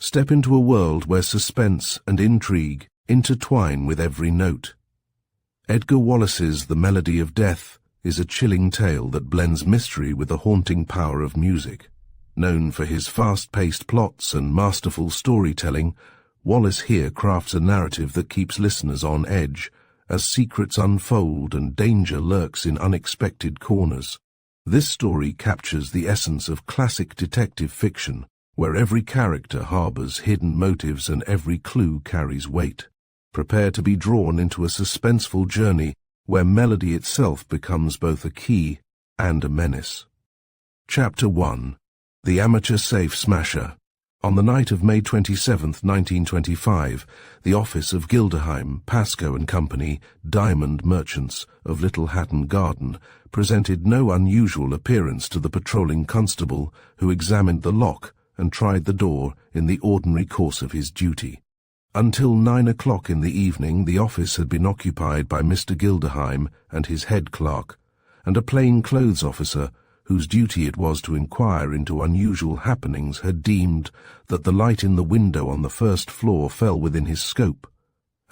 Step into a world where suspense and intrigue intertwine with every note. Edgar Wallace's The Melody of Death is a chilling tale that blends mystery with the haunting power of music. Known for his fast-paced plots and masterful storytelling, Wallace here crafts a narrative that keeps listeners on edge as secrets unfold and danger lurks in unexpected corners. This story captures the essence of classic detective fiction, where every character harbors hidden motives and every clue carries weight. Prepare to be drawn into a suspenseful journey where melody itself becomes both a key and a menace. Chapter 1. The Amateur Safe Smasher. On the night of May 27, 1925, the office of Gilderheim, Pascoe and Company, diamond merchants of Little Hatton Garden, presented no unusual appearance to the patrolling constable who examined the lock and tried the door in the ordinary course of his duty. Until 9 o'clock in the evening, the office had been occupied by Mr. Gilderheim and his head clerk, and a plain-clothes officer whose duty it was to inquire into unusual happenings had deemed that the light in the window on the first floor fell within his scope,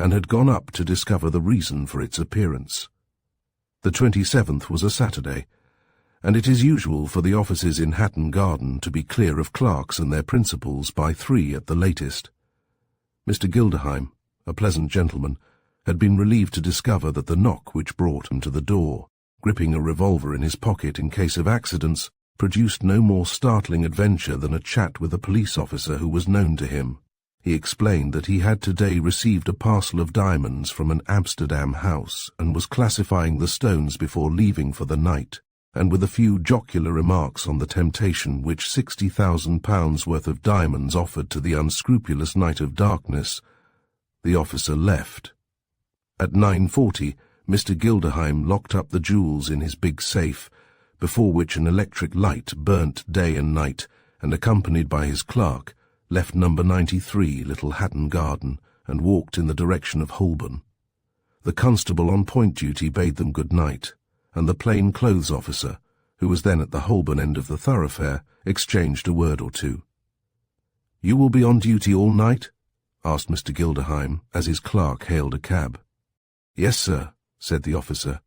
and had gone up to discover the reason for its appearance. The 27th was a Saturday, and it is usual for the offices in Hatton Garden to be clear of clerks and their principals by 3 at the latest. Mr. Gilderheim, a pleasant gentleman, had been relieved to discover that the knock which brought him to the door, gripping a revolver in his pocket in case of accidents, produced no more startling adventure than a chat with a police officer who was known to him. He explained that he had today received a parcel of diamonds from an Amsterdam house and was classifying the stones before leaving for the night, and with a few jocular remarks on the temptation which £60,000 worth of diamonds offered to the unscrupulous Knight of Darkness, the officer left. At 9:40, Mr. Gilderheim locked up the jewels in his big safe, before which an electric light burnt day and night, and accompanied by his clerk, left number 93 Little Hatton Garden and walked in the direction of Holborn. The constable on point duty bade them good night, and the plain-clothes officer, who was then at the Holborn end of the thoroughfare, exchanged a word or two. "You will be on duty all night?" asked Mr. Gilderheim, as his clerk hailed a cab. "Yes, sir," said the officer.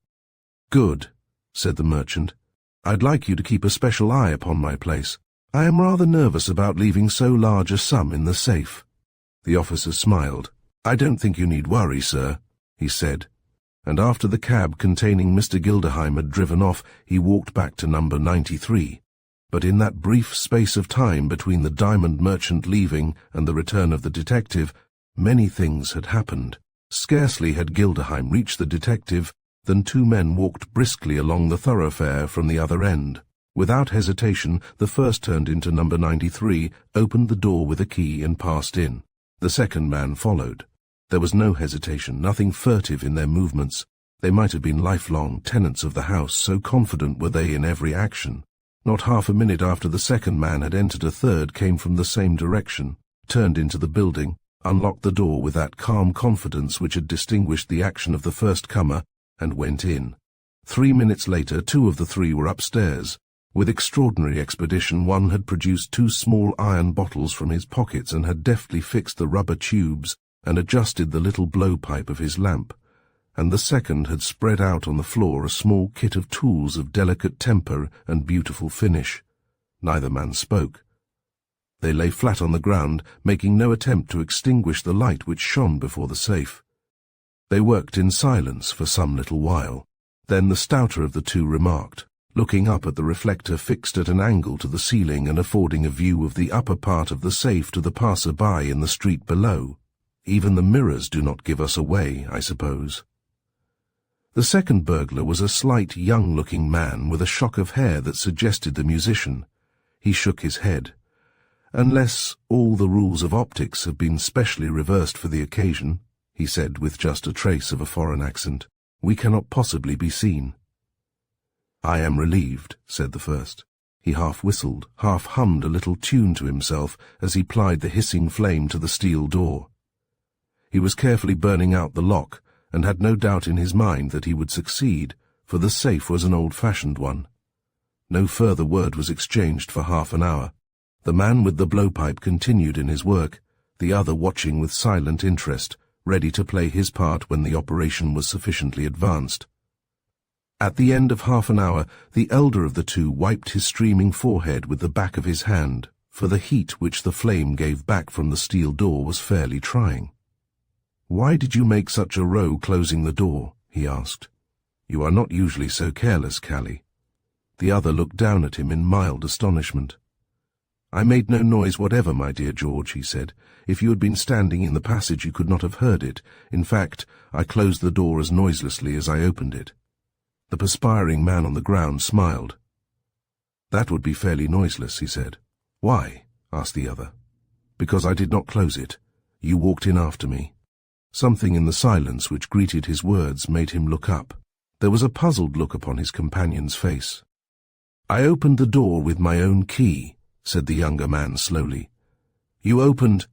"Good," said the merchant. "I'd like you to keep a special eye upon my place. I am rather nervous about leaving so large a sum in the safe." The officer smiled. "I don't think you need worry, sir," he said, and after the cab containing Mr. Gilderheim had driven off, he walked back to number 93. But in that brief space of time between the diamond merchant leaving and the return of the detective, many things had happened. Scarcely had Gilderheim reached the detective than 2 men walked briskly along the thoroughfare from the other end. Without hesitation, the first turned into number 93, opened the door with a key and passed in. The second man followed. There was no hesitation, nothing furtive in their movements. They might have been lifelong tenants of the house, so confident were they in every action. Not half a minute after the second man had entered, a third came from the same direction, turned into the building, unlocked the door with that calm confidence which had distinguished the action of the first comer, and went in. 3 minutes later, 2 of the 3 were upstairs. With extraordinary expedition, one had produced 2 small iron bottles from his pockets and had deftly fixed the rubber tubes and adjusted the little blowpipe of his lamp, and the second had spread out on the floor a small kit of tools of delicate temper and beautiful finish. Neither man spoke. They lay flat on the ground, making no attempt to extinguish the light which shone before the safe. They worked in silence for some little while. Then the stouter of the 2 remarked, looking up at the reflector fixed at an angle to the ceiling and affording a view of the upper part of the safe to the passer-by in the street below, "Even the mirrors do not give us away, I suppose." The second burglar was a slight, young-looking man with a shock of hair that suggested the musician. He shook his head. "Unless all the rules of optics have been specially reversed for the occasion," he said with just a trace of a foreign accent, "we cannot possibly be seen." "I am relieved," said the first. He half whistled, half hummed a little tune to himself as he plied the hissing flame to the steel door. He was carefully burning out the lock, and had no doubt in his mind that he would succeed, for the safe was an old-fashioned one. No further word was exchanged for half an hour. The man with the blowpipe continued in his work, the other watching with silent interest, ready to play his part when the operation was sufficiently advanced. At the end of half an hour, the elder of the two wiped his streaming forehead with the back of his hand, for the heat which the flame gave back from the steel door was fairly trying. "Why did you make such a row closing the door?" he asked. "You are not usually so careless, Callie." The other looked down at him in mild astonishment. "I made no noise whatever, my dear George," he said. "If you had been standing in the passage you could not have heard it. In fact, I closed the door as noiselessly as I opened it." The perspiring man on the ground smiled. "That would be fairly noiseless," he said. "Why?" asked the other. "Because I did not close it. You walked in after me." Something in the silence which greeted his words made him look up. There was a puzzled look upon his companion's face. "I opened the door with my own key," said the younger man slowly. "You opened—"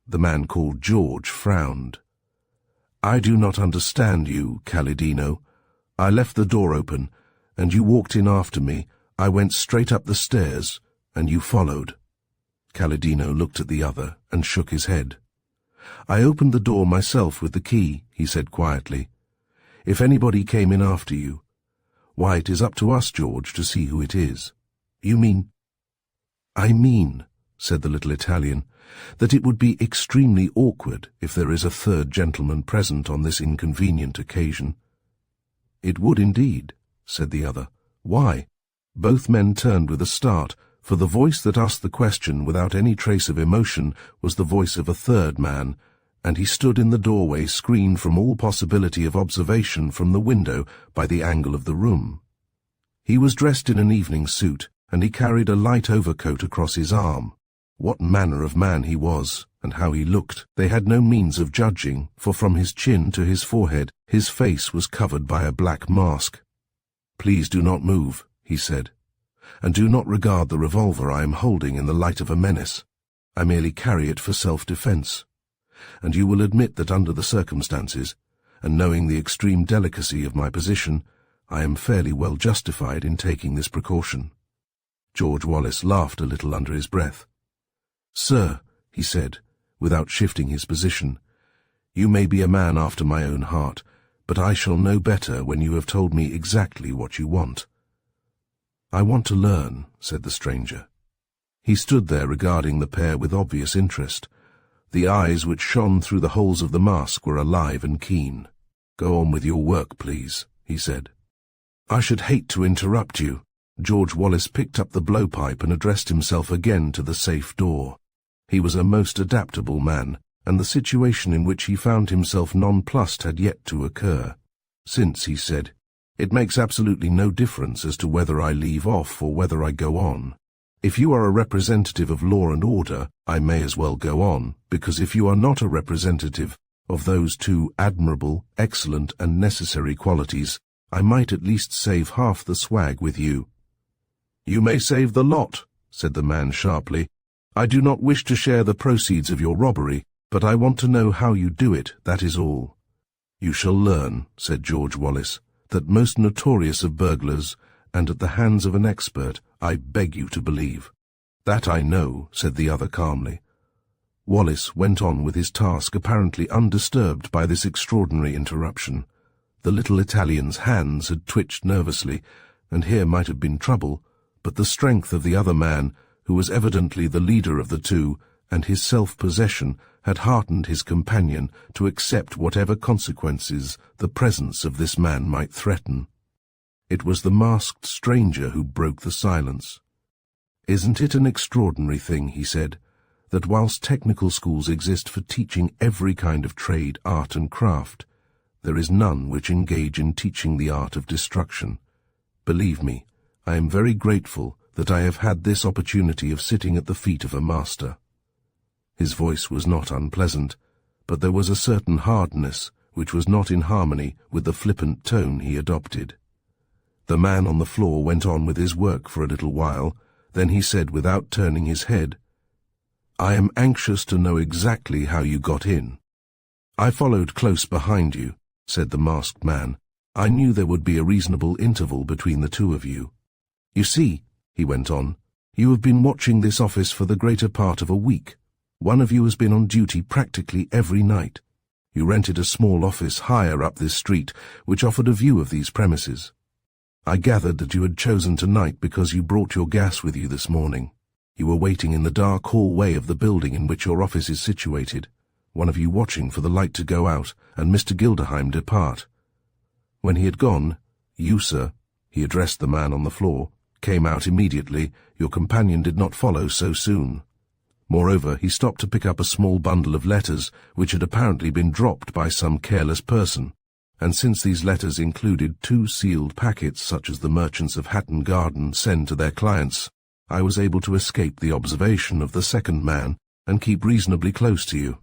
The man called George frowned. "I do not understand you, Calidino. I left the door open, and you walked in after me. I went straight up the stairs, and you followed." Calidino looked at the other and shook his head. "I opened the door myself with the key," he said quietly. "If anybody came in after you, why, it is up to us, George, to see who it is." "You mean—" "I mean," said the little Italian, "that it would be extremely awkward if there is a third gentleman present on this inconvenient occasion." "It would indeed," said the other. "Why?" Both men turned with a start, for the voice that asked the question without any trace of emotion was the voice of a third man, and he stood in the doorway screened from all possibility of observation from the window by the angle of the room. He was dressed in an evening suit, and he carried a light overcoat across his arm. What manner of man he was, and how he looked, they had no means of judging, for from his chin to his forehead, his face was covered by a black mask. "Please do not move," he said, "and do not regard the revolver I am holding in the light of a menace. I merely carry it for self-defense. And you will admit that under the circumstances, and knowing the extreme delicacy of my position, I am fairly well justified in taking this precaution." George Wallis laughed a little under his breath. "Sir," he said, without shifting his position, "you may be a man after my own heart, but I shall know better when you have told me exactly what you want." "I want to learn," said the stranger. He stood there regarding the pair with obvious interest. The eyes which shone through the holes of the mask were alive and keen. "Go on with your work, please," he said. "I should hate to interrupt you." George Wallis picked up the blowpipe and addressed himself again to the safe door. He was a most adaptable man, and the situation in which he found himself nonplussed had yet to occur. "Since," he said, "it makes absolutely no difference as to whether I leave off or whether I go on. If you are a representative of law and order, I may as well go on, because if you are not a representative of those two admirable, excellent, and necessary qualities, I might at least save half the swag with you." "You may save the lot," said the man sharply. "I do not wish to share the proceeds of your robbery, but I want to know how you do it, that is all." "You shall learn," said George Wallis, "that most notorious of burglars, and at the hands of an expert, I beg you to believe." "That I know," said the other calmly. Wallis went on with his task apparently undisturbed by this extraordinary interruption. The little Italian's hands had twitched nervously, and here might have been trouble, but the strength of the other man, who was evidently the leader of the two, and his self-possession had heartened his companion to accept whatever consequences the presence of this man might threaten. It was the masked stranger who broke the silence. "Isn't it an extraordinary thing," he said, "that whilst technical schools exist for teaching every kind of trade, art and craft, there is none which engage in teaching the art of destruction? Believe me, I am very grateful that I have had this opportunity of sitting at the feet of a master." His voice was not unpleasant, but there was a certain hardness which was not in harmony with the flippant tone he adopted. The man on the floor went on with his work for a little while, then he said without turning his head, "I am anxious to know exactly how you got in." "I followed close behind you," said the masked man. "I knew there would be a reasonable interval between the two of you. You see," he went on, You have been watching this office for the greater part of a week. One of you has been on duty practically every night. You rented a small office higher up this street, which offered a view of these premises. I gathered that you had chosen tonight because you brought your gas with you this morning. You were waiting in the dark hallway of the building in which your office is situated, one of you watching for the light to go out and Mr. Gilderheim depart. When he had gone, you, sir, he addressed the man on the floor, came out immediately. Your companion did not follow so soon. Moreover, he stopped to pick up a small bundle of letters which had apparently been dropped by some careless person, and since these letters included 2 sealed packets such as the merchants of Hatton Garden send to their clients, I was able to escape the observation of the second man and keep reasonably close to you.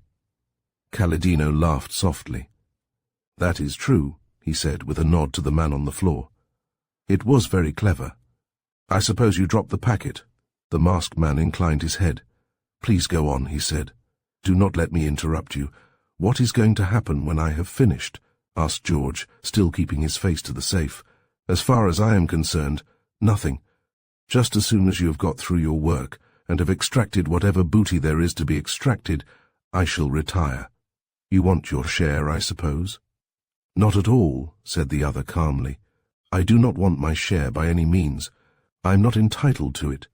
Calidino laughed softly. That is true, he said with a nod to the man on the floor. It was very clever. I suppose you dropped the packet. The masked man inclined his head. Please go on, he said. Do not let me interrupt you. What is going to happen when I have finished? Asked George, still keeping his face to the safe. As far as I am concerned, nothing. Just as soon as you have got through your work and have extracted whatever booty there is to be extracted, I shall retire. You want your share, I suppose? Not at all, said the other calmly. I do not want my share by any means. I am not entitled to it.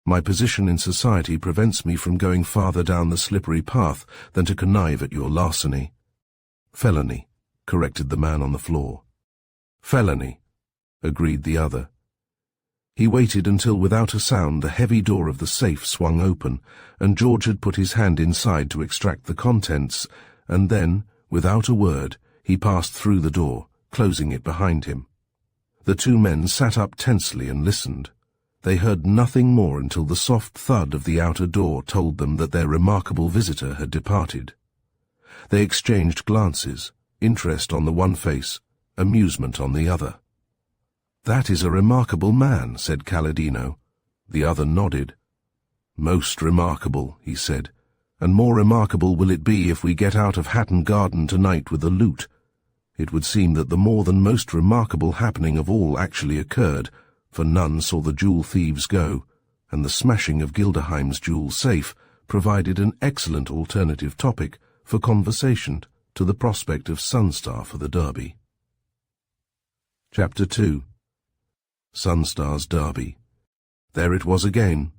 My position in society prevents me from going farther down the slippery path than to connive at your larceny. Felony, corrected the man on the floor. Felony, agreed the other. He waited until without a sound the heavy door of the safe swung open, and George had put his hand inside to extract the contents, and then, without a word, he passed through the door, closing it behind him. The 2 men sat up tensely and listened. They heard nothing more until the soft thud of the outer door told them that their remarkable visitor had departed. They exchanged glances, interest on the one face, amusement on the other. That is a remarkable man, said Calidino. The other nodded. Most remarkable, he said, and more remarkable will it be if we get out of Hatton Garden tonight with the loot. It would seem that the more than most remarkable happening of all actually occurred, for none saw the jewel thieves go, and the smashing of Gilderheim's jewel safe provided an excellent alternative topic for conversation to the prospect of Sunstar for the Derby. Chapter 2. Sunstar's Derby. There it was again.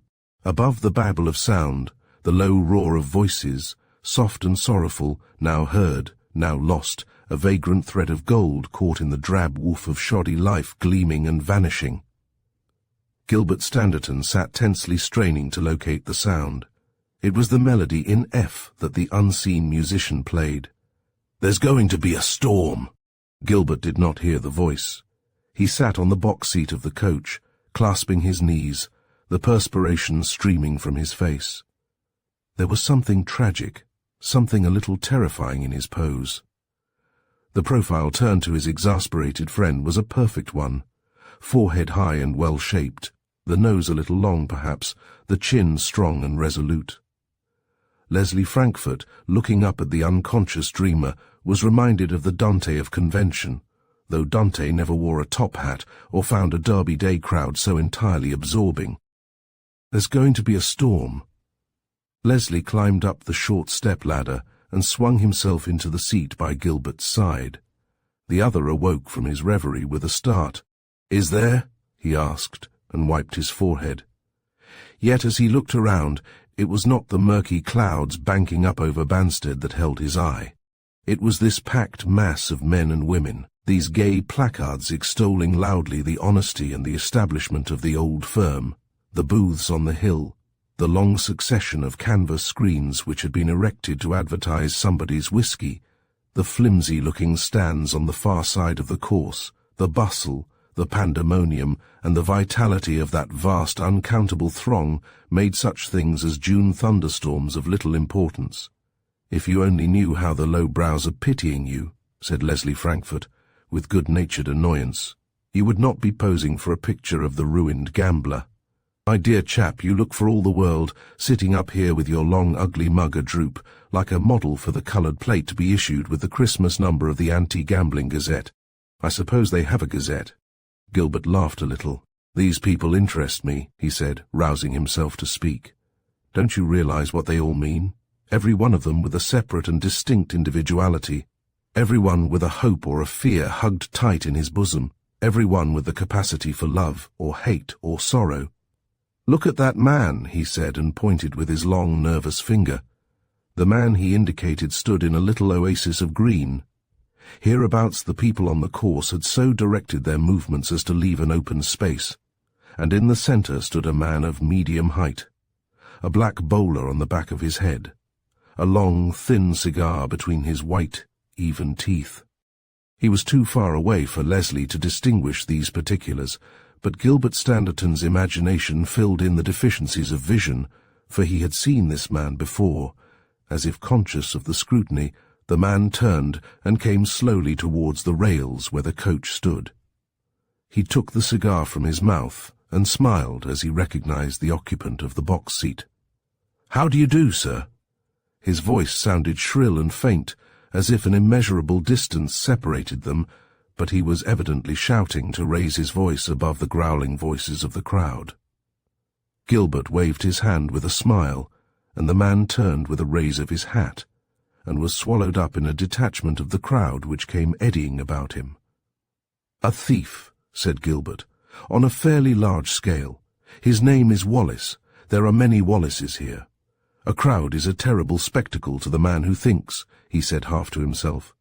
Above the babble of sound, the low roar of voices, soft and sorrowful, now heard, now lost, a vagrant thread of gold caught in the drab woof of shoddy life gleaming and vanishing. Gilbert Standerton sat tensely straining to locate the sound. It was the melody in F that the unseen musician played. There's going to be a storm. Gilbert did not hear the voice. He sat on the box seat of the coach, clasping his knees, the perspiration streaming from his face. There was something tragic, something a little terrifying in his pose. The profile turned to his exasperated friend was a perfect one, forehead high and well-shaped, the nose a little long perhaps, the chin strong and resolute. Leslie Frankfurt, looking up at the unconscious dreamer, was reminded of the Dante of convention, though Dante never wore a top hat or found a Derby Day crowd so entirely absorbing. There's going to be a storm. Leslie climbed up the short step-ladder and swung himself into the seat by Gilbert's side. The other awoke from his reverie with a start. "Is there?" he asked, and wiped his forehead. Yet as he looked around, it was not the murky clouds banking up over Banstead that held his eye. It was this packed mass of men and women, these gay placards extolling loudly the honesty and the establishment of the old firm, the booths on the hill, the long succession of canvas screens which had been erected to advertise somebody's whiskey, the flimsy-looking stands on the far side of the course, the bustle, the pandemonium, and the vitality of that vast, uncountable throng made such things as June thunderstorms of little importance. "If you only knew how the low brows are pitying you," said Leslie Frankfurt, with good-natured annoyance, "you would not be posing for a picture of the ruined gambler. My dear chap, you look for all the world, sitting up here with your long ugly mug a-droop, like a model for the coloured plate to be issued with the Christmas number of the Anti-Gambling Gazette. I suppose they have a gazette." Gilbert laughed a little. "These people interest me," he said, rousing himself to speak. "Don't you realize what they all mean? Every one of them with a separate and distinct individuality. Every one with a hope or a fear hugged tight in his bosom. Every one with the capacity for love, or hate, or sorrow. Look at that man," he said, and pointed with his long, nervous finger. The man he indicated stood in a little oasis of green. Hereabouts the people on the course had so directed their movements as to leave an open space, and in the centre stood a man of medium height, a black bowler on the back of his head, a long, thin cigar between his white, even teeth. He was too far away for Leslie to distinguish these particulars, but Gilbert Standerton's imagination filled in the deficiencies of vision, for he had seen this man before. As if conscious of the scrutiny, the man turned and came slowly towards the rails where the coach stood. He took the cigar from his mouth and smiled as he recognized the occupant of the box seat. "How do you do, sir?" His voice sounded shrill and faint, as if an immeasurable distance separated them, but he was evidently shouting to raise his voice above the growling voices of the crowd. Gilbert waved his hand with a smile, and the man turned with a raise of his hat, and was swallowed up in a detachment of the crowd which came eddying about him. "A thief," said Gilbert, "on a fairly large scale. His name is Wallis. There are many Wallises here. A crowd is a terrible spectacle to the man who thinks," he said half to himself.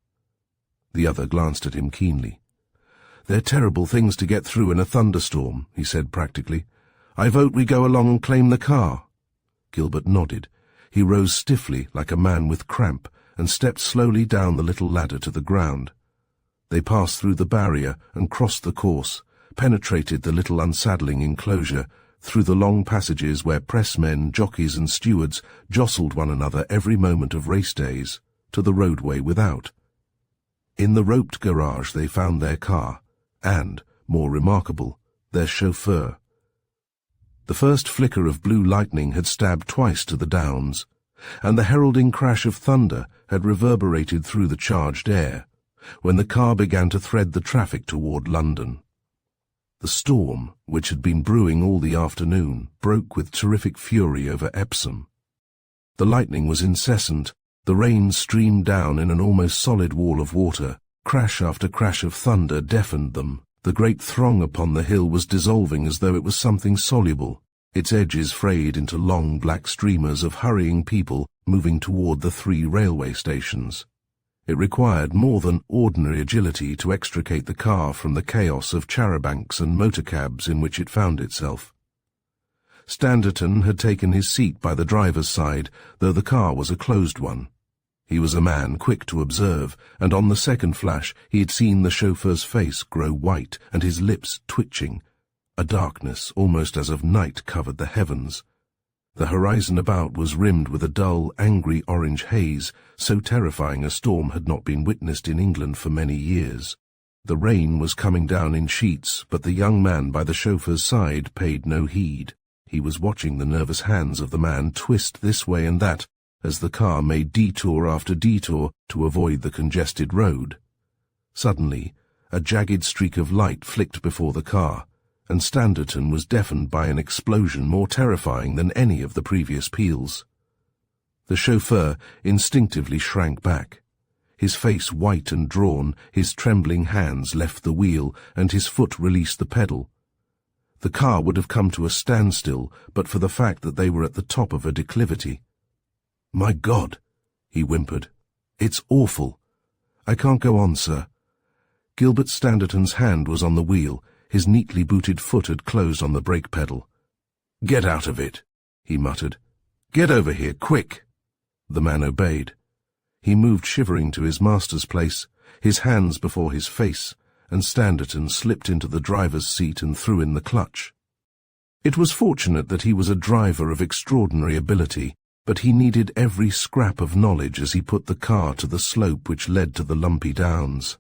The other glanced at him keenly. "They're terrible things to get through in a thunderstorm," he said practically. "I vote we go along and claim the car." Gilbert nodded. He rose stiffly, like a man with cramp, and stepped slowly down the little ladder to the ground. They passed through the barrier and crossed the course, penetrated the little unsaddling enclosure, through the long passages where pressmen, jockeys and stewards jostled one another every moment of race days, to the roadway without. In the roped garage they found their car, and, more remarkable, their chauffeur. The first flicker of blue lightning had stabbed twice to the downs, and the heralding crash of thunder had reverberated through the charged air, when the car began to thread the traffic toward London. The storm, which had been brewing all the afternoon, broke with terrific fury over Epsom. The lightning was incessant, the rain streamed down in an almost solid wall of water, crash after crash of thunder deafened them. The great throng upon the hill was dissolving as though it was something soluble, its edges frayed into long black streamers of hurrying people moving toward the 3 railway stations. It required more than ordinary agility to extricate the car from the chaos of charabancs and motorcabs in which it found itself. Standerton had taken his seat by the driver's side, though the car was a closed one. He was a man quick to observe, and on the second flash he had seen the chauffeur's face grow white and his lips twitching. A darkness, almost as of night, covered the heavens. The horizon about was rimmed with a dull, angry orange haze, so terrifying a storm had not been witnessed in England for many years. The rain was coming down in sheets, but the young man by the chauffeur's side paid no heed. He was watching the nervous hands of the man twist this way and that, as the car made detour after detour to avoid the congested road. Suddenly, a jagged streak of light flicked before the car, and Standerton was deafened by an explosion more terrifying than any of the previous peals. The chauffeur instinctively shrank back. His face white and drawn, his trembling hands left the wheel, and his foot released the pedal. The car would have come to a standstill but for the fact that they were at the top of a declivity. "My God," he whimpered. "It's awful. I can't go on, sir." Gilbert Standerton's hand was on the wheel. His neatly booted foot had closed on the brake pedal. "Get out of it," he muttered. "Get over here, quick." The man obeyed. He moved shivering to his master's place, his hands before his face, and Standerton slipped into the driver's seat and threw in the clutch. It was fortunate that he was a driver of extraordinary ability, but he needed every scrap of knowledge as he put the car to the slope which led to the lumpy downs.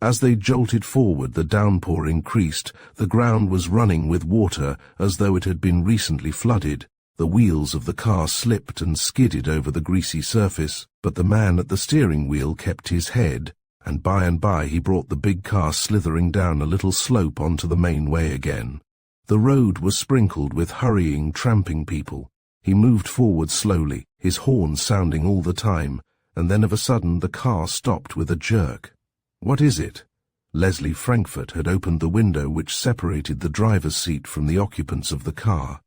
As they jolted forward, the downpour increased, the ground was running with water as though it had been recently flooded. The wheels of the car slipped and skidded over the greasy surface, but the man at the steering wheel kept his head, and by he brought the big car slithering down a little slope onto the main way again. The road was sprinkled with hurrying, tramping people. He moved forward slowly, his horn sounding all the time, and then of a sudden the car stopped with a jerk. "What is it?" Leslie Frankfurt had opened the window which separated the driver's seat from the occupants of the car.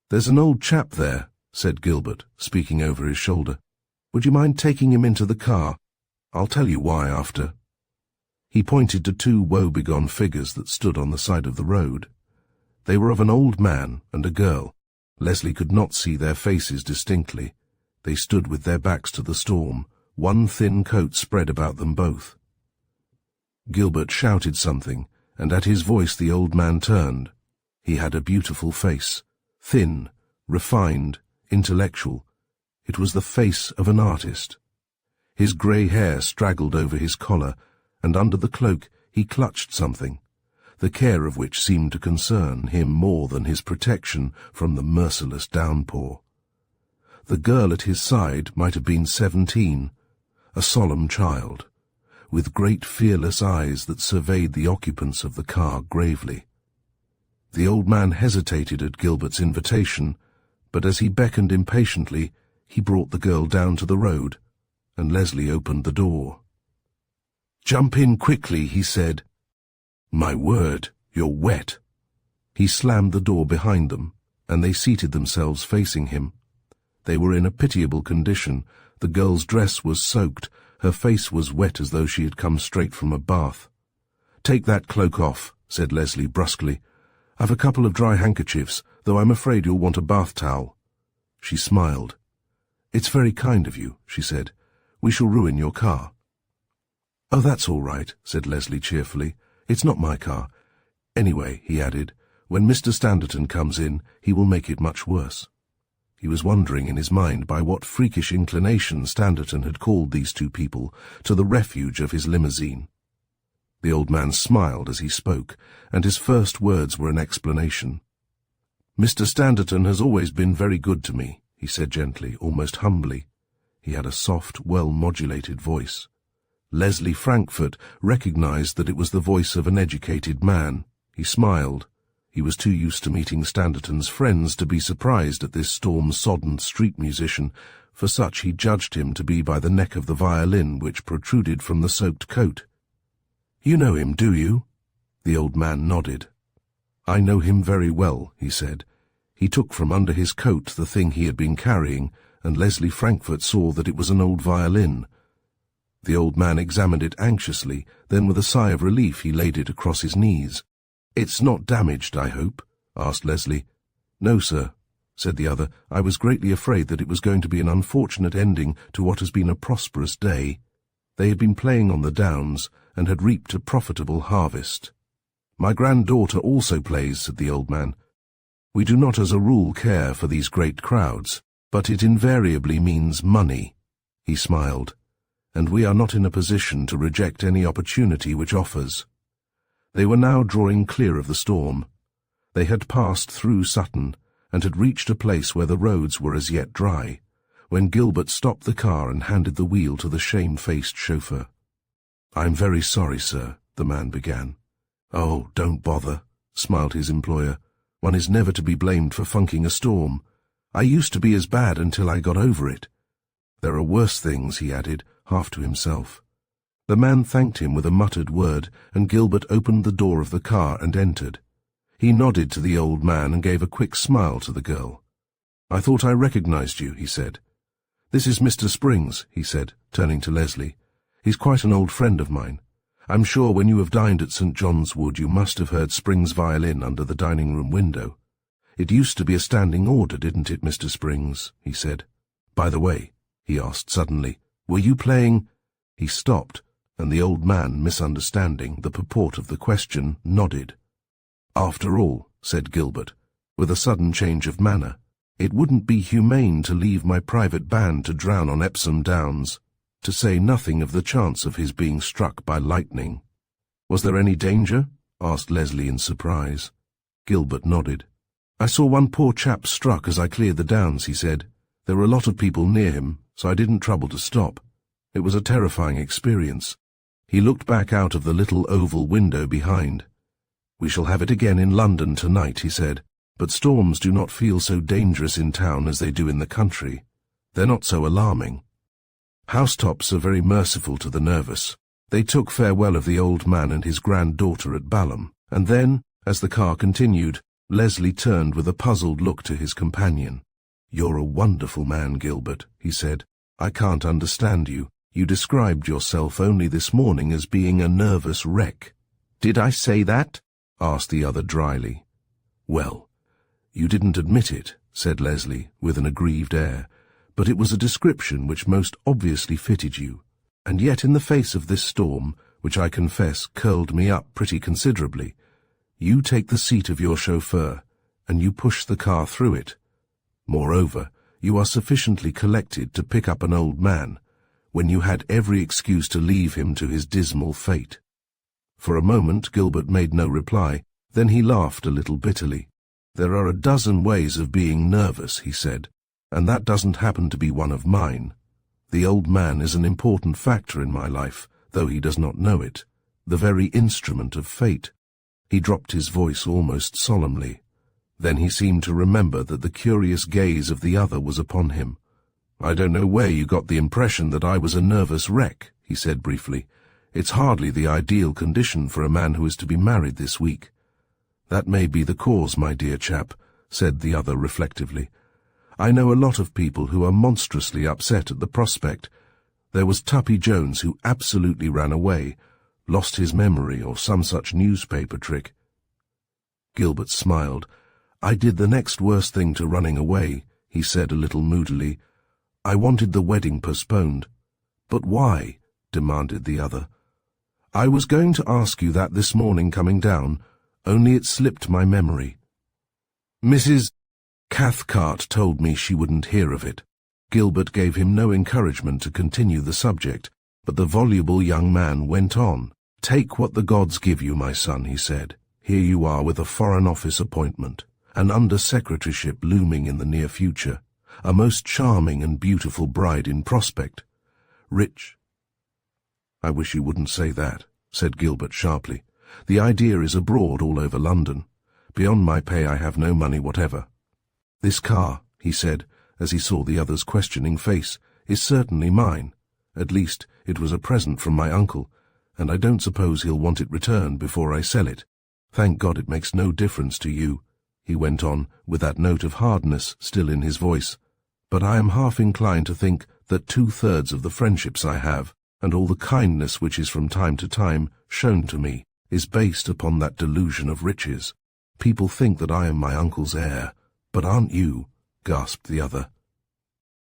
"There's an old chap there," said Gilbert, speaking over his shoulder. "Would you mind taking him into the car? I'll tell you why after." He pointed to two woe-begone figures that stood on the side of the road. They were of an old man and a girl. Leslie could not see their faces distinctly. They stood with their backs to the storm, one thin coat spread about them both. Gilbert shouted something, and at his voice the old man turned. He had a beautiful face, thin, refined, intellectual. It was the face of an artist. His grey hair straggled over his collar, and under the cloak he clutched something, the care of which seemed to concern him more than his protection from the merciless downpour. The girl at his side might have been 17, a solemn child, with great fearless eyes that surveyed the occupants of the car gravely. The old man hesitated at Gilbert's invitation, but as he beckoned impatiently, he brought the girl down to the road, and Leslie opened the door. "Jump in quickly," he said. "My word, you're wet." He slammed the door behind them, and they seated themselves facing him. They were in a pitiable condition. The girl's dress was soaked, her face was wet as though she had come straight from a bath. "Take that cloak off," said Leslie brusquely. "I've a couple of dry handkerchiefs, though I'm afraid you'll want a bath towel." She smiled. "It's very kind of you," she said. "We shall ruin your car." "Oh, that's all right," said Leslie cheerfully. "It's not my car. Anyway," he added, "when Mr. Standerton comes in, he will make it much worse." He was wondering in his mind by what freakish inclination Standerton had called these two people to the refuge of his limousine. The old man smiled as he spoke, and his first words were an explanation. "Mr. Standerton has always been very good to me," he said gently, almost humbly. He had a soft, well-modulated voice. Leslie Frankfurt recognized that it was the voice of an educated man. He smiled. He was too used to meeting Standerton's friends to be surprised at this storm-sodden street musician. For such he judged him to be by the neck of the violin which protruded from the soaked coat. "You know him, do you?" The old man nodded. "I know him very well," he said. He took from under his coat the thing he had been carrying, and Leslie Frankfurt saw that it was an old violin. The old man examined it anxiously, then with a sigh of relief he laid it across his knees. "It's not damaged, I hope?" asked Leslie. "No, sir," said the other. "I was greatly afraid that it was going to be an unfortunate ending to what has been a prosperous day." They had been playing on the downs, and had reaped a profitable harvest. "My granddaughter also plays," said the old man. "We do not as a rule care for these great crowds, but it invariably means money." He smiled. "And we are not in a position to reject any opportunity which offers." They were now drawing clear of the storm. They had passed through Sutton, and had reached a place where the roads were as yet dry, when Gilbert stopped the car and handed the wheel to the shame-faced chauffeur. "I'm very sorry, sir," the man began. "Oh, don't bother," smiled his employer. "One is never to be blamed for funking a storm. I used to be as bad until I got over it. There are worse things," he added, half to himself. The man thanked him with a muttered word, and Gilbert opened the door of the car and entered. He nodded to the old man and gave a quick smile to the girl. "I thought I recognized you," he said. "This is Mr. Springs," he said, turning to Leslie. "He's quite an old friend of mine. I'm sure when you have dined at St. John's Wood you must have heard Springs' violin under the dining-room window. It used to be a standing order, didn't it, Mr. Springs?" he said. "By the way," he asked suddenly, "were you playing—" He stopped, and the old man, misunderstanding the purport of the question, nodded. "After all," said Gilbert, with a sudden change of manner, "it wouldn't be humane to leave my private band to drown on Epsom Downs, to say nothing of the chance of his being struck by lightning." "Was there any danger?" asked Leslie in surprise. Gilbert nodded. "I saw one poor chap struck as I cleared the downs," he said. "There were a lot of people near him, so I didn't trouble to stop. It was a terrifying experience." He looked back out of the little oval window behind. "We shall have it again in London tonight," he said, "but storms do not feel so dangerous in town as they do in the country. They're not so alarming." Housetops are very merciful to the nervous. They took farewell of the old man and his granddaughter at Balham, and then, as the car continued, Leslie turned with a puzzled look to his companion. "You're a wonderful man, Gilbert," he said. "I can't understand you. You described yourself only this morning as being a nervous wreck." "Did I say that?" asked the other dryly. "Well, you didn't admit it," said Leslie, with an aggrieved air, "but it was a description which most obviously fitted you. And yet in the face of this storm, which I confess curled me up pretty considerably, you take the seat of your chauffeur, and you push the car through it. Moreover, you are sufficiently collected to pick up an old man, when you had every excuse to leave him to his dismal fate." For a moment Gilbert made no reply, then he laughed a little bitterly. "There are a dozen ways of being nervous," he said, "and that doesn't happen to be one of mine. The old man is an important factor in my life, though he does not know it, the very instrument of fate." He dropped his voice almost solemnly. Then he seemed to remember that the curious gaze of the other was upon him. "I don't know where you got the impression that I was a nervous wreck," he said briefly. "It's hardly the ideal condition for a man who is to be married this week." "That may be the cause, my dear chap," said the other reflectively. "I know a lot of people who are monstrously upset at the prospect. There was Tuppy Jones, who absolutely ran away, lost his memory, or some such newspaper trick." Gilbert smiled. "I did the next worst thing to running away," he said a little moodily. "I wanted the wedding postponed." "But why?" demanded the other. "I was going to ask you that this morning coming down, only it slipped my memory. Mrs. Cathcart told me she wouldn't hear of it." Gilbert gave him no encouragement to continue the subject, but the voluble young man went on. "Take what the gods give you, my son," he said. "Here you are with a Foreign Office appointment, an under-secretaryship looming in the near future, a most charming and beautiful bride in prospect. Rich—" "I wish you wouldn't say that," said Gilbert sharply. "The idea is abroad all over London. Beyond my pay I have no money whatever. This car," he said, as he saw the other's questioning face, "is certainly mine. At least, it was a present from my uncle, and I don't suppose he'll want it returned before I sell it. Thank God it makes no difference to you," he went on, with that note of hardness still in his voice. "But I am half inclined to think that 2/3 of the friendships I have, and all the kindness which is from time to time shown to me, is based upon that delusion of riches. People think that I am my uncle's heir. But aren't you?" gasped the other.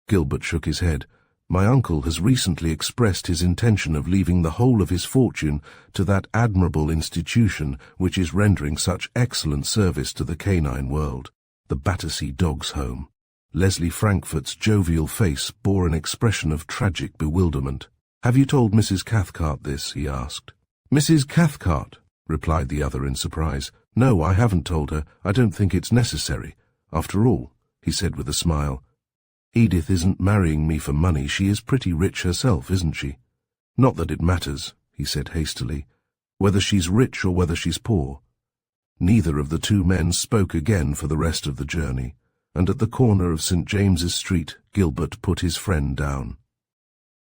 Gilbert shook his head. "My uncle has recently expressed his intention of leaving the whole of his fortune to that admirable institution which is rendering such excellent service to the canine world, the Battersea Dogs' Home." Leslie Frankfort's jovial face bore an expression of tragic bewilderment. "Have you told Mrs. Cathcart this?" he asked. "Mrs. Cathcart?" replied the other in surprise. "No, I haven't told her. I don't think it's necessary. After all," he said with a smile, "Edith isn't marrying me for money. She is pretty rich herself, isn't she? Not that it matters," he said hastily, "whether she's rich or whether she's poor." Neither of the two men spoke again for the rest of the journey, and at the corner of St. James's Street Gilbert put his friend down.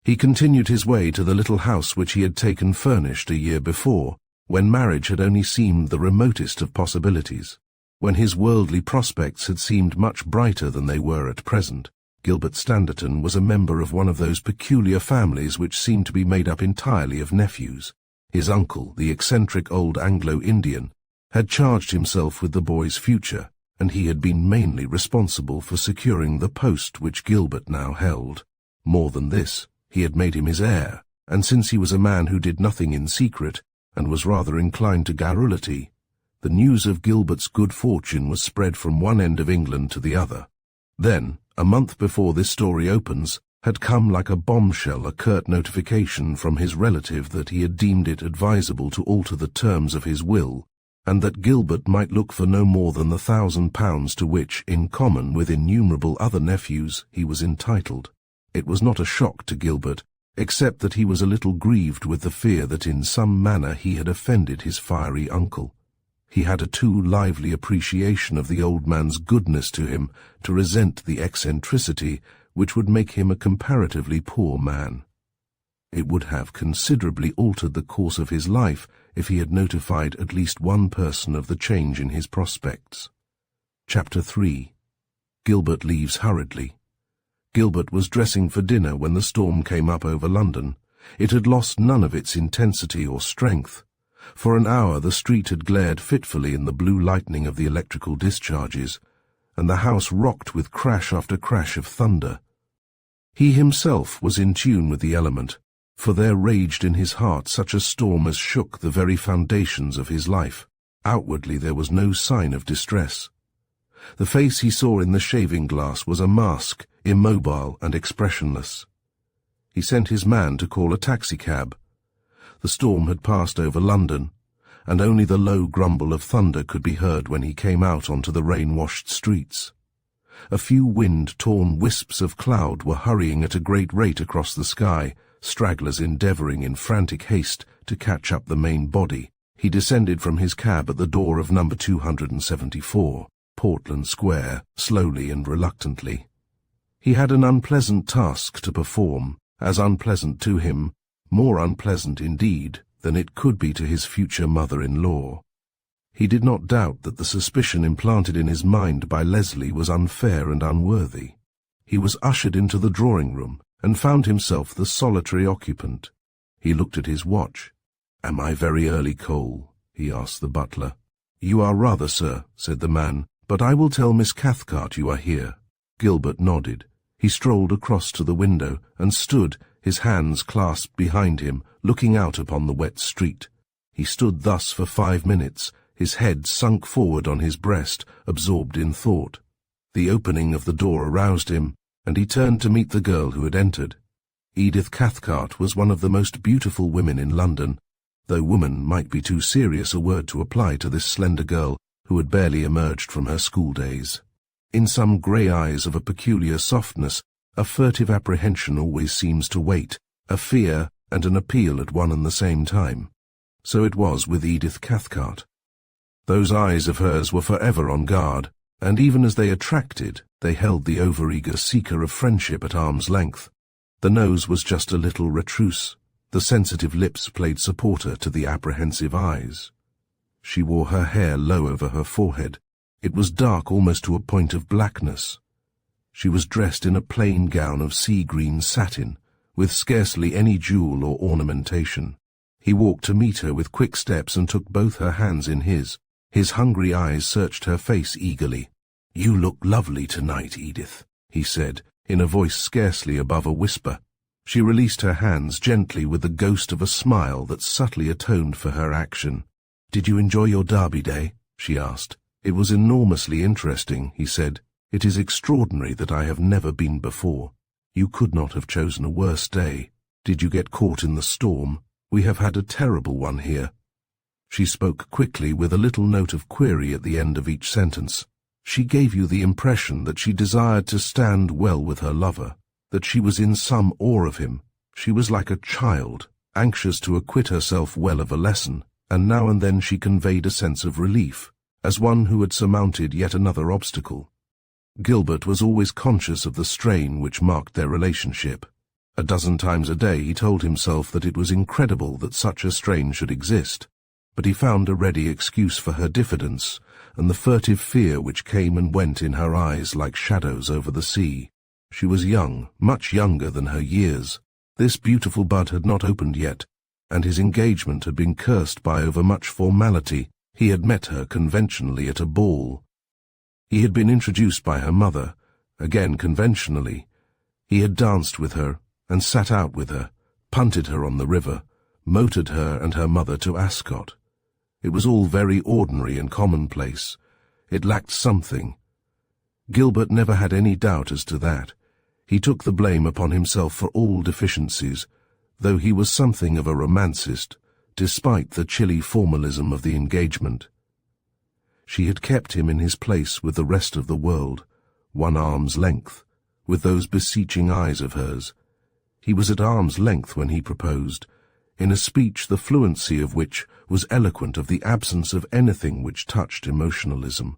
He continued his way to the little house which he had taken furnished a year before, when marriage had only seemed the remotest of possibilities, when his worldly prospects had seemed much brighter than they were at present. Gilbert Standerton was a member of one of those peculiar families which seem to be made up entirely of nephews. His uncle, the eccentric old Anglo-Indian, had charged himself with the boy's future, and he had been mainly responsible for securing the post which Gilbert now held. More than this, he had made him his heir, and since he was a man who did nothing in secret, and was rather inclined to garrulity, the news of Gilbert's good fortune was spread from one end of England to the other. Then, a month before this story opens, had come like a bombshell a curt notification from his relative that he had deemed it advisable to alter the terms of his will, and that Gilbert might look for no more than the £1,000 to which, in common with innumerable other nephews, he was entitled. It was not a shock to Gilbert, except that he was a little grieved with the fear that in some manner he had offended his fiery uncle. He had a too lively appreciation of the old man's goodness to him to resent the eccentricity which would make him a comparatively poor man. It would have considerably altered the course of his life if he had notified at least one person of the change in his prospects. Chapter 3. Gilbert leaves hurriedly. Gilbert was dressing for dinner when the storm came up over London. It had lost none of its intensity or strength. For an hour the street had glared fitfully in the blue lightning of the electrical discharges, and the house rocked with crash after crash of thunder. He himself was in tune with the element, for there raged in his heart such a storm as shook the very foundations of his life. Outwardly there was no sign of distress. The face he saw in the shaving-glass was a mask, immobile and expressionless. He sent his man to call a taxicab. The storm had passed over London, and only the low grumble of thunder could be heard when he came out onto the rain-washed streets. A few wind-torn wisps of cloud were hurrying at a great rate across the sky, stragglers endeavouring in frantic haste to catch up the main body. He descended from his cab at the door of number 274, Portland Square, slowly and reluctantly. He had an unpleasant task to perform, as unpleasant to him, more unpleasant indeed than it could be to his future mother-in-law. He did not doubt that the suspicion implanted in his mind by Leslie was unfair and unworthy. He was ushered into the drawing-room and found himself the solitary occupant. He looked at his watch. "Am I very early, Cole?" he asked the butler. "You are rather, sir," said the man, "but I will tell Miss Cathcart you are here." Gilbert nodded. He strolled across to the window and stood, his hands clasped behind him, looking out upon the wet street. He stood thus for 5 minutes, his head sunk forward on his breast, absorbed in thought. The opening of the door aroused him, and he turned to meet the girl who had entered. Edith Cathcart was one of the most beautiful women in London, though woman might be too serious a word to apply to this slender girl who had barely emerged from her school days. In some grey eyes of a peculiar softness, a furtive apprehension always seems to wait, a fear and an appeal at one and the same time. So it was with Edith Cathcart. Those eyes of hers were forever on guard, and even as they attracted, they held the overeager seeker of friendship at arm's length. The nose was just a little retrousse. The sensitive lips played supporter to the apprehensive eyes. She wore her hair low over her forehead. It was dark almost to a point of blackness. She was dressed in a plain gown of sea-green satin, with scarcely any jewel or ornamentation. He walked to meet her with quick steps and took both her hands in his. His hungry eyes searched her face eagerly. "You look lovely tonight, Edith," he said, in a voice scarcely above a whisper. She released her hands gently with the ghost of a smile that subtly atoned for her action. "Did you enjoy your Derby day?" she asked. "It was enormously interesting," he said. "It is extraordinary that I have never been before. You could not have chosen a worse day. Did you get caught in the storm? We have had a terrible one here." She spoke quickly with a little note of query at the end of each sentence. She gave you the impression that she desired to stand well with her lover, that she was in some awe of him. She was like a child, anxious to acquit herself well of a lesson, and now and then she conveyed a sense of relief, as one who had surmounted yet another obstacle. Gilbert was always conscious of the strain which marked their relationship. A dozen times a day he told himself that it was incredible that such a strain should exist, but he found a ready excuse for her diffidence and the furtive fear which came and went in her eyes like shadows over the sea. She was young, much younger than her years. This beautiful bud had not opened yet, and his engagement had been cursed by overmuch formality. He had met her conventionally at a ball. He had been introduced by her mother, again conventionally. He had danced with her, and sat out with her, punted her on the river, motored her and her mother to Ascot. It was all very ordinary and commonplace. It lacked something. Gilbert never had any doubt as to that. He took the blame upon himself for all deficiencies, though he was something of a romancist, despite the chilly formalism of the engagement. She had kept him in his place with the rest of the world, one arm's length, with those beseeching eyes of hers. He was at arm's length when he proposed. in a speech the fluency of which was eloquent of the absence of anything which touched emotionalism.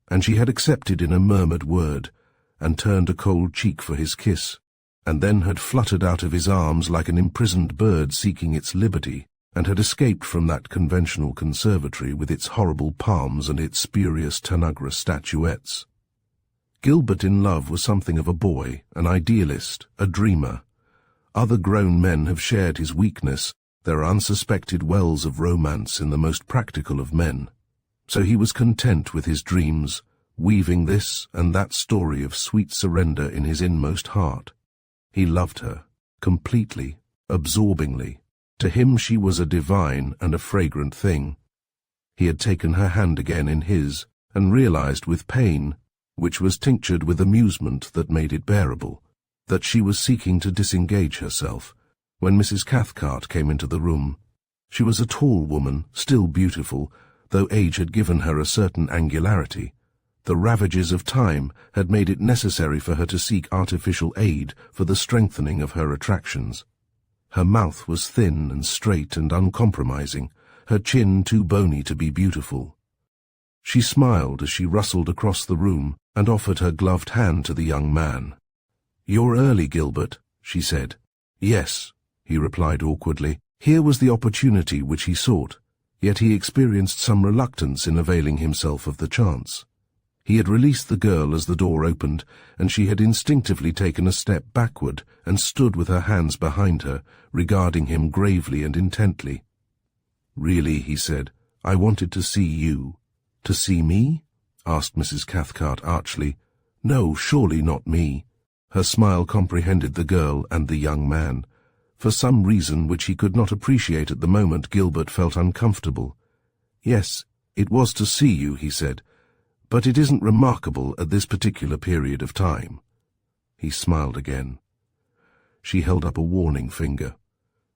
And she had accepted in a murmured word, and turned a cold cheek for his kiss, and then had fluttered out of his arms like an imprisoned bird seeking its liberty, and had escaped from that conventional conservatory with its horrible palms and its spurious Tanagra statuettes. Gilbert in love was something of a boy, an idealist, a dreamer. Other grown men have shared his weakness. There are unsuspected wells of romance in the most practical of men. So he was content with his dreams, weaving this and that story of sweet surrender in his inmost heart. He loved her, completely, absorbingly. To him she was a divine and a fragrant thing. He had taken her hand again in his, and realized with pain, which was tinctured with amusement that made it bearable, that she was seeking to disengage herself, when Mrs. Cathcart came into the room. She was a tall woman, still beautiful, though age had given her a certain angularity. The ravages of time had made it necessary for her to seek artificial aid for the strengthening of her attractions. Her mouth was thin and straight and uncompromising, her chin too bony to be beautiful. She smiled as she rustled across the room and offered her gloved hand to the young man. "You're early, Gilbert," she said. "Yes," he replied awkwardly. Here was the opportunity which he sought, yet he experienced some reluctance in availing himself of the chance. He had released the girl as the door opened, and she had instinctively taken a step backward and stood with her hands behind her, regarding him gravely and intently. "Really," he said, "I wanted to see you." "To see me?" asked Mrs. Cathcart archly. "No, surely not me." Her smile comprehended the girl and the young man. For some reason which he could not appreciate at the moment, Gilbert felt uncomfortable. "Yes, it was to see you," he said, "but it isn't remarkable at this particular period of time." He smiled again. She held up a warning finger.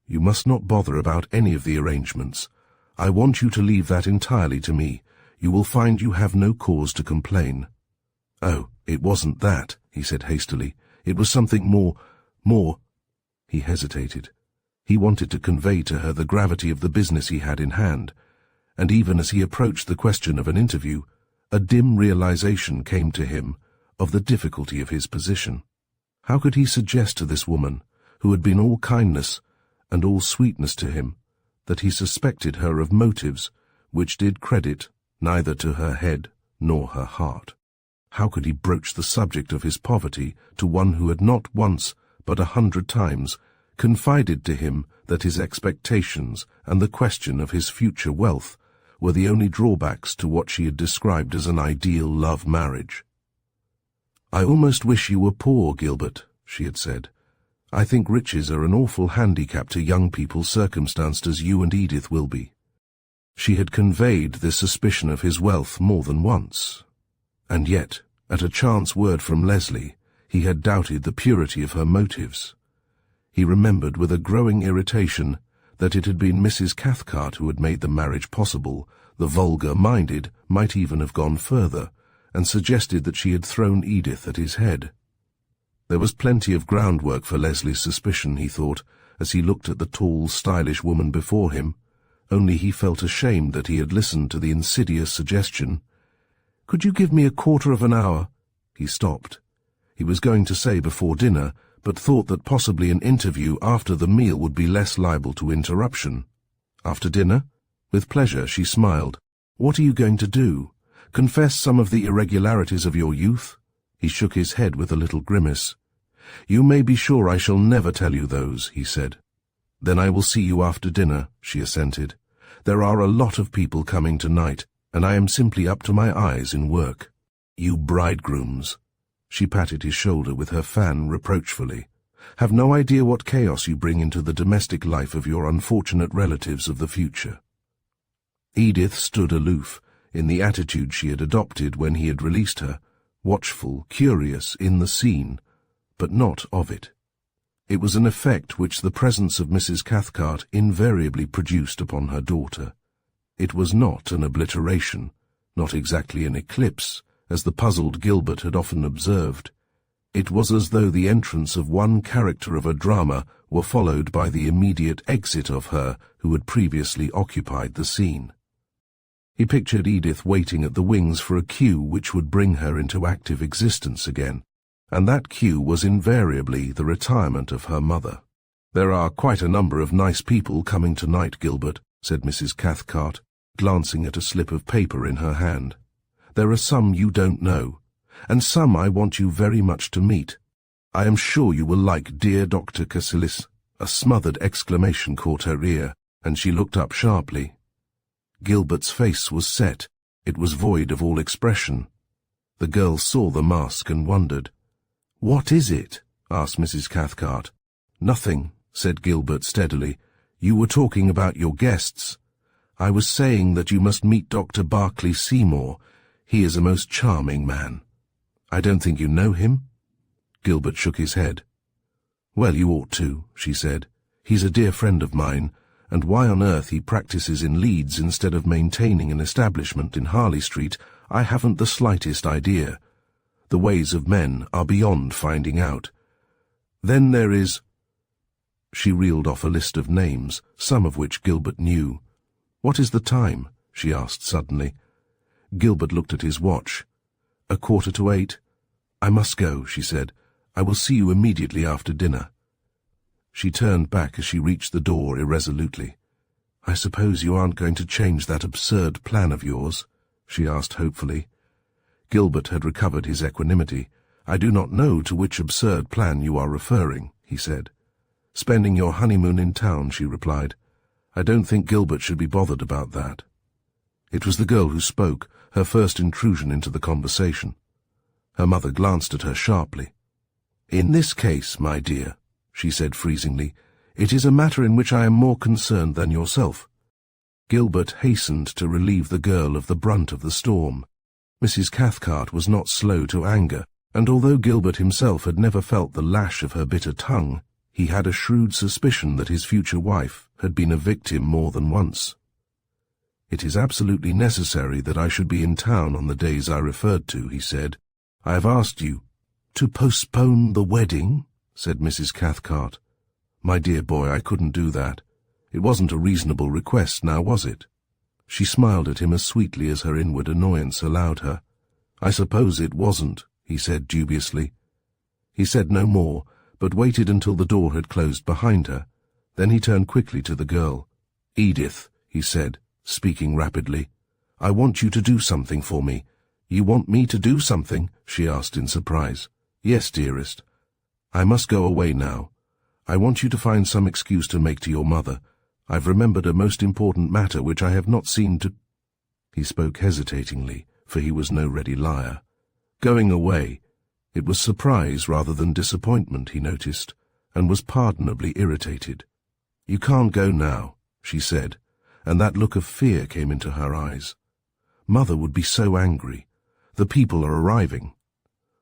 "You must not bother about any of the arrangements. I want you to leave that entirely to me. You will find you have no cause to complain." "Oh, it wasn't that," he said hastily. "It was something more. He hesitated. He wanted to convey to her the gravity of the business he had in hand, and even as he approached the question of an interview, a dim realization came to him of the difficulty of his position. How could he suggest to this woman, who had been all kindness and all sweetness to him, that he suspected her of motives which did credit neither to her head nor her heart? How could he broach the subject of his poverty to one who had not once, but 100 times, confided to him that his expectations and the question of his future wealth were the only drawbacks to what she had described as an ideal love marriage? "I almost wish you were poor, Gilbert," she had said. "I think riches are an awful handicap to young people circumstanced as you and Edith will be." She had conveyed this suspicion of his wealth more than once. And yet, at a chance word from Leslie, he had doubted the purity of her motives. He remembered with a growing irritation that it had been Mrs. Cathcart who had made the marriage possible. The vulgar-minded might even have gone further, and suggested that she had thrown Edith at his head. There was plenty of groundwork for Leslie's suspicion, he thought, as he looked at the tall, stylish woman before him, only he felt ashamed that he had listened to the insidious suggestion. "Could you give me a quarter of an hour?" He stopped. He was going to say before dinner, but thought that possibly an interview after the meal would be less liable to interruption. "After dinner?" With pleasure she smiled. "What are you going to do? Confess some of the irregularities of your youth?" He shook his head with a little grimace. "You may be sure I shall never tell you those," he said. "Then I will see you after dinner," she assented. "There are a lot of people coming tonight, and I am simply up to my eyes in work." "You bridegrooms." She patted his shoulder with her fan reproachfully. "Have no idea what chaos you bring into the domestic life of your unfortunate relatives of the future." Edith stood aloof, in the attitude she had adopted when he had released her, watchful, curious, in the scene, but not of it. It was an effect which the presence of Mrs. Cathcart invariably produced upon her daughter. It was not an obliteration, not exactly an eclipse, as the puzzled Gilbert had often observed. It was as though the entrance of one character of a drama were followed by the immediate exit of her who had previously occupied the scene. He pictured Edith waiting at the wings for a cue which would bring her into active existence again, and that cue was invariably the retirement of her mother. "There are quite a number of nice people coming tonight, Gilbert," said Mrs. Cathcart, glancing at a slip of paper in her hand. "There are some you don't know, and some I want you very much to meet. I am sure you will like dear Dr. Cassilis." A smothered exclamation caught her ear, and she looked up sharply. Gilbert's face was set. It was void of all expression. The girl saw the mask and wondered. "What is it?" asked Mrs. Cathcart. "Nothing," said Gilbert steadily. "You were talking about your guests. I was saying that you must meet Dr. Barclay Seymour. He is a most charming man. I don't think you know him?" Gilbert shook his head. "Well, you ought to," she said. "He's a dear friend of mine, and why on earth he practices in Leeds instead of maintaining an establishment in Harley Street, I haven't the slightest idea. The ways of men are beyond finding out. Then there is—" She reeled off a list of names, some of which Gilbert knew. "What is the time?" she asked suddenly. Gilbert looked at his watch. 8:15. "I must go," she said. "I will see you immediately after dinner." She turned back as she reached the door irresolutely. "I suppose you aren't going to change that absurd plan of yours?" she asked hopefully. Gilbert had recovered his equanimity. "I do not know to which absurd plan you are referring," he said. "Spending your honeymoon in town," she replied. "I don't think Gilbert should be bothered about that." It was the girl who spoke, her first intrusion into the conversation. Her mother glanced at her sharply. "In this case, my dear," she said freezingly, "it is a matter in which I am more concerned than yourself." Gilbert hastened to relieve the girl of the brunt of the storm. Mrs. Cathcart was not slow to anger, and although Gilbert himself had never felt the lash of her bitter tongue, he had a shrewd suspicion that his future wife had been a victim more than once. "It is absolutely necessary that I should be in town on the days I referred to," he said. "I have asked you—" "To postpone the wedding?" said Mrs. Cathcart. "My dear boy, I couldn't do that. It wasn't a reasonable request, now was it?" She smiled at him as sweetly as her inward annoyance allowed her. "I suppose it wasn't," he said dubiously. He said no more, but waited until the door had closed behind her. Then he turned quickly to the girl. "Edith," he said, speaking rapidly, "I want you to do something for me." "You want me to do something?" she asked in surprise. "Yes, dearest. I must go away now. I want you to find some excuse to make to your mother. I've remembered a most important matter which I have not seen to—" He spoke hesitatingly, for he was no ready liar. Going away. It was surprise rather than disappointment, he noticed, and was pardonably irritated. "You can't go now," she said, and that look of fear came into her eyes. "Mother would be so angry. The people are arriving."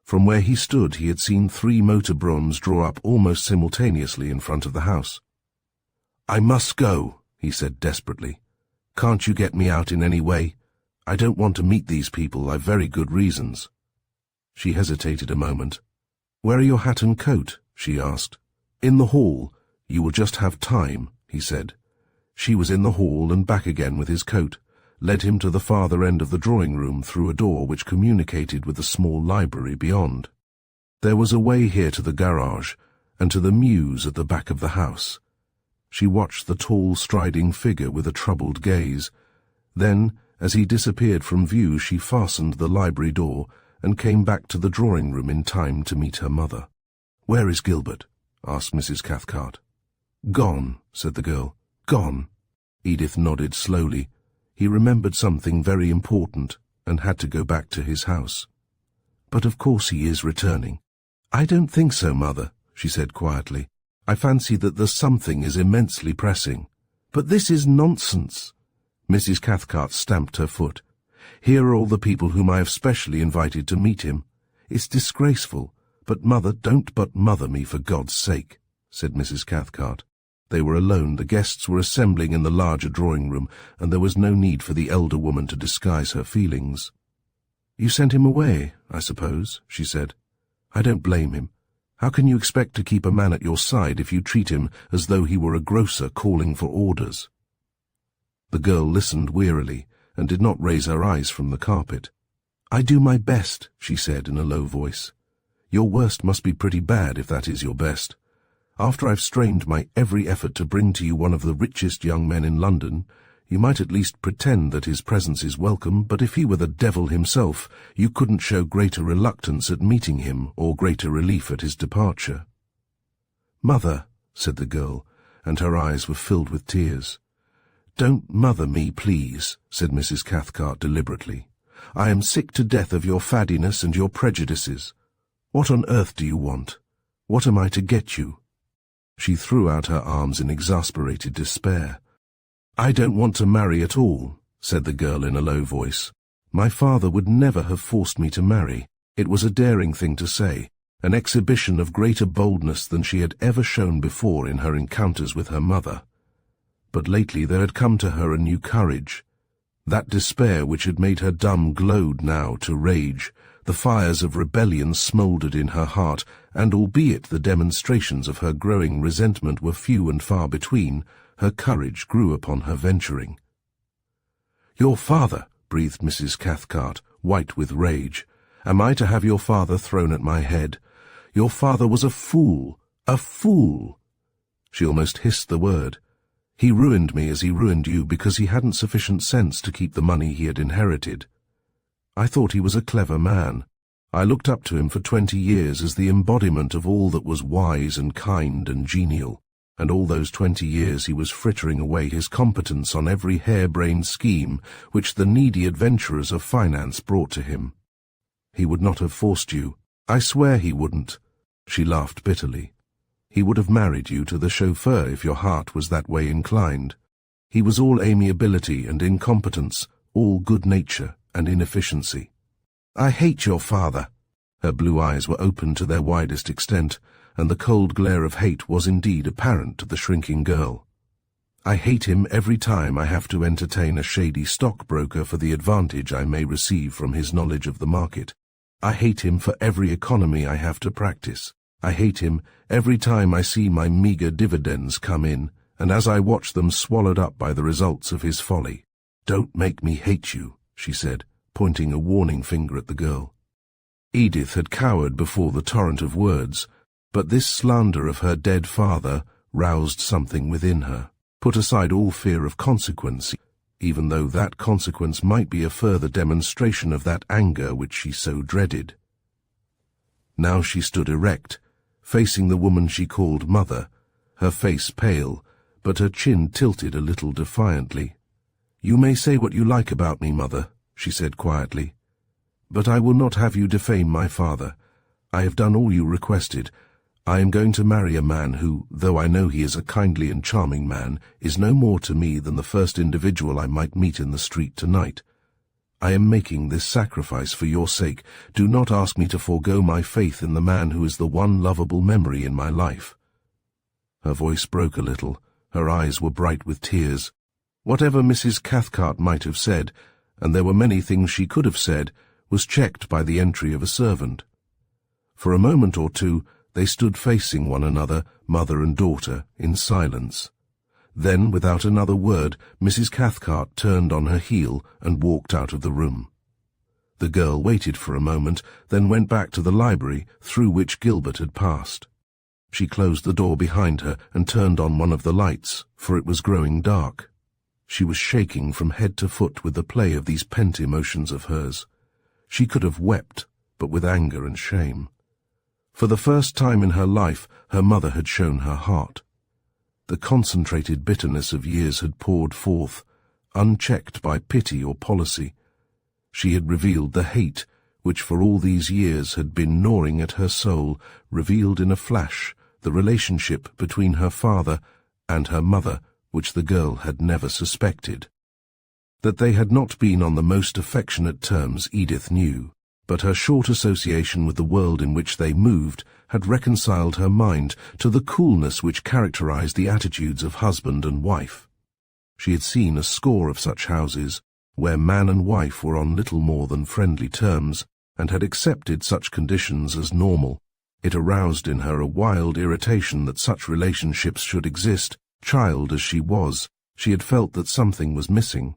From where he stood he had seen 3 motor broughams draw up almost simultaneously in front of the house. "I must go," he said desperately. "Can't you get me out in any way? I don't want to meet these people, I've very good reasons." She hesitated a moment. "Where are your hat and coat?" she asked. "In the hall. You will just have time," he said. She was in the hall and back again with his coat, led him to the farther end of the drawing-room through a door which communicated with the small library beyond. There was a way here to the garage, and to the mews at the back of the house. She watched the tall, striding figure with a troubled gaze. Then, as he disappeared from view, she fastened the library door and came back to the drawing-room in time to meet her mother. "Where is Gilbert?" asked Mrs. Cathcart. "Gone," said the girl. "Gone." Edith nodded slowly. He remembered something very important and had to go back to his house. "But of course he is returning." "I don't think so, Mother," she said quietly. "I fancy that the something is immensely pressing." "But this is nonsense." Mrs. Cathcart stamped her foot. "Here are all the people whom I have specially invited to meet him. It's disgraceful. But, Mother, don't but mother me for God's sake," said Mrs. Cathcart. They were alone, the guests were assembling in the larger drawing-room, and there was no need for the elder woman to disguise her feelings. "You sent him away, I suppose," she said. I don't blame him. How can you expect to keep a man at your side if you treat him as though he were a grocer calling for orders?" The girl listened wearily and did not raise her eyes from the carpet. "I do my best," she said in a low voice. "Your worst must be pretty bad if that is your best. After I've strained my every effort to bring to you one of the richest young men in London, you might at least pretend that his presence is welcome, but if he were the devil himself, you couldn't show greater reluctance at meeting him or greater relief at his departure." "Mother," said the girl, and her eyes were filled with tears. "Don't mother me, please," said Mrs. Cathcart deliberately. "I am sick to death of your faddiness and your prejudices. What on earth do you want? What am I to get you?" She threw out her arms in exasperated despair. "I don't want to marry at all," said the girl in a low voice. "My father would never have forced me to marry. It was a daring thing to say, an exhibition of greater boldness than she had ever shown before in her encounters with her mother. But lately there had come to her a new courage. That despair which had made her dumb glowed now to rage. The fires of rebellion smouldered in her heart, and albeit the demonstrations of her growing resentment were few and far between, her courage grew upon her venturing. "Your father," breathed Mrs. Cathcart, white with rage. "Am I to have your father thrown at my head? Your father was a fool, a fool!" She almost hissed the word. "He ruined me as he ruined you because he hadn't sufficient sense to keep the money he had inherited. I thought he was a clever man. I looked up to him for 20 years as the embodiment of all that was wise and kind and genial, and all those 20 years he was frittering away his competence on every harebrained scheme which the needy adventurers of finance brought to him. He would not have forced you. I swear he wouldn't." She laughed bitterly. "He would have married you to the chauffeur if your heart was that way inclined. He was all amiability and incompetence, all good nature and inefficiency." "I hate your father." Her blue eyes were open to their widest extent, and the cold glare of hate was indeed apparent to the shrinking girl. "I hate him every time I have to entertain a shady stockbroker for the advantage I may receive from his knowledge of the market. I hate him for every economy I have to practice. I hate him every time I see my meagre dividends come in, and as I watch them swallowed up by the results of his folly. Don't make me hate you," she said, pointing a warning finger at the girl. Edith had cowered before the torrent of words, but this slander of her dead father roused something within her, put aside all fear of consequence, even though that consequence might be a further demonstration of that anger which she so dreaded. Now she stood erect, facing the woman she called mother, her face pale, but her chin tilted a little defiantly. "You may say what you like about me, mother," she said quietly, "but I will not have you defame my father. I have done all you requested. I am going to marry a man who, though I know he is a kindly and charming man, is no more to me than the first individual I might meet in the street tonight. I am making this sacrifice for your sake. Do not ask me to forego my faith in the man who is the one lovable memory in my life." Her voice broke a little. Her eyes were bright with tears. Whatever Mrs. Cathcart might have said, and there were many things she could have said, was checked by the entry of a servant. For a moment or two they stood facing one another, mother and daughter, in silence. Then, without another word, Mrs. Cathcart turned on her heel and walked out of the room. The girl waited for a moment, then went back to the library through which Gilbert had passed. She closed the door behind her and turned on one of the lights, for it was growing dark. She was shaking from head to foot with the play of these pent emotions of hers. She could have wept, but with anger and shame. For the first time in her life, her mother had shown her heart. The concentrated bitterness of years had poured forth, unchecked by pity or policy. She had revealed the hate which for all these years had been gnawing at her soul, revealed in a flash the relationship between her father and her mother, which the girl had never suspected. That they had not been on the most affectionate terms Edith knew, but her short association with the world in which they moved had reconciled her mind to the coolness which characterized the attitudes of husband and wife. She had seen a score of such houses, where man and wife were on little more than friendly terms, and had accepted such conditions as normal, It aroused in her a wild irritation that such relationships should exist. Child as she was, she had felt that something was missing,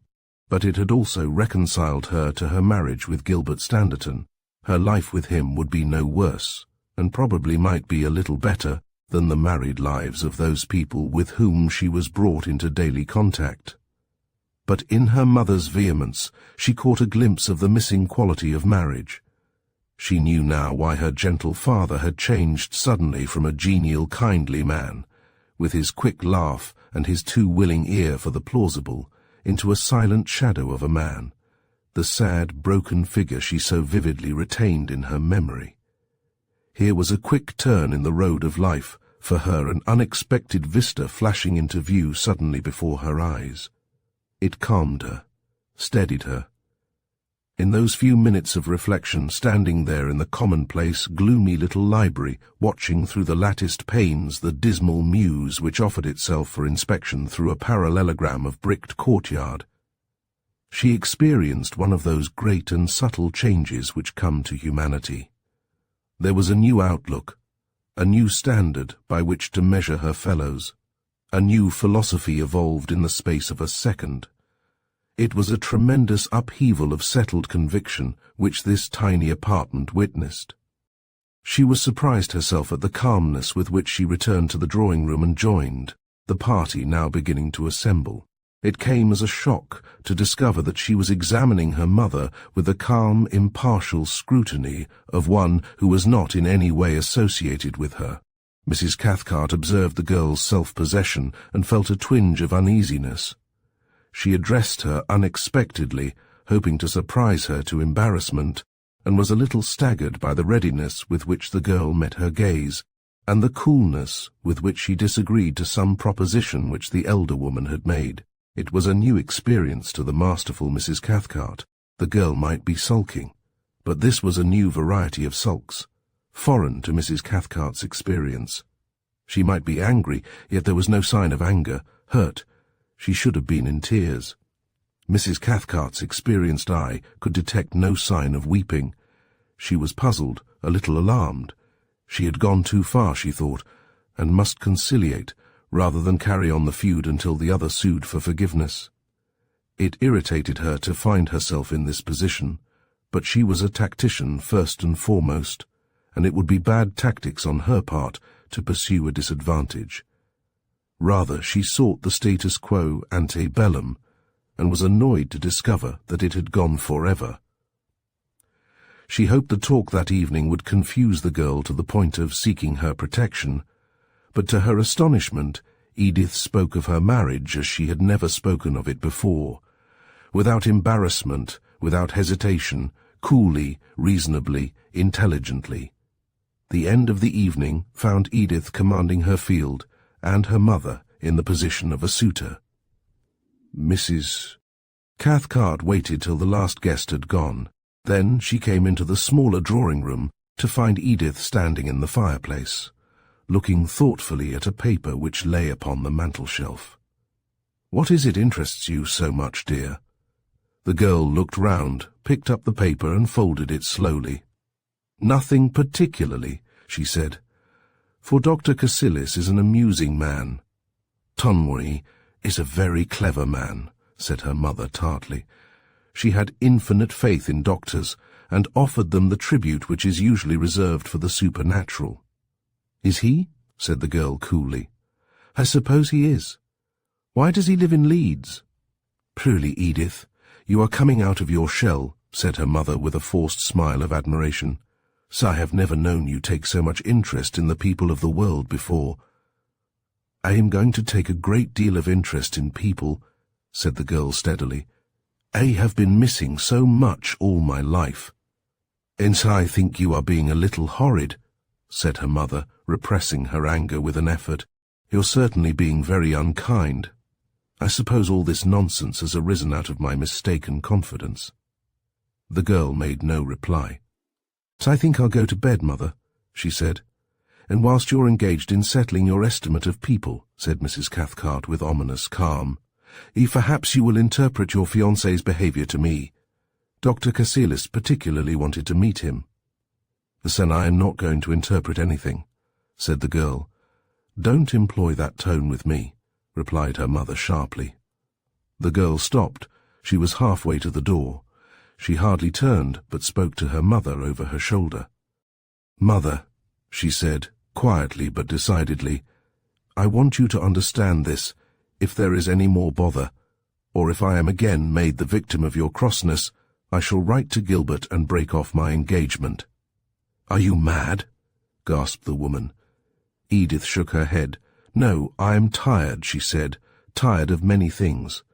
but it had also reconciled her to her marriage with Gilbert Standerton. Her life with him would be no worse, and probably might be a little better than the married lives of those people with whom she was brought into daily contact. But in her mother's vehemence, she caught a glimpse of the missing quality of marriage. She knew now why her gentle father had changed suddenly from a genial, kindly man, with his quick laugh and his too willing ear for the plausible, into a silent shadow of a man, the sad, broken figure she so vividly retained in her memory. Here was a quick turn in the road of life, for her an unexpected vista flashing into view suddenly before her eyes. It calmed her, steadied her. In those few minutes of reflection, standing there in the commonplace, gloomy little library, watching through the latticed panes the dismal mews which offered itself for inspection through a parallelogram of bricked courtyard, she experienced one of those great and subtle changes which come to humanity. There was a new outlook, a new standard by which to measure her fellows, a new philosophy evolved in the space of a second. It was a tremendous upheaval of settled conviction which this tiny apartment witnessed. She was surprised herself at the calmness with which she returned to the drawing-room and joined, the party now beginning to assemble. It came as a shock to discover that she was examining her mother with the calm, impartial scrutiny of one who was not in any way associated with her. Mrs. Cathcart observed the girl's self-possession and felt a twinge of uneasiness. She addressed her unexpectedly, hoping to surprise her to embarrassment, and was a little staggered by the readiness with which the girl met her gaze, and the coolness with which she disagreed to some proposition which the elder woman had made. It was a new experience to the masterful Mrs. Cathcart. The girl might be sulking, but this was a new variety of sulks, foreign to Mrs. Cathcart's experience. She might be angry, yet there was no sign of anger, hurt. She should have been in tears. Mrs. Cathcart's experienced eye could detect no sign of weeping. She was puzzled, a little alarmed. She had gone too far, she thought, and must conciliate, rather than carry on the feud until the other sued for forgiveness. It irritated her to find herself in this position, but she was a tactician first and foremost, and it would be bad tactics on her part to pursue a disadvantage. Rather, she sought the status quo ante bellum, and was annoyed to discover that it had gone forever. She hoped the talk that evening would confuse the girl to the point of seeking her protection, but to her astonishment, Edith spoke of her marriage as she had never spoken of it before, without embarrassment, without hesitation, coolly, reasonably, intelligently. The end of the evening found Edith commanding her field, and her mother in the position of a suitor. Mrs. Cathcart waited till the last guest had gone. Then she came into the smaller drawing-room to find Edith standing in the fireplace, looking thoughtfully at a paper which lay upon the mantel-shelf. "What is it interests you so much, dear?" The girl looked round, picked up the paper and folded it slowly. "Nothing particularly," she said. "For Dr. Cassilis is an amusing man." "Tonwy is a very clever man," said her mother tartly. She had infinite faith in doctors, and offered them the tribute which is usually reserved for the supernatural. "Is he?" said the girl coolly. "I suppose he is. Why does he live in Leeds?" "Truly, Edith, you are coming out of your shell," said her mother with a forced smile of admiration. "So I have never known you take so much interest in the people of the world before." "I am going to take a great deal of interest in people," said the girl steadily. "I have been missing so much all my life." "And so I think you are being a little horrid," said her mother, repressing her anger with an effort. "You're certainly being very unkind. I suppose all this nonsense has arisen out of my mistaken confidence." The girl made no reply. "So I think I'll go to bed, Mother," she said. "And whilst you're engaged in settling your estimate of people," said Mrs. Cathcart with ominous calm, "perhaps you will interpret your fiancé's behaviour to me. Dr. Cassilis particularly wanted to meet him." "Then I am not going to interpret anything," said the girl. "Don't employ that tone with me," replied her mother sharply. The girl stopped. She was halfway to the door. She hardly turned, but spoke to her mother over her shoulder. "Mother," she said, quietly but decidedly, "I want you to understand this. If there is any more bother, or if I am again made the victim of your crossness, I shall write to Gilbert and break off my engagement." "Are you mad?" gasped the woman. Edith shook her head. "No, I am tired," she said, "tired of many things."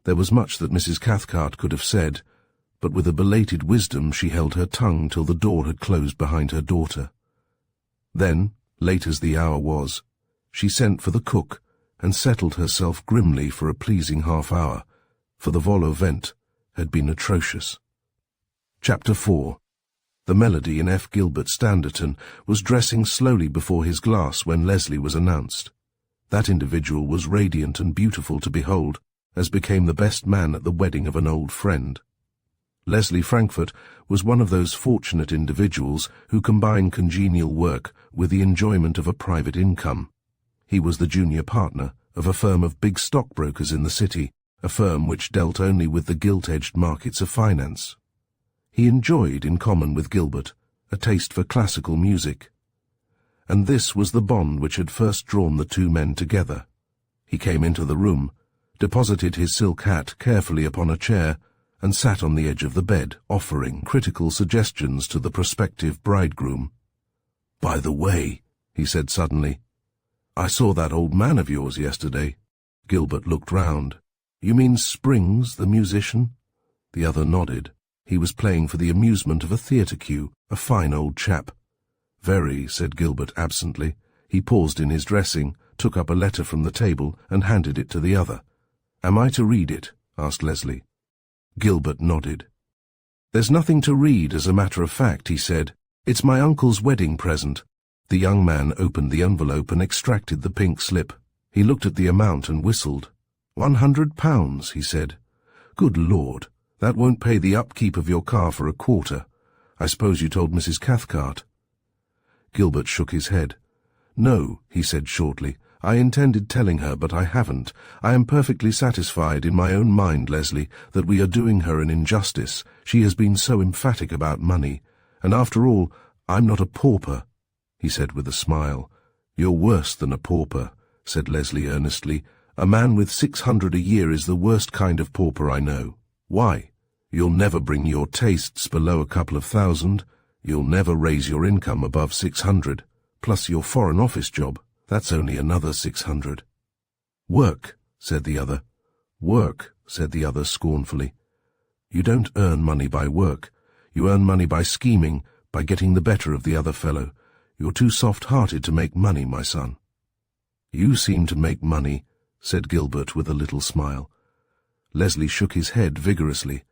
There was much that Mrs. Cathcart could have said, but with a belated wisdom she held her tongue till the door had closed behind her daughter. Then, late as the hour was, she sent for the cook and settled herself grimly for a pleasing half-hour, for the vol au vent had been atrocious. Chapter 4. The melody in F. Gilbert Standerton was dressing slowly before his glass when Leslie was announced. That individual was radiant and beautiful to behold, as became the best man at the wedding of an old friend. Leslie Frankfurt was one of those fortunate individuals who combine congenial work with the enjoyment of a private income. He was the junior partner of a firm of big stockbrokers in the city, a firm which dealt only with the gilt-edged markets of finance. He enjoyed, in common with Gilbert, a taste for classical music. And this was the bond which had first drawn the two men together. He came into the room, deposited his silk hat carefully upon a chair, and sat on the edge of the bed, offering critical suggestions to the prospective bridegroom. "By the way," he said suddenly, "I saw that old man of yours yesterday." Gilbert looked round. "You mean Springs, the musician?" The other nodded. He was playing for the amusement of a theatre queue, a fine old chap. "Very," said Gilbert absently. He paused in his dressing, took up a letter from the table, and handed it to the other. "Am I to read it?" asked Leslie. Gilbert nodded. "There's nothing to read, as a matter of fact," he said. "It's my uncle's wedding present." The young man opened the envelope and extracted the pink slip. He looked at the amount and whistled. £100, he said. "Good Lord, that won't pay the upkeep of your car for a quarter. I suppose you told Mrs. Cathcart." Gilbert shook his head. "No," he said shortly. "I intended telling her, but I haven't. I am perfectly satisfied in my own mind, Leslie, that we are doing her an injustice. She has been so emphatic about money. And after all, I'm not a pauper," he said with a smile. "You're worse than a pauper," said Leslie earnestly. "A man with 600 a year is the worst kind of pauper I know. Why? You'll never bring your tastes below a couple of thousand. You'll never raise your income above 600, plus your Foreign Office job. That's only another 600. "Work," said the other. "Work," said the other scornfully. "You don't earn money by work. You earn money by scheming, by getting the better of the other fellow. You're too soft-hearted to make money, my son." "You seem to make money," said Gilbert with a little smile. Leslie shook his head vigorously.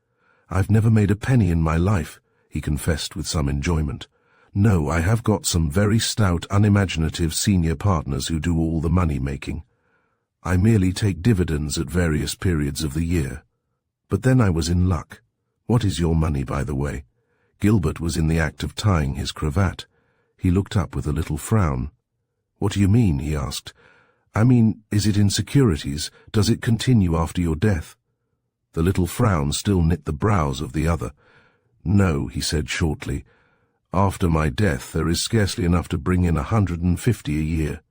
"I've never made a penny in my life," he confessed with some enjoyment. "No, I have got some very stout, unimaginative senior partners who do all the money-making. I merely take dividends at various periods of the year. But then I was in luck. What is your money, by the way?" Gilbert was in the act of tying his cravat. He looked up with a little frown. "What do you mean?" he asked. "I mean, is it in securities? Does it continue after your death?" The little frown still knit the brows of the other. "No," he said shortly. "After my death there is scarcely enough to bring in 150 a year.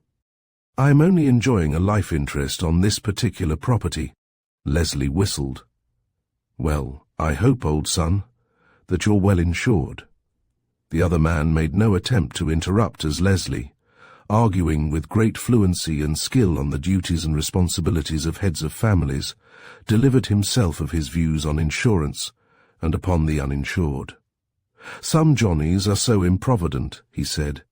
I am only enjoying a life interest on this particular property." Leslie whistled. "Well, I hope, old son, that you're well insured." The other man made no attempt to interrupt as Leslie, arguing with great fluency and skill on the duties and responsibilities of heads of families, delivered himself of his views on insurance and upon the uninsured. "Some Johnnies are so improvident," he said.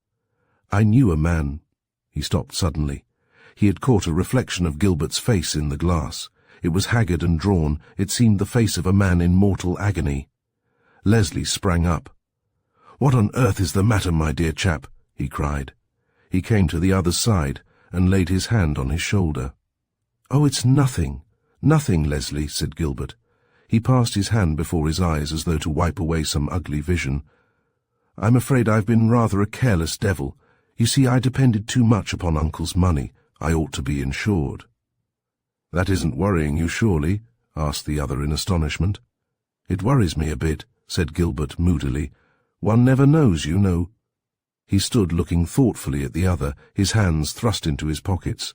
"I knew a man—" He stopped suddenly. He had caught a reflection of Gilbert's face in the glass. It was haggard and drawn. It seemed the face of a man in mortal agony. Leslie sprang up. "What on earth is the matter, my dear chap?" he cried. He came to the other's side and laid his hand on his shoulder. "Oh, it's nothing, nothing, Leslie," said Gilbert. He passed his hand before his eyes as though to wipe away some ugly vision. I'm afraid I've been rather a careless devil. You see, I depended too much upon Uncle's money. I ought to be insured." "That isn't worrying you, surely?" asked the other in astonishment. "It worries me a bit," said Gilbert moodily. "One never knows, you know." He stood looking thoughtfully at the other, his hands thrust into his pockets.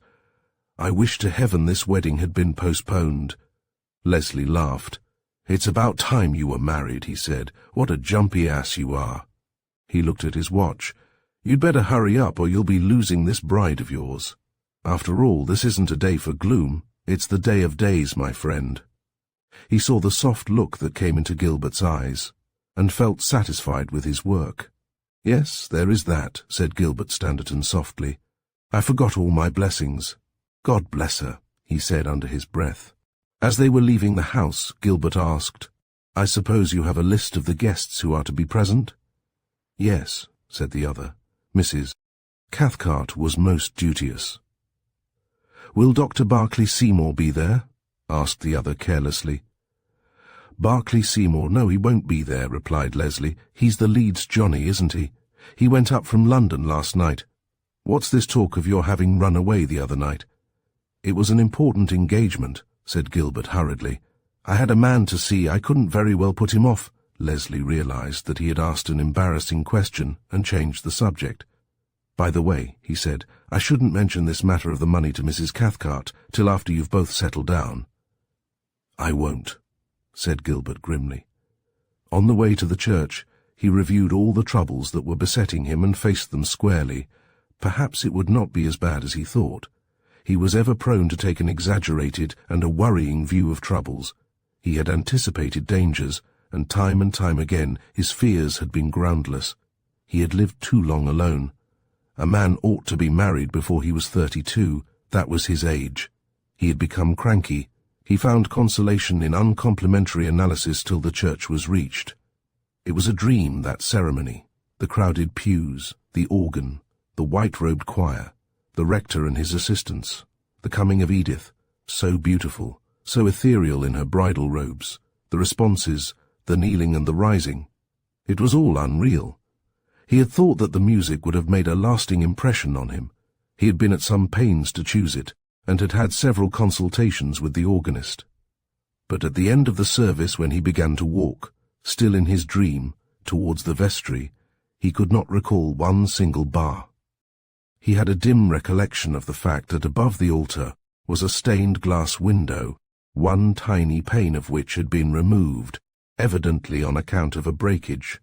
"I wish to heaven this wedding had been postponed." Leslie laughed. "It's about time you were married," he said. "What a jumpy ass you are." He looked at his watch. "You'd better hurry up or you'll be losing this bride of yours. After all, this isn't a day for gloom. It's the day of days, my friend." He saw the soft look that came into Gilbert's eyes, and felt satisfied with his work. "Yes, there is that," said Gilbert Standerton softly. "I forgot all my blessings. God bless her," he said under his breath. As they were leaving the house, Gilbert asked, "I suppose you have a list of the guests who are to be present?" "Yes," said the other. Mrs. Cathcart was most duteous. "Will Dr. Barclay Seymour be there?" asked the other carelessly. "Barclay Seymour? No, he won't be there," replied Leslie. "He's the Leeds Johnny, isn't he? He went up from London last night. What's this talk of your having run away the other night?" "It was an important engagement," said Gilbert hurriedly. "I had a man to see. I couldn't very well put him off." Leslie realized that he had asked an embarrassing question and changed the subject. "By the way," he said, "I shouldn't mention this matter of the money to Mrs. Cathcart till after you've both settled down." "I won't," said Gilbert grimly. On the way to the church, he reviewed all the troubles that were besetting him and faced them squarely. Perhaps it would not be as bad as he thought. He was ever prone to take an exaggerated and a worrying view of troubles. He had anticipated dangers, and time again his fears had been groundless. He had lived too long alone. A man ought to be married before he was 32. That was his age. He had become cranky. He found consolation in uncomplimentary analysis till the church was reached. It was a dream, that ceremony. The crowded pews, the organ, the white-robed choir, the rector and his assistants, the coming of Edith, so beautiful, so ethereal in her bridal robes, the responses, the kneeling and the rising. It was all unreal. He had thought that the music would have made a lasting impression on him. He had been at some pains to choose it, and had had several consultations with the organist. But at the end of the service, when he began to walk, still in his dream, towards the vestry, he could not recall one single bar. He had a dim recollection of the fact that above the altar was a stained glass window, one tiny pane of which had been removed, evidently on account of a breakage.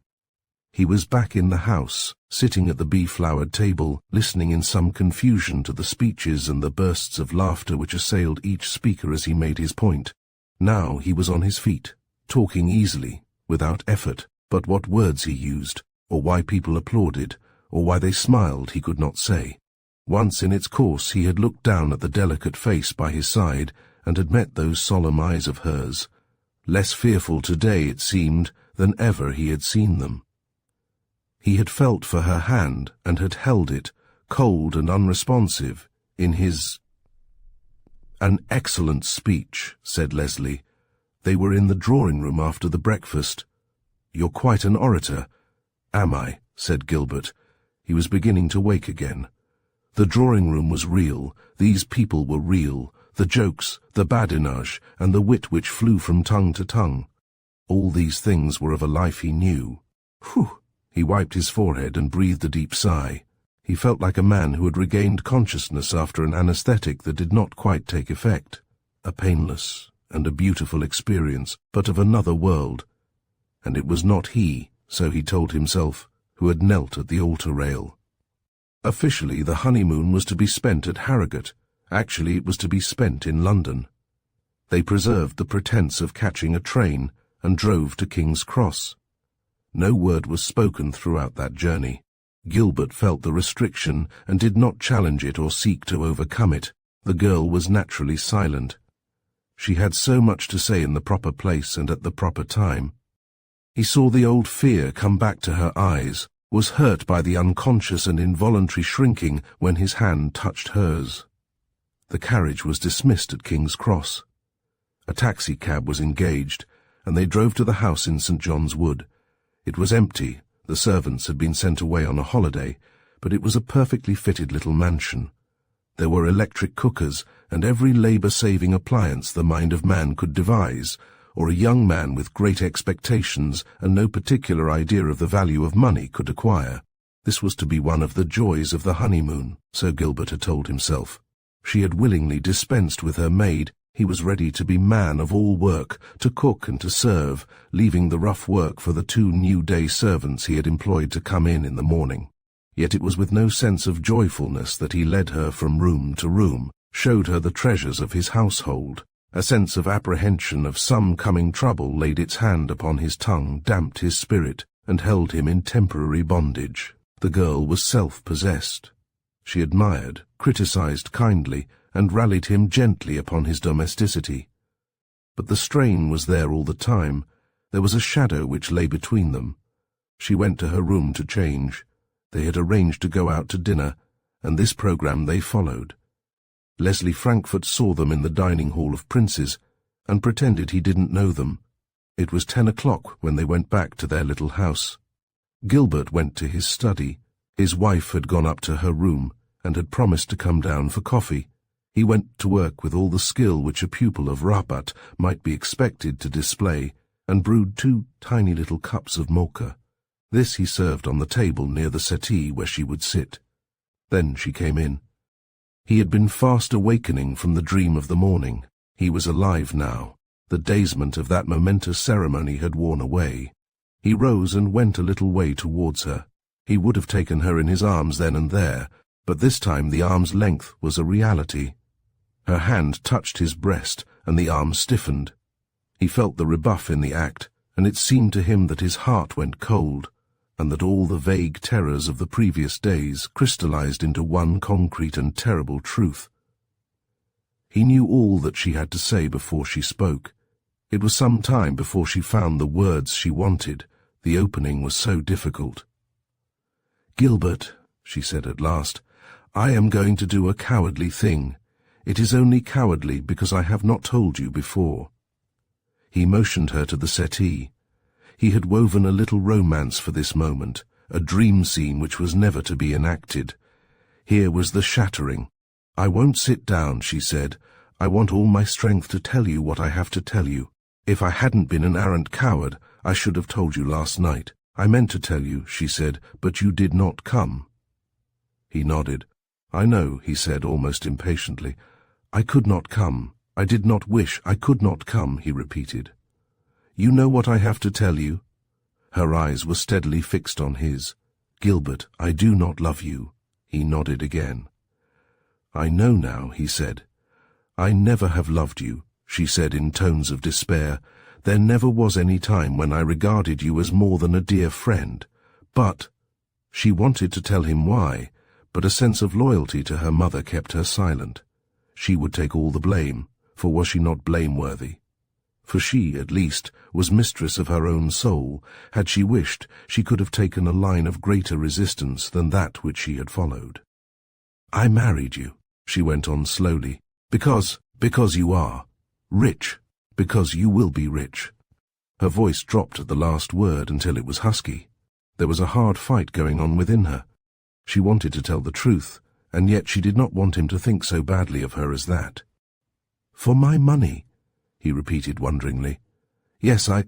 He was back in the house, sitting at the bee-flowered table, listening in some confusion to the speeches and the bursts of laughter which assailed each speaker as he made his point. Now he was on his feet, talking easily, without effort, but what words he used, or why people applauded, or why they smiled, he could not say. Once in its course he had looked down at the delicate face by his side and had met those solemn eyes of hers, less fearful today, it seemed, than ever he had seen them. He had felt for her hand and had held it, cold and unresponsive, in his— "An excellent speech," said Leslie. They were in the drawing-room after the breakfast. "You're quite an orator." "Am I?" said Gilbert. He was beginning to wake again. The drawing-room was real, these people were real, the jokes, the badinage, and the wit which flew from tongue to tongue. All these things were of a life he knew. Whew! He wiped his forehead and breathed a deep sigh. He felt like a man who had regained consciousness after an anesthetic that did not quite take effect. A painless and a beautiful experience, but of another world. And it was not he, so he told himself, who had knelt at the altar rail. Officially, the honeymoon was to be spent at Harrogate. Actually, it was to be spent in London. They preserved the pretence of catching a train and drove to King's Cross. No word was spoken throughout that journey. Gilbert felt the restriction and did not challenge it or seek to overcome it. The girl was naturally silent. She had so much to say in the proper place and at the proper time. He saw the old fear come back to her eyes, was hurt by the unconscious and involuntary shrinking when his hand touched hers. The carriage was dismissed at King's Cross. A taxicab was engaged, and they drove to the house in St. John's Wood. It was empty, The servants had been sent away on a holiday, but it was a perfectly fitted little mansion. There were electric cookers and every labour-saving appliance the mind of man could devise, or a young man with great expectations and no particular idea of the value of money could acquire. This was to be one of the joys of the honeymoon, so Gilbert had told himself. She had willingly dispensed with her maid. He was ready to be man of all work, to cook and to serve, leaving the rough work for the 2 new day servants he had employed to come in the morning. Yet it was with no sense of joyfulness that he led her from room to room, showed her the treasures of his household. A sense of apprehension of some coming trouble laid its hand upon his tongue, damped his spirit, and held him in temporary bondage. The girl was self-possessed. She admired, criticized kindly, and rallied him gently upon his domesticity. But the strain was there all the time. There was a shadow which lay between them. She went to her room to change. They had arranged to go out to dinner, and this programme they followed. Leslie Frankfurt saw them in the dining hall of Prince's, and pretended he didn't know them. It was 10 o'clock when they went back to their little house. Gilbert went to his study. His wife had gone up to her room, and had promised to come down for coffee. He went to work with all the skill which a pupil of Rabat might be expected to display, and brewed 2 tiny little cups of mocha. This he served on the table near the settee where she would sit. Then she came in. He had been fast awakening from the dream of the morning. He was alive now. The dazement of that momentous ceremony had worn away. He rose and went a little way towards her. He would have taken her in his arms then and there, but this time the arm's length was a reality. Her hand touched his breast, and the arm stiffened. He felt the rebuff in the act, and it seemed to him that his heart went cold, and that all the vague terrors of the previous days crystallized into one concrete and terrible truth. He knew all that she had to say before she spoke. It was some time before she found the words she wanted. The opening was so difficult. "Gilbert," she said at last, "I am going to do a cowardly thing. It is only cowardly because I have not told you before." He motioned her to the settee. He had woven a little romance for this moment, a dream scene which was never to be enacted. Here was the shattering. "I won't sit down," she said. "I want all my strength to tell you what I have to tell you. If I hadn't been an arrant coward, I should have told you last night. I meant to tell you," she said, "but you did not come." He nodded. "I know," he said almost impatiently. "I could not come. I did not wish. I could not come," he repeated. "You know what I have to tell you?" Her eyes were steadily fixed on his. "Gilbert, I do not love you." He nodded again. "I know now," he said. "I never have loved you," she said in tones of despair. "There never was any time when I regarded you as more than a dear friend. But—" She wanted to tell him why, but a sense of loyalty to her mother kept her silent. She would take all the blame, for was she not blameworthy? For she, at least, was mistress of her own soul. Had she wished, she could have taken a line of greater resistance than that which she had followed. "I married you," she went on slowly, because you are rich, because you will be rich." Her voice dropped at the last word until it was husky. There was a hard fight going on within her. She wanted to tell the truth, and yet she did not want him to think so badly of her as that. "For my money," he repeated wonderingly. "Yes, I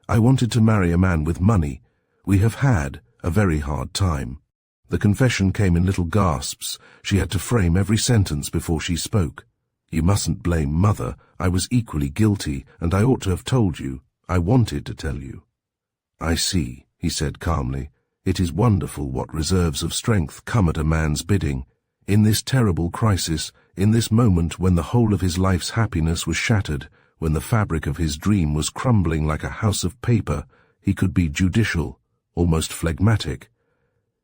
wanted to marry a man with money. We have had a very hard time." The confession came in little gasps. She had to frame every sentence before she spoke. "You mustn't blame Mother. I was equally guilty, and I ought to have told you. I wanted to tell you." "I see," he said calmly. "It is wonderful what reserves of strength come at a man's bidding. In this terrible crisis, in this moment when the whole of his life's happiness was shattered, when the fabric of his dream was crumbling like a house of paper, he could be judicial, almost phlegmatic."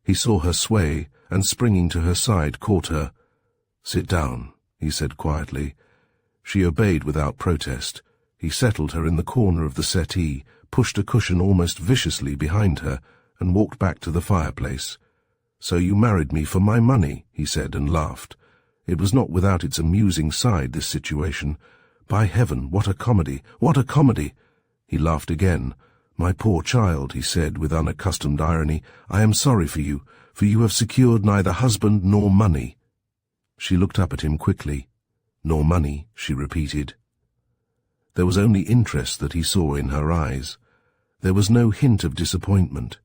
He saw her sway, and springing to her side caught her. "Sit down," he said quietly. She obeyed without protest. He settled her in the corner of the settee, pushed a cushion almost viciously behind her, and walked back to the fireplace. "So you married me for my money," he said, and laughed. It was not without its amusing side, this situation. "By heaven, what a comedy! What a comedy!" He laughed again. "My poor child," he said with unaccustomed irony, "I am sorry for you have secured neither husband nor money." She looked up at him quickly. "Nor money," she repeated. There was only interest that he saw in her eyes. There was no hint of disappointment.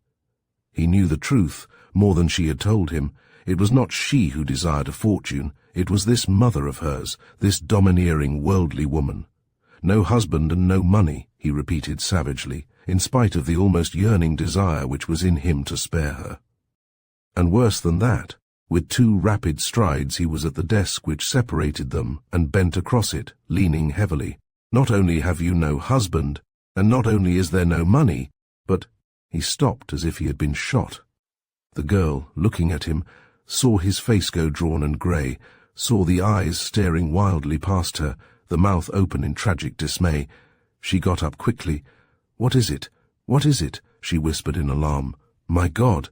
He knew the truth, more than she had told him. It was not she who desired a fortune, it was this mother of hers, this domineering, worldly woman. "No husband and no money," he repeated savagely, in spite of the almost yearning desire which was in him to spare her. And worse than that, with 2 rapid strides he was at the desk which separated them and bent across it, leaning heavily. "Not only have you no husband, and not only is there no money, but—" He stopped as if he had been shot. The girl, looking at him, saw his face go drawn and grey, saw the eyes staring wildly past her, the mouth open in tragic dismay. She got up quickly. "What is it? What is it?" she whispered in alarm. "My God!"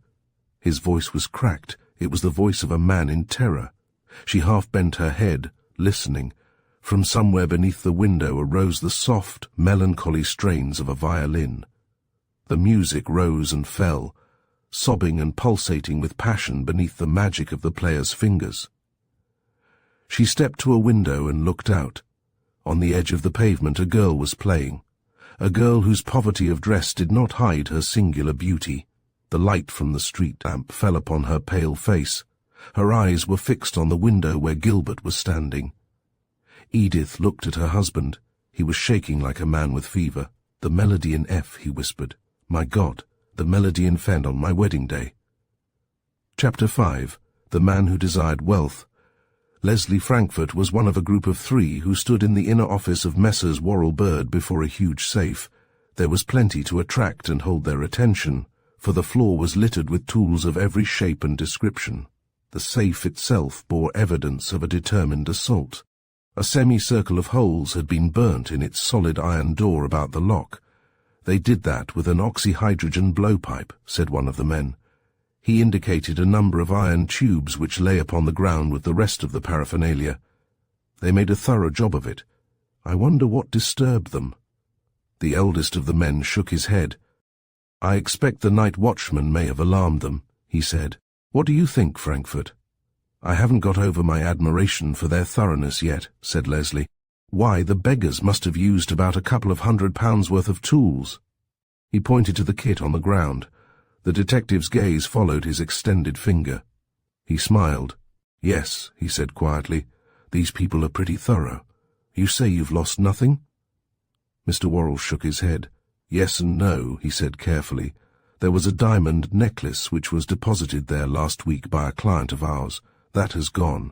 His voice was cracked. It was the voice of a man in terror. She half bent her head, listening. From somewhere beneath the window arose the soft, melancholy strains of a violin. The music rose and fell, sobbing and pulsating with passion beneath the magic of the player's fingers. She stepped to a window and looked out. On the edge of the pavement a girl was playing, a girl whose poverty of dress did not hide her singular beauty. The light from the street lamp fell upon her pale face. Her eyes were fixed on the window where Gilbert was standing. Edith looked at her husband. He was shaking like a man with fever. "The melody in F," he whispered. "My God, the melody in Fen on my wedding day." Chapter 5. The Man Who Desired Wealth. Leslie Frankfurt was one of a group of 3 who stood in the inner office of Messrs. Worrell Bird before a huge safe. There was plenty to attract and hold their attention, for the floor was littered with tools of every shape and description. The safe itself bore evidence of a determined assault. A semicircle of holes had been burnt in its solid iron door about the lock. "They did that with an oxyhydrogen blowpipe," said one of the men. He indicated a number of iron tubes which lay upon the ground with the rest of the paraphernalia. "They made a thorough job of it. I wonder what disturbed them." The eldest of the men shook his head. "I expect the night watchman may have alarmed them," he said. "What do you think, Frankfurt?" "I haven't got over my admiration for their thoroughness yet," said Leslie. "Why, the beggars must have used about a couple of £100 worth of tools." He pointed to the kit on the ground. The detective's gaze followed his extended finger. He smiled. "Yes," he said quietly, "these people are pretty thorough. You say you've lost nothing?" Mr. Worrell shook his head. "Yes and no," he said carefully. "There was a diamond necklace which was deposited there last week by a client of ours. That has gone.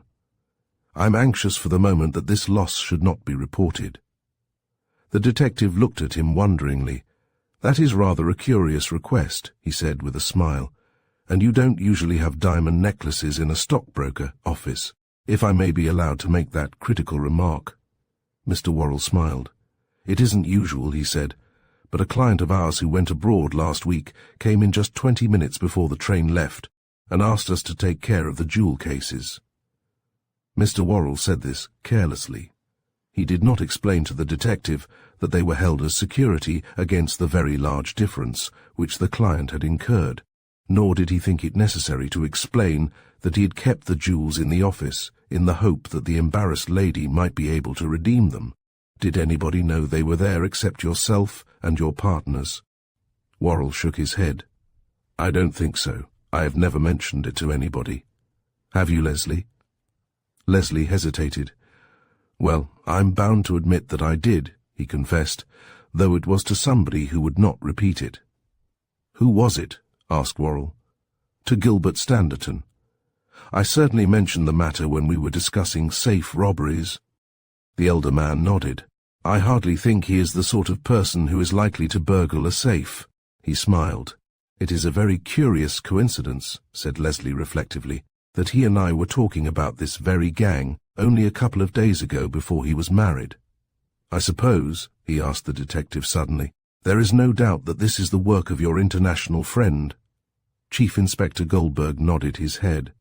I'm anxious for the moment that this loss should not be reported." The detective looked at him wonderingly. "That is rather a curious request," he said with a smile. "And you don't usually have diamond necklaces in a stockbroker office, if I may be allowed to make that critical remark." Mr. Worrell smiled. "It isn't usual," he said, "but a client of ours who went abroad last week came in just 20 minutes before the train left and asked us to take care of the jewel cases." Mr. Worrell said this carelessly. He did not explain to the detective that they were held as security against the very large difference which the client had incurred, nor did he think it necessary to explain that he had kept the jewels in the office in the hope that the embarrassed lady might be able to redeem them. "Did anybody know they were there except yourself and your partners?" Worrell shook his head. "I don't think so. I have never mentioned it to anybody." "Have you, Leslie?" Leslie hesitated. "Well, I'm bound to admit that I did," he confessed, though it was to somebody who would not repeat it. "Who was it?" asked Worrell. "To Gilbert Standerton. I certainly mentioned the matter when we were discussing safe robberies." The elder man nodded. "I hardly think he is the sort of person who is likely to burgle a safe." He smiled. "It is a very curious coincidence," said Leslie reflectively, "that he and I were talking about this very gang only a couple of days ago before he was married. I suppose," he asked the detective suddenly, "there is no doubt that this is the work of your international friend?" Chief Inspector Goldberg nodded his head.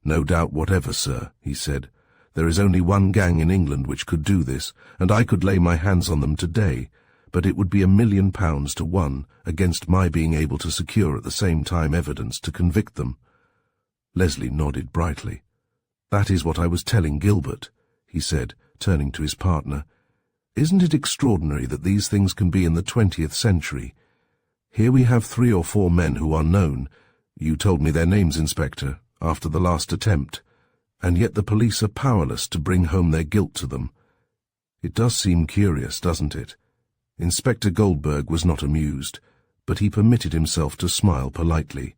"No doubt whatever, sir," he said. "There is only one gang in England which could do this, and I could lay my hands on them today, but it would be £1,000,000 to 1 against my being able to secure at the same time evidence to convict them. Leslie nodded brightly. "That is what I was telling Gilbert," he said, turning to his partner. "Isn't it extraordinary that these things can be in the 20th century? Here we have 3 or 4 men who are known. You told me their names, Inspector, after the last attempt, and yet the police are powerless to bring home their guilt to them. It does seem curious, doesn't it?" Inspector Goldberg was not amused, but he permitted himself to smile politely.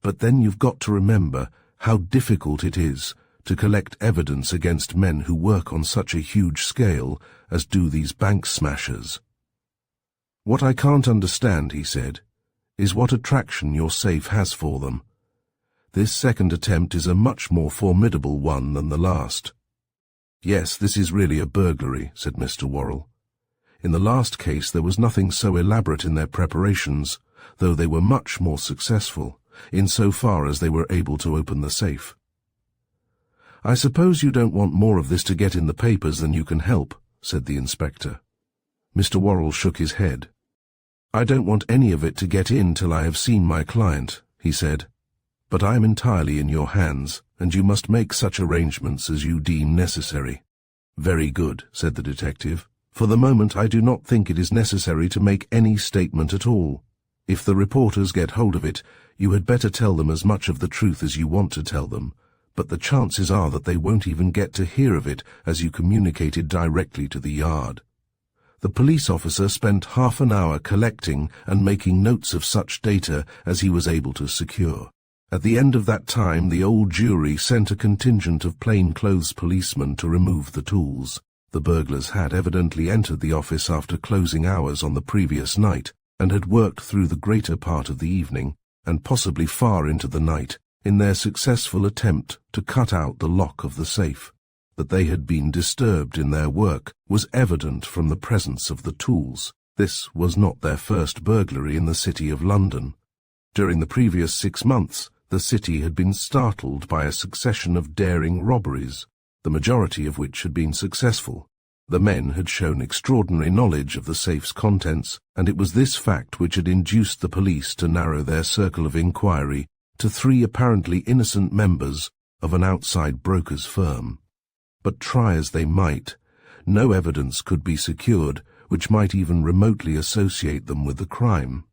"But then you've got to remember how difficult it is to collect evidence against men who work on such a huge scale as do these bank smashers." "What I can't understand," he said, "is what attraction your safe has for them. This second attempt is a much more formidable one than the last." "Yes, this is really a burglary," said Mr. Worrell. "In the last case there was nothing so elaborate in their preparations, though they were much more successful, in so far as they were able to open the safe." "I suppose you don't want more of this to get in the papers than you can help," said the inspector. Mr. Worrell shook his head. "I don't want any of it to get in till I have seen my client," he said. "But I am entirely in your hands, and you must make such arrangements as you deem necessary." "Very good," said the detective. "For the moment I do not think it is necessary to make any statement at all. If the reporters get hold of it, you had better tell them as much of the truth as you want to tell them, but the chances are that they won't even get to hear of it as you communicated directly to the Yard." The police officer spent half an hour collecting and making notes of such data as he was able to secure. At the end of that time, the old jury sent a contingent of plainclothes policemen to remove the tools. The burglars had evidently entered the office after closing hours on the previous night, and had worked through the greater part of the evening, and possibly far into the night, in their successful attempt to cut out the lock of the safe. That they had been disturbed in their work was evident from the presence of the tools. This was not their first burglary in the City of London. During the previous 6 months, the city had been startled by a succession of daring robberies, the majority of which had been successful. The men had shown extraordinary knowledge of the safe's contents, and it was this fact which had induced the police to narrow their circle of inquiry to 3 apparently innocent members of an outside broker's firm. But try as they might, no evidence could be secured which might even remotely associate them with the crime.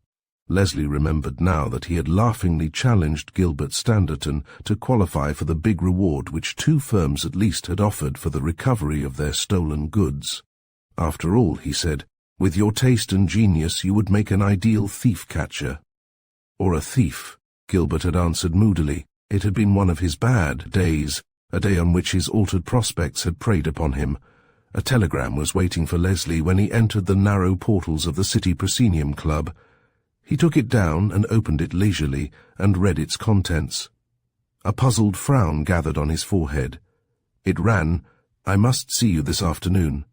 Leslie remembered now that he had laughingly challenged Gilbert Standerton to qualify for the big reward which 2 firms at least had offered for the recovery of their stolen goods. "After all," he said, "with your taste and genius you would make an ideal thief-catcher." "Or a thief," Gilbert had answered moodily. It had been one of his bad days, a day on which his altered prospects had preyed upon him. A telegram was waiting for Leslie when he entered the narrow portals of the City Proscenium Club. He took it down and opened it leisurely, and read its contents. A puzzled frown gathered on his forehead. It ran, "I must see you this afternoon.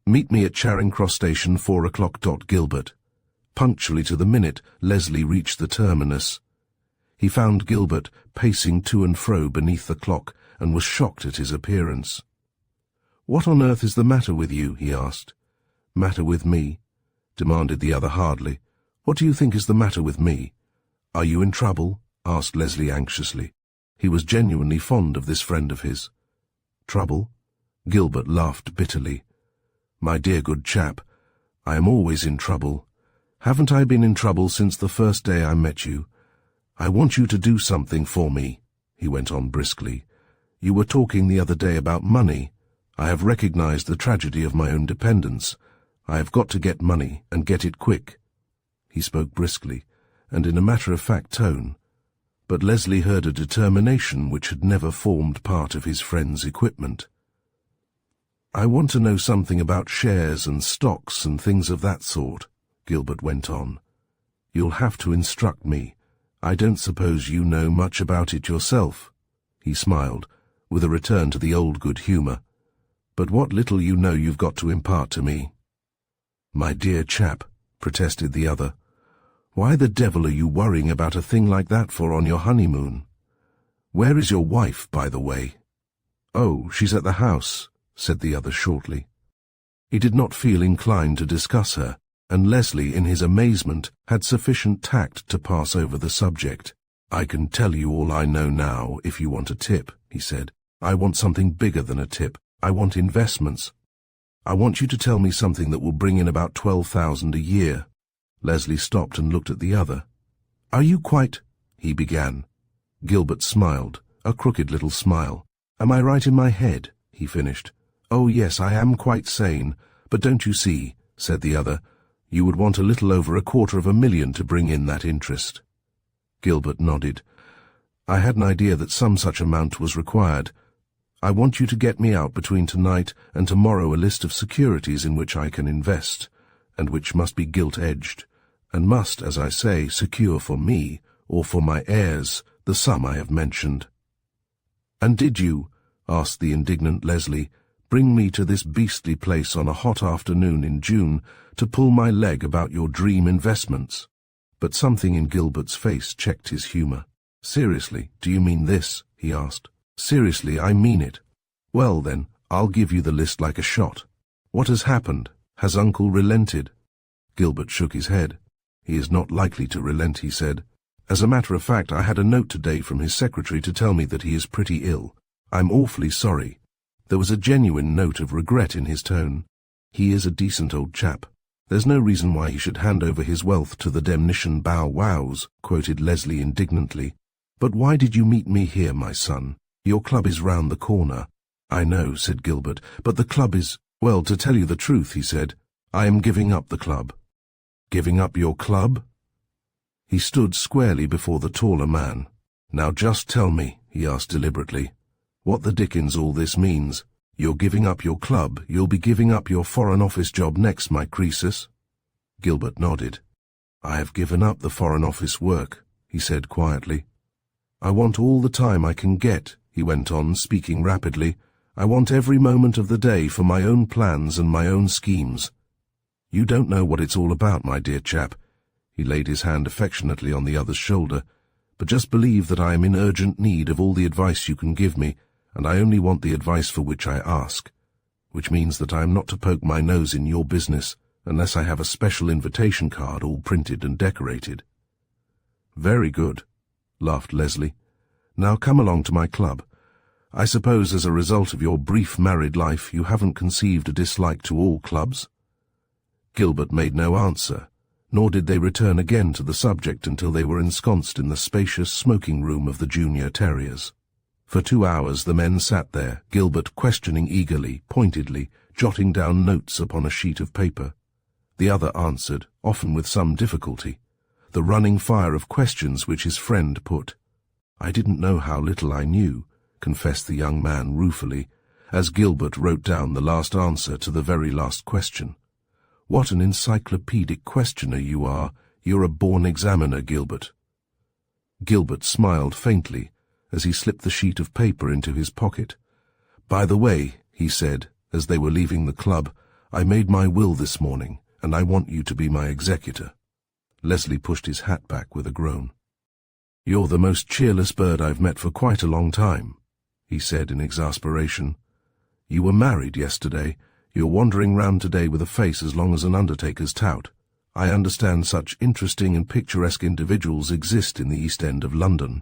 Meet me at Charing Cross Station 4 o'clock. Gilbert." Punctually to the minute, Leslie reached the terminus. He found Gilbert pacing to and fro beneath the clock, and was shocked at his appearance. "What on earth is the matter with you?" he asked. "Matter with me?" demanded the other hardly. "What do you think is the matter with me?" "Are you in trouble?" asked Leslie anxiously. He was genuinely fond of this friend of his. "Trouble?" Gilbert laughed bitterly. "My dear good chap, I am always in trouble. Haven't I been in trouble since the first day I met you? I want you to do something for me," he went on briskly. "You were talking the other day about money. I have recognized the tragedy of my own dependence. I have got to get money, and get it quick." He spoke briskly, and in a matter-of-fact tone, but Leslie heard a determination which had never formed part of his friend's equipment. "I want to know something about shares and stocks and things of that sort," Gilbert went on. "You'll have to instruct me. I don't suppose you know much about it yourself." He smiled, with a return to the old good humour. "But what little you know you've got to impart to me." "My dear chap," protested the other, "why the devil are you worrying about a thing like that for on your honeymoon? Where is your wife, by the way?" "Oh, she's at the house," said the other shortly. He did not feel inclined to discuss her, and Leslie, in his amazement, had sufficient tact to pass over the subject. "I can tell you all I know now if you want a tip," he said. "I want something bigger than a tip. I want investments. I want you to tell me something that will bring in about 12,000 a year." Leslie stopped and looked at the other. "Are you quite—" he began. Gilbert smiled, a crooked little smile. "Am I right in my head?" he finished. "Oh yes, I am quite sane, but don't you see," said the other, "you would want a little over $250,000 to bring in that interest." Gilbert nodded. "I had an idea that some such amount was required. I want you to get me out between tonight and tomorrow a list of securities in which I can invest, and which must be gilt-edged, and must, as I say, secure for me, or for my heirs, the sum I have mentioned." "And did you," asked the indignant Leslie, "bring me to this beastly place on a hot afternoon in June to pull my leg about your dream investments?" But something in Gilbert's face checked his humour. "Seriously, do you mean this?" he asked. "Seriously, I mean it." "Well then, I'll give you the list like a shot. What has happened? Has Uncle relented?" Gilbert shook his head. "He is not likely to relent," he said. "As a matter of fact, I had a note today from his secretary to tell me that he is pretty ill. I'm awfully sorry." There was a genuine note of regret in his tone. "He is a decent old chap. There's no reason why he should hand over his wealth to the demnition bow-wows," quoted Leslie indignantly. "But why did you meet me here, my son? Your club is round the corner." "I know," said Gilbert, "but the club is—" "Well, to tell you the truth," he said, "I am giving up the club." "Giving up your club?" He stood squarely before the taller man. "Now just tell me," he asked deliberately, "what the dickens all this means. You're giving up your club, you'll be giving up your Foreign Office job next, my Croesus." Gilbert nodded. "I have given up the Foreign Office work," he said quietly. "I want all the time I can get," he went on, speaking rapidly. "I want every moment of the day for my own plans and my own schemes. You don't know what it's all about, my dear chap." He laid his hand affectionately on the other's shoulder. "But just believe that I am in urgent need of all the advice you can give me, and I only want the advice for which I ask, which means that I am not to poke my nose in your business unless I have a special invitation card all printed and decorated." "Very good," laughed Leslie. "Now come along to my club. I suppose as a result of your brief married life you haven't conceived a dislike to all clubs?" Gilbert made no answer, nor did they return again to the subject until they were ensconced in the spacious smoking room of the Junior Terriers. For 2 hours the men sat there, Gilbert questioning eagerly, pointedly, jotting down notes upon a sheet of paper. The other answered, often with some difficulty, the running fire of questions which his friend put. "I didn't know how little I knew," confessed the young man ruefully, as Gilbert wrote down the last answer to the very last question. "What an encyclopedic questioner you are. You're a born examiner, Gilbert." Gilbert smiled faintly as he slipped the sheet of paper into his pocket. "By the way," he said, as they were leaving the club, "I made my will this morning, and I want you to be my executor." Leslie pushed his hat back with a groan. "You're the most cheerless bird I've met for quite a long time," he said in exasperation. "You were married yesterday. You're wandering round today with a face as long as an undertaker's tout. I understand such interesting and picturesque individuals exist in the East End of London.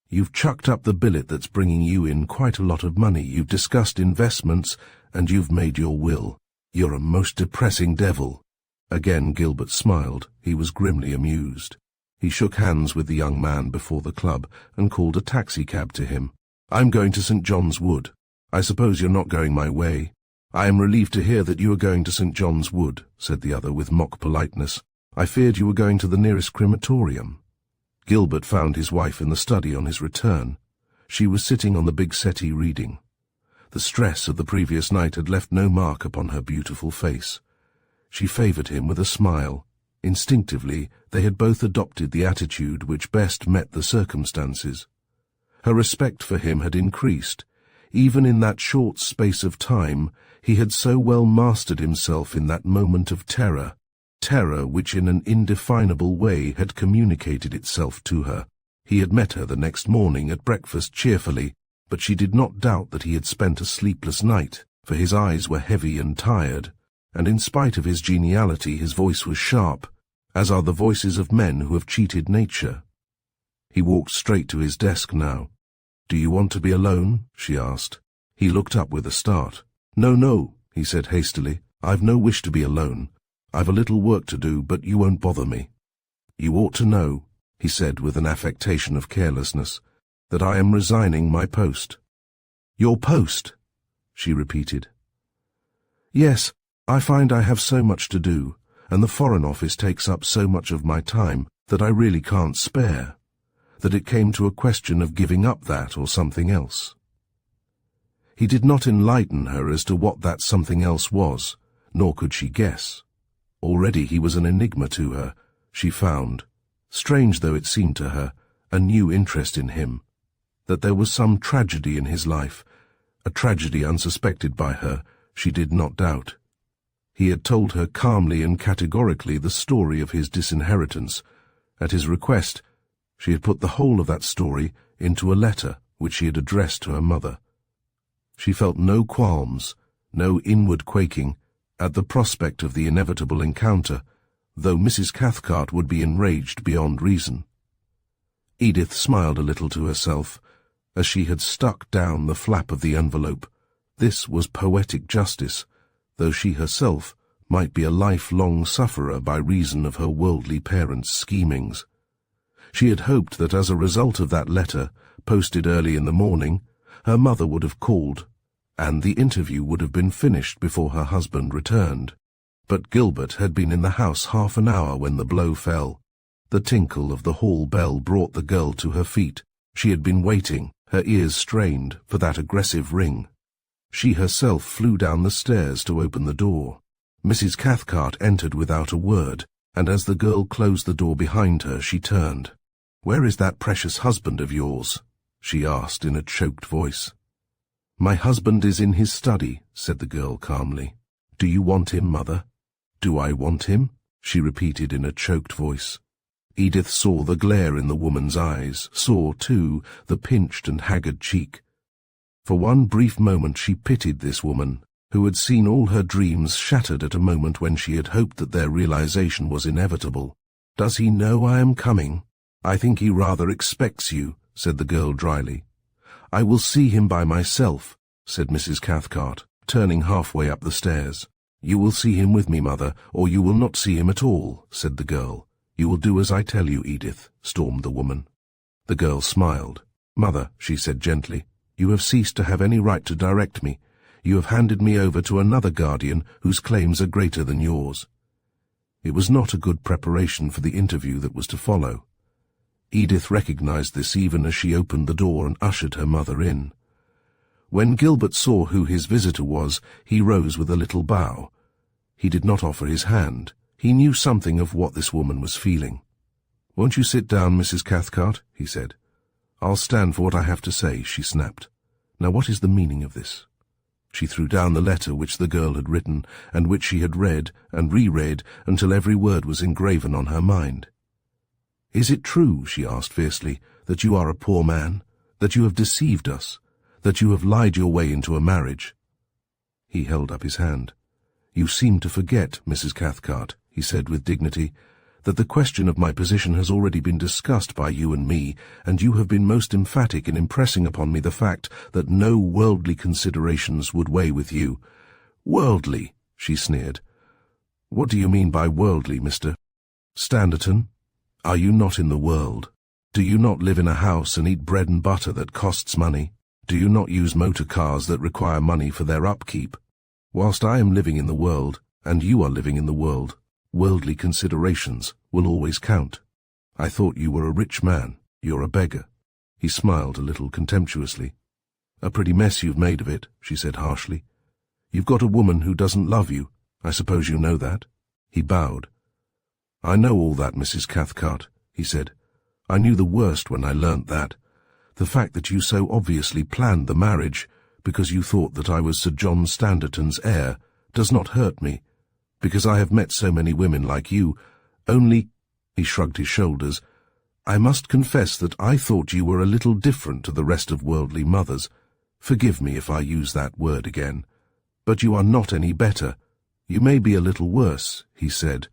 You've chucked up the billet that's bringing you in quite a lot of money, you've discussed investments, and you've made your will. You're a most depressing devil." Again Gilbert smiled. He was grimly amused. He shook hands with the young man before the club and called a taxicab to him. "I'm going to St. John's Wood. I suppose you're not going my way." "I am relieved to hear that you are going to St. John's Wood," said the other with mock politeness. "I feared you were going to the nearest crematorium." Gilbert found his wife in the study on his return. She was sitting on the big settee reading. The stress of the previous night had left no mark upon her beautiful face. She favoured him with a smile. Instinctively, they had both adopted the attitude which best met the circumstances. Her respect for him had increased. Even in that short space of time, he had so well mastered himself in that moment of terror, terror which in an indefinable way had communicated itself to her. He had met her the next morning at breakfast cheerfully, but she did not doubt that he had spent a sleepless night, for his eyes were heavy and tired, and in spite of his geniality his voice was sharp, as are the voices of men who have cheated nature. He walked straight to his desk now. "Do you want to be alone?" she asked. He looked up with a start. "No," he said hastily. "I've no wish to be alone. I've a little work to do, but you won't bother me." "You ought to know," he said with an affectation of carelessness, "that I am resigning my post." "Your post?" she repeated. "Yes, I find I have so much to do, and the Foreign Office takes up so much of my time that I really can't spare, that it came to a question of giving up that or something else." He did not enlighten her as to what that something else was, nor could she guess. Already he was an enigma to her. She found, strange though it seemed to her, a new interest in him, that there was some tragedy in his life, a tragedy unsuspected by her, she did not doubt. He had told her calmly and categorically the story of his disinheritance. At his request, she had put the whole of that story into a letter which she had addressed to her mother. She felt no qualms, no inward quaking, at the prospect of the inevitable encounter, though Mrs. Cathcart would be enraged beyond reason. Edith smiled a little to herself, as she had stuck down the flap of the envelope. This was poetic justice, though she herself might be a lifelong sufferer by reason of her worldly parents' schemings. She had hoped that as a result of that letter, posted early in the morning, her mother would have called, and the interview would have been finished before her husband returned. But Gilbert had been in the house half an hour when the blow fell. The tinkle of the hall bell brought the girl to her feet. She had been waiting, her ears strained, for that aggressive ring. She herself flew down the stairs to open the door. Mrs. Cathcart entered without a word, and as the girl closed the door behind her, she turned. "Where is that precious husband of yours?" she asked in a choked voice. "My husband is in his study," said the girl calmly. "Do you want him, Mother?" "Do I want him?" she repeated in a choked voice. Edith saw the glare in the woman's eyes, saw, too, the pinched and haggard cheek. For one brief moment she pitied this woman, who had seen all her dreams shattered at a moment when she had hoped that their realization was inevitable. "Does he know I am coming?" "I think he rather expects you," said the girl dryly. "I will see him by myself," said Mrs. Cathcart, turning halfway up the stairs. "You will see him with me, Mother, or you will not see him at all," said the girl. "You will do as I tell you, Edith," stormed the woman. The girl smiled. "Mother," she said gently, "you have ceased to have any right to direct me. You have handed me over to another guardian whose claims are greater than yours." It was not a good preparation for the interview that was to follow. Edith recognized this even as she opened the door and ushered her mother in. When Gilbert saw who his visitor was, he rose with a little bow. He did not offer his hand. He knew something of what this woman was feeling. "Won't you sit down, Mrs. Cathcart?" he said. "I'll stand for what I have to say," she snapped. "Now what is the meaning of this?" She threw down the letter which the girl had written, and which she had read and reread until every word was engraven on her mind. "Is it true," she asked fiercely, "that you are a poor man, that you have deceived us, that you have lied your way into a marriage?" He held up his hand. "You seem to forget, Mrs. Cathcart," he said with dignity, "that the question of my position has already been discussed by you and me, and you have been most emphatic in impressing upon me the fact that no worldly considerations would weigh with you." "Worldly?" she sneered. "What do you mean by worldly, Mr. Standerton? Are you not in the world? Do you not live in a house and eat bread and butter that costs money? Do you not use motor cars that require money for their upkeep? Whilst I am living in the world, and you are living in the world, worldly considerations will always count. I thought you were a rich man. You're a beggar." He smiled a little contemptuously. "A pretty mess you've made of it," she said harshly. "You've got a woman who doesn't love you. I suppose you know that?" He bowed. "I know all that, Mrs. Cathcart," he said. "I knew the worst when I learnt that. The fact that you so obviously planned the marriage, because you thought that I was Sir John Standerton's heir, does not hurt me, because I have met so many women like you. Only," he shrugged his shoulders, "I must confess that I thought you were a little different to the rest of worldly mothers. Forgive me if I use that word again. But you are not any better. "You may be a little worse," he said,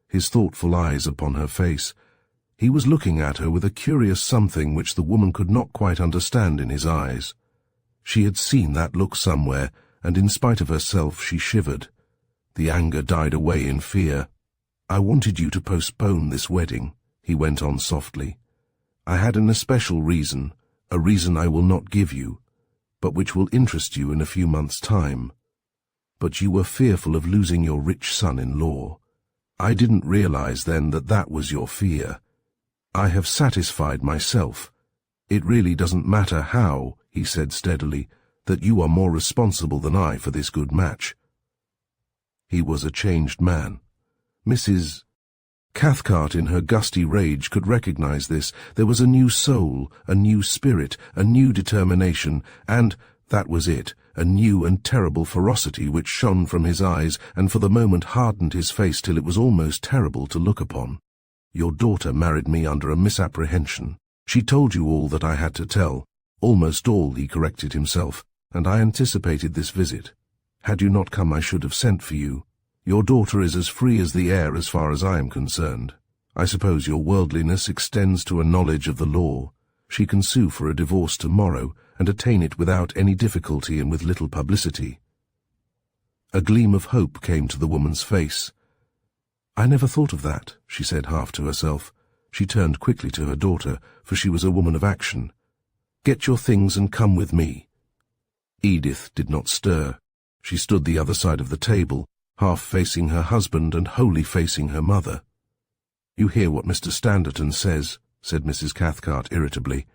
his thoughtful eyes upon her face. He was looking at her with a curious something which the woman could not quite understand in his eyes. She had seen that look somewhere, and in spite of herself she shivered. The anger died away in fear. "I wanted you to postpone this wedding," he went on softly. "I had an especial reason, a reason I will not give you, but which will interest you in a few months' time. But you were fearful of losing your rich son-in-law. I didn't realize then that that was your fear. I have satisfied myself. It really doesn't matter how," he said steadily, "that you are more responsible than I for this good match." He was a changed man. Mrs. Cathcart in her gusty rage could recognize this. There was a new soul, a new spirit, a new determination, and, that was it, a new and terrible ferocity which shone from his eyes and for the moment hardened his face till it was almost terrible to look upon. "Your daughter married me under a misapprehension. She told you all that I had to tell, almost all," he corrected himself, "and I anticipated this visit. Had you not come I should have sent for you. Your daughter is as free as the air as far as I am concerned. I suppose your worldliness extends to a knowledge of the law. She can sue for a divorce tomorrow, and attain it without any difficulty and with little publicity." A gleam of hope came to the woman's face. "I never thought of that," she said half to herself. She turned quickly to her daughter, for she was a woman of action. "Get your things and come with me." Edith did not stir. She stood the other side of the table, half facing her husband and wholly facing her mother. "You hear what Mr. Standerton says," said Mrs. Cathcart irritably.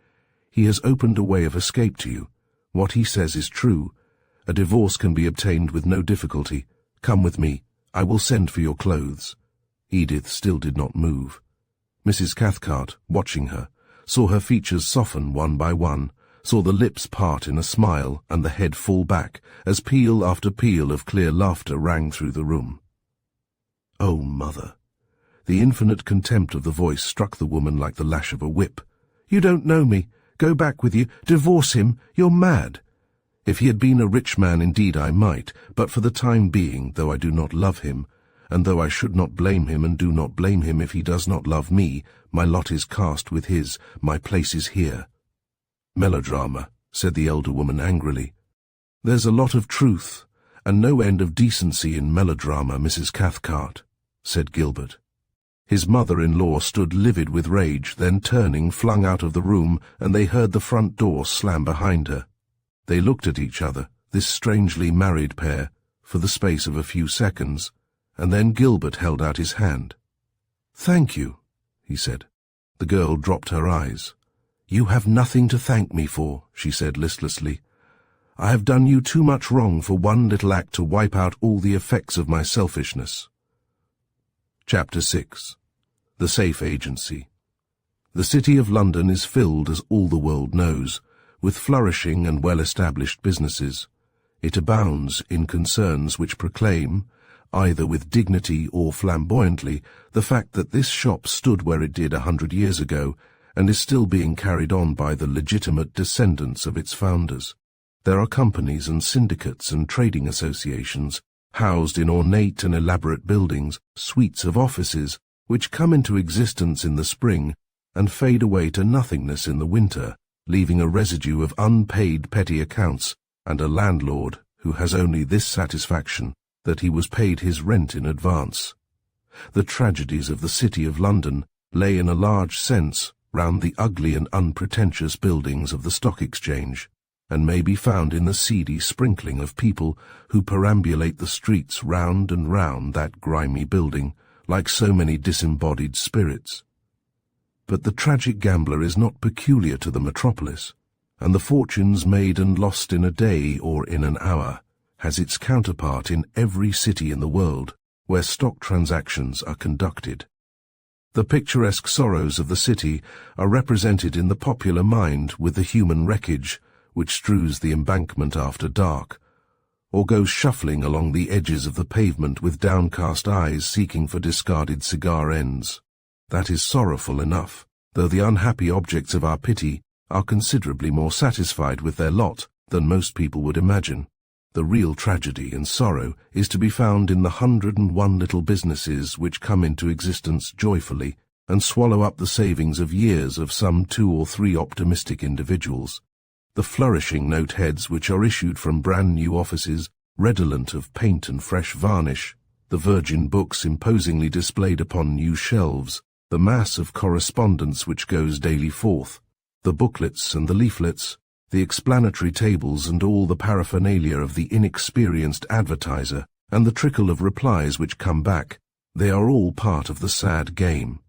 "He has opened a way of escape to you. What he says is true. A divorce can be obtained with no difficulty. Come with me. I will send for your clothes." Edith still did not move. Mrs. Cathcart, watching her, saw her features soften one by one, saw the lips part in a smile and the head fall back, as peal after peal of clear laughter rang through the room. "Oh, mother!" The infinite contempt of the voice struck the woman like the lash of a whip. "You don't know me. Go back with you. Divorce him. You're mad. If he had been a rich man indeed I might, but for the time being, though I do not love him, and though I should not blame him and do not blame him if he does not love me, my lot is cast with his, my place is here." "Melodrama," said the elder woman angrily. "There's a lot of truth, and no end of decency in melodrama, Mrs. Cathcart," said Gilbert. His mother-in-law stood livid with rage, then turning, flung out of the room, and they heard the front door slam behind her. They looked at each other, this strangely married pair, for the space of a few seconds, and then Gilbert held out his hand. "Thank you," he said. The girl dropped her eyes. "You have nothing to thank me for," she said listlessly. "I have done you too much wrong for one little act to wipe out all the effects of my selfishness." Chapter 6. The Safe Agency. The City of London is filled, as all the world knows, with flourishing and well-established businesses. It abounds in concerns which proclaim, either with dignity or flamboyantly, the fact that this shop stood where it did 100 years ago, and is still being carried on by the legitimate descendants of its founders. There are companies and syndicates and trading associations, housed in ornate and elaborate buildings, suites of offices, which come into existence in the spring and fade away to nothingness in the winter, leaving a residue of unpaid petty accounts and a landlord who has only this satisfaction, that he was paid his rent in advance. The tragedies of the City of London lay in a large sense round the ugly and unpretentious buildings of the Stock Exchange, and may be found in the seedy sprinkling of people who perambulate the streets round and round that grimy building, like so many disembodied spirits. But the tragic gambler is not peculiar to the metropolis, and the fortunes made and lost in a day or in an hour has its counterpart in every city in the world where stock transactions are conducted. The picturesque sorrows of the city are represented in the popular mind with the human wreckage which strews the embankment after dark, or goes shuffling along the edges of the pavement with downcast eyes seeking for discarded cigar ends. That is sorrowful enough, though the unhappy objects of our pity are considerably more satisfied with their lot than most people would imagine. The real tragedy and sorrow is to be found in the 101 little businesses which come into existence joyfully and swallow up the savings of years of some 2 or 3 optimistic individuals. The flourishing note-heads which are issued from brand-new offices, redolent of paint and fresh varnish, the virgin books imposingly displayed upon new shelves, the mass of correspondence which goes daily forth, the booklets and the leaflets, the explanatory tables and all the paraphernalia of the inexperienced advertiser, and the trickle of replies which come back, they are all part of the sad game.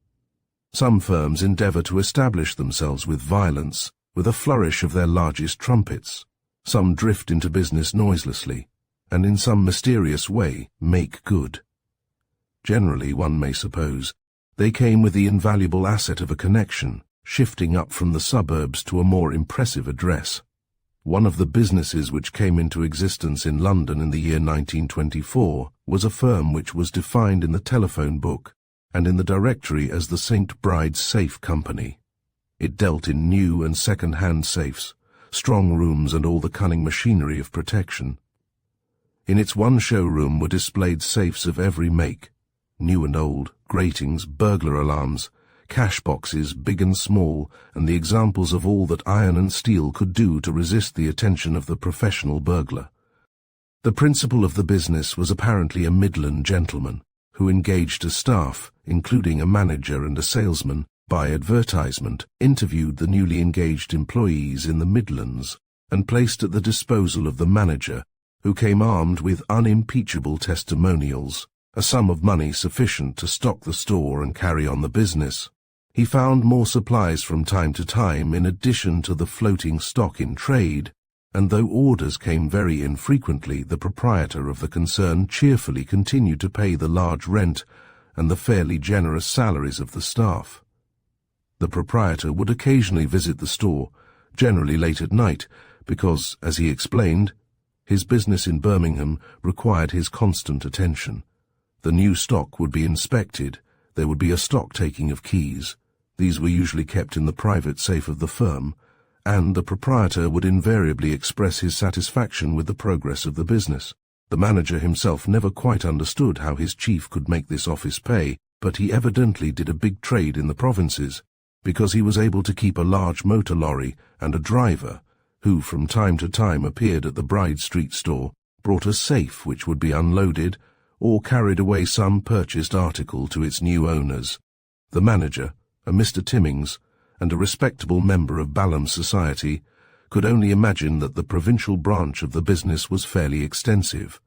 Some firms endeavour to establish themselves with violence, with a flourish of their largest trumpets. Some drift into business noiselessly, and in some mysterious way make good. Generally, one may suppose, they came with the invaluable asset of a connection, shifting up from the suburbs to a more impressive address. One of the businesses which came into existence in London in the year 1924 was a firm which was defined in the telephone book and in the directory as the St. Bride's Safe Company. It dealt in new and second-hand safes, strong rooms and all the cunning machinery of protection. In its one showroom were displayed safes of every make, new and old, gratings, burglar alarms, cash boxes big and small, and the examples of all that iron and steel could do to resist the attention of the professional burglar. The principal of the business was apparently a Midland gentleman, who engaged a staff, including a manager and a salesman, by advertisement, interviewed the newly engaged employees in the Midlands, and placed at the disposal of the manager, who came armed with unimpeachable testimonials, a sum of money sufficient to stock the store and carry on the business. He found more supplies from time to time in addition to the floating stock in trade, and though orders came very infrequently, the proprietor of the concern cheerfully continued to pay the large rent and the fairly generous salaries of the staff. The proprietor would occasionally visit the store, generally late at night, because, as he explained, his business in Birmingham required his constant attention. The new stock would be inspected, there would be a stock-taking of keys. These were usually kept in the private safe of the firm, and the proprietor would invariably express his satisfaction with the progress of the business. The manager himself never quite understood how his chief could make this office pay, but he evidently did a big trade in the provinces, because he was able to keep a large motor lorry and a driver, who from time to time appeared at the Bride Street store, brought a safe which would be unloaded, or carried away some purchased article to its new owners. The manager, a Mr. Timmings, and a respectable member of Balham society, could only imagine that the provincial branch of the business was fairly extensive.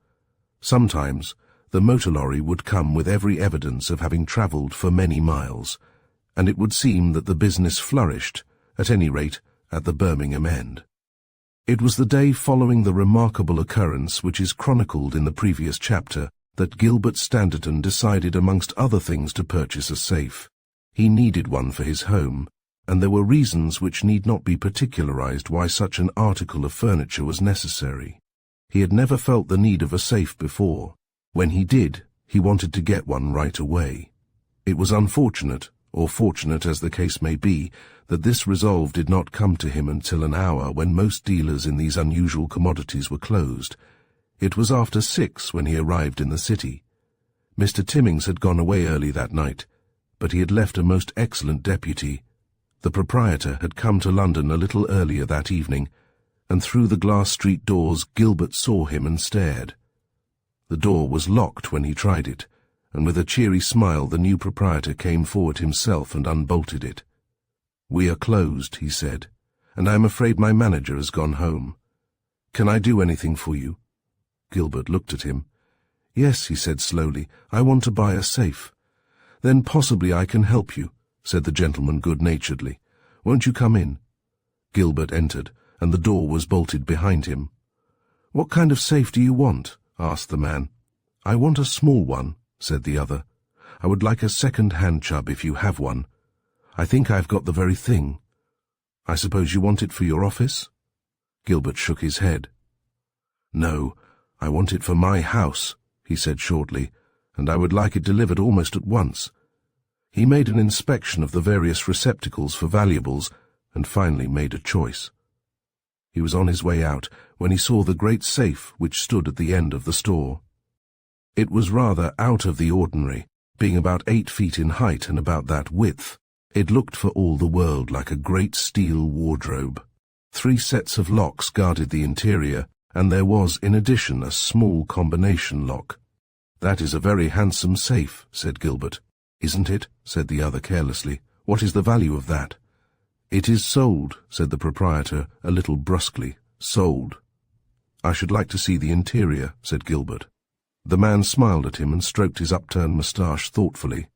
Sometimes the motor lorry would come with every evidence of having travelled for many miles, and it would seem that the business flourished, at any rate at the Birmingham end. It was the day following the remarkable occurrence which is chronicled in the previous chapter that Gilbert Standerton decided amongst other things to purchase a safe. He needed one for his home, and there were reasons which need not be particularized why such an article of furniture was necessary. He had never felt the need of a safe before. When he did, he wanted to get one right away. It was unfortunate, or fortunate as the case may be, that this resolve did not come to him until an hour when most dealers in these unusual commodities were closed. It was after 6 when he arrived in the city. Mr. Timmings had gone away early that night, but he had left a most excellent deputy. The proprietor had come to London a little earlier that evening, and through the glass street doors Gilbert saw him and stared. The door was locked when he tried it, and with a cheery smile the new proprietor came forward himself and unbolted it. "We are closed," he said, "and I am afraid my manager has gone home. Can I do anything for you?" Gilbert looked at him. "Yes," he said slowly, "I want to buy a safe." "Then possibly I can help you," said the gentleman good-naturedly. "Won't you come in?" Gilbert entered, and the door was bolted behind him. "What kind of safe do you want?" asked the man. "I want a small one," said the other. "I would like a second-hand Chubb if you have one. I think I've got the very thing. I suppose you want it for your office?" Gilbert shook his head. "No, I want it for my house," he said shortly, "and I would like it delivered almost at once." He made an inspection of the various receptacles for valuables, and finally made a choice. He was on his way out when he saw the great safe which stood at the end of the store. It was rather out of the ordinary, being about 8 feet in height and about that width. It looked for all the world like a great steel wardrobe. 3 sets of locks guarded the interior, and there was, in addition, a small combination lock. "That is a very handsome safe," said Gilbert. "Isn't it?" said the other carelessly. "What is the value of that?" "It is sold," said the proprietor, a little brusquely. "Sold." "I should like to see the interior," said Gilbert. The man smiled at him and stroked his upturned moustache thoughtfully.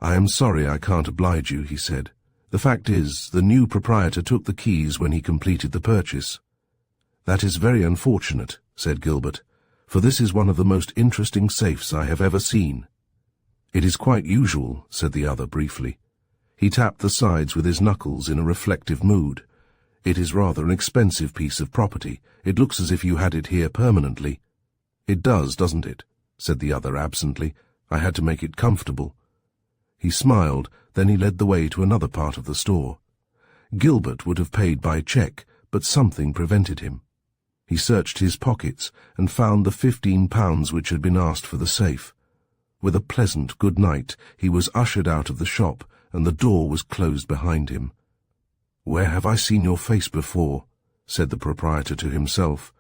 "I am sorry I can't oblige you," he said. "The fact is, the new proprietor took the keys when he completed the purchase." "That is very unfortunate," said Gilbert, "for this is one of the most interesting safes I have ever seen." "It is quite usual," said the other briefly. He tapped the sides with his knuckles in a reflective mood. "It is rather an expensive piece of property. It looks as if you had it here permanently." "It does, doesn't it?" said the other absently. "I had to make it comfortable." He smiled, then he led the way to another part of the store. Gilbert would have paid by cheque, but something prevented him. He searched his pockets and found the £15 which had been asked for the safe. With a pleasant good night, he was ushered out of the shop, and the door was closed behind him. "Where have I seen your face before?" said the proprietor to himself.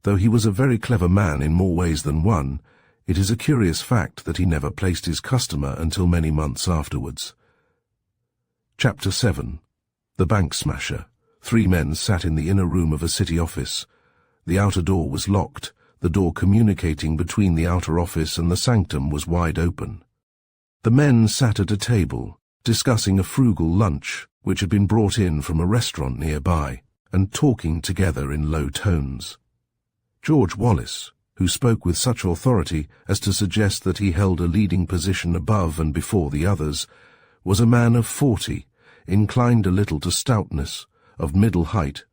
Though he was a very clever man in more ways than one, it is a curious fact that he never placed his customer until many months afterwards. Chapter 7. The Bank Smasher. 3 men sat in the inner room of a city office. The outer door was locked. The door communicating between the outer office and the sanctum was wide open. The men sat at a table, discussing a frugal lunch which had been brought in from a restaurant nearby, and talking together in low tones. George Wallis, who spoke with such authority as to suggest that he held a leading position above and before the others, was a man of 40, inclined a little to stoutness, of middle height,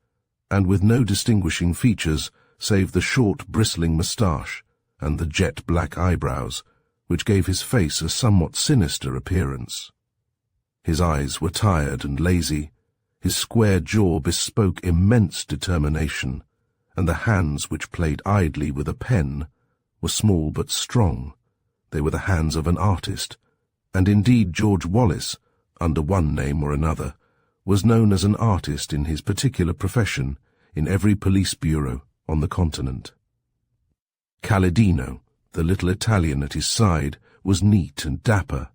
and with no distinguishing features save the short bristling moustache and the jet-black eyebrows, which gave his face a somewhat sinister appearance. His eyes were tired and lazy, his square jaw bespoke immense determination, and the hands which played idly with a pen were small but strong. They were the hands of an artist, and indeed George Wallis, under one name or another, was known as an artist in his particular profession in every police bureau on the continent. Calidino, the little Italian at his side, was neat and dapper.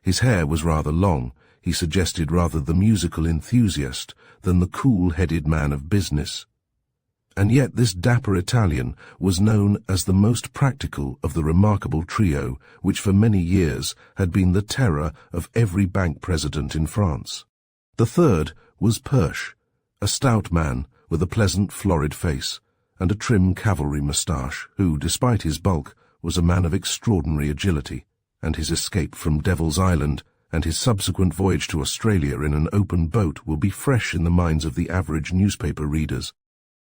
His hair was rather long. He suggested rather the musical enthusiast than the cool-headed man of business. And yet this dapper Italian was known as the most practical of the remarkable trio which for many years had been the terror of every bank president in France. The third was Perche, a stout man with a pleasant florid face and a trim cavalry moustache, who, despite his bulk, was a man of extraordinary agility, and his escape from Devil's Island and his subsequent voyage to Australia in an open boat will be fresh in the minds of the average newspaper readers.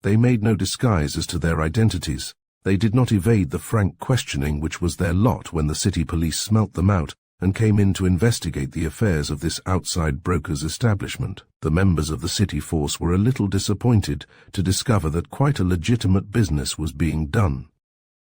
They made no disguise as to their identities. They did not evade the frank questioning which was their lot when the city police smelt them out and came in to investigate the affairs of this outside broker's establishment. The members of the city force were a little disappointed to discover that quite a legitimate business was being done.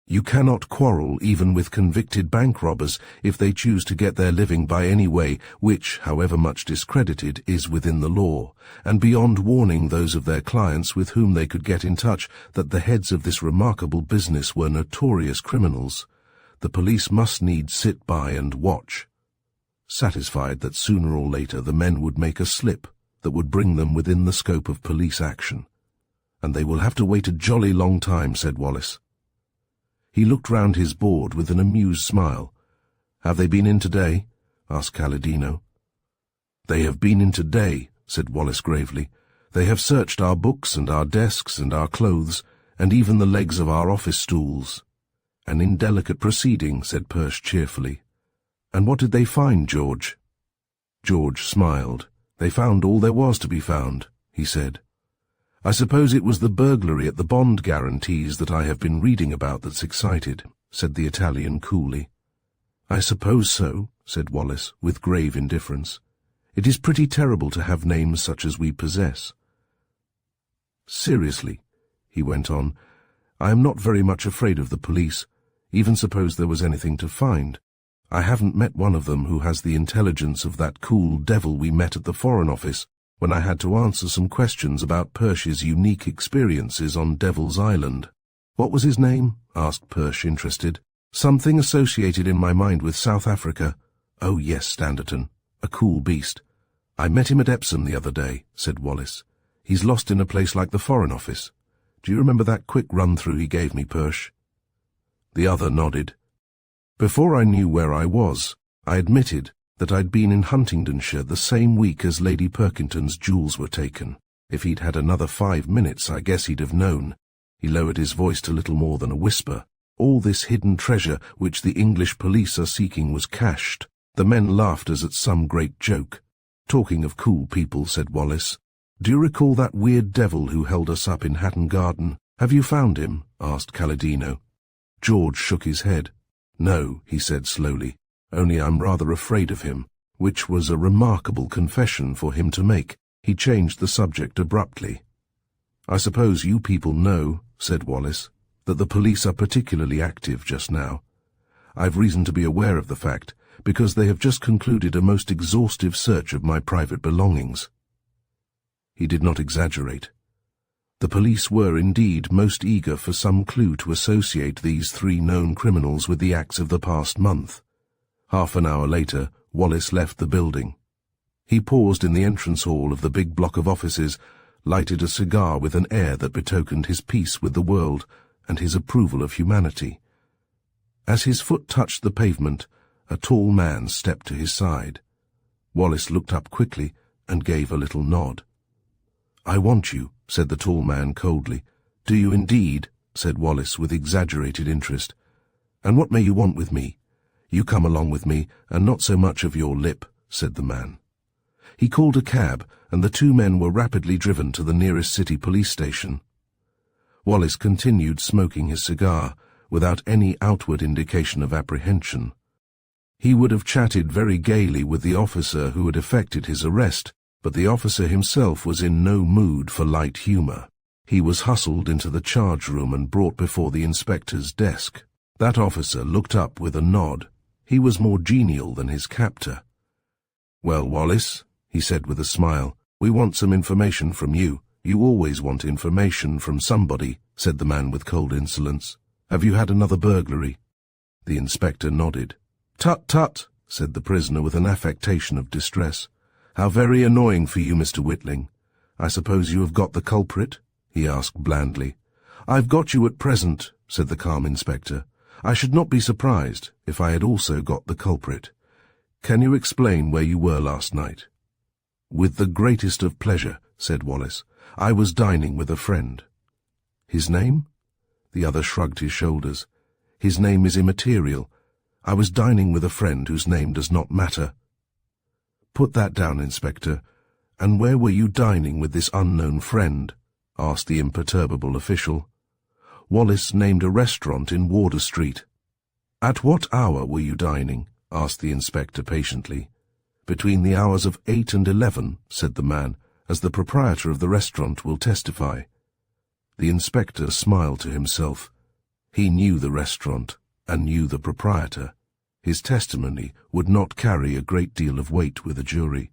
You cannot quarrel even with convicted bank robbers if they choose to get their living by any way which, however much discredited, is within the law, and beyond warning those of their clients with whom they could get in touch that the heads of this remarkable business were notorious criminals, the police must needs sit by and watch, satisfied that sooner or later the men would make a slip that would bring them within the scope of police action. "And they will have to wait a jolly long time," said Wallis. He looked round his board with an amused smile. "Have they been in today?" asked Calidino. "They have been in today," said Wallis gravely. "They have searched our books and our desks and our clothes, and even the legs of our office stools." "An indelicate proceeding," said Perche cheerfully. "And what did they find, George?" George smiled. "They found all there was to be found," he said. "I suppose it was the burglary at the bond guarantees that I have been reading about that's excited," said the Italian coolly. "I suppose so," said Wallis, with grave indifference. "It is pretty terrible to have names such as we possess." "Seriously, he went on. "I am not very much afraid of the police, even suppose there was anything to find. I haven't met one of them who has the intelligence of that cool devil we met at the Foreign Office when I had to answer some questions about Persh's unique experiences on Devil's Island." "What was his name?" asked Persh, interested. "Something associated in my mind with South Africa." "Oh yes, Standerton. A cool beast. I met him at Epsom the other day," said Wallis. "He's lost in a place like the Foreign Office. Do you remember that quick run-through he gave me, Persh?" The other nodded. "Before I knew where I was, I admitted that I'd been in Huntingdonshire the same week as Lady Perkington's jewels were taken. If he'd had another 5 minutes, I guess he'd have known." He lowered his voice to little more than a whisper. "All this hidden treasure which the English police are seeking was cached." The men laughed as at some great joke. "Talking of cool people," said Wallis, "do you recall that weird devil who held us up in Hatton Garden? Have you found him?" asked Calladino. George shook his head. "No," he said slowly, "only I'm rather afraid of him," which was a remarkable confession for him to make. He changed the subject abruptly. "I suppose you people know," said Wallis, "that the police are particularly active just now. I've reason to be aware of the fact, because they have just concluded a most exhaustive search of my private belongings." He did not exaggerate. The police were indeed most eager for some clue to associate these 3 known criminals with the acts of the past month. Half an hour later, Wallis left the building. He paused in the entrance hall of the big block of offices, lighted a cigar with an air that betokened his peace with the world and his approval of humanity. As his foot touched the pavement, a tall man stepped to his side. Wallis looked up quickly and gave a little nod. "I want you," said the tall man coldly. "Do you indeed?" said Wallis with exaggerated interest. "And what may you want with me?" "You come along with me, and not so much of your lip," said the man. He called a cab, and the 2 men were rapidly driven to the nearest city police station. Wallis continued smoking his cigar, without any outward indication of apprehension. He would have chatted very gaily with the officer who had effected his arrest, but the officer himself was in no mood for light humour. He was hustled into the charge room and brought before the inspector's desk. That officer looked up with a nod. He was more genial than his captor. "Well, Wallis," he said with a smile, "we want some information from you." "You always want information from somebody," said the man with cold insolence. "Have you had another burglary?" The inspector nodded. "Tut, tut," said the prisoner with an affectation of distress. "How very annoying for you, Mr. Whitling. I suppose you have got the culprit?" he asked blandly. "I've got you at present," said the calm inspector. "I should not be surprised if I had also got the culprit. Can you explain where you were last night?" "With the greatest of pleasure," said Wallis. "I was dining with a friend." "His name?" The other shrugged his shoulders. "His name is immaterial. I was dining with a friend whose name does not matter." "Put that down, Inspector. And where were you dining with this unknown friend?" asked the imperturbable official. Wallis named a restaurant in Wardour Street. "At what hour were you dining?" asked the inspector patiently. "Between the hours of 8 and 11, said the man, "as the proprietor of the restaurant will testify." The inspector smiled to himself. He knew the restaurant and knew the proprietor. His testimony would not carry a great deal of weight with a jury.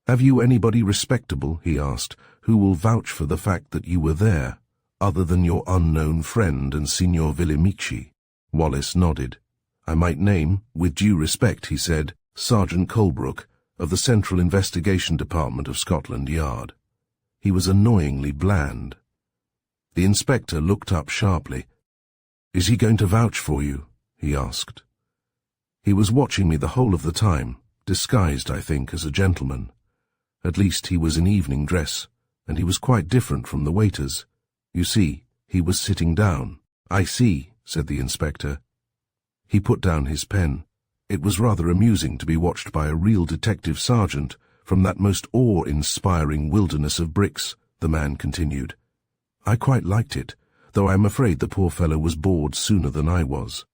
"Have you anybody respectable," he asked, "who will vouch for the fact that you were there, other than your unknown friend and Signor Villemici?" Wallis nodded. "I might name, with due respect," he said, "Sergeant Colebrook, of the Central Investigation Department of Scotland Yard." He was annoyingly bland. The inspector looked up sharply. "Is he going to vouch for you?" he asked. "He was watching me the whole of the time, disguised, I think, as a gentleman. At least he was in evening dress, and he was quite different from the waiters. You see, he was sitting down." "I see," said the inspector. He put down his pen. It was rather amusing to be watched by a real detective sergeant from that most awe-inspiring wilderness of bricks, the man continued. "I quite liked it, though I am afraid the poor fellow was bored sooner than I was."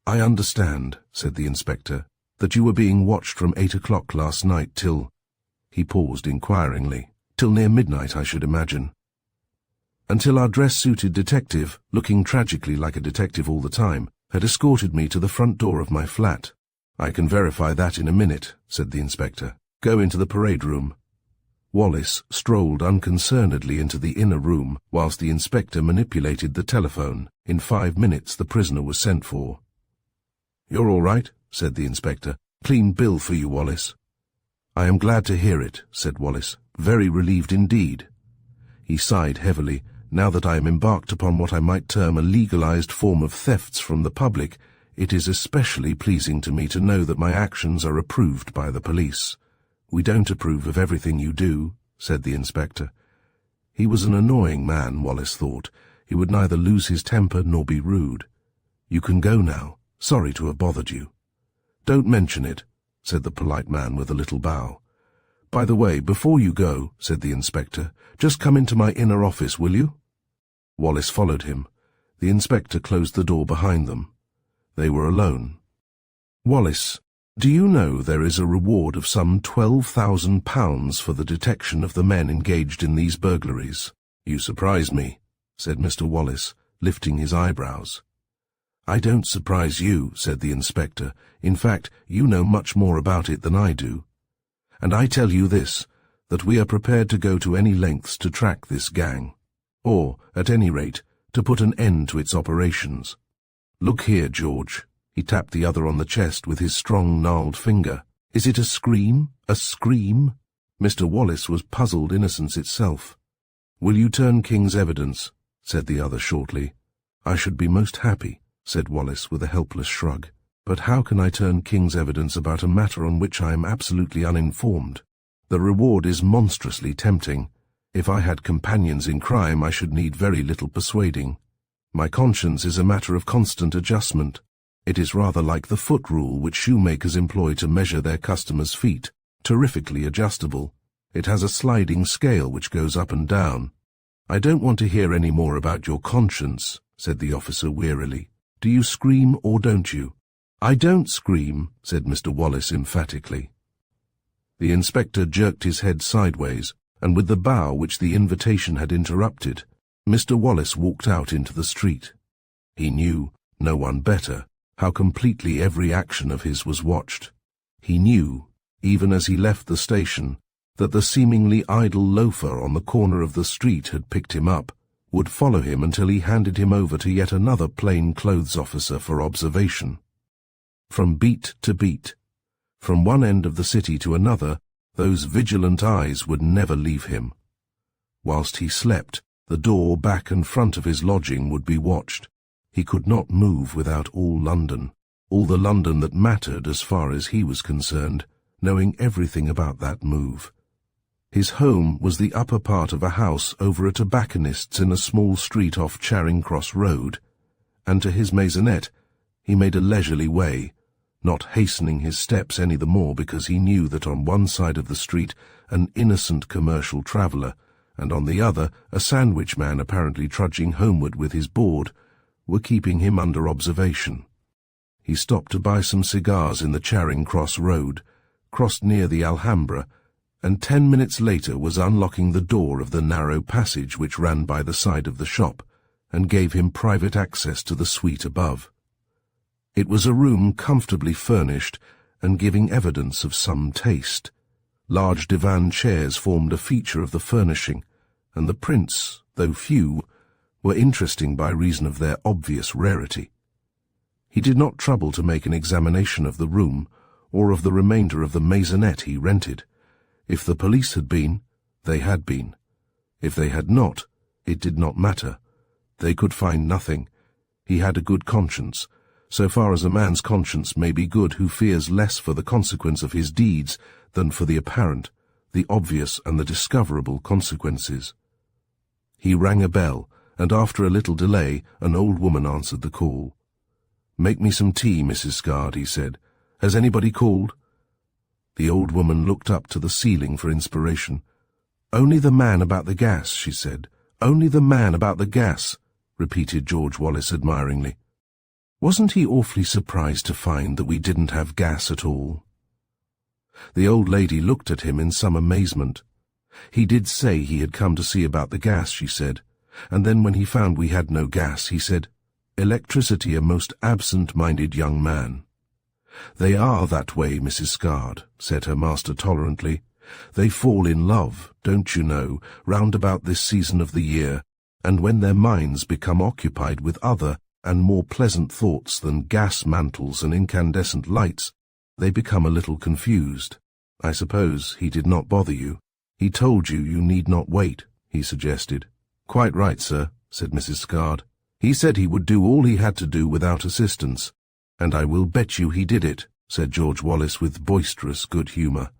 "I understand," said the inspector, "that you were being watched from 8 o'clock last night till—" He paused inquiringly. "Till near midnight, I should imagine." until our dress-suited detective, looking tragically like a detective all the time, had escorted me to the front door of my flat. "I can verify that in a minute," said the inspector. "Go into the parade room." Wallis strolled unconcernedly into the inner room whilst the inspector manipulated the telephone. In 5 minutes the prisoner was sent for. "You're all right," said the inspector. "Clean bill for you, Wallis." "I am glad to hear it," said Wallis. "Very relieved indeed." He sighed heavily. "Now that I am embarked upon what I might term a legalized form of thefts from the public, it is especially pleasing to me to know that my actions are approved by the police." "We don't approve of everything you do," said the inspector. He was an annoying man, Wallis thought. He would neither lose his temper nor be rude. "You can go now. Sorry to have bothered you." "Don't mention it," said the polite man with a little bow. "By the way, before you go," said the inspector, "just come into my inner office, will you?" Wallis followed him. The inspector closed the door behind them. They were alone. "Wallis, do you know there is a reward of some £12,000 for the detection of the men engaged in these burglaries?" "You surprise me," said Mr. Wallis, lifting his eyebrows. "I don't surprise you," said the inspector. "In fact, you know much more about it than I do. And I tell you this, that we are prepared to go to any lengths to track this gang, or, at any rate, to put an end to its operations. Look here, George." He tapped the other on the chest with his strong, gnarled finger. "Is it a scream? A scream?" Mr. Wallis was puzzled innocence itself. "Will you turn King's evidence?" said the other shortly. "I should be most happy," said Wallis with a helpless shrug. "But how can I turn King's evidence about a matter on which I am absolutely uninformed? The reward is monstrously tempting. If I had companions in crime, I should need very little persuading. My conscience is a matter of constant adjustment. It is rather like the foot rule which shoemakers employ to measure their customers' feet, terrifically adjustable. It has a sliding scale which goes up and down." "I don't want to hear any more about your conscience," said the officer wearily. "Do you scream or don't you?" "I don't scream," said Mr. Wallis emphatically. The inspector jerked his head sideways, and with the bow which the invitation had interrupted, Mr. Wallis walked out into the street. He knew, no one better, how completely every action of his was watched. He knew, even as he left the station, that the seemingly idle loafer on the corner of the street had picked him up, would follow him until he handed him over to yet another plain-clothes officer for observation. From beat to beat, from one end of the city to another, those vigilant eyes would never leave him. Whilst he slept, the door back and front of his lodging would be watched. He could not move without all London, all the London that mattered as far as he was concerned, knowing everything about that move. His home was the upper part of a house over a tobacconist's in a small street off Charing Cross Road, and to his maisonette he made a leisurely way, not hastening his steps any the more because he knew that on one side of the street an innocent commercial traveller, and on the other a sandwich man apparently trudging homeward with his board, were keeping him under observation. He stopped to buy some cigars in the Charing Cross Road, crossed near the Alhambra, and 10 minutes later was unlocking the door of the narrow passage which ran by the side of the shop, and gave him private access to the suite above. It was a room comfortably furnished and giving evidence of some taste. Large divan chairs formed a feature of the furnishing, and the prints, though few, were interesting by reason of their obvious rarity. He did not trouble to make an examination of the room, or of the remainder of the maisonette he rented. If the police had been, they had been. If they had not, it did not matter. They could find nothing. He had a good conscience, so far as a man's conscience may be good who fears less for the consequence of his deeds than for the apparent, the obvious and the discoverable consequences. He rang a bell, and after a little delay an old woman answered the call. "Make me some tea, Mrs. Scard," he said. "Has anybody called?" The old woman looked up to the ceiling for inspiration. "Only the man about the gas," she said. "Only the man about the gas," repeated George Wallis admiringly. "Wasn't he awfully surprised to find that we didn't have gas at all?" The old lady looked at him in some amazement. "He did say he had come to see about the gas," she said. and then when he found we had no gas, he said, "Electricity, a most absent-minded young man." "They are that way, Mrs. Scard," said her master tolerantly. "They fall in love, don't you know, round about this season of the year, and when their minds become occupied with other and more pleasant thoughts than gas mantles and incandescent lights, they become a little confused. I suppose he did not bother you. He told you you need not wait," he suggested. "Quite right, sir," said Mrs. Scard. "He said he would do all he had to do without assistance, and I will bet you he did it," said George Wallis with boisterous good humour.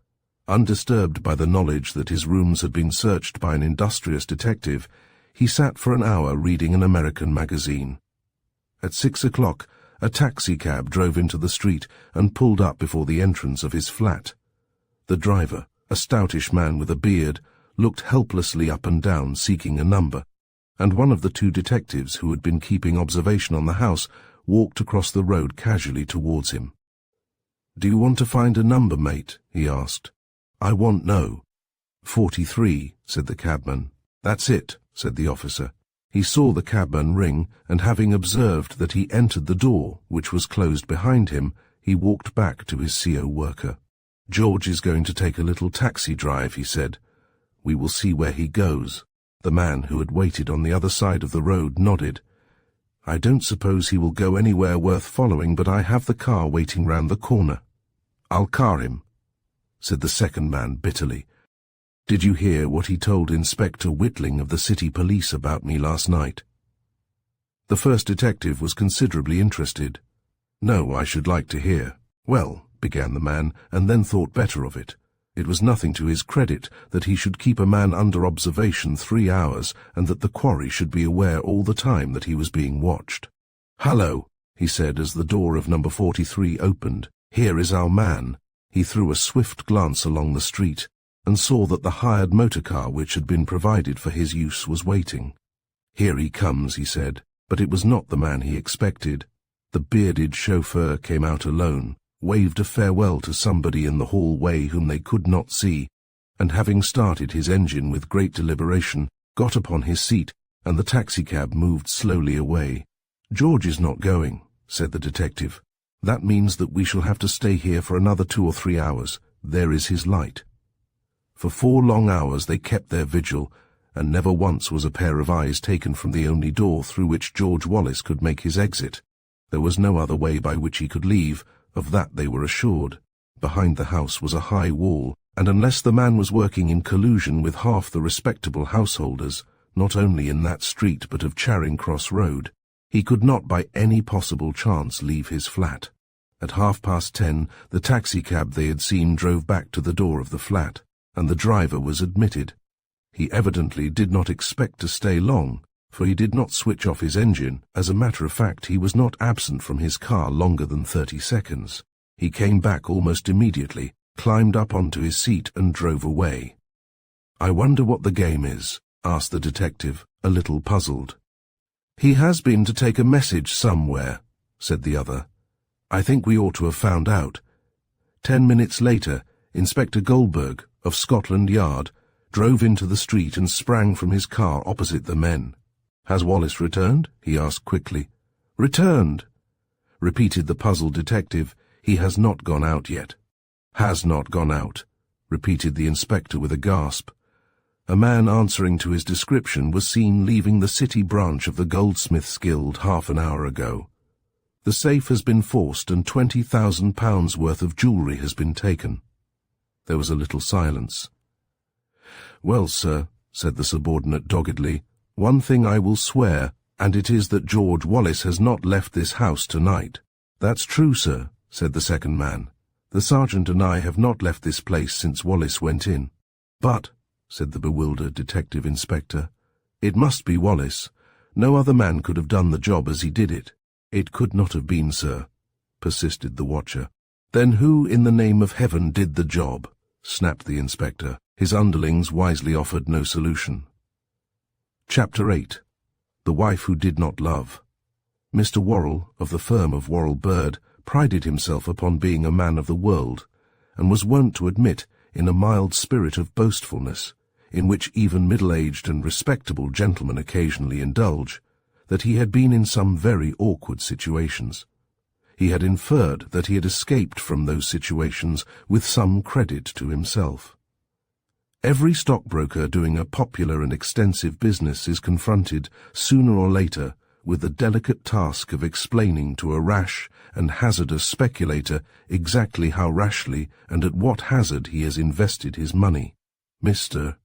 Undisturbed by the knowledge that his rooms had been searched by an industrious detective, he sat for an hour reading an American magazine. At 6 o'clock, a taxicab drove into the street and pulled up before the entrance of his flat. The driver, a stoutish man with a beard, looked helplessly up and down seeking a number, and one of the two detectives who had been keeping observation on the house walked across the road casually towards him. "Do you want to find a number, mate?" he asked. "I want no." 43, said the cabman. "That's it," said the officer. He saw the cabman ring, and having observed that he entered the door, which was closed behind him, he walked back to his CO worker. "George is going to take a little taxi drive," he said. "We will see where he goes." The man who had waited on the other side of the road nodded. "I don't suppose he will go anywhere worth following, but I have the car waiting round the corner." "I'll car him," said the second man bitterly. "Did you hear what he told Inspector Whitling of the City Police about me last night?" The first detective was considerably interested. "No, I should like to hear." "Well," began the man, and then thought better of it. It was nothing to his credit that he should keep a man under observation 3 hours, and that the quarry should be aware all the time that he was being watched. "Hallo," he said as the door of number 43 opened. "Here is our man." He threw a swift glance along the street, and saw that the hired motor car which had been provided for his use was waiting. "Here he comes," he said, but it was not the man he expected. The bearded chauffeur came out alone, waved a farewell to somebody in the hallway whom they could not see, and having started his engine with great deliberation, got upon his seat, and the taxicab moved slowly away. "George is not going," said the detective. "That means that we shall have to stay here for another 2 or 3 hours. There is his light." For 4 long hours they kept their vigil, and never once was a pair of eyes taken from the only door through which George Wallis could make his exit. There was no other way by which he could leave, of that they were assured. Behind the house was a high wall, and unless the man was working in collusion with half the respectable householders, not only in that street but of Charing Cross Road, he could not by any possible chance leave his flat. At 10:30, the taxicab they had seen drove back to the door of the flat, and the driver was admitted. He evidently did not expect to stay long, for he did not switch off his engine. As a matter of fact, he was not absent from his car longer than 30 seconds. He came back almost immediately, climbed up onto his seat and drove away. "I wonder what the game is?" asked the detective, a little puzzled. "He has been to take a message somewhere," said the other. "I think we ought to have found out." 10 minutes later, Inspector Goldberg, of Scotland Yard, drove into the street and sprang from his car opposite the men. "Has Wallis returned?" he asked quickly. "Returned," repeated the puzzled detective. "He has not gone out yet." "Has not gone out," repeated the inspector with a gasp. A man answering to his description was seen leaving the city branch of the Goldsmiths' Guild half an hour ago. The safe has been forced and £20,000 worth of jewellery has been taken. There was a little silence. "Well, sir," said the subordinate doggedly, "one thing I will swear, and it is that George Wallis has not left this house tonight." "That's true, sir," said the second man. "The sergeant and I have not left this place since Wallis went in." "But," said the bewildered detective inspector, "it must be Wallis. No other man could have done the job as he did it." "It could not have been, sir," persisted the watcher. "Then who in the name of heaven did the job?" snapped the inspector. His underlings wisely offered no solution. Chapter 8. The Wife Who Did Not Love. Mr. Worrell, of the firm of Worrell Bird, prided himself upon being a man of the world, and was wont to admit, in a mild spirit of boastfulness, in which even middle-aged and respectable gentlemen occasionally indulge, that he had been in some very awkward situations. He had inferred that he had escaped from those situations with some credit to himself. Every stockbroker doing a popular and extensive business is confronted, sooner or later, with the delicate task of explaining to a rash and hazardous speculator exactly how rashly and at what hazard he has invested his money. Mr.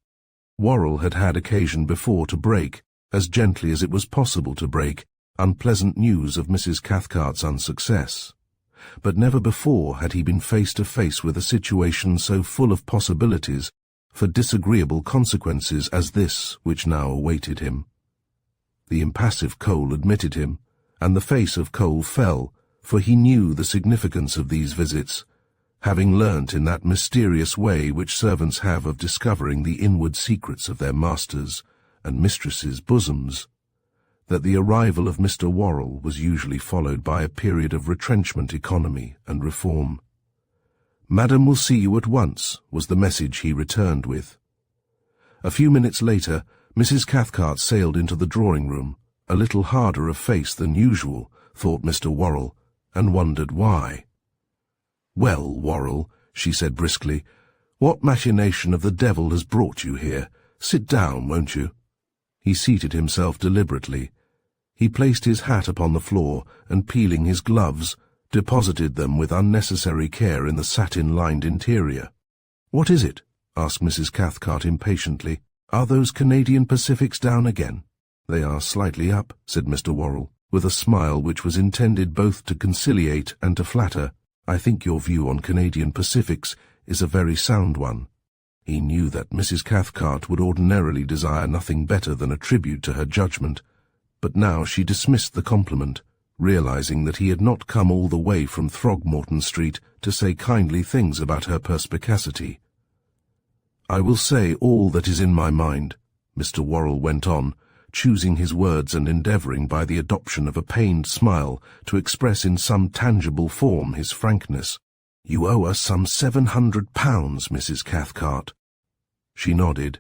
Worrell had had occasion before to break, as gently as it was possible to break, unpleasant news of Mrs. Cathcart's unsuccess. But never before had he been face to face with a situation so full of possibilities for disagreeable consequences as this which now awaited him. The impassive Cole admitted him, and the face of Cole fell, for he knew the significance of these visits, having learnt in that mysterious way which servants have of discovering the inward secrets of their masters' and mistresses' bosoms, that the arrival of Mr. Worrell was usually followed by a period of retrenchment, economy, and reform. "Madam will see you at once," was the message he returned with. A few minutes later, Mrs. Cathcart sailed into the drawing-room, a little harder of face than usual, thought Mr. Worrell, and wondered why. "Well, Worrell," she said briskly, "what machination of the devil has brought you here? Sit down, won't you?" He seated himself deliberately. He placed his hat upon the floor, and peeling his gloves, deposited them with unnecessary care in the satin-lined interior. "What is it?" asked Mrs. Cathcart impatiently. "Are those Canadian Pacifics down again?" "They are slightly up," said Mr. Worrell, with a smile which was intended both to conciliate and to flatter. "I think your view on Canadian Pacifics is a very sound one." He knew that Mrs. Cathcart would ordinarily desire nothing better than a tribute to her judgment, but now she dismissed the compliment, realizing that he had not come all the way from Throgmorton Street to say kindly things about her perspicacity. "I will say all that is in my mind," Mr. Worrell went on, choosing his words and endeavouring by the adoption of a pained smile to express in some tangible form his frankness. "You owe us some £700, Mrs. Cathcart." She nodded.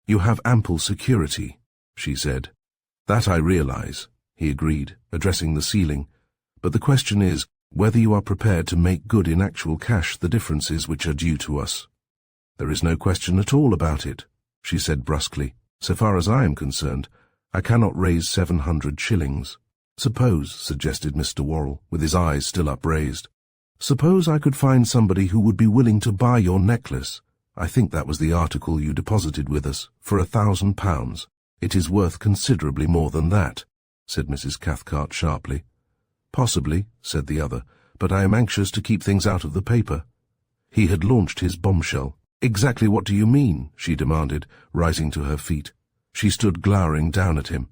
"You have ample security," she said. "That I realize," he agreed, addressing the ceiling. "But the question is whether you are prepared to make good in actual cash the differences which are due to us." "There is no question at all about it," she said brusquely. "So far as I am concerned, I cannot raise 700 shillings. "Suppose," suggested Mr. Worrell, with his eyes still upraised, "suppose I could find somebody who would be willing to buy your necklace. I think that was the article you deposited with us, for £1,000. "It is worth considerably more than that," said Mrs. Cathcart sharply. "Possibly," said the other, "but I am anxious to keep things out of the paper." He had launched his bombshell. "Exactly what do you mean?" she demanded, rising to her feet. She stood glowering down at him.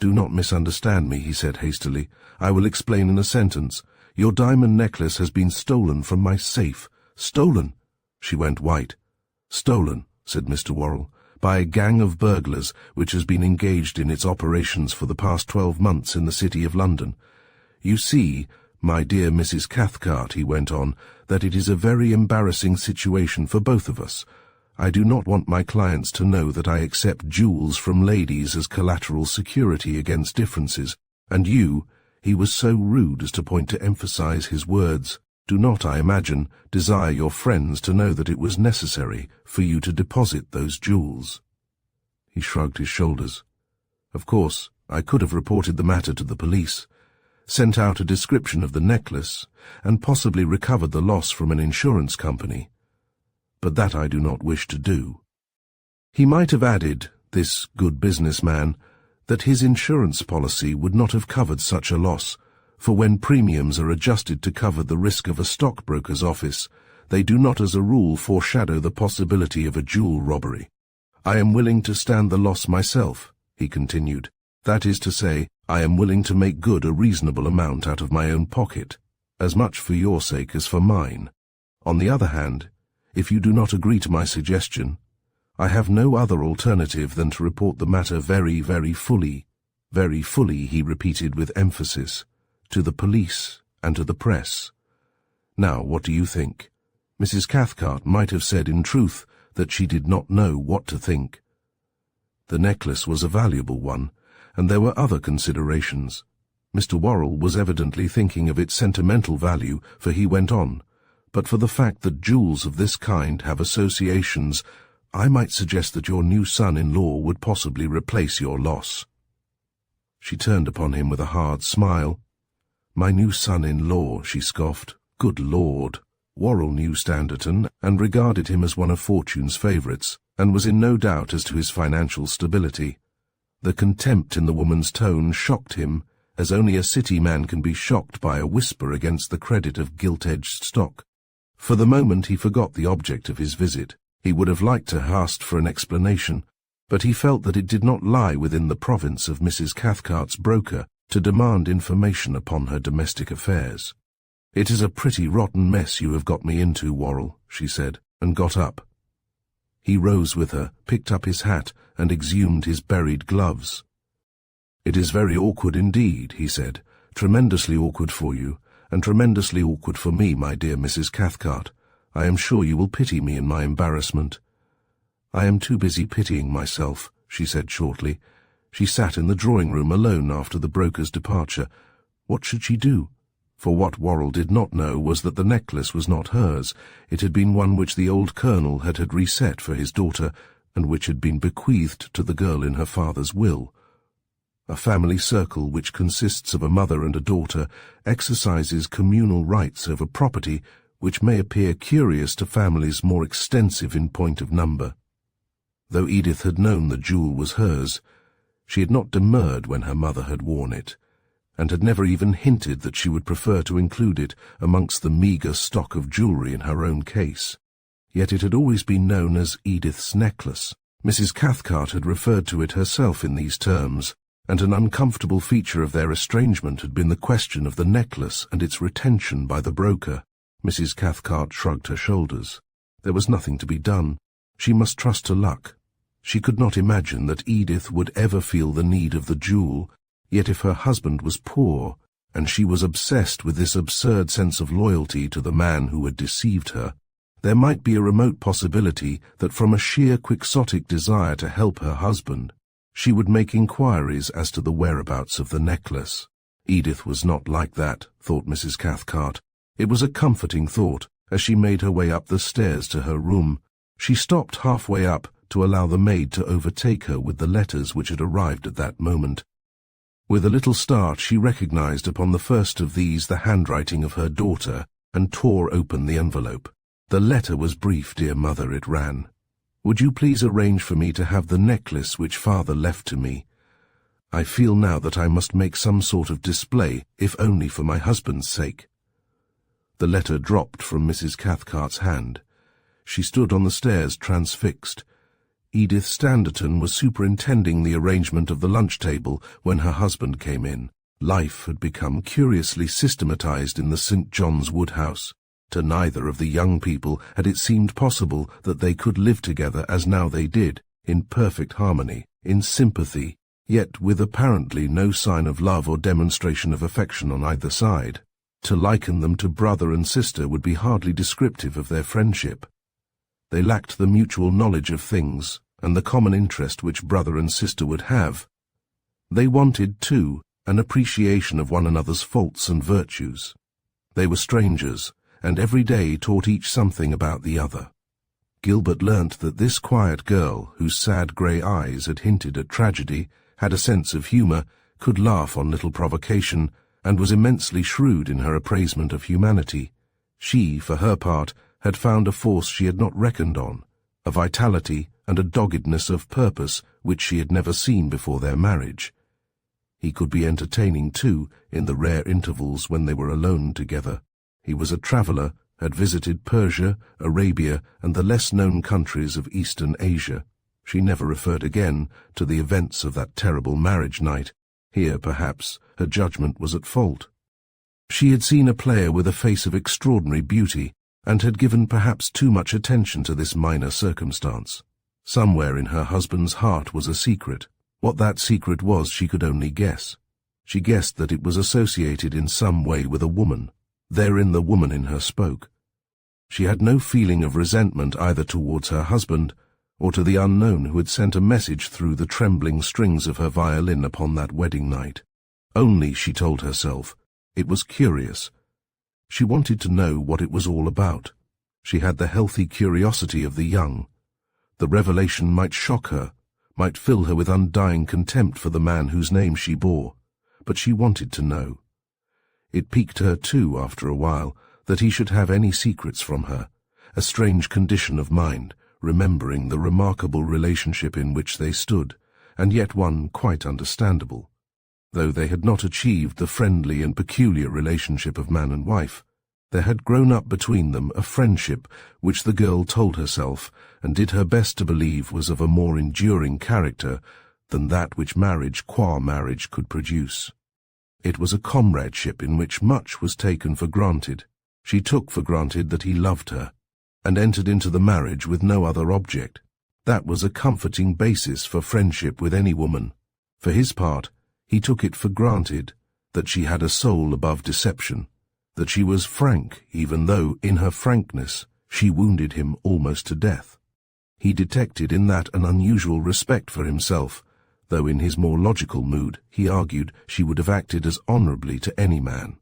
"Do not misunderstand me," he said hastily. "I will explain in a sentence. Your diamond necklace has been stolen from my safe." "Stolen?" She went white. "Stolen," said Mr. Worrell, "by a gang of burglars which has been engaged in its operations for the past 12 months in the City of London. You see, my dear Mrs. Cathcart," he went on, "that it is a very embarrassing situation for both of us. I do not want my clients to know that I accept jewels from ladies as collateral security against differences, and you," he was so rude as to point to emphasize his words, "do not, I imagine, desire your friends to know that it was necessary for you to deposit those jewels." He shrugged his shoulders. "Of course, I could have reported the matter to the police, sent out a description of the necklace, and possibly recovered the loss from an insurance company. But that I do not wish to do." He might have added, this good businessman, that his insurance policy would not have covered such a loss, for when premiums are adjusted to cover the risk of a stockbroker's office, they do not as a rule foreshadow the possibility of a jewel robbery. "I am willing to stand the loss myself," he continued. "That is to say, I am willing to make good a reasonable amount out of my own pocket, as much for your sake as for mine. On the other hand, if you do not agree to my suggestion, I have no other alternative than to report the matter very, very fully," he repeated with emphasis, "to the police and to the press. Now, what do you think?" Mrs. Cathcart might have said in truth that she did not know what to think. The necklace was a valuable one, and there were other considerations. Mr. Worrell was evidently thinking of its sentimental value, for he went on, "But for the fact that jewels of this kind have associations, I might suggest that your new son-in-law would possibly replace your loss." She turned upon him with a hard smile. "My new son-in-law," she scoffed. "Good Lord!" Worrell knew Standerton and regarded him as one of Fortune's favourites, and was in no doubt as to his financial stability. The contempt in the woman's tone shocked him, as only a city man can be shocked by a whisper against the credit of gilt-edged stock. For the moment he forgot the object of his visit. He would have liked to have asked for an explanation, but he felt that it did not lie within the province of Mrs. Cathcart's broker to demand information upon her domestic affairs. "It is a pretty rotten mess you have got me into, Worrell," she said, and got up. He rose with her, picked up his hat, and exhumed his buried gloves. "It is very awkward indeed," he said, "tremendously awkward for you, and tremendously awkward for me, my dear Mrs. Cathcart. I am sure you will pity me in my embarrassment." "I am too busy pitying myself," she said shortly. She sat in the drawing-room alone after the broker's departure. What should she do? For what Worrell did not know was that the necklace was not hers. It had been one which the old colonel had reset for his daughter, and which had been bequeathed to the girl in her father's will. A family circle which consists of a mother and a daughter exercises communal rights over property which may appear curious to families more extensive in point of number. Though Edith had known the jewel was hers, she had not demurred when her mother had worn it, and had never even hinted that she would prefer to include it amongst the meagre stock of jewellery in her own case. Yet it had always been known as Edith's necklace. Mrs. Cathcart had referred to it herself in these terms, and an uncomfortable feature of their estrangement had been the question of the necklace and its retention by the broker. Mrs. Cathcart shrugged her shoulders. There was nothing to be done. She must trust to luck. She could not imagine that Edith would ever feel the need of the jewel, yet if her husband was poor, and she was obsessed with this absurd sense of loyalty to the man who had deceived her, there might be a remote possibility that from a sheer quixotic desire to help her husband, she would make inquiries as to the whereabouts of the necklace. Edith was not like that, thought Mrs. Cathcart. It was a comforting thought as she made her way up the stairs to her room. She stopped halfway up to allow the maid to overtake her with the letters which had arrived at that moment. With a little start she recognized upon the first of these the handwriting of her daughter, and tore open the envelope. The letter was brief, "Dear Mother," it ran. "Would you please arrange for me to have the necklace which Father left to me? I feel now that I must make some sort of display, if only for my husband's sake." The letter dropped from Mrs. Cathcart's hand. She stood on the stairs transfixed. Edith Standerton was superintending the arrangement of the lunch table when her husband came in. Life had become curiously systematized in the St. John's Wood house. To neither of the young people had it seemed possible that they could live together as now they did, in perfect harmony, in sympathy, yet with apparently no sign of love or demonstration of affection on either side. To liken them to brother and sister would be hardly descriptive of their friendship. They lacked the mutual knowledge of things, and the common interest which brother and sister would have. They wanted, too, an appreciation of one another's faults and virtues. They were strangers, and every day taught each something about the other. Gilbert learnt that this quiet girl, whose sad grey eyes had hinted at tragedy, had a sense of humour, could laugh on little provocation, and was immensely shrewd in her appraisement of humanity. She, for her part, had found a force she had not reckoned on, a vitality and a doggedness of purpose which she had never seen before their marriage. He could be entertaining, too, in the rare intervals when they were alone together. He was a traveller, had visited Persia, Arabia, and the less-known countries of Eastern Asia. She never referred again to the events of that terrible marriage night. Here, perhaps, her judgment was at fault. She had seen a player with a face of extraordinary beauty, and had given perhaps too much attention to this minor circumstance. Somewhere in her husband's heart was a secret. What that secret was she could only guess. She guessed that it was associated in some way with a woman. Therein the woman in her spoke. She had no feeling of resentment either towards her husband or to the unknown who had sent a message through the trembling strings of her violin upon that wedding night. Only, she told herself, it was curious. She wanted to know what it was all about. She had the healthy curiosity of the young. The revelation might shock her, might fill her with undying contempt for the man whose name she bore, but she wanted to know. It piqued her, too, after a while, that he should have any secrets from her, a strange condition of mind, remembering the remarkable relationship in which they stood, and yet one quite understandable. Though they had not achieved the friendly and peculiar relationship of man and wife, there had grown up between them a friendship which the girl told herself and did her best to believe was of a more enduring character than that which marriage qua marriage could produce. It was a comradeship in which much was taken for granted. She took for granted that he loved her, and entered into the marriage with no other object. That was a comforting basis for friendship with any woman. For his part, he took it for granted that she had a soul above deception, that she was frank even though, in her frankness, she wounded him almost to death. He detected in that an unusual respect for himself, though in his more logical mood he argued she would have acted as honourably to any man.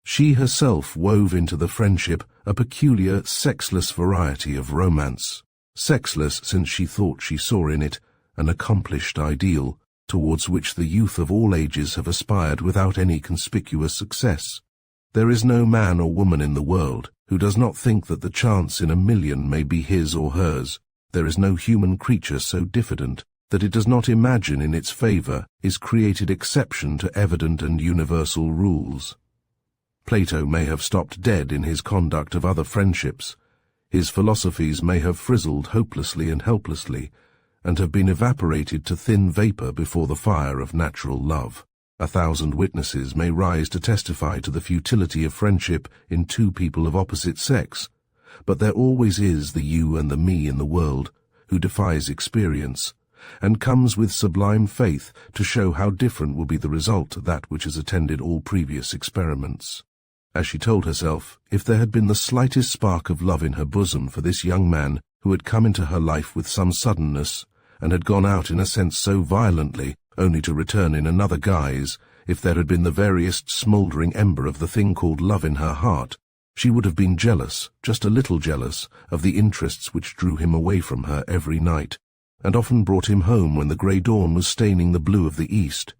She herself wove into the friendship a peculiar sexless variety of romance, sexless since she thought she saw in it an accomplished ideal towards which the youth of all ages have aspired without any conspicuous success. There is no man or woman in the world who does not think that the chance in a million may be his or hers. There is no human creature so diffident that it does not imagine in its favour is created exception to evident and universal rules. Plato may have stopped dead in his conduct of other friendships. His philosophies may have frizzled hopelessly and helplessly, and have been evaporated to thin vapour before the fire of natural love. 1,000 witnesses may rise to testify to the futility of friendship in two people of opposite sex, but there always is the you and the me in the world who defies experience, and comes with sublime faith to show how different will be the result of that which has attended all previous experiments. As she told herself, if there had been the slightest spark of love in her bosom for this young man who had come into her life with some suddenness, and had gone out in a sense so violently, only to return in another guise, if there had been the veriest smouldering ember of the thing called love in her heart, she would have been jealous, just a little jealous, of the interests which drew him away from her every night, and often brought him home when the grey dawn was staining the blue of the east.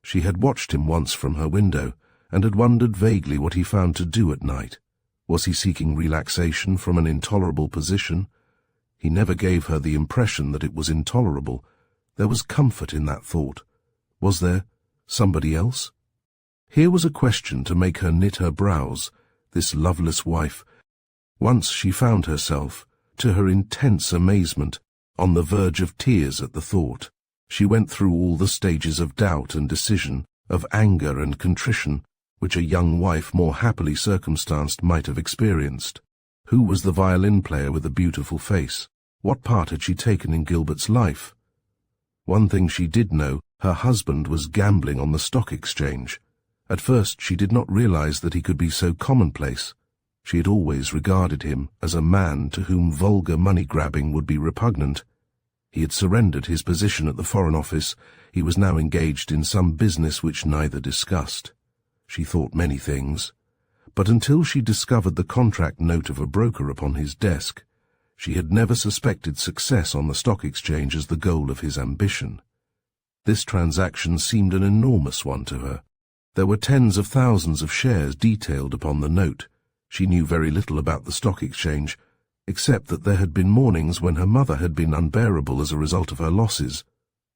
She had watched him once from her window, and had wondered vaguely what he found to do at night. Was he seeking relaxation from an intolerable position? He never gave her the impression that it was intolerable. There was comfort in that thought. Was there somebody else? Here was a question to make her knit her brows, this loveless wife. Once she found herself, to her intense amazement, on the verge of tears at the thought. She went through all the stages of doubt and decision, of anger and contrition, which a young wife more happily circumstanced might have experienced. Who was the violin player with the beautiful face? What part had she taken in Gilbert's life? One thing she did know, her husband was gambling on the stock exchange. At first she did not realize that he could be so commonplace. She had always regarded him as a man to whom vulgar money-grabbing would be repugnant. He had surrendered his position at the Foreign Office. He was now engaged in some business which neither discussed. She thought many things, but until she discovered the contract note of a broker upon his desk, she had never suspected success on the stock exchange as the goal of his ambition. This transaction seemed an enormous one to her. There were tens of thousands of shares detailed upon the note. She knew very little about the stock exchange, except that there had been mornings when her mother had been unbearable as a result of her losses.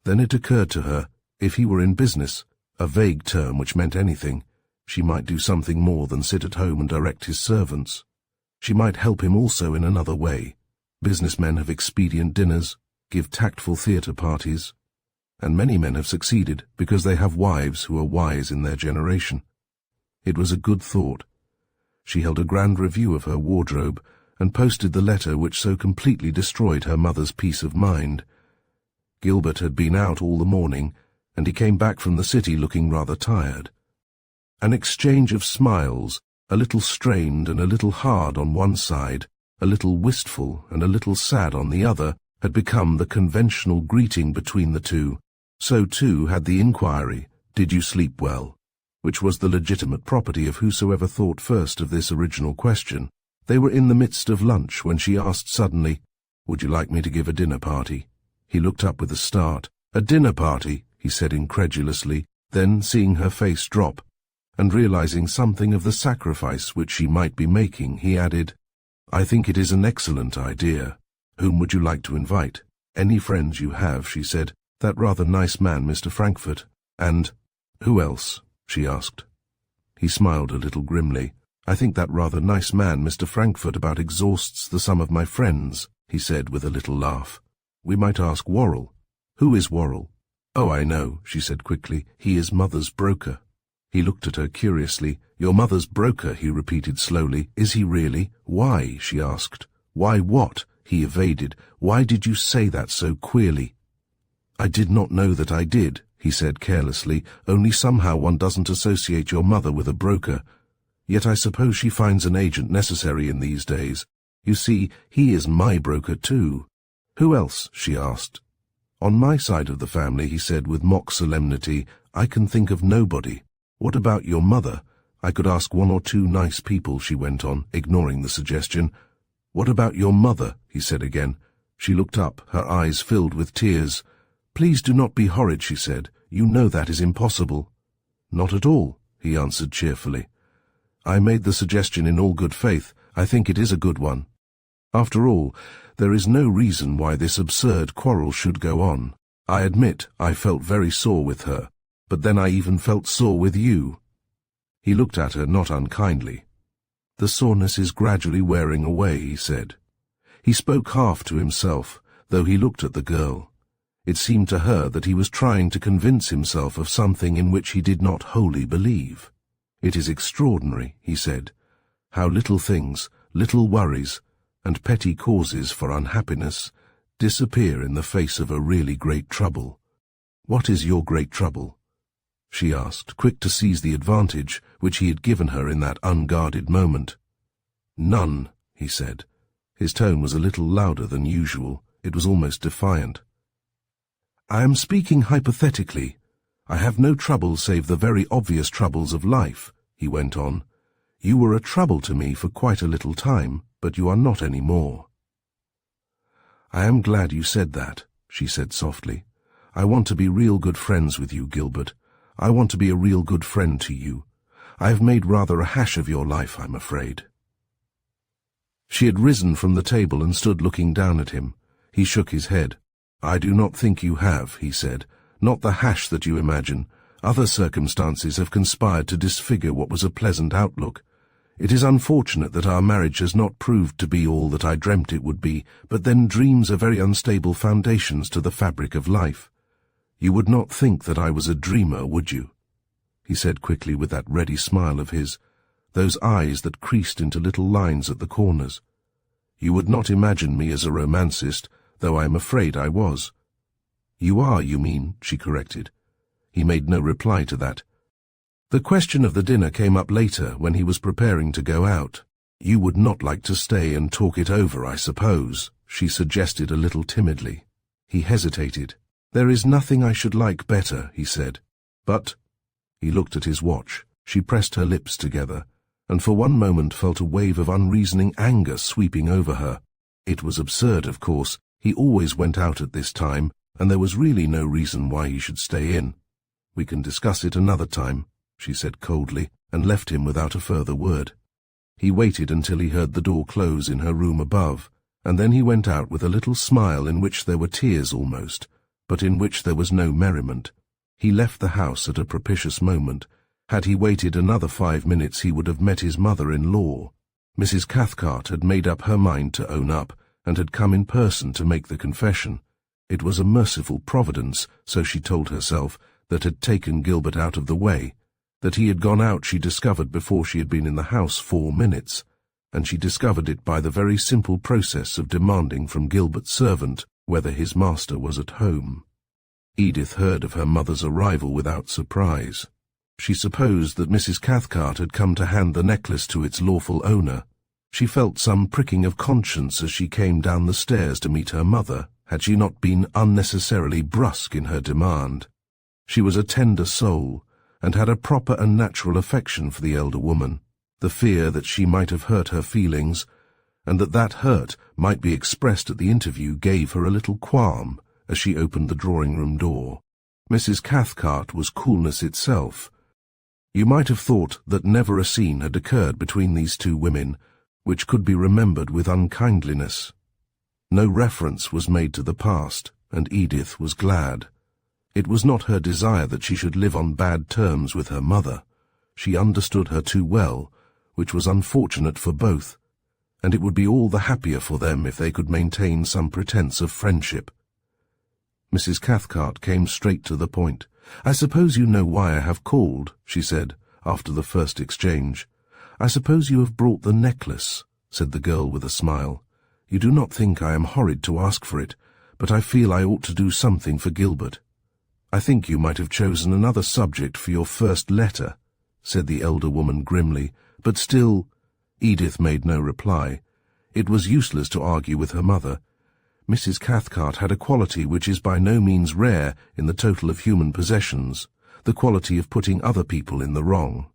Then it occurred to her, if he were in business, a vague term which meant anything, she might do something more than sit at home and direct his servants. She might help him also in another way. Businessmen have expedient dinners, give tactful theatre parties, and many men have succeeded because they have wives who are wise in their generation. It was a good thought. She held a grand review of her wardrobe and posted the letter which so completely destroyed her mother's peace of mind. Gilbert had been out all the morning, and he came back from the city looking rather tired. An exchange of smiles, a little strained and a little hard on one side, a little wistful and a little sad on the other, had become the conventional greeting between the two. So too had the inquiry, "Did you sleep well?" which was the legitimate property of whosoever thought first of this original question. They were in the midst of lunch when she asked suddenly, "Would you like me to give a dinner party?" He looked up with a start. "A dinner party?" he said incredulously, then, seeing her face drop, and realizing something of the sacrifice which she might be making, he added, "I think it is an excellent idea. Whom would you like to invite?" "Any friends you have," she said. "That rather nice man, Mr. Frankfurt." "And who else?" she asked. He smiled a little grimly. "I think that rather nice man, Mr. Frankfurt, about exhausts the sum of my friends," he said with a little laugh. "We might ask Worrell." "Who is Worrell?" "Oh, I know," she said quickly. "He is Mother's broker." He looked at her curiously. "Your mother's broker," he repeated slowly. "Is he really?" "Why?" she asked. "Why what?" he evaded. "Why did you say that so queerly?" "I did not know that I did," he said carelessly, "only somehow one doesn't associate your mother with a broker. Yet I suppose she finds an agent necessary in these days. You see, he is my broker too." "Who else?" she asked. "On my side of the family," he said with mock solemnity, "I can think of nobody." "What about your mother?" "I could ask one or two nice people," she went on, ignoring the suggestion. "What about your mother?" he said again. She looked up, her eyes filled with tears. "Please do not be horrid," she said. "You know that is impossible." "Not at all," he answered cheerfully. "I made the suggestion in all good faith. I think it is a good one. After all, there is no reason why this absurd quarrel should go on. I admit I felt very sore with her, but then I even felt sore with you." He looked at her not unkindly. "The soreness is gradually wearing away," he said. He spoke half to himself, though he looked at the girl. It seemed to her that he was trying to convince himself of something in which he did not wholly believe. "It is extraordinary," he said, "how little things, little worries, and petty causes for unhappiness disappear in the face of a really great trouble." "What is your great trouble?" she asked, quick to seize the advantage which he had given her in that unguarded moment. "None," he said. His tone was a little louder than usual. It was almost defiant. "I am speaking hypothetically. I have no trouble save the very obvious troubles of life," he went on. "You were a trouble to me for quite a little time, but you are not any more." "I am glad you said that," she said softly. "I want to be real good friends with you, Gilbert. I want to be a real good friend to you. I have made rather a hash of your life, I'm afraid." She had risen from the table and stood looking down at him. He shook his head. "I do not think you have," he said. "Not the hash that you imagine. Other circumstances have conspired to disfigure what was a pleasant outlook. It is unfortunate that our marriage has not proved to be all that I dreamt it would be, but then dreams are very unstable foundations to the fabric of life. You would not think that I was a dreamer, would you?" he said quickly with that ready smile of his, those eyes that creased into little lines at the corners. "You would not imagine me as a romancist, though I am afraid I was." "You are, you mean," she corrected. He made no reply to that. The question of the dinner came up later when he was preparing to go out. "You would not like to stay and talk it over, I suppose," she suggested a little timidly. He hesitated. "There is nothing I should like better," he said. "But—" He looked at his watch. She pressed her lips together, and for one moment felt a wave of unreasoning anger sweeping over her. It was absurd, of course. He always went out at this time, and there was really no reason why he should stay in. "We can discuss it another time," she said coldly, and left him without a further word. He waited until he heard the door close in her room above, and then he went out with a little smile in which there were tears almost, but in which there was no merriment. He left the house at a propitious moment. Had he waited another 5 minutes he would have met his mother-in-law. Mrs. Cathcart had made up her mind to own up, and had come in person to make the confession. It was a merciful providence, so she told herself, that had taken Gilbert out of the way. That he had gone out she discovered before she had been in the house 4 minutes, and she discovered it by the very simple process of demanding from Gilbert's servant whether his master was at home. Edith heard of her mother's arrival without surprise. She supposed that Mrs. Cathcart had come to hand the necklace to its lawful owner. She felt some pricking of conscience as she came down the stairs to meet her mother, had she not been unnecessarily brusque in her demand. She was a tender soul, and had a proper and natural affection for the elder woman. The fear that she might have hurt her feelings, and that hurt might be expressed at the interview, gave her a little qualm as she opened the drawing-room door. Mrs. Cathcart was coolness itself. You might have thought that never a scene had occurred between these two women which could be remembered with unkindliness. No reference was made to the past, and Edith was glad. It was not her desire that she should live on bad terms with her mother. She understood her too well, which was unfortunate for both, and it would be all the happier for them if they could maintain some pretence of friendship. Mrs. Cathcart came straight to the point. "I suppose you know why I have called," she said, after the first exchange. "I suppose you have brought the necklace," said the girl with a smile. "You do not think I am horrid to ask for it, but I feel I ought to do something for Gilbert." "I think you might have chosen another subject for your first letter," said the elder woman grimly, but still— Edith made no reply. It was useless to argue with her mother. Mrs. Cathcart had a quality which is by no means rare in the total of human possessions, the quality of putting other people in the wrong.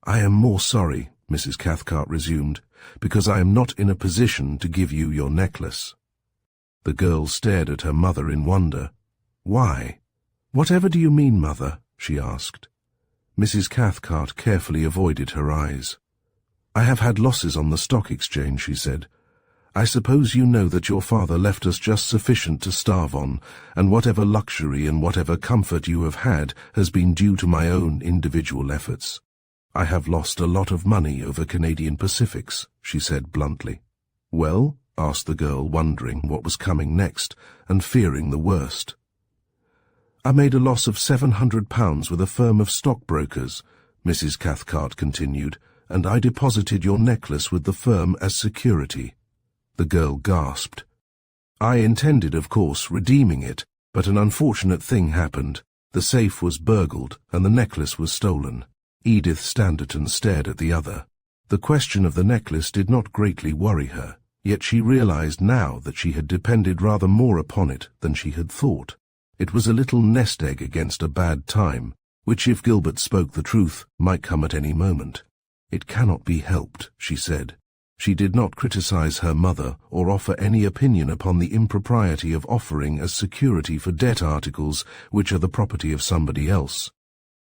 "I am more sorry," Mrs. Cathcart resumed, "because I am not in a position to give you your necklace." The girl stared at her mother in wonder. "Why? Whatever do you mean, mother?" she asked. Mrs. Cathcart carefully avoided her eyes. "I have had losses on the stock exchange," she said. "I suppose you know that your father left us just sufficient to starve on, and whatever luxury and whatever comfort you have had has been due to my own individual efforts. I have lost a lot of money over Canadian Pacifics," she said bluntly. "Well?" asked the girl, wondering what was coming next, and fearing the worst. "I made a loss of £700 with a firm of stockbrokers," Mrs. Cathcart continued, "and I deposited your necklace with the firm as security." The girl gasped. "I intended, of course, redeeming it, but an unfortunate thing happened. The safe was burgled, and the necklace was stolen." Edith Standerton stared at the other. The question of the necklace did not greatly worry her, yet she realized now that she had depended rather more upon it than she had thought. It was a little nest egg against a bad time, which, if Gilbert spoke the truth, might come at any moment. "It cannot be helped," she said. She did not criticize her mother or offer any opinion upon the impropriety of offering as security for debt articles which are the property of somebody else.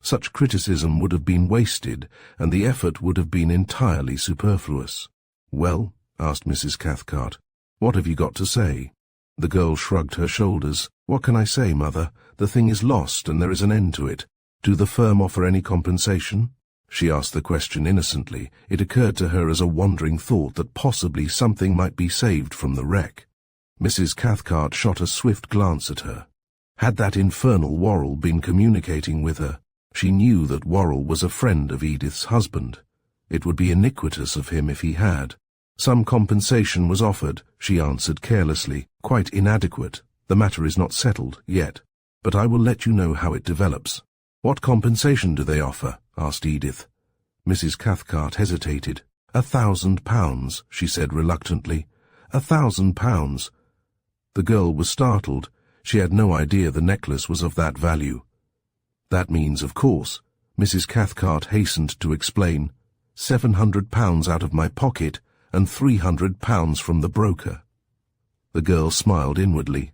Such criticism would have been wasted, and the effort would have been entirely superfluous. "Well?" asked Mrs. Cathcart. "What have you got to say?" The girl shrugged her shoulders. "What can I say, mother? The thing is lost, and there is an end to it. Do the firm offer any compensation?" She asked the question innocently. It occurred to her as a wandering thought that possibly something might be saved from the wreck. Mrs. Cathcart shot a swift glance at her. Had that infernal Worrell been communicating with her? She knew that Worrell was a friend of Edith's husband. It would be iniquitous of him if he had. "Some compensation was offered," she answered carelessly, "quite inadequate. The matter is not settled yet, but I will let you know how it develops." "What compensation do they offer?" asked Edith. Mrs. Cathcart hesitated. £1,000, she said reluctantly. £1,000. The girl was startled. She had no idea the necklace was of that value. "That means, of course," Mrs. Cathcart hastened to explain, £700 out of my pocket and £300 from the broker. The girl smiled inwardly.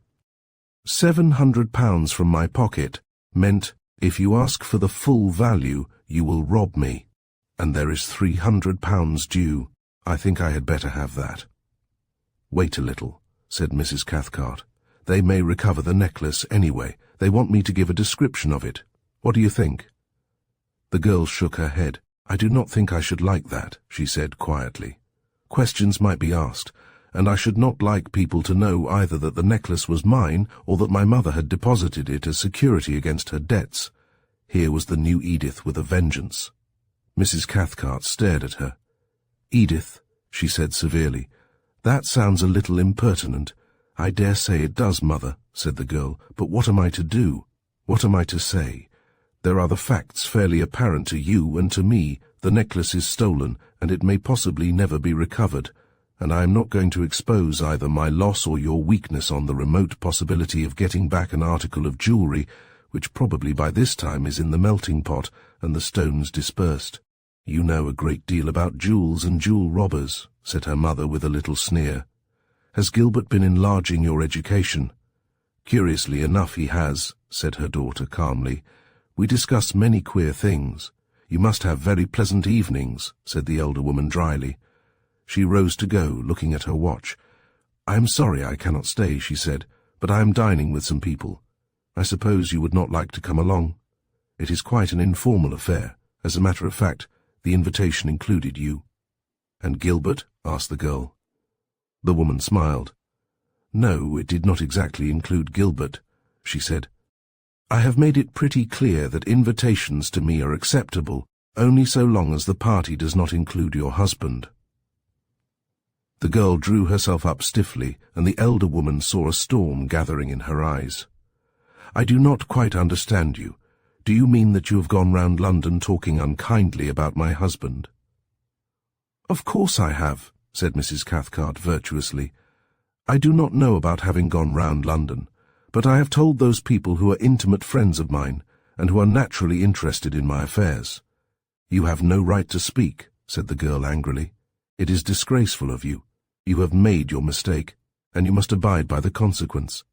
£700 from my pocket meant, if you ask for the full value, you will rob me, and there is £300 due. I think I had better have that. "Wait a little," said Mrs. Cathcart. "They may recover the necklace anyway. They want me to give a description of it. What do you think?" The girl shook her head. "I do not think I should like that," she said quietly. "Questions might be asked, and I should not like people to know either that the necklace was mine or that my mother had deposited it as security against her debts." Here was the new Edith with a vengeance. Mrs. Cathcart stared at her. "Edith," she said severely, "that sounds a little impertinent." "I dare say it does, mother," said the girl, "but what am I to do? What am I to say? There are the facts fairly apparent to you and to me. The necklace is stolen, and it may possibly never be recovered, and I am not going to expose either my loss or your weakness on the remote possibility of getting back an article of jewellery, which probably by this time is in the melting pot and the stones dispersed. You know a great deal about jewels and jewel robbers, said her mother with a little sneer. Has Gilbert been enlarging your education? Curiously enough he has, said her daughter calmly. We discuss many queer things. You must have very pleasant evenings, said the elder woman dryly. She rose to go, looking at her watch. I am sorry I cannot stay, she said, but I am dining with some people. I suppose you would not like to come along? It is quite an informal affair. As a matter of fact, the invitation included you. And Gilbert? Asked the girl. The woman smiled. No, it did not exactly include Gilbert, she said. I have made it pretty clear that invitations to me are acceptable, only so long as the party does not include your husband. The girl drew herself up stiffly, and the elder woman saw a storm gathering in her eyes. I do not quite understand you. Do you mean that you have gone round London talking unkindly about my husband? Of course I have, said Mrs. Cathcart virtuously. I do not know about having gone round London, but I have told those people who are intimate friends of mine, and who are naturally interested in my affairs. You have no right to speak, said the girl angrily. It is disgraceful of you. You have made your mistake, and you must abide by the consequence.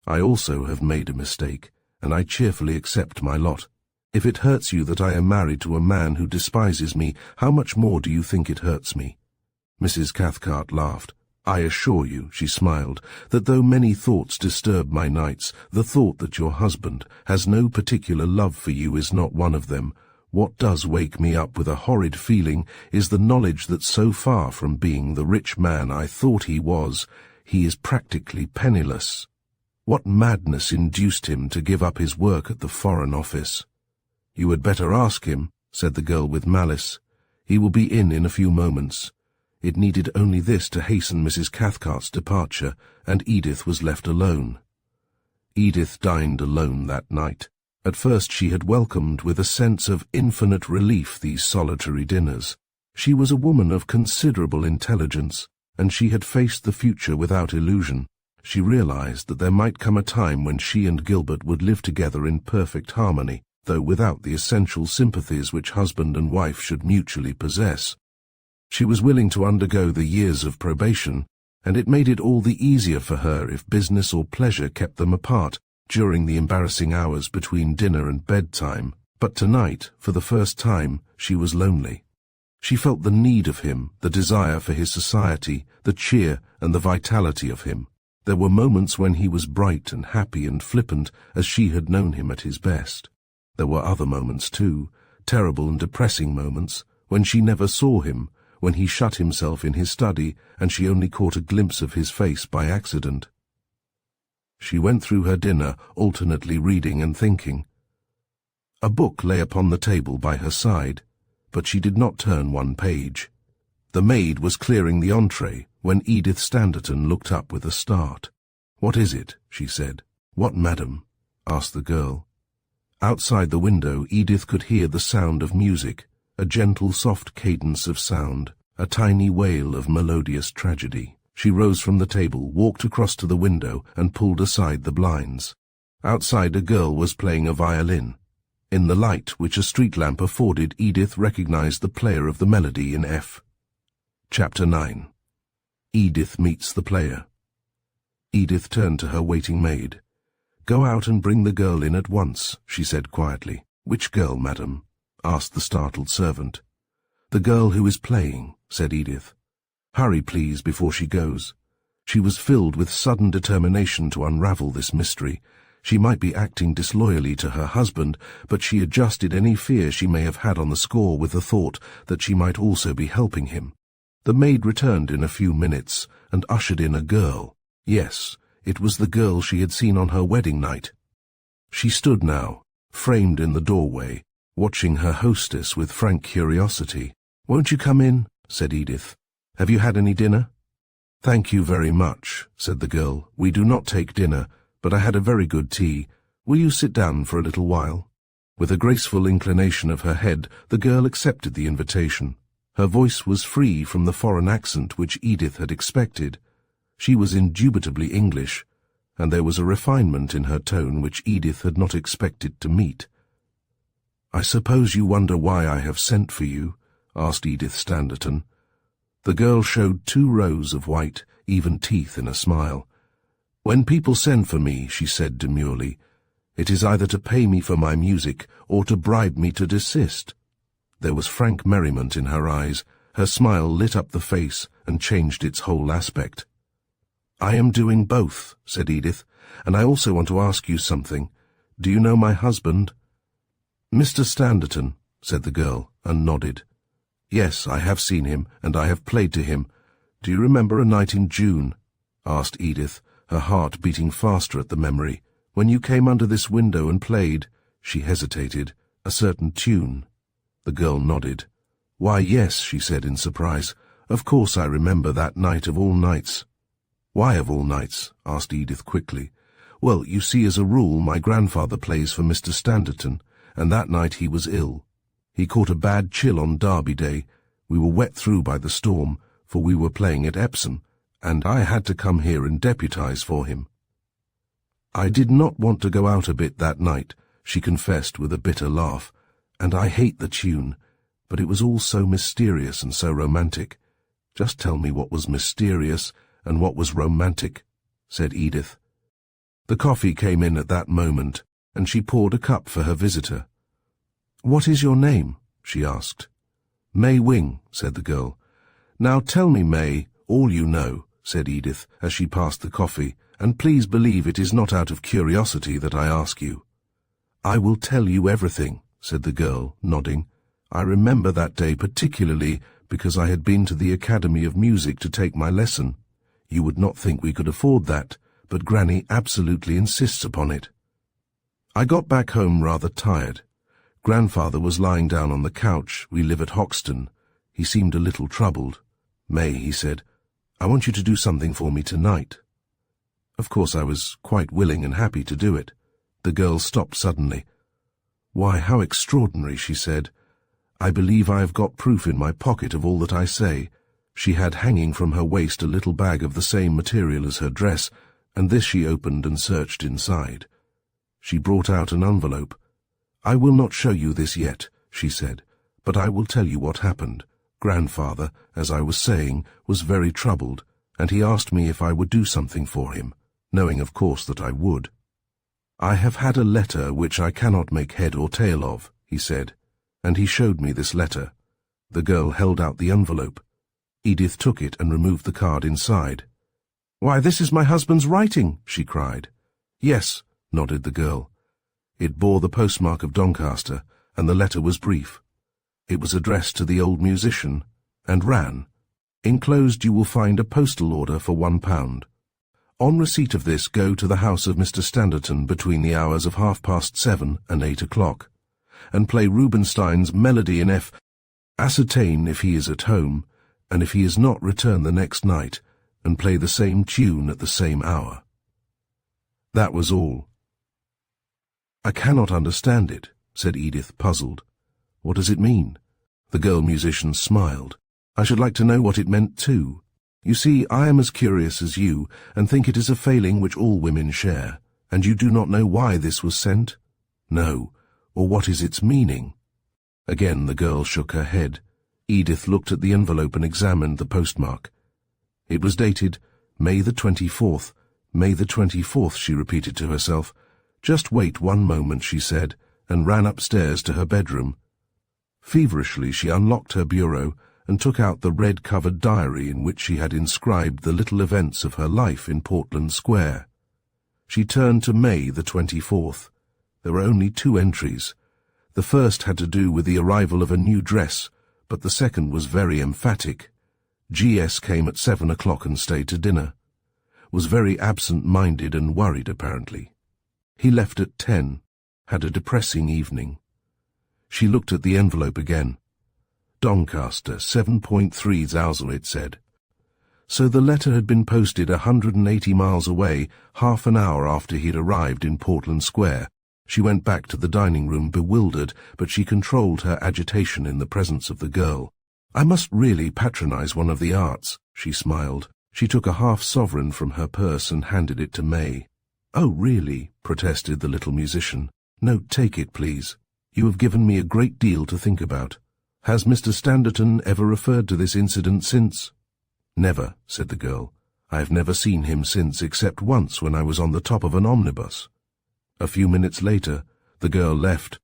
I also have made a mistake, and I cheerfully accept my lot. If it hurts you that I am married to a man who despises me, how much more do you think it hurts me? Mrs. Cathcart laughed. I assure you, she smiled, that though many thoughts disturb my nights, the thought that your husband has no particular love for you is not one of them. What does wake me up with a horrid feeling is the knowledge that so far from being the rich man I thought he was, he is practically penniless. What madness induced him to give up his work at the Foreign Office? You had better ask him, said the girl with malice. He will be in a few moments. It needed only this to hasten Mrs. Cathcart's departure, and Edith was left alone. Edith dined alone that night. At first she had welcomed with a sense of infinite relief these solitary dinners. She was a woman of considerable intelligence, and she had faced the future without illusion. She realized that there might come a time when she and Gilbert would live together in perfect harmony, though without the essential sympathies which husband and wife should mutually possess. She was willing to undergo the years of probation, and it made it all the easier for her if business or pleasure kept them apart during the embarrassing hours between dinner and bedtime. But tonight, for the first time, she was lonely. She felt the need of him, the desire for his society, the cheer and the vitality of him. There were moments when he was bright and happy and flippant as she had known him at his best. There were other moments too, terrible and depressing moments, when she never saw him, when he shut himself in his study and she only caught a glimpse of his face by accident. She went through her dinner, alternately reading and thinking. A book lay upon the table by her side, but she did not turn one page. The maid was clearing the entree when Edith Standerton looked up with a start. "What is it?" she said. "What, madam?" asked the girl. Outside the window Edith could hear the sound of music, a gentle soft cadence of sound, a tiny wail of melodious tragedy. She rose from the table, walked across to the window, and pulled aside the blinds. Outside a girl was playing a violin. In the light which a street lamp afforded, Edith recognized the player of the melody in F. Chapter 9. Edith meets the player. Edith turned to her waiting maid. "Go out and bring the girl in at once," she said quietly. "Which girl, madam?" asked the startled servant. "The girl who is playing," said Edith. "Hurry, please, before she goes." She was filled with sudden determination to unravel this mystery. She might be acting disloyally to her husband, but she adjusted any fear she may have had on the score with the thought that she might also be helping him. The maid returned in a few minutes and ushered in a girl. Yes, it was the girl she had seen on her wedding night. She stood now, framed in the doorway, watching her hostess with frank curiosity. "Won't you come in?" said Edith. "Have you had any dinner?" "Thank you very much," said the girl. "We do not take dinner, but I had a very good tea. Will you sit down for a little while?" With a graceful inclination of her head, the girl accepted the invitation. Her voice was free from the foreign accent which Edith had expected. She was indubitably English, and there was a refinement in her tone which Edith had not expected to meet. "I suppose you wonder why I have sent for you?" asked Edith Standerton. The girl showed 2 rows of white, even teeth in a smile. "When people send for me," she said demurely, "it is either to pay me for my music or to bribe me to desist." There was frank merriment in her eyes. Her smile lit up the face and changed its whole aspect. "I am doing both," said Edith, "and I also want to ask you something. Do you know my husband?" "Mr. Standerton," said the girl, and nodded. "Yes, I have seen him, and I have played to him. Do you remember a night in June?" asked Edith, her heart beating faster at the memory. "When you came under this window and played," she hesitated, "a certain tune." The girl nodded. "Why, yes," she said in surprise. "Of course I remember that night of all nights." "Why of all nights?" asked Edith quickly. "Well, you see, as a rule, my grandfather plays for Mr. Standerton, and that night he was ill. He caught a bad chill on Derby Day. We were wet through by the storm, for we were playing at Epsom, and I had to come here and deputize for him." "I did not want to go out a bit that night," she confessed with a bitter laugh, "and I hate the tune, but it was all so mysterious and so romantic." "Just tell me what was mysterious and what was romantic," said Edith. The coffee came in at that moment, and she poured a cup for her visitor. "What is your name?" she asked. "May Wing," said the girl. "Now tell me, May, all you know," said Edith as she passed the coffee, "and please believe it is not out of curiosity that I ask you." "I will tell you everything," said the girl, nodding. "I remember that day particularly because I had been to the Academy of Music to take my lesson. You would not think we could afford that, but Granny absolutely insists upon it. I got back home rather tired. Grandfather was lying down on the couch. We live at Hoxton. He seemed a little troubled. "May," he said, "I want you to do something for me tonight." Of course I was quite willing and happy to do it. The girl stopped suddenly. "Why, how extraordinary," she said. "I believe I have got proof in my pocket of all that I say." She had hanging from her waist a little bag of the same material as her dress, and this she opened and searched inside. She brought out an envelope. "I will not show you this yet," she said, "but I will tell you what happened. Grandfather, as I was saying, was very troubled, and he asked me if I would do something for him, knowing of course that I would. I have had a letter which I cannot make head or tail of," he said, and he showed me this letter. The girl held out the envelope. Edith took it and removed the card inside. "Why, this is my husband's writing," she cried. "Yes," nodded the girl. It bore the postmark of Doncaster, and the letter was brief. It was addressed to the old musician, and ran, "Enclosed you will find a postal order for £1. On receipt of this, go to the house of Mr. Standerton between the hours of 7:30 and 8 o'clock, and play Rubinstein's Melody in F. Ascertain if he is at home, and if he is not, return the next night, and play the same tune at the same hour." That was all. "I cannot understand it," said Edith, puzzled. "What does it mean?" The girl musician smiled. "I should like to know what it meant too. You see, I am as curious as you, and think it is a failing which all women share. And you do not know why this was sent?" "No. Or what is its meaning?" Again the girl shook her head. Edith looked at the envelope and examined the postmark. It was dated May the 24th. May the 24th, she repeated to herself. "Just wait one moment," she said, and ran upstairs to her bedroom. Feverishly she unlocked her bureau and took out the red-covered diary in which she had inscribed the little events of her life in Portland Square. She turned to May the 24th. There were only 2 entries. The first had to do with the arrival of a new dress, but the second was very emphatic. G.S. came at 7 o'clock and stayed to dinner. Was very absent-minded and worried, apparently. He left at 10, had a depressing evening. She looked at the envelope again. Doncaster, 7.3 Zousel, it said. So the letter had been posted 180 miles away, half an hour after he'd arrived in Portland Square, She went back to the dining room bewildered, but she controlled her agitation in the presence of the girl. "I must really patronize one of the arts," she smiled. She took a half-sovereign from her purse and handed it to May. "Oh, really?" protested the little musician. "No, take it, please. You have given me a great deal to think about. Has Mr. Standerton ever referred to this incident since?" "Never," said the girl. "I have never seen him since, except once when I was on the top of an omnibus." A few minutes later, the girl left.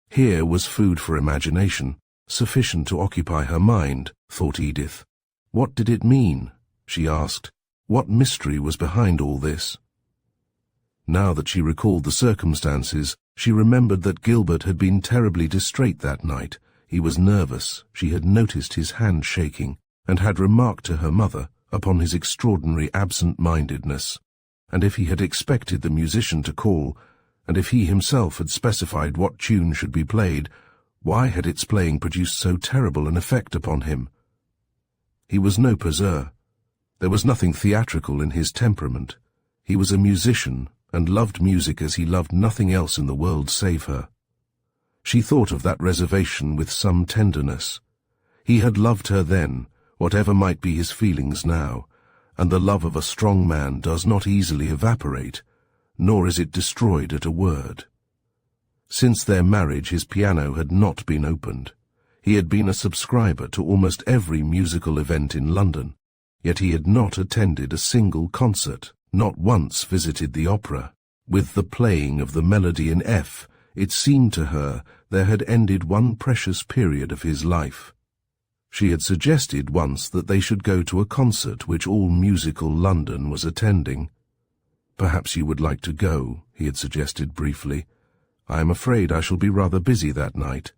Here was food for imagination, sufficient to occupy her mind, thought Edith. What did it mean? She asked. What mystery was behind all this? Now that she recalled the circumstances, she remembered that Gilbert had been terribly distrait that night. He was nervous, she had noticed his hand shaking, and had remarked to her mother upon his extraordinary absent-mindedness. And if he had expected the musician to call, and if he himself had specified what tune should be played, why had its playing produced so terrible an effect upon him? He was no poseur. There was nothing theatrical in his temperament. He was a musician, and loved music as he loved nothing else in the world save her. She thought of that reservation with some tenderness. He had loved her then, whatever might be his feelings now, and the love of a strong man does not easily evaporate, nor is it destroyed at a word. Since their marriage his piano had not been opened. He had been a subscriber to almost every musical event in London, yet he had not attended a single concert, not once visited the opera. With the playing of the melody in F, it seemed to her there had ended one precious period of his life. She had suggested once that they should go to a concert which all musical London was attending. "Perhaps you would like to go," he had suggested briefly. "I am afraid I shall be rather busy that night."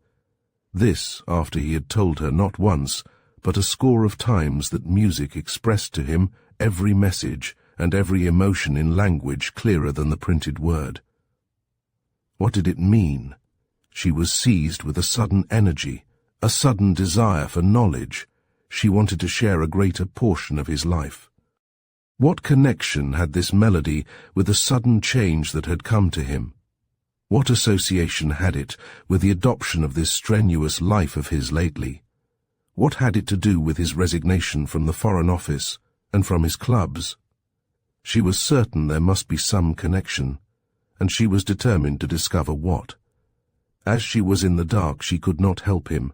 This after he had told her not once, but a score of times that music expressed to him every message and every emotion in language clearer than the printed word. What did it mean? She was seized with a sudden energy, a sudden desire for knowledge. She wanted to share a greater portion of his life. What connection had this melody with the sudden change that had come to him? What association had it with the adoption of this strenuous life of his lately? What had it to do with his resignation from the Foreign Office and from his clubs? She was certain there must be some connection, and she was determined to discover what. As she was in the dark, she could not help him.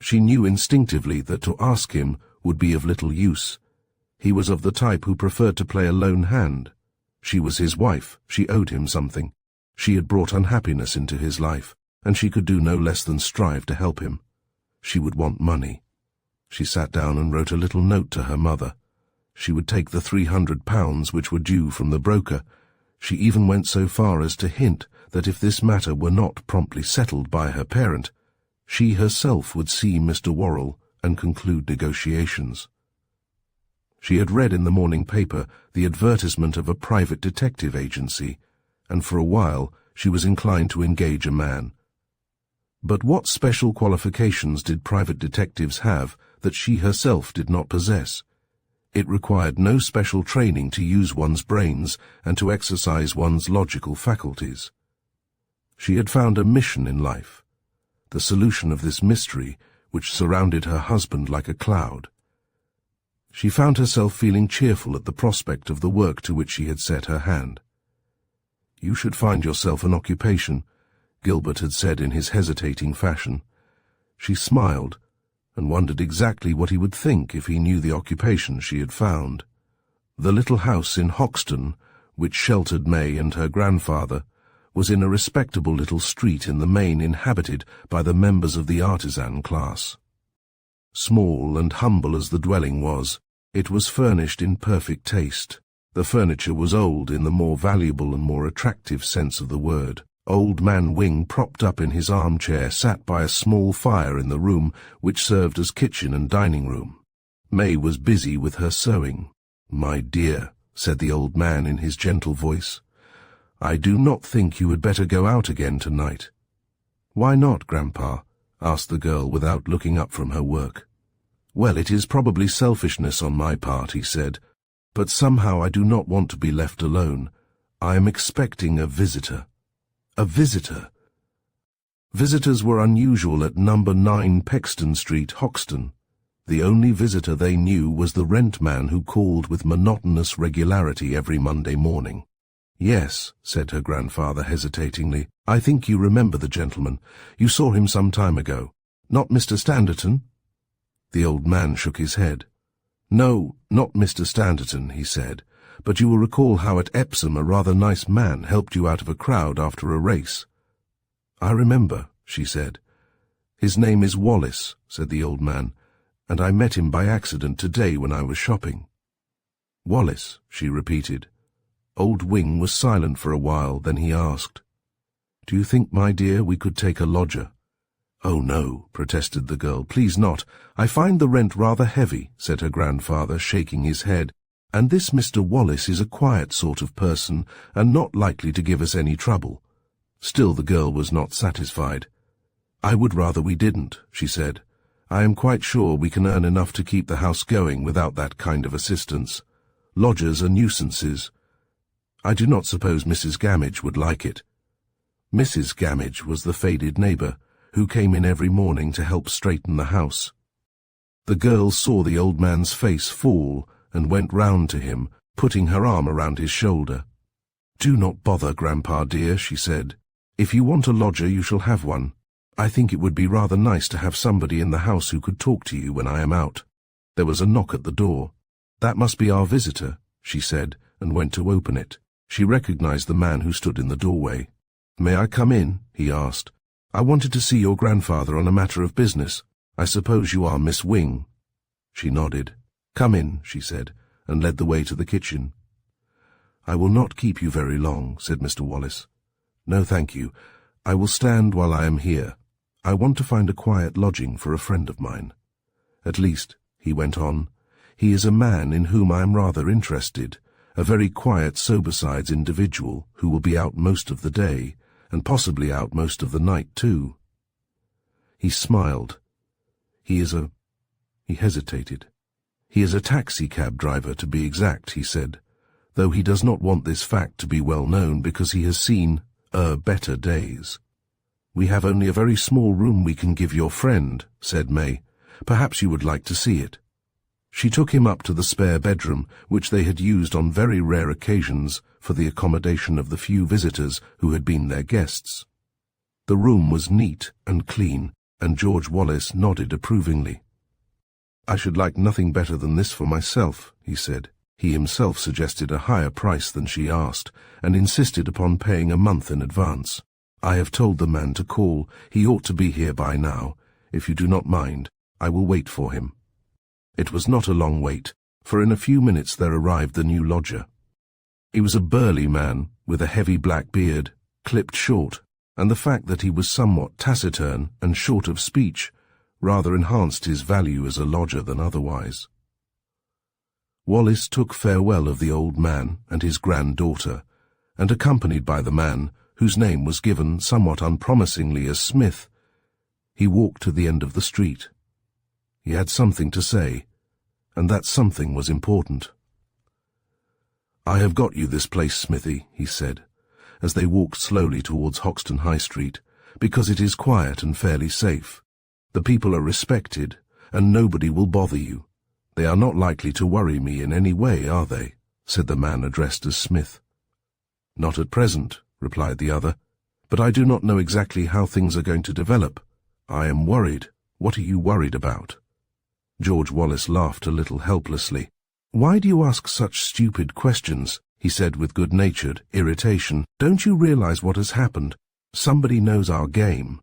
She knew instinctively that to ask him would be of little use. He was of the type who preferred to play a lone hand. She was his wife, she owed him something. She had brought unhappiness into his life, and she could do no less than strive to help him. She would want money. She sat down and wrote a little note to her mother. She would take the £300 which were due from the broker. She even went so far as to hint that if this matter were not promptly settled by her parent, she herself would see Mr. Worrell and conclude negotiations. She had read in the morning paper the advertisement of a private detective agency, and for a while she was inclined to engage a man. But what special qualifications did private detectives have that she herself did not possess? It required no special training to use one's brains and to exercise one's logical faculties. She had found a mission in life, the solution of this mystery which surrounded her husband like a cloud. She found herself feeling cheerful at the prospect of the work to which she had set her hand. "You should find yourself an occupation," Gilbert had said in his hesitating fashion. She smiled, and wondered exactly what he would think if he knew the occupation she had found. The little house in Hoxton, which sheltered May and her grandfather, was in a respectable little street in the main inhabited by the members of the artisan class. Small and humble as the dwelling was, it was furnished in perfect taste. The furniture was old in the more valuable and more attractive sense of the word. Old Man Wing, propped up in his armchair, sat by a small fire in the room which served as kitchen and dining room. May was busy with her sewing. "My dear," said the old man in his gentle voice, "I do not think you had better go out again tonight." "Why not, Grandpa?" asked the girl without looking up from her work. "Well, it is probably selfishness on my part," he said, "but somehow I do not want to be left alone. I am expecting a visitor." A visitor. Visitors were unusual at number 9 Pexton Street, Hoxton. The only visitor they knew was the rent man who called with monotonous regularity every Monday morning. "Yes," said her grandfather hesitatingly. "I think you remember the gentleman. You saw him some time ago. Not Mr. Standerton?" The old man shook his head. "No, not Mr. Standerton," he said, "but you will recall how at Epsom a rather nice man helped you out of a crowd after a race." "I remember," she said. "His name is Wallis," said the old man, "and I met him by accident today when I was shopping." "Wallis," she repeated. Old Wing was silent for a while, then he asked, "Do you think, my dear, we could take a lodger?" "Oh, no," protested the girl. "Please not. I find the rent rather heavy," said her grandfather, shaking his head. "And this Mr. Wallis is a quiet sort of person, and not likely to give us any trouble." Still the girl was not satisfied. "I would rather we didn't," she said. "I am quite sure we can earn enough to keep the house going without that kind of assistance. Lodgers are nuisances. I do not suppose Mrs. Gammage would like it." Mrs. Gammage was the faded neighbour, who came in every morning to help straighten the house. The girl saw the old man's face fall and went round to him, putting her arm around his shoulder. "Do not bother, Grandpa dear," she said. "If you want a lodger you shall have one. I think it would be rather nice to have somebody in the house who could talk to you when I am out." There was a knock at the door. "That must be our visitor," she said, and went to open it. She recognized the man who stood in the doorway. "May I come in?" he asked. "I wanted to see your grandfather on a matter of business. I suppose you are Miss Wing." She nodded. "Come in," she said, and led the way to the kitchen. "I will not keep you very long," said Mr. Wallis. "No, thank you. I will stand while I am here. I want to find a quiet lodging for a friend of mine. At least," he went on, "he is a man in whom I am rather interested, a very quiet, sober-sides individual who will be out most of the day, and possibly out most of the night too." He smiled. He hesitated. "He is a taxi-cab driver, to be exact," he said, "though he does not want this fact to be well known because he has seen, better days." "We have only a very small room we can give your friend," said May. "Perhaps you would like to see it." She took him up to the spare bedroom, which they had used on very rare occasions for the accommodation of the few visitors who had been their guests. The room was neat and clean, and George Wallis nodded approvingly. "I should like nothing better than this for myself," he said. He himself suggested a higher price than she asked, and insisted upon paying a month in advance. "I have told the man to call. He ought to be here by now. If you do not mind, I will wait for him." It was not a long wait, for in a few minutes there arrived the new lodger. He was a burly man, with a heavy black beard, clipped short, and the fact that he was somewhat taciturn and short of speech rather enhanced his value as a lodger than otherwise. Wallis took farewell of the old man and his granddaughter, and accompanied by the man, whose name was given somewhat unpromisingly as Smith, he walked to the end of the street. He had something to say, and that something was important. "I have got you this place, Smithy," he said, as they walked slowly towards Hoxton High Street, "because it is quiet and fairly safe. The people are respected, and nobody will bother you. They are not likely to worry me in any way, are they?" said the man addressed as Smith. "Not at present," replied the other, "but I do not know exactly how things are going to develop. I am worried. What are you worried about?" George Wallis laughed a little helplessly. "Why do you ask such stupid questions?" he said with good-natured irritation. "Don't you realize what has happened? Somebody knows our game."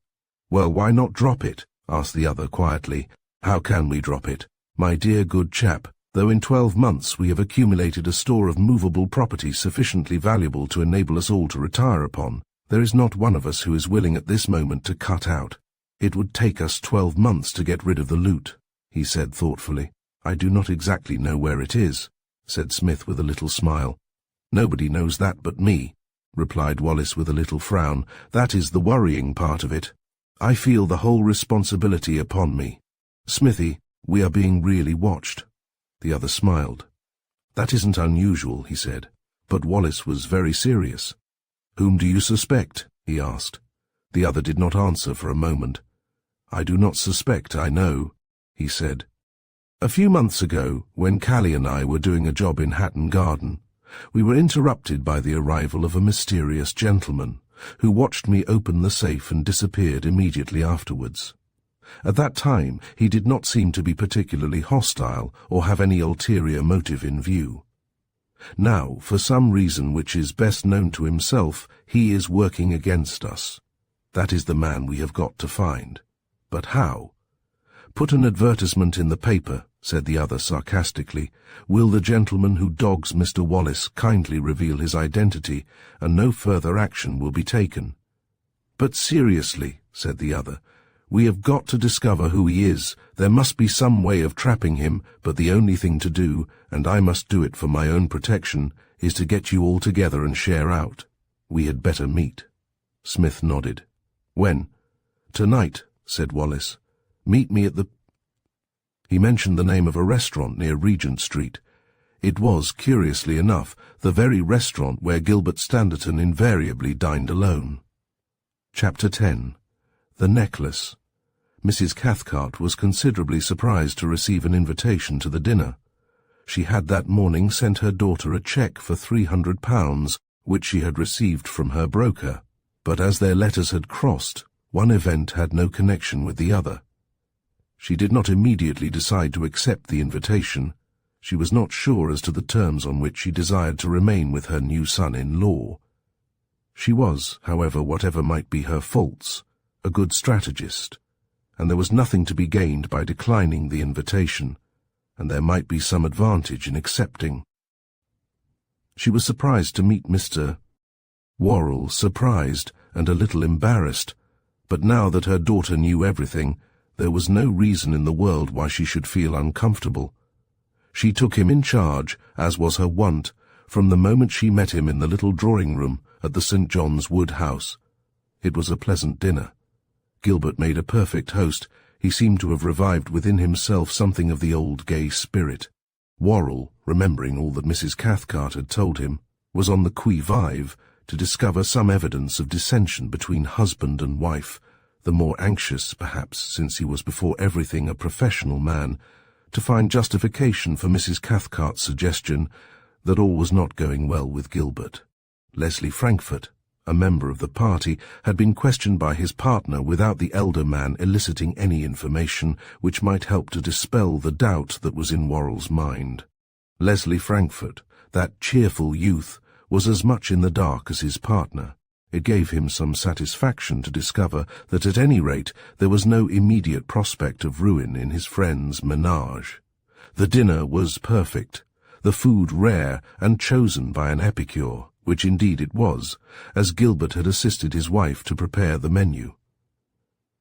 "Well, why not drop it?" asked the other quietly. "How can we drop it? My dear good chap, though in 12 months we have accumulated a store of movable property sufficiently valuable to enable us all to retire upon, there is not one of us who is willing at this moment to cut out. It would take us 12 months to get rid of the loot," he said thoughtfully. "I do not exactly know where it is," said Smith with a little smile. "Nobody knows that but me," replied Wallis with a little frown. "That is the worrying part of it. I feel the whole responsibility upon me. Smithy, we are being really watched." The other smiled. "That isn't unusual," he said, but Wallis was very serious. "Whom do you suspect?" he asked. The other did not answer for a moment. "I do not suspect I know," he said. "A few months ago, when Callie and I were doing a job in Hatton Garden, we were interrupted by the arrival of a mysterious gentleman, who watched me open the safe and disappeared immediately afterwards. At that time, he did not seem to be particularly hostile or have any ulterior motive in view. Now, for some reason which is best known to himself, he is working against us. That is the man we have got to find. But how?" "Put an advertisement in the paper," said the other sarcastically. "Will the gentleman who dogs Mr. Wallis kindly reveal his identity, and no further action will be taken." "But seriously," said the other, "we have got to discover who he is. There must be some way of trapping him, but the only thing to do, and I must do it for my own protection, is to get you all together and share out. We had better meet." Smith nodded. "When?" "Tonight," said Wallis. "Meet me at the—" He mentioned the name of a restaurant near Regent Street. It was, curiously enough, the very restaurant where Gilbert Standerton invariably dined alone. Chapter 10. The Necklace. Mrs. Cathcart was considerably surprised to receive an invitation to the dinner. She had that morning sent her daughter a cheque for £300, which she had received from her broker, but as their letters had crossed, one event had no connection with the other. She did not immediately decide to accept the invitation. She was not sure as to the terms on which she desired to remain with her new son-in-law. She was, however, whatever might be her faults, a good strategist, and there was nothing to be gained by declining the invitation, and there might be some advantage in accepting. She was surprised to meet Mr. Worrell, surprised and a little embarrassed, but now that her daughter knew everything, there was no reason in the world why she should feel uncomfortable. She took him in charge, as was her wont, from the moment she met him in the little drawing-room at the St. John's Wood house. It was a pleasant dinner. Gilbert made a perfect host. He seemed to have revived within himself something of the old gay spirit. Worrell, remembering all that Mrs. Cathcart had told him, was on the qui-vive to discover some evidence of dissension between husband and wife, the more anxious, perhaps, since he was before everything a professional man, to find justification for Mrs. Cathcart's suggestion that all was not going well with Gilbert. Leslie Frankfurt, a member of the party, had been questioned by his partner without the elder man eliciting any information which might help to dispel the doubt that was in Worrell's mind. Leslie Frankfurt, that cheerful youth, was as much in the dark as his partner. It gave him some satisfaction to discover that at any rate there was no immediate prospect of ruin in his friend's menage. The dinner was perfect, the food rare and chosen by an epicure, which indeed it was, as Gilbert had assisted his wife to prepare the menu.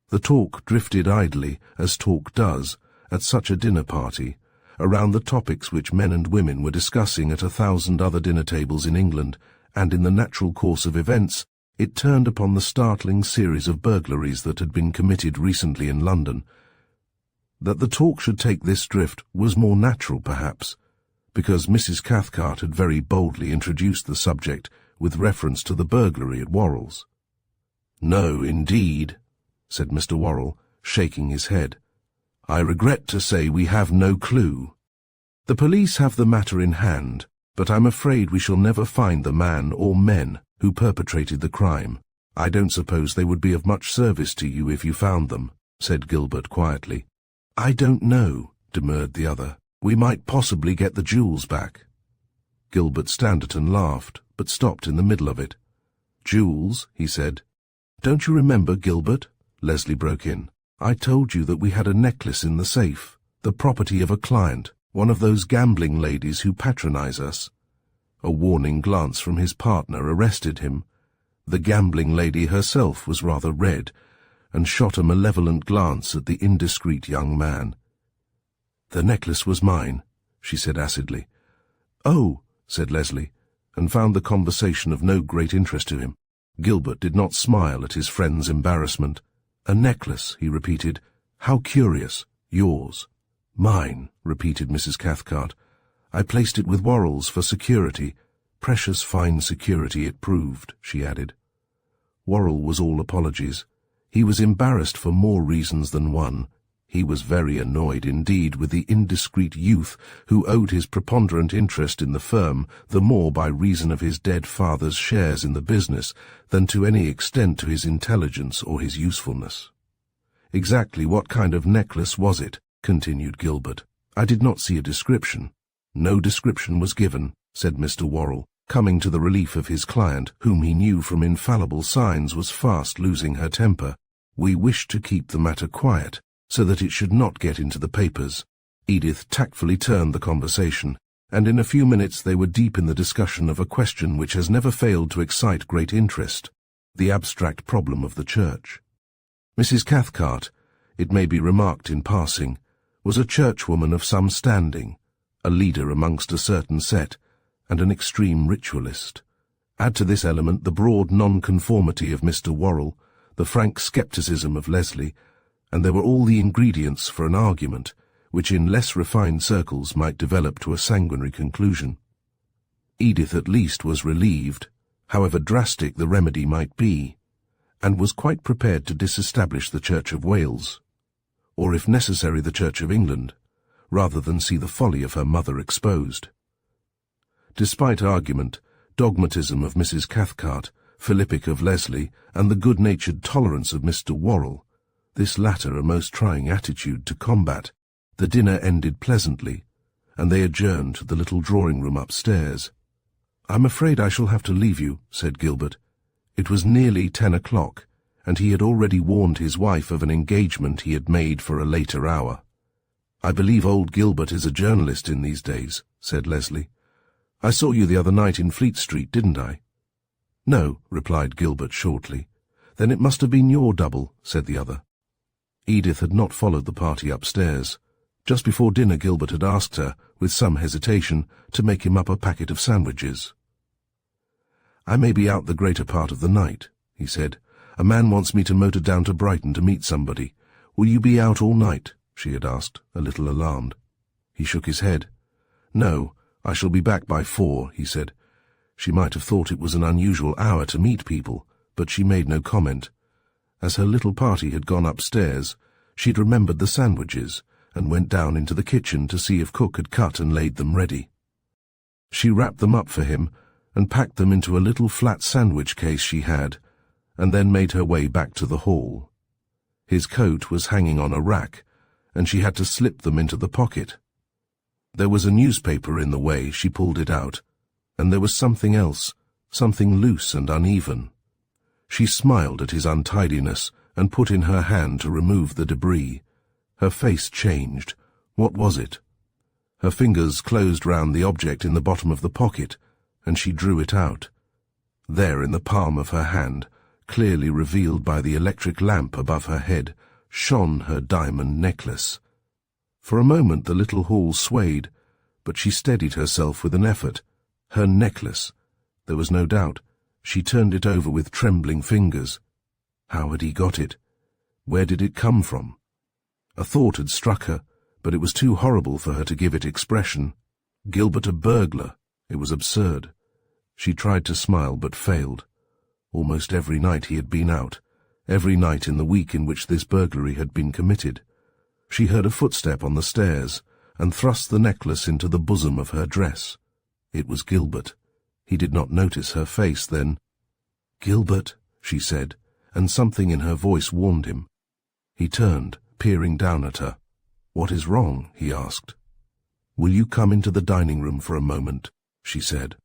The talk drifted idly, as talk does, at such a dinner party, around the topics which men and women were discussing at 1,000 other dinner tables in England, and in the natural course of events, it turned upon the startling series of burglaries that had been committed recently in London. That the talk should take this drift was more natural, perhaps, because Mrs. Cathcart had very boldly introduced the subject with reference to the burglary at Worrell's. "No, indeed," said Mr. Worrell, shaking his head. "I regret to say we have no clue. The police have the matter in hand, but I'm afraid we shall never find the man or men who perpetrated the crime. I don't suppose they would be of much service to you if you found them," said Gilbert quietly. "I don't know," demurred the other. "We might possibly get the jewels back." Gilbert Standerton laughed, but stopped in the middle of it. "Jewels?" he said. "Don't you remember, Gilbert?" Leslie broke in. "I told you that we had a necklace in the safe, the property of a client, one of those gambling ladies who patronize us." A warning glance from his partner arrested him. The gambling lady herself was rather red, and shot a malevolent glance at the indiscreet young man. "The necklace was mine," she said acidly. "Oh," said Leslie, and found the conversation of no great interest to him. Gilbert did not smile at his friend's embarrassment. "A necklace," he repeated. "How curious. Yours." "Mine," repeated Mrs. Cathcart. "I placed it with Worrell's for security. Precious fine security it proved," she added. Worrell was all apologies. He was embarrassed for more reasons than one. He was very annoyed indeed with the indiscreet youth who owed his preponderant interest in the firm the more by reason of his dead father's shares in the business than to any extent to his intelligence or his usefulness. "Exactly what kind of necklace was it?" continued Gilbert. "I did not see a description." "No description was given," said Mr. Worrell, coming to the relief of his client, whom he knew from infallible signs was fast losing her temper. "We wished to keep the matter quiet, so that it should not get into the papers." Edith tactfully turned the conversation, and in a few minutes they were deep in the discussion of a question which has never failed to excite great interest, the abstract problem of the church. Mrs. Cathcart, it may be remarked in passing, was a churchwoman of some standing, a leader amongst a certain set, and an extreme ritualist. Add to this element the broad nonconformity of Mr. Worrell, the frank scepticism of Leslie, and there were all the ingredients for an argument which in less refined circles might develop to a sanguinary conclusion. Edith at least was relieved, however drastic the remedy might be, and was quite prepared to disestablish the Church of Wales, or if necessary the Church of England, rather than see the folly of her mother exposed. Despite argument, dogmatism of Mrs. Cathcart, philippic of Leslie, and the good-natured tolerance of Mr. Worrell, this latter a most trying attitude to combat, the dinner ended pleasantly, and they adjourned to the little drawing-room upstairs. "I'm afraid I shall have to leave you," said Gilbert. It was nearly 10 o'clock, and he had already warned his wife of an engagement he had made for a later hour. "I believe old Gilbert is a journalist in these days," said Leslie. "I saw you the other night in Fleet Street, didn't I?" "No," replied Gilbert shortly. "Then it must have been your double," said the other. Edith had not followed the party upstairs. Just before dinner Gilbert had asked her, with some hesitation, to make him up a packet of sandwiches. "I may be out the greater part of the night," he said. "A man wants me to motor down to Brighton to meet somebody. Will you be out all night?" she had asked, a little alarmed. He shook his head. "No, I shall be back by 4, he said. She might have thought it was an unusual hour to meet people, but she made no comment. As her little party had gone upstairs, she'd remembered the sandwiches, and went down into the kitchen to see if cook had cut and laid them ready. She wrapped them up for him, and packed them into a little flat sandwich case she had, and then made her way back to the hall. His coat was hanging on a rack, and she had to slip them into the pocket. There was a newspaper in the way. She pulled it out, and there was something else, something loose and uneven. She smiled at his untidiness and put in her hand to remove the debris. Her face changed. What was it? Her fingers closed round the object in the bottom of the pocket, and she drew it out. There in the palm of her hand, clearly revealed by the electric lamp above her head, shone her diamond necklace. For a moment the little hall swayed, but she steadied herself with an effort. Her necklace! There was no doubt. She turned it over with trembling fingers. How had he got it? Where did it come from? A thought had struck her, but it was too horrible for her to give it expression. Gilbert a burglar! It was absurd. She tried to smile, but failed. Almost every night he had been out, every night in the week in which this burglary had been committed. She heard a footstep on the stairs, and thrust the necklace into the bosom of her dress. It was Gilbert. He did not notice her face then. "Gilbert," she said, and something in her voice warned him. He turned, peering down at her. "What is wrong?" he asked. "Will you come into the dining-room for a moment?" she said.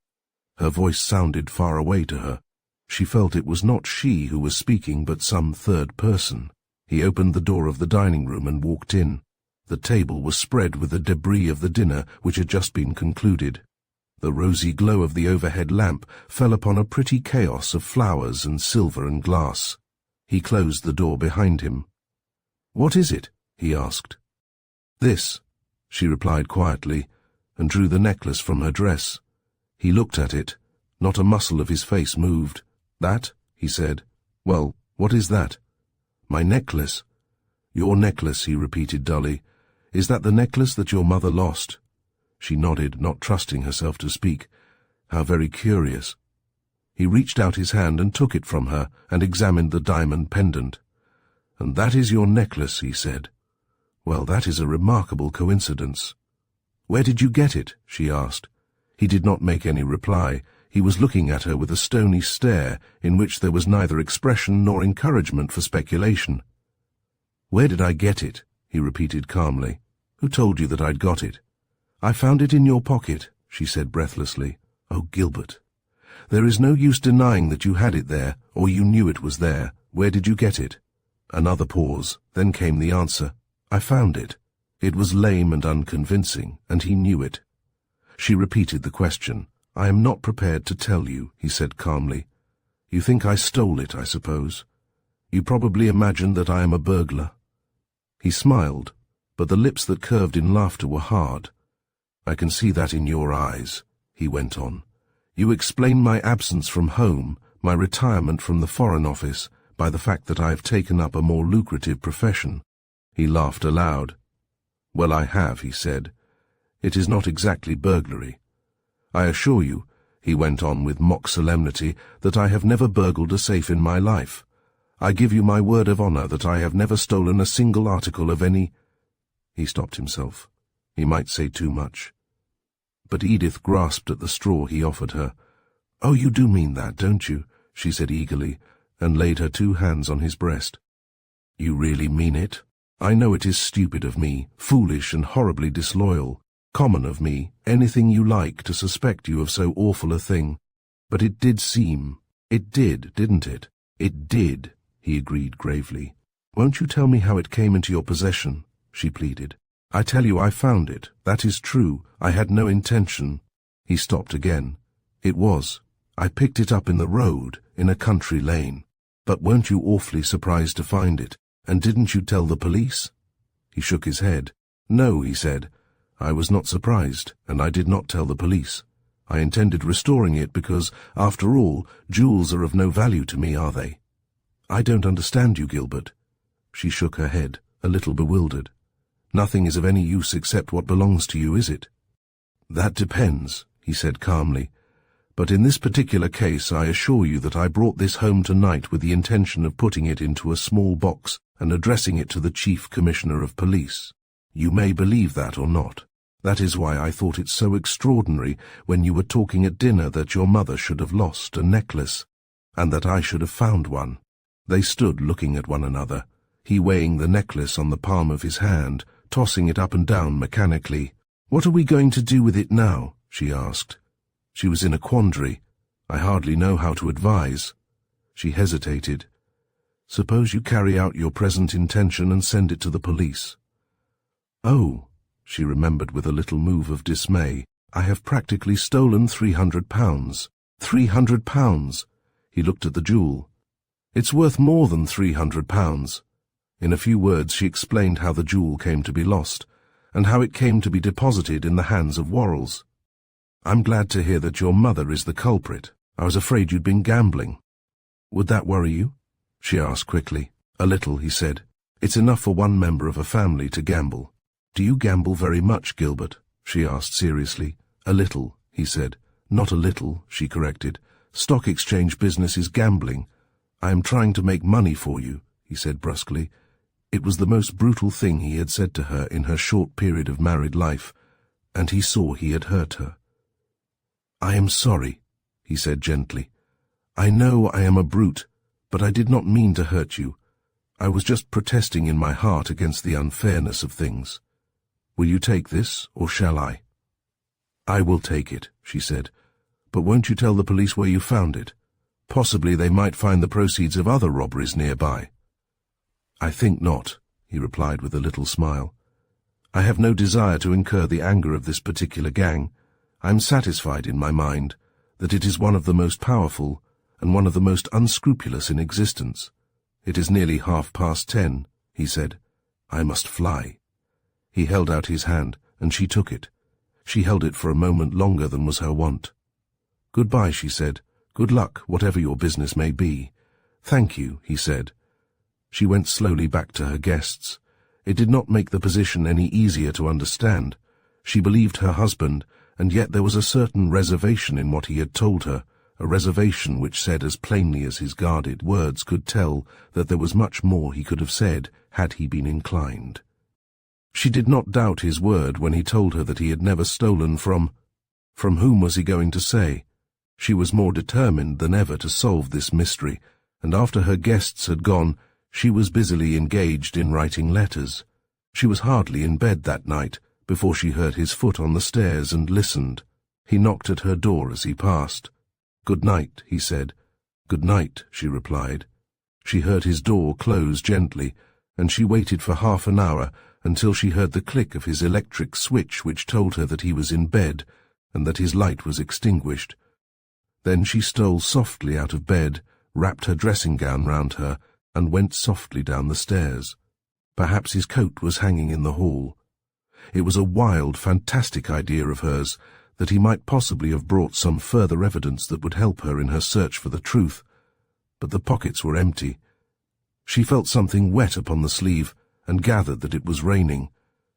Her voice sounded far away to her. She felt it was not she who was speaking, but some third person. He opened the door of the dining-room and walked in. The table was spread with the debris of the dinner which had just been concluded. The rosy glow of the overhead lamp fell upon a pretty chaos of flowers and silver and glass. He closed the door behind him. "What is it?" he asked. "This," she replied quietly, and drew the necklace from her dress. He looked at it. Not a muscle of his face moved. "That?" he said. "Well, what is that?" "My necklace." "Your necklace," he repeated dully. "Is that the necklace that your mother lost?" She nodded, not trusting herself to speak. How very curious. He reached out his hand and took it from her and examined the diamond pendant. "And that is your necklace," he said. "Well, that is a remarkable coincidence." "Where did you get it?" she asked. He did not make any reply. He was looking at her with a stony stare in which there was neither expression nor encouragement for speculation. "Where did I get it?" he repeated calmly. "Who told you that I'd got it?" "I found it in your pocket," she said breathlessly. "Oh, Gilbert. There is no use denying that you had it there, or you knew it was there. Where did you get it?" Another pause, then came the answer. "I found it." It was lame and unconvincing, and he knew it. She repeated the question. "I am not prepared to tell you," he said calmly. "You think I stole it, I suppose. You probably imagine that I am a burglar." He smiled, but the lips that curved in laughter were hard. "I can see that in your eyes," he went on. "You explain my absence from home, my retirement from the Foreign Office, by the fact that I have taken up a more lucrative profession." He laughed aloud. "Well, I have," he said. "It is not exactly burglary. I assure you," he went on with mock solemnity, "that I have never burgled a safe in my life. I give you my word of honor that I have never stolen a single article of any—" He stopped himself. He might say too much. But Edith grasped at the straw he offered her. "Oh, you do mean that, don't you?" she said eagerly, and laid her 2 hands on his breast. "You really mean it? I know it is stupid of me, foolish and horribly disloyal. Common of me, anything you like, to suspect you of so awful a thing. But it did seem. It did, didn't it?" "It did," he agreed gravely. "Won't you tell me how it came into your possession?" she pleaded. "I tell you I found it. That is true. I had no intention." He stopped again. "It was. I picked it up in the road, in a country lane. But weren't you awfully surprised to find it? And didn't you tell the police?" He shook his head. "No," he said. "I was not surprised, and I did not tell the police. I intended restoring it because, after all, jewels are of no value to me, are they?" "I don't understand you, Gilbert." She shook her head, a little bewildered. "Nothing is of any use except what belongs to you, is it?" "That depends," he said calmly. "But in this particular case I assure you that I brought this home tonight with the intention of putting it into a small box and addressing it to the Chief Commissioner of Police. You may believe that or not. That is why I thought it so extraordinary when you were talking at dinner that your mother should have lost a necklace, and that I should have found one." They stood looking at one another, he weighing the necklace on the palm of his hand, tossing it up and down mechanically. "What are we going to do with it now?" she asked. She was in a quandary. "I hardly know how to advise." She hesitated. "Suppose you carry out your present intention and send it to the police." "Oh," she remembered with a little move of dismay, "I have practically stolen £300. £300! He looked at the jewel. "It's worth more than £300. In a few words she explained how the jewel came to be lost, and how it came to be deposited in the hands of Wallis. "I'm glad to hear that your mother is the culprit. I was afraid you'd been gambling." "Would that worry you?" she asked quickly. "A little," he said. "It's enough for one member of a family to gamble." "Do you gamble very much, Gilbert?" she asked seriously. "A little," he said. "Not a little," she corrected. "Stock exchange business is gambling. I am trying to make money for you," he said brusquely. It was the most brutal thing he had said to her in her short period of married life, and he saw he had hurt her. "I am sorry," he said gently. "I know I am a brute, but I did not mean to hurt you. I was just protesting in my heart against the unfairness of things. Will you take this, or shall I?" "I will take it," she said. "But won't you tell the police where you found it? Possibly they might find the proceeds of other robberies nearby." "I think not," he replied with a little smile. "I have no desire to incur the anger of this particular gang. I am satisfied in my mind that it is one of the most powerful and one of the most unscrupulous in existence. It is nearly 10:30, he said. "I must fly." He held out his hand, and she took it. She held it for a moment longer than was her wont. "Goodbye," she said. "Good luck, whatever your business may be." "Thank you," he said. She went slowly back to her guests. It did not make the position any easier to understand. She believed her husband, and yet there was a certain reservation in what he had told her, a reservation which said as plainly as his guarded words could tell that there was much more he could have said had he been inclined. She did not doubt his word when he told her that he had never stolen from whom was he going to say? She was more determined than ever to solve this mystery, and after her guests had gone, she was busily engaged in writing letters. She was hardly in bed that night before she heard his foot on the stairs and listened. He knocked at her door as he passed. "Good night," he said. "Good night," she replied. She heard his door close gently, and she waited for half an hour until she heard the click of his electric switch which told her that he was in bed and that his light was extinguished. Then she stole softly out of bed, wrapped her dressing gown round her, and went softly down the stairs. Perhaps his coat was hanging in the hall. It was a wild, fantastic idea of hers that he might possibly have brought some further evidence that would help her in her search for the truth, but the pockets were empty. She felt something wet upon the sleeve, and gathered that it was raining.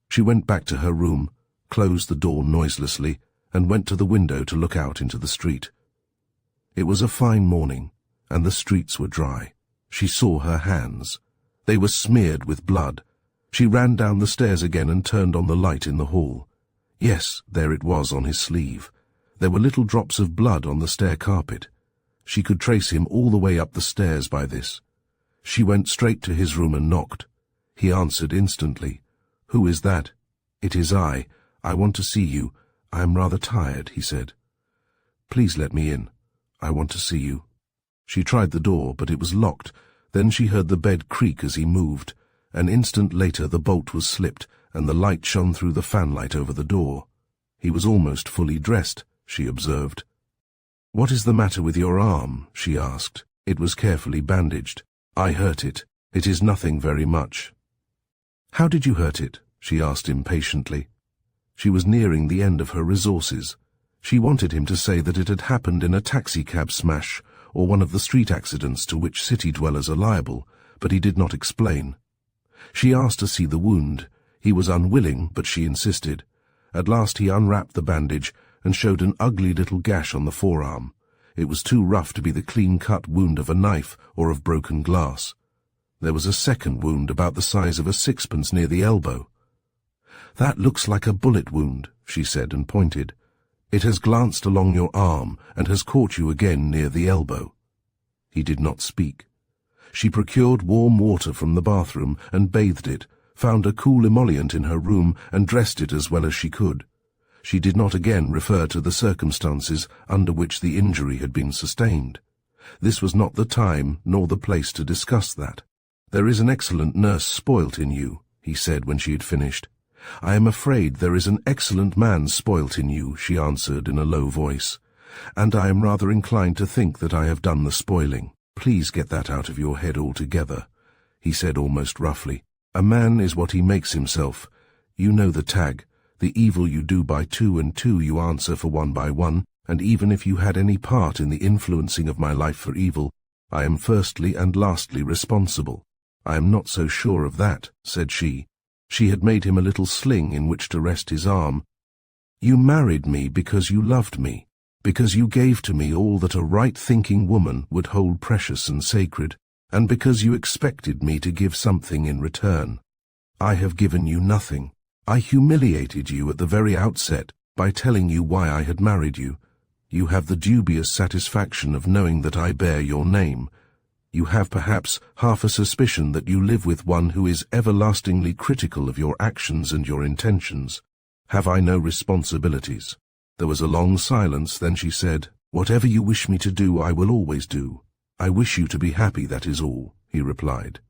She went back to her room, closed the door noiselessly, and went to the window to look out into the street. It was a fine morning, and the streets were dry. She saw her hands. They were smeared with blood. She ran down the stairs again and turned on the light in the hall. Yes, there it was on his sleeve. There were little drops of blood on the stair carpet. She could trace him all the way up the stairs by this. She went straight to his room and knocked. He answered instantly. "Who is that?" "It is I. I want to see you. I am rather tired," he said. "Please let me in. I want to see you." She tried the door, but it was locked. Then she heard the bed creak as he moved. An instant later the bolt was slipped, and the light shone through the fanlight over the door. He was almost fully dressed, she observed. "What is the matter with your arm?" she asked. It was carefully bandaged. "I hurt it. It is nothing very much." "How did you hurt it?" she asked impatiently. She was nearing the end of her resources. She wanted him to say that it had happened in a taxicab smash or one of the street accidents to which city dwellers are liable, but he did not explain. She asked to see the wound. He was unwilling, but she insisted. At last he unwrapped the bandage and showed an ugly little gash on the forearm. It was too rough to be the clean-cut wound of a knife or of broken glass. There was a second wound about the size of a sixpence near the elbow. "That looks like a bullet wound," she said and pointed. "It has glanced along your arm and has caught you again near the elbow." He did not speak. She procured warm water from the bathroom and bathed it, found a cool emollient in her room and dressed it as well as she could. She did not again refer to the circumstances under which the injury had been sustained. This was not the time nor the place to discuss that. "There is an excellent nurse spoilt in you," he said when she had finished. "I am afraid there is an excellent man spoilt in you," she answered in a low voice, "and I am rather inclined to think that I have done the spoiling. Please get that out of your head altogether," he said almost roughly. "A man is what he makes himself. You know the tag. The evil you do by two and two you answer for one by one, and even if you had any part in the influencing of my life for evil, I am firstly and lastly responsible." "I am not so sure of that," said she. She had made him a little sling in which to rest his arm. "You married me because you loved me, because you gave to me all that a right-thinking woman would hold precious and sacred, and because you expected me to give something in return. I have given you nothing. I humiliated you at the very outset by telling you why I had married you. You have the dubious satisfaction of knowing that I bear your name. You have perhaps half a suspicion that you live with one who is everlastingly critical of your actions and your intentions. Have I no responsibilities?" There was a long silence, then she said, "Whatever you wish me to do, I will always do. I wish you to be happy, that is all," he replied.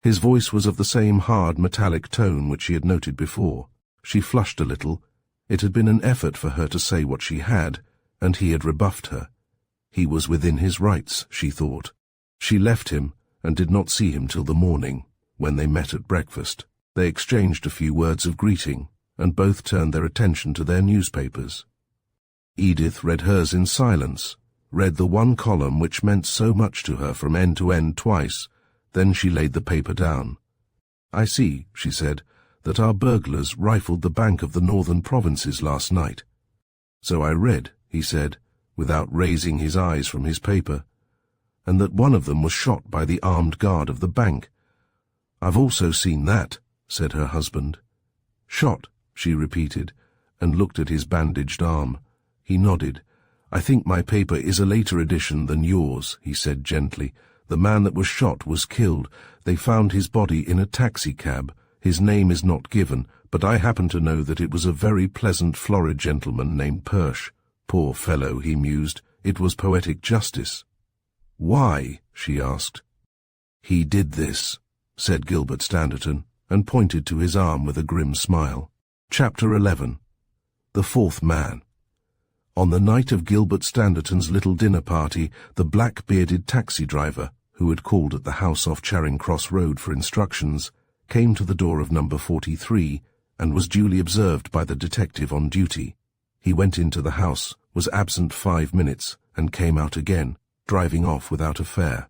His voice was of the same hard metallic tone which she had noted before. She flushed a little. It had been an effort for her to say what she had, and he had rebuffed her. He was within his rights, she thought. She left him and did not see him till the morning, when they met at breakfast. They exchanged a few words of greeting, and both turned their attention to their newspapers. Edith read hers in silence, read the one column which meant so much to her from end to end twice. Then she laid the paper down. "I see," she said, "that our burglars rifled the Bank of the Northern Provinces last night." "So I read," he said, without raising his eyes from his paper, and that one of them was shot by the armed guard of the bank. "I've also seen that," said her husband. "Shot," she repeated, and looked at his bandaged arm. He nodded. "I think my paper is a later edition than yours," he said gently. "The man that was shot was killed. They found his body in a taxicab. His name is not given, but I happen to know that it was a very pleasant florid gentleman named Persh. Poor fellow," he mused. "It was poetic justice." "Why?" she asked. "He did this," said Gilbert Standerton, and pointed to his arm with a grim smile. Chapter 11. The Fourth Man. On the night of Gilbert Standerton's little dinner party, the black-bearded taxi driver, who had called at the house off Charing Cross Road for instructions, came to the door of number 43 and was duly observed by the detective on duty. He went into the house, was absent 5 minutes, and came out again, driving off without a fare.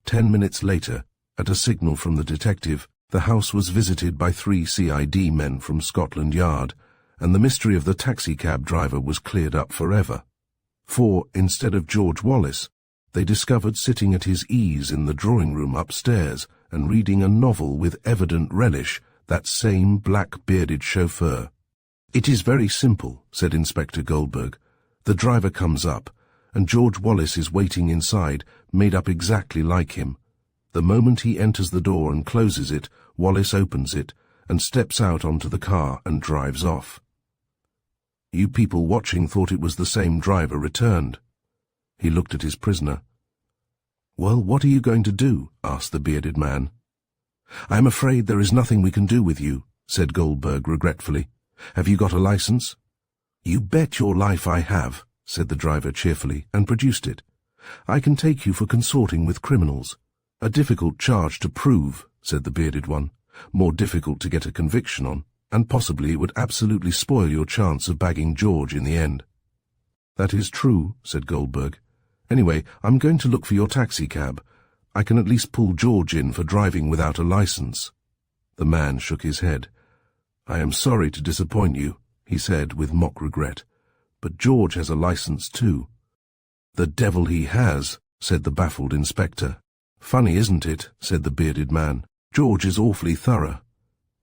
10 minutes later, at a signal from the detective, the house was visited by 3 CID men from Scotland Yard, and the mystery of the taxicab driver was cleared up forever. For, instead of George Wallis, they discovered sitting at his ease in the drawing-room upstairs and reading a novel with evident relish that same black-bearded chauffeur. "It is very simple," said Inspector Goldberg. "The driver comes up, and George Wallis is waiting inside, made up exactly like him. The moment he enters the door and closes it, Wallis opens it and steps out onto the car and drives off." "You people watching thought it was the same driver returned." He looked at his prisoner. "Well, what are you going to do?" asked the bearded man. "I am afraid there is nothing we can do with you," said Goldberg regretfully. "Have you got a license?" "You bet your life I have," said the driver cheerfully, and produced it. "I can take you for consorting with criminals." "A difficult charge to prove," said the bearded one. "More difficult to get a conviction on, and possibly it would absolutely spoil your chance of bagging George in the end." "That is true," said Goldberg. "Anyway, I'm going to look for your taxicab. I can at least pull George in for driving without a license." The man shook his head. "I am sorry to disappoint you," he said with mock regret, "but George has a license too." "The devil he has," said the baffled inspector. "Funny, isn't it?" said the bearded man. "George is awfully thorough."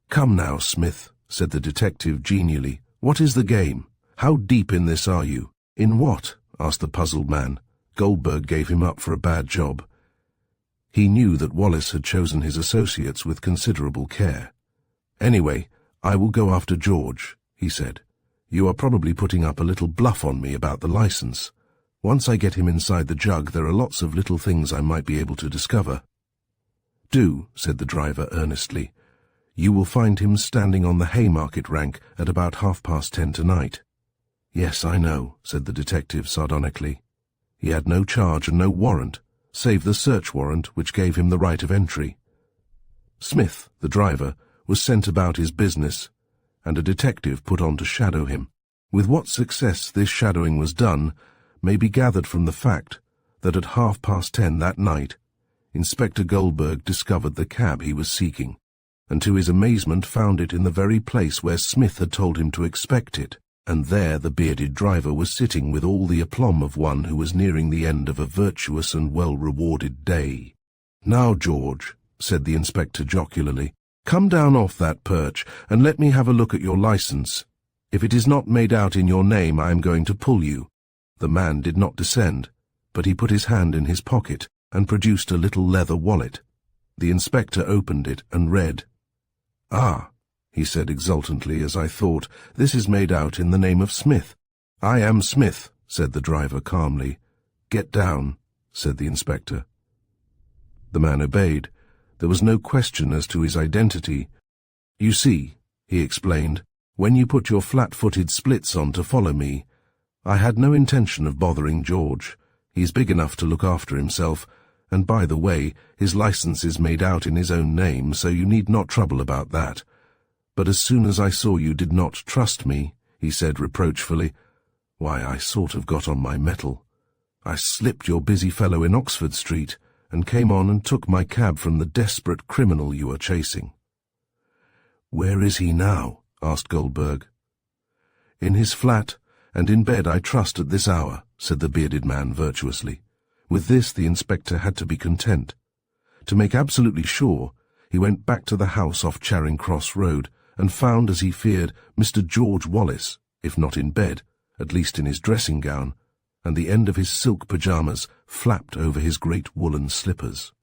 "Come now, Smith," said the detective genially. "What is the game? How deep in this are you?" "In what?" asked the puzzled man. Goldberg gave him up for a bad job. He knew that Wallis had chosen his associates with considerable care. "Anyway, I will go after George," he said. "You are probably putting up a little bluff on me about the license. Once I get him inside the jug, there are lots of little things I might be able to discover." "Do," said the driver earnestly. "You will find him standing on the Haymarket rank at about 10:30 tonight." "Yes, I know," said the detective sardonically. "He had no charge and no warrant, save the search warrant which gave him the right of entry." Smith, the driver, was sent about his business, and a detective put on to shadow him. With what success this shadowing was done may be gathered from the fact that at 10:30 that night, Inspector Goldberg discovered the cab he was seeking, and to his amazement found it in the very place where Smith had told him to expect it, and there the bearded driver was sitting with all the aplomb of one who was nearing the end of a virtuous and well-rewarded day. "Now, George," said the inspector jocularly, "come down off that perch and let me have a look at your license. If it is not made out in your name, I am going to pull you." The man did not descend, but he put his hand in his pocket and produced a little leather wallet. The inspector opened it and read. "Ah," he said exultantly, "as I thought, this is made out in the name of Smith." "I am Smith," said the driver calmly. "Get down," said the inspector. The man obeyed. There was no question as to his identity. "You see," he explained, "when you put your flat-footed splits on to follow me, I had no intention of bothering George. He's big enough to look after himself, and by the way, his license is made out in his own name, so you need not trouble about that. But as soon as I saw you did not trust me," he said reproachfully, "why, I sort of got on my mettle. I slipped your busy fellow in Oxford Street, and came on and took my cab from the desperate criminal you are chasing." "Where is he now?" asked Goldberg. "In his flat, and in bed, I trust, at this hour," said the bearded man virtuously. With this the inspector had to be content. To make absolutely sure, he went back to the house off Charing Cross Road and found, as he feared, Mr. George Wallis, if not in bed, at least in his dressing gown, and the end of his silk pyjamas flapped over his great woolen slippers.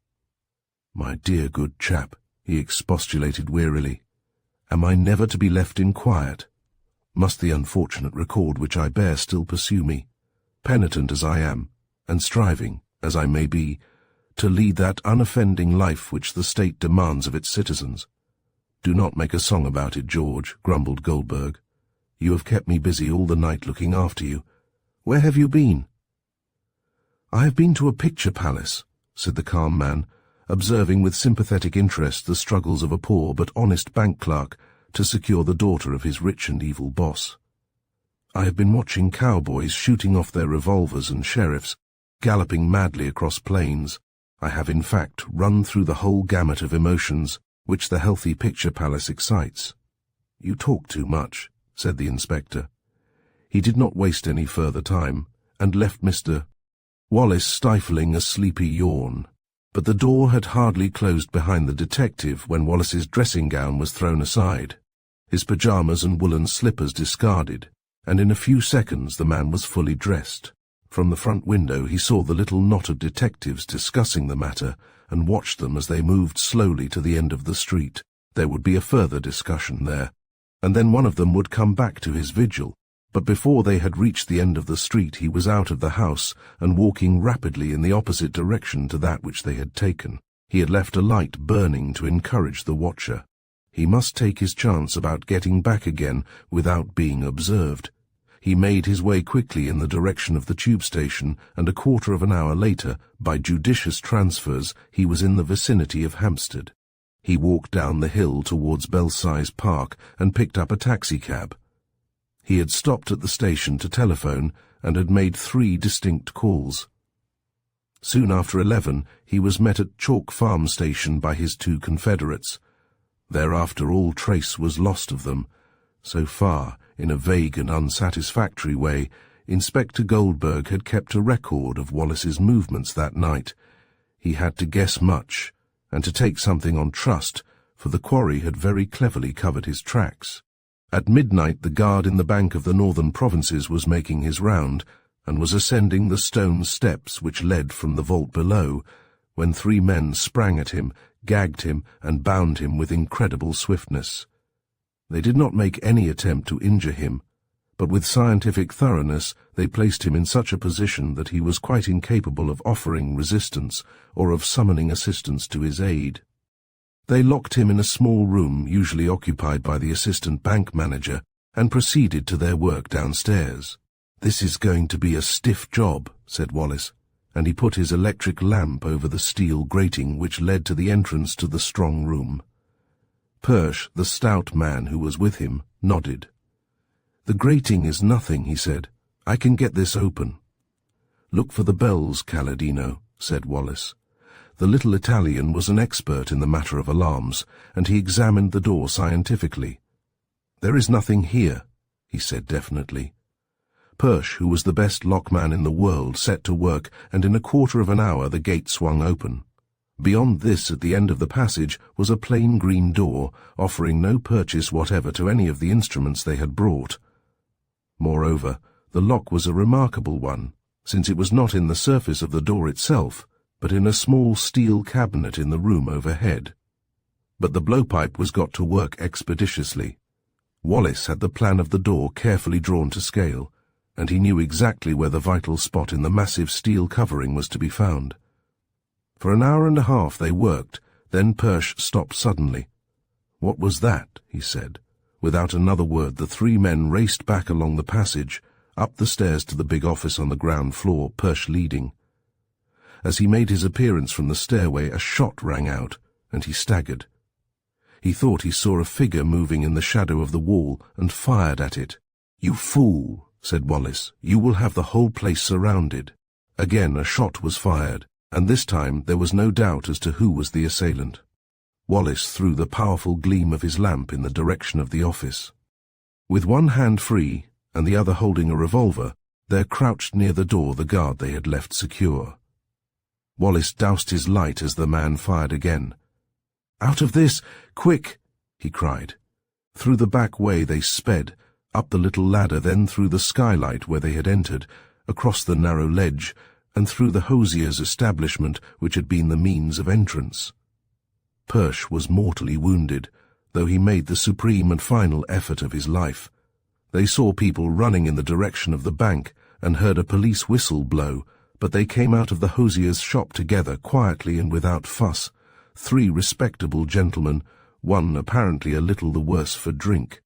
"My dear good chap," he expostulated wearily, "am I never to be left in quiet? Must the unfortunate record which I bear still pursue me, penitent as I am, and striving, as I may be, to lead that unoffending life which the state demands of its citizens?" "Do not make a song about it, George," grumbled Goldberg. "You have kept me busy all the night looking after you. Where have you been?" "I have been to a picture palace," said the calm man, observing with sympathetic interest the struggles of a poor but honest bank clerk to secure the daughter of his rich and evil boss. "I have been watching cowboys shooting off their revolvers and sheriffs, galloping madly across plains. I have, in fact, run through the whole gamut of emotions which the healthy picture palace excites." "You talk too much," said the inspector. He did not waste any further time, and left Mr. Wallis stifling a sleepy yawn. But the door had hardly closed behind the detective when Wallis's dressing gown was thrown aside, his pyjamas and woolen slippers discarded, and in a few seconds the man was fully dressed. From the front window he saw the little knot of detectives discussing the matter and watched them as they moved slowly to the end of the street. There would be a further discussion there, and then one of them would come back to his vigil. But before they had reached the end of the street he was out of the house and walking rapidly in the opposite direction to that which they had taken. He had left a light burning to encourage the watcher. He must take his chance about getting back again without being observed. He made his way quickly in the direction of the tube station, and a quarter of an hour later, by judicious transfers, he was in the vicinity of Hampstead. He walked down the hill towards Belsize Park and picked up a taxicab. He had stopped at the station to telephone and had made 3 distinct calls. Soon after 11 he was met at Chalk Farm Station by his 2 confederates. Thereafter all trace was lost of them. So far, in a vague and unsatisfactory way, Inspector Goldberg had kept a record of Wallis's movements that night. He had to guess much, and to take something on trust, for the quarry had very cleverly covered his tracks. At midnight the guard in the Bank of the Northern Provinces was making his round, and was ascending the stone steps which led from the vault below, when 3 men sprang at him, gagged him, and bound him with incredible swiftness. They did not make any attempt to injure him, but with scientific thoroughness they placed him in such a position that he was quite incapable of offering resistance or of summoning assistance to his aid. They locked him in a small room usually occupied by the assistant bank manager and proceeded to their work downstairs. "This is going to be a stiff job," said Wallis, and he put his electric lamp over the steel grating which led to the entrance to the strong room. Persh, the stout man who was with him, nodded. "The grating is nothing," he said. "I can get this open." "Look for the bells, Calladino," said Wallis. The little Italian was an expert in the matter of alarms, and he examined the door scientifically. "There is nothing here," he said definitely. Persh, who was the best lockman in the world, set to work, and in a quarter of an hour the gate swung open. Beyond this, at the end of the passage, was a plain green door, offering no purchase whatever to any of the instruments they had brought. Moreover, the lock was a remarkable one, since it was not in the surface of the door itself, but in a small steel cabinet in the room overhead. But the blowpipe was got to work expeditiously. Wallis had the plan of the door carefully drawn to scale, and he knew exactly where the vital spot in the massive steel covering was to be found. For an hour and a half they worked, then Persh stopped suddenly. "What was that?" he said. Without another word the 3 men raced back along the passage, up the stairs to the big office on the ground floor, Persh leading. As he made his appearance from the stairway, a shot rang out, and he staggered. He thought he saw a figure moving in the shadow of the wall, and fired at it. "You fool," said Wallis. "You will have the whole place surrounded." Again a shot was fired, and this time there was no doubt as to who was the assailant. Wallis threw the powerful gleam of his lamp in the direction of the office. With one hand free, and the other holding a revolver, There crouched near the door the guard they had left secure. Wallis doused his light as the man fired again. "Out of this! Quick!" he cried. Through the back way they sped, up the little ladder, then through the skylight where they had entered, across the narrow ledge, and through the hosier's establishment which had been the means of entrance. Persh was mortally wounded, though he made the supreme and final effort of his life. They saw people running in the direction of the bank and heard a police whistle blow, but they came out of the hosier's shop together, quietly and without fuss, 3 respectable gentlemen, one apparently a little the worse for drink.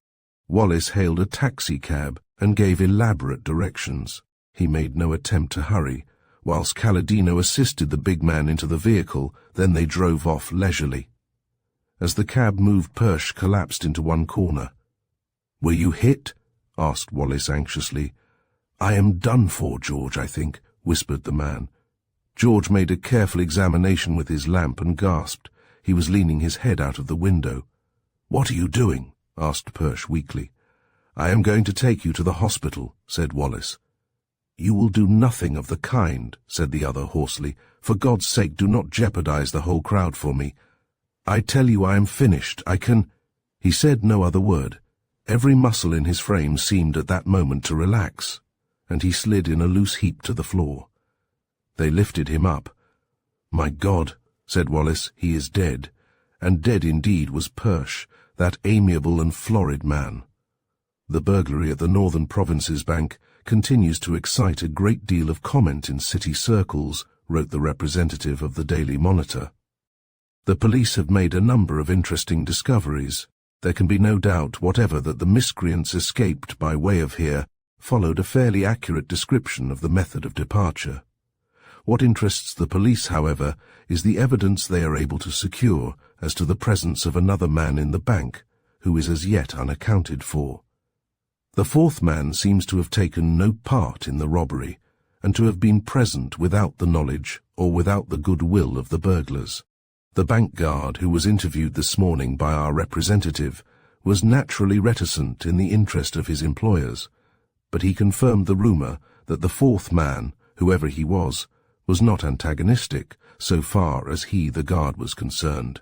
Wallis hailed a taxicab and gave elaborate directions. He made no attempt to hurry, whilst Calladino assisted the big man into the vehicle. Then they drove off leisurely. As the cab moved, Persh collapsed into one corner. "Were you hit?" asked Wallis anxiously. "I am done for, George, I think," whispered the man. George made a careful examination with his lamp and gasped. He was leaning his head out of the window. "What are you doing?" asked Persh weakly. "I am going to take you to the hospital," said Wallis. "You will do nothing of the kind," said the other hoarsely. "For God's sake, do not jeopardize the whole crowd for me. I tell you I am finished. I can—" He said no other word. Every muscle in his frame seemed at that moment to relax, and he slid in a loose heap to the floor. They lifted him up. "My God," said Wallis, "he is dead." And dead indeed was Persh, that amiable and florid man. The burglary at the Northern Provinces Bank continues to excite a great deal of comment in city circles, wrote the representative of the Daily Monitor. The police have made a number of interesting discoveries. There can be no doubt whatever that the miscreants escaped by way of here followed a fairly accurate description of the method of departure. What interests the police, however, is the evidence they are able to secure as to the presence of another man in the bank, who is as yet unaccounted for. The 4th man seems to have taken no part in the robbery, and to have been present without the knowledge or without the goodwill of the burglars. The bank guard, who was interviewed this morning by our representative, was naturally reticent in the interest of his employers, but he confirmed the rumour that the 4th man, whoever he was not antagonistic so far as he, the guard, was concerned.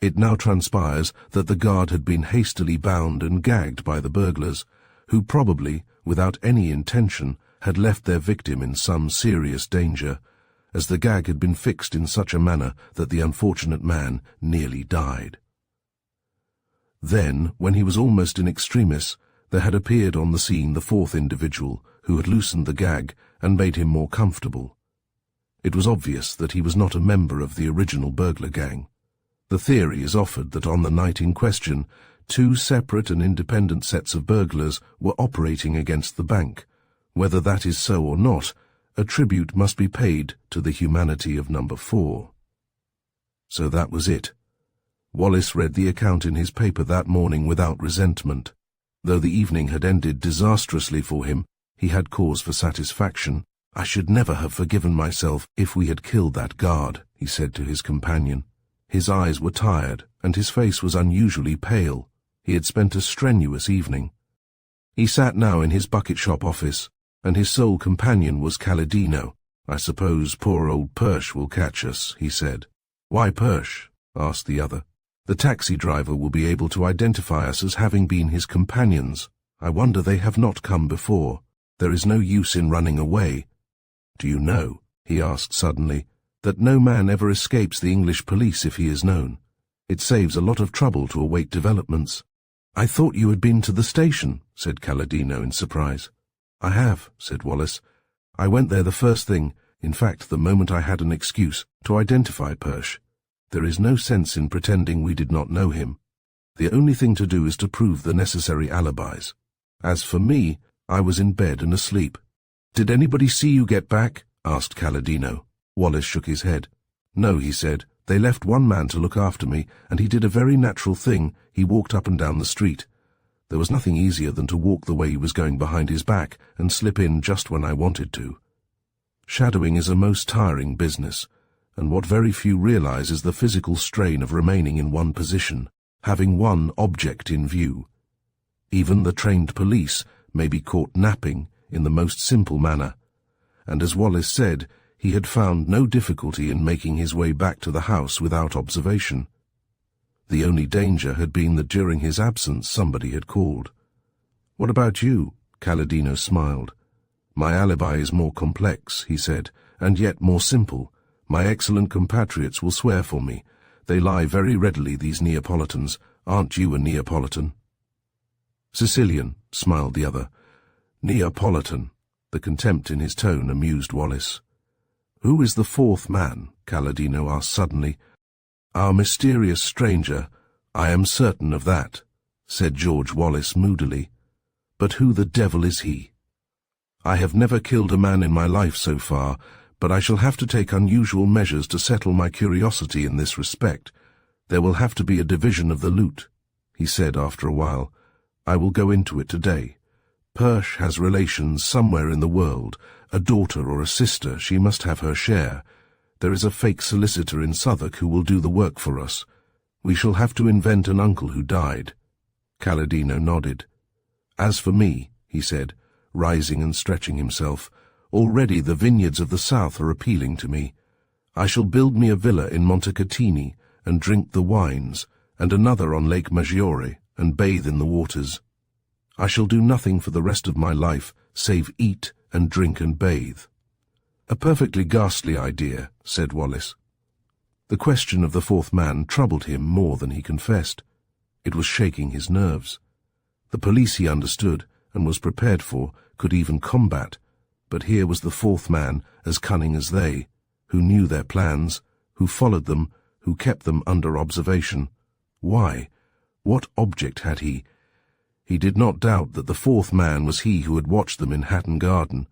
It now transpires that the guard had been hastily bound and gagged by the burglars, who probably, without any intention, had left their victim in some serious danger, as the gag had been fixed in such a manner that the unfortunate man nearly died. Then, when he was almost in extremis, there had appeared on the scene the 4th individual, who had loosened the gag and made him more comfortable. It was obvious that he was not a member of the original burglar gang. The theory is offered that on the night in question, 2 separate and independent sets of burglars were operating against the bank. Whether that is so or not, a tribute must be paid to the humanity of number 4. So that was it. Wallis read the account in his paper that morning without resentment. Though the evening had ended disastrously for him, he had cause for satisfaction. "I should never have forgiven myself if we had killed that guard," he said to his companion. His eyes were tired, and his face was unusually pale. He had spent a strenuous evening. He sat now in his bucket-shop office, and his sole companion was Calladino. "I suppose poor old Persh will catch us," he said. "Why Persh?" asked the other. "The taxi driver will be able to identify us as having been his companions. I wonder they have not come before. There is no use in running away. Do you know," he asked suddenly, "that no man ever escapes the English police if he is known? It saves a lot of trouble to await developments." "I thought you had been to the station," said Calladino in surprise. "I have," said Wallis. "I went there the first thing, in fact the moment I had an excuse, to identify Persh. There is no sense in pretending we did not know him. The only thing to do is to prove the necessary alibis. As for me, I was in bed and asleep." "Did anybody see you get back?" asked Calladino. Wallis shook his head. "No," he said. "They left one man to look after me, and he did a very natural thing. He walked up and down the street. There was nothing easier than to walk the way he was going behind his back and slip in just when I wanted to." Shadowing is a most tiring business, and what very few realize is the physical strain of remaining in one position, having one object in view. Even the trained police may be caught napping in the most simple manner, and as Wallis said, he had found no difficulty in making his way back to the house without observation. The only danger had been that during his absence somebody had called. "What about you?" Calladino smiled. "My alibi is more complex," he said, "and yet more simple. My excellent compatriots will swear for me. They lie very readily, these Neapolitans. Aren't you a Neapolitan?" "Sicilian," smiled the other. "Neapolitan." The contempt in his tone amused Wallis. "Who is the fourth man?" Calladino asked suddenly. "Our mysterious stranger. I am certain of that," said George Wallis moodily. "But who the devil is he? I have never killed a man in my life so far, but I shall have to take unusual measures to settle my curiosity in this respect. There will have to be a division of the loot," he said after a while. "I will go into it today. Persh has relations somewhere in the world, a daughter or a sister. She must have her share. There is a fake solicitor in Southwark who will do the work for us. We shall have to invent an uncle who died." Calladino nodded. "As for me," he said, rising and stretching himself, "already the vineyards of the south are appealing to me. I shall build me a villa in Montecatini and drink the wines, and another on Lake Maggiore and bathe in the waters. I shall do nothing for the rest of my life save eat and drink and bathe." "A perfectly ghastly idea," said Wallis. The question of the fourth man troubled him more than he confessed. It was shaking his nerves. The police, he understood and was prepared for, could even combat, but here was the fourth man, as cunning as they, who knew their plans, who followed them, who kept them under observation. Why? What object had he? He did not doubt that the fourth man was he who had watched them in Hatton Garden.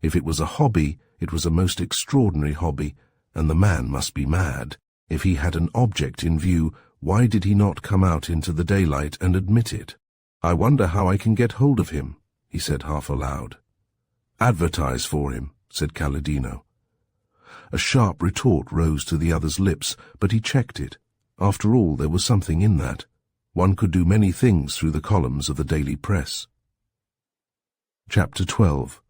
If it was a hobby, it was a most extraordinary hobby, and the man must be mad. If he had an object in view, why did he not come out into the daylight and admit it? "I wonder how I can get hold of him," he said half aloud. "Advertise for him," said Calladino. A sharp retort rose to the other's lips, but he checked it. After all, there was something in that. One could do many things through the columns of the daily press. Chapter 12.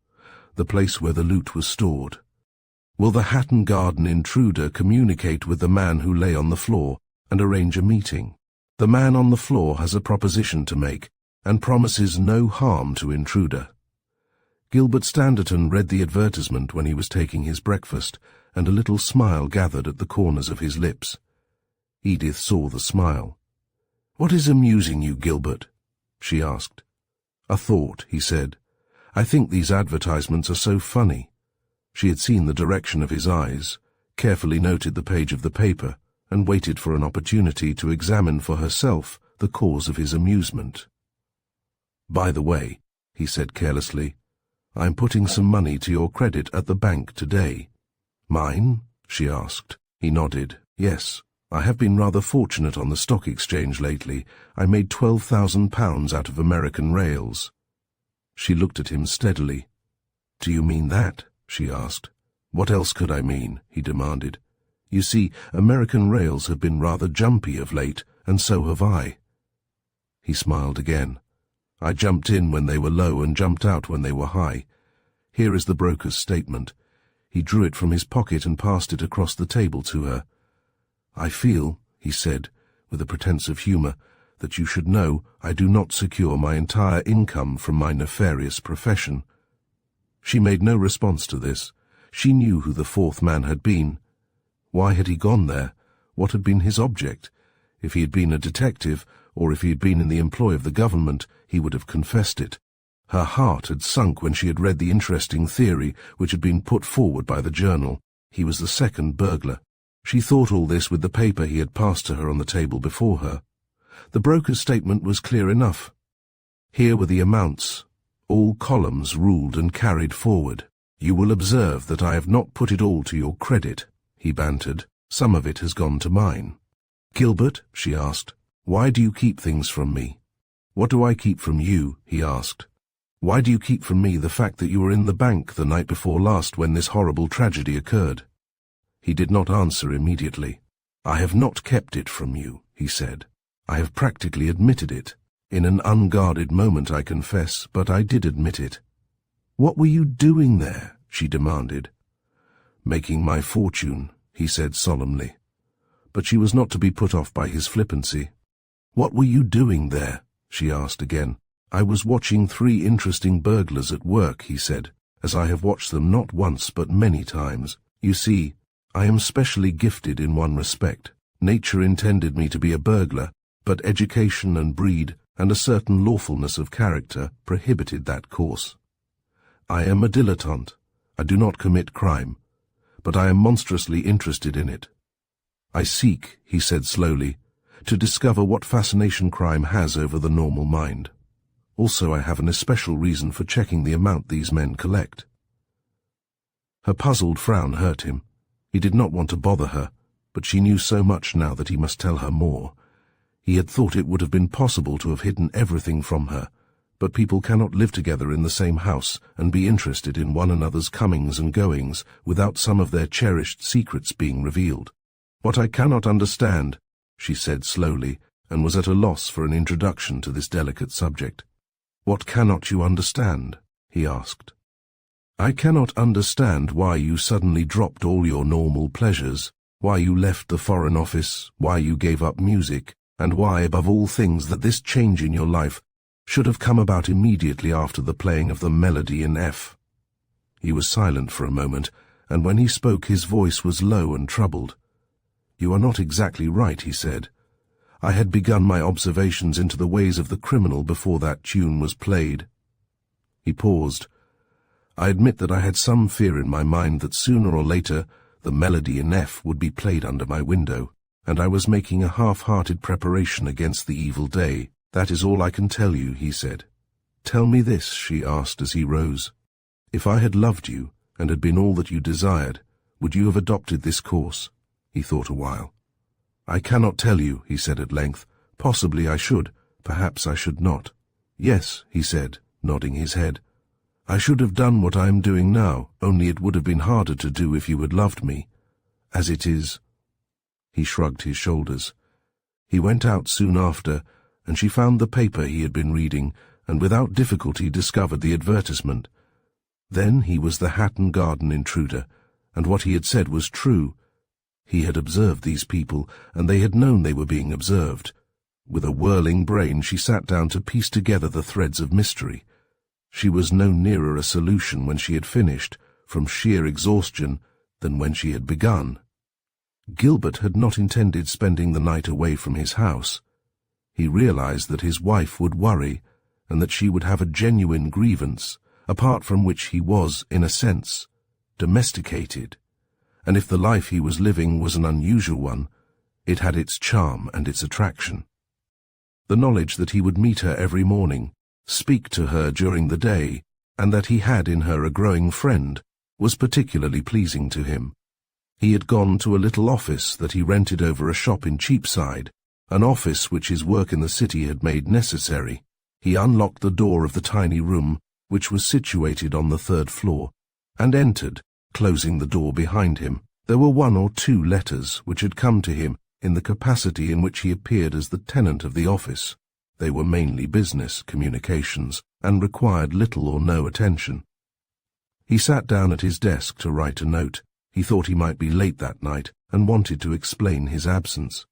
The place where the loot was stored. Will the Hatton Garden intruder communicate with the man who lay on the floor and arrange a meeting? The man on the floor has a proposition to make and promises no harm to intruder. Gilbert Standerton read the advertisement when he was taking his breakfast, and a little smile gathered at the corners of his lips. Edith saw the smile. "What is amusing you, Gilbert?" she asked. "A thought," he said. "I think these advertisements are so funny." She had seen the direction of his eyes, carefully noted the page of the paper, and waited for an opportunity to examine for herself the cause of his amusement. "By the way," he said carelessly, "I'm putting some money to your credit at the bank today." "Mine?" she asked. He nodded. "Yes. I have been rather fortunate on the stock exchange lately. I made £12,000 out of American rails." She looked at him steadily. "Do you mean that?" she asked. "What else could I mean?" he demanded. "You see, American rails have been rather jumpy of late, and so have I." He smiled again. "I jumped in when they were low and jumped out when they were high. Here is the broker's statement." He drew it from his pocket and passed it across the table to her. "I feel," he said, with a pretence of humour, "that you should know I do not secure my entire income from my nefarious profession." She made no response to this. She knew who the fourth man had been. Why had he gone there? What had been his object? If he had been a detective, or if he had been in the employ of the government, he would have confessed it. Her heart had sunk when she had read the interesting theory which had been put forward by the journal. He was the second burglar. She thought all this with the paper he had passed to her on the table before her. The broker's statement was clear enough. Here were the amounts, all columns ruled and carried forward. "You will observe that I have not put it all to your credit," he bantered. "Some of it has gone to mine." "Gilbert," she asked, "why do you keep things from me?" "What do I keep from you?" he asked. "Why do you keep from me the fact that you were in the bank the night before last when this horrible tragedy occurred?" He did not answer immediately. "I have not kept it from you," he said. "I have practically admitted it. In an unguarded moment, I confess, but I did admit it." "What were you doing there?" she demanded. "Making my fortune," he said solemnly. But she was not to be put off by his flippancy. "What were you doing there?" she asked again. "I was watching 3 interesting burglars at work," he said, "as I have watched them not once but many times. You see, I am specially gifted in one respect. Nature intended me to be a burglar, but education and breed and a certain lawfulness of character prohibited that course. I am a dilettante. I do not commit crime, but I am monstrously interested in it. I seek," he said slowly, "to discover what fascination crime has over the normal mind. Also, I have an especial reason for checking the amount these men collect." Her puzzled frown hurt him. He did not want to bother her, but she knew so much now that he must tell her more. He had thought it would have been possible to have hidden everything from her, but people cannot live together in the same house and be interested in one another's comings and goings without some of their cherished secrets being revealed. "What I cannot understand," she said slowly, and was at a loss for an introduction to this delicate subject. "What cannot you understand?" he asked. "I cannot understand why you suddenly dropped all your normal pleasures, why you left the Foreign Office, why you gave up music, and why, above all things, that this change in your life should have come about immediately after the playing of the melody in F." He was silent for a moment, and when he spoke his voice was low and troubled. "You are not exactly right," he said. "I had begun my observations into the ways of the criminal before that tune was played." He paused. "I admit that I had some fear in my mind that sooner or later the melody in F would be played under my window, and I was making a half-hearted preparation against the evil day. That is all I can tell you," he said. "Tell me this," she asked as he rose. "If I had loved you and had been all that you desired, would you have adopted this course?" He thought a while. "I cannot tell you," he said at length. "Possibly I should, perhaps I should not." "Yes," he said, nodding his head. "I should have done what I am doing now, only it would have been harder to do if you had loved me. As it is—" He shrugged his shoulders. He went out soon after, and she found the paper he had been reading, and without difficulty discovered the advertisement. Then he was the Hatton Garden intruder, and what he had said was true. He had observed these people, and they had known they were being observed. With a whirling brain she sat down to piece together the threads of mystery. She was no nearer a solution when she had finished, from sheer exhaustion, than when she had begun. Gilbert had not intended spending the night away from his house. He realized that his wife would worry, and that she would have a genuine grievance, apart from which he was, in a sense, domesticated. And if the life he was living was an unusual one, it had its charm and its attraction. The knowledge that he would meet her every morning, speak to her during the day, and that he had in her a growing friend, was particularly pleasing to him. He had gone to a little office that he rented over a shop in Cheapside, an office which his work in the city had made necessary. He unlocked the door of the tiny room, which was situated on the 3rd floor, and entered, closing the door behind him. There were 1 or 2 letters which had come to him in the capacity in which he appeared as the tenant of the office. They were mainly business communications, and required little or no attention. He sat down at his desk to write a note. He thought he might be late that night, and wanted to explain his absence.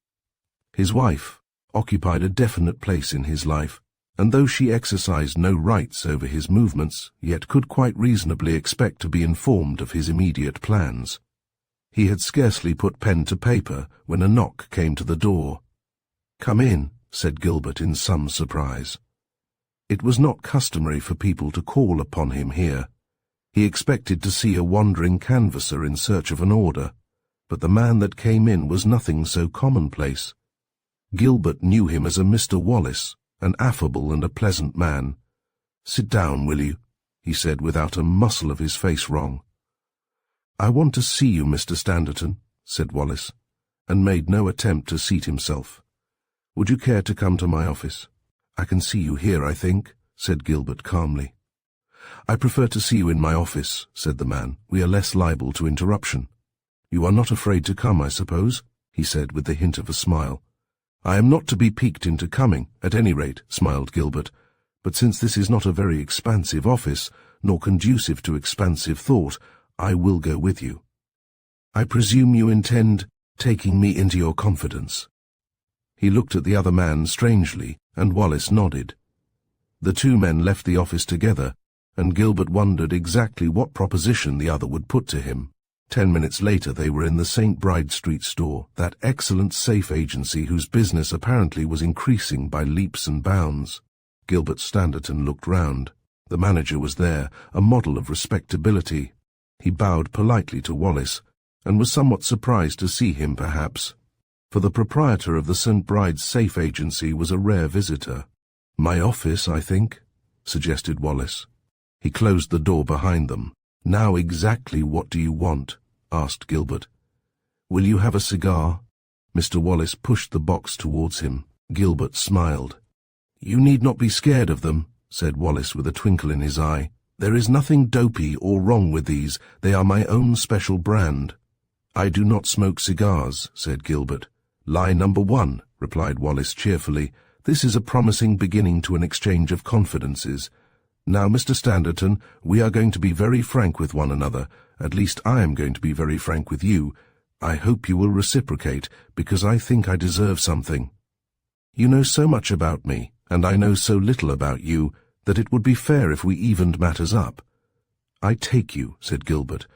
His wife occupied a definite place in his life, and though she exercised no rights over his movements, yet could quite reasonably expect to be informed of his immediate plans. He had scarcely put pen to paper when a knock came to the door. "Come in," said Gilbert in some surprise. It was not customary for people to call upon him here. He expected to see a wandering canvasser in search of an order, but the man that came in was nothing so commonplace. Gilbert knew him as a Mr. Wallis, an affable and a pleasant man. "Sit down, will you?" he said without a muscle of his face wrong. "I want to see you, Mr. Standerton," said Wallis, and made no attempt to seat himself. "Would you care to come to my office?" "I can see you here, I think," said Gilbert calmly. "I prefer to see you in my office," said the man. "We are less liable to interruption." "You are not afraid to come, I suppose?" he said with the hint of a smile. "I am not to be piqued into coming, at any rate," smiled Gilbert, "but since this is not a very expansive office, nor conducive to expansive thought, I will go with you. I presume you intend taking me into your confidence." He looked at the other man strangely, and Wallis nodded. The two men left the office together, and Gilbert wondered exactly what proposition the other would put to him. 10 minutes later they were in the St. Bride Street store, that excellent safe agency whose business apparently was increasing by leaps and bounds. Gilbert Standerton looked round. The manager was there, a model of respectability. He bowed politely to Wallis, and was somewhat surprised to see him, perhaps, for the proprietor of the St. Bride's safe agency was a rare visitor. "My office, I think," suggested Wallis. He closed the door behind them. "Now exactly what do you want?" asked Gilbert. "Will you have a cigar?" Mr. Wallis pushed the box towards him. Gilbert smiled. "You need not be scared of them," said Wallis with a twinkle in his eye. "There is nothing dopey or wrong with these. They are my own special brand." "I do not smoke cigars," said Gilbert. "Lie number 1, replied Wallis cheerfully. "This is a promising beginning to an exchange of confidences. Now, Mr. Standerton, we are going to be very frank with one another. At least I am going to be very frank with you. I hope you will reciprocate, because I think I deserve something. You know so much about me, and I know so little about you, that it would be fair if we evened matters up." "I take you," said Gilbert,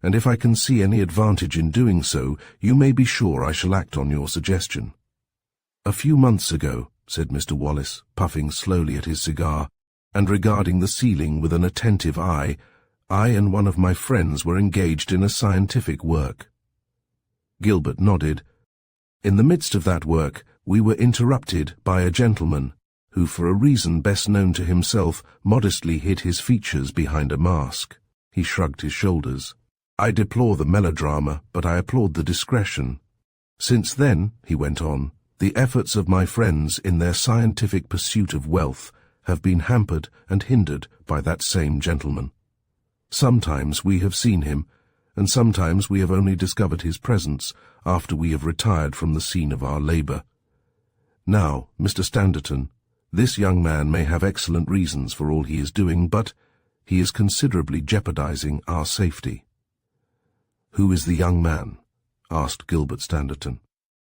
"and if I can see any advantage in doing so, you may be sure I shall act on your suggestion." "A few months ago," said Mr. Wallis, puffing slowly at his cigar, and regarding the ceiling with an attentive eye, "I and one of my friends were engaged in a scientific work." Gilbert nodded. "In the midst of that work, we were interrupted by a gentleman, who, for a reason best known to himself, modestly hid his features behind a mask." He shrugged his shoulders. "I deplore the melodrama, but I applaud the discretion. Since then," he went on, "the efforts of my friends in their scientific pursuit of wealth have been hampered and hindered by that same gentleman. Sometimes we have seen him, and sometimes we have only discovered his presence after we have retired from the scene of our labour. Now, Mr. Standerton, this young man may have excellent reasons for all he is doing, but he is considerably jeopardizing our safety." "Who is the young man?" asked Gilbert Standerton.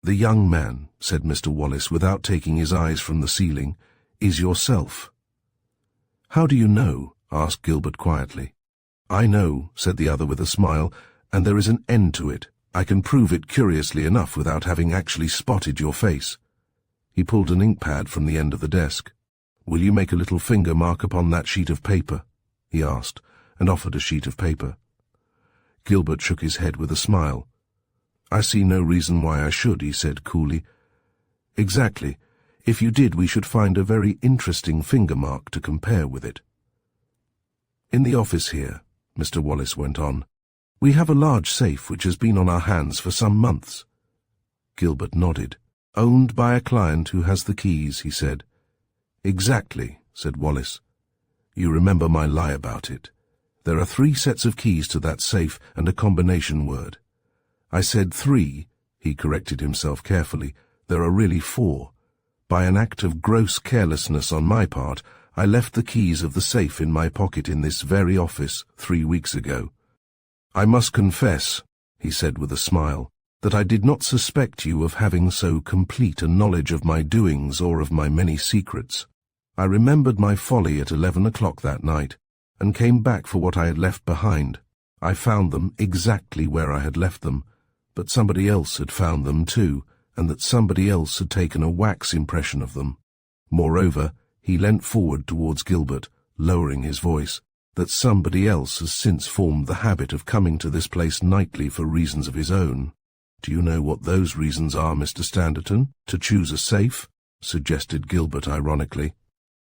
"The young man," said Mr. Wallis without taking his eyes from the ceiling, "is yourself." "How do you know?" asked Gilbert quietly. "I know," said the other with a smile, "and there is an end to it. I can prove it curiously enough without having actually spotted your face." He pulled an ink pad from the end of the desk. "Will you make a little finger mark upon that sheet of paper?" he asked, and offered a sheet of paper. Gilbert shook his head with a smile. "I see no reason why I should," he said coolly. "Exactly. If you did, we should find a very interesting finger mark to compare with it." "In the office here," Mr. Wallis went on, "we have a large safe which has been on our hands for some months." Gilbert nodded. "Owned by a client who has the keys," he said. "Exactly," said Wallis. "You remember my lie about it. There are 3 sets of keys to that safe and a combination word. I said 3, he corrected himself carefully. There are really 4. By an act of gross carelessness on my part, I left the keys of the safe in my pocket in this very office 3 weeks ago. I must confess," he said with a smile, "that I did not suspect you of having so complete a knowledge of my doings or of my many secrets. I remembered my folly at 11 o'clock that night, and came back for what I had left behind. I found them exactly where I had left them, but somebody else had found them too, and that somebody else had taken a wax impression of them. Moreover," he leant forward towards Gilbert, lowering his voice, "that somebody else has since formed the habit of coming to this place nightly for reasons of his own. Do you know what those reasons are, Mr. Standerton? To choose a safe?" suggested Gilbert ironically.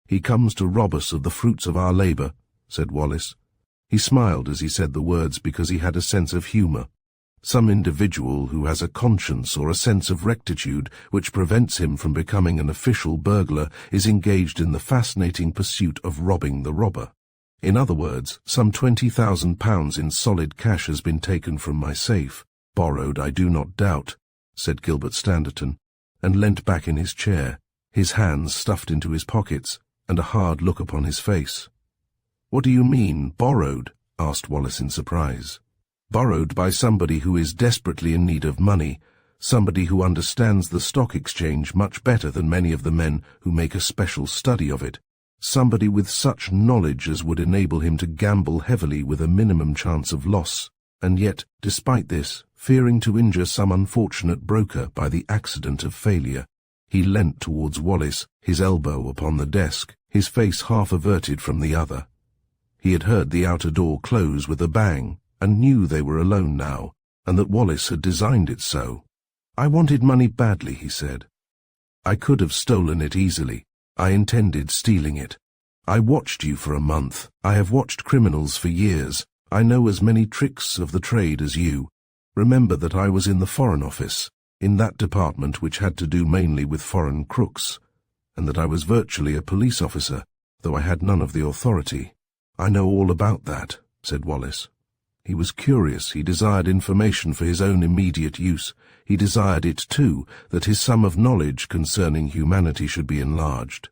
"He comes to rob us of the fruits of our labour," said Wallis. He smiled as he said the words because he had a sense of humour. Some individual who has a conscience or a sense of rectitude which prevents him from becoming an official burglar is engaged in the fascinating pursuit of robbing the robber. In other words, some £20,000 in solid cash has been taken from my safe, borrowed I do not doubt, said Gilbert Standerton, and leant back in his chair, his hands stuffed into his pockets, and a hard look upon his face. "What do you mean, borrowed?" asked Wallis in surprise. "Borrowed by somebody who is desperately in need of money, somebody who understands the stock exchange much better than many of the men who make a special study of it, somebody with such knowledge as would enable him to gamble heavily with a minimum chance of loss, and yet, despite this, fearing to injure some unfortunate broker by the accident of failure." He leant towards Wallis, his elbow upon the desk, his face half averted from the other. He had heard the outer door close with a bang, and knew they were alone now, and that Wallis had designed it so. "I wanted money badly," he said. "I could have stolen it easily. I intended stealing it. I watched you for a month. I have watched criminals for years. I know as many tricks of the trade as you. Remember that I was in the Foreign Office, in that department which had to do mainly with foreign crooks, and that I was virtually a police officer, though I had none of the authority." "I know all about that," said Wallis. He was curious. He desired information for his own immediate use. He desired it, too, that his sum of knowledge concerning humanity should be enlarged.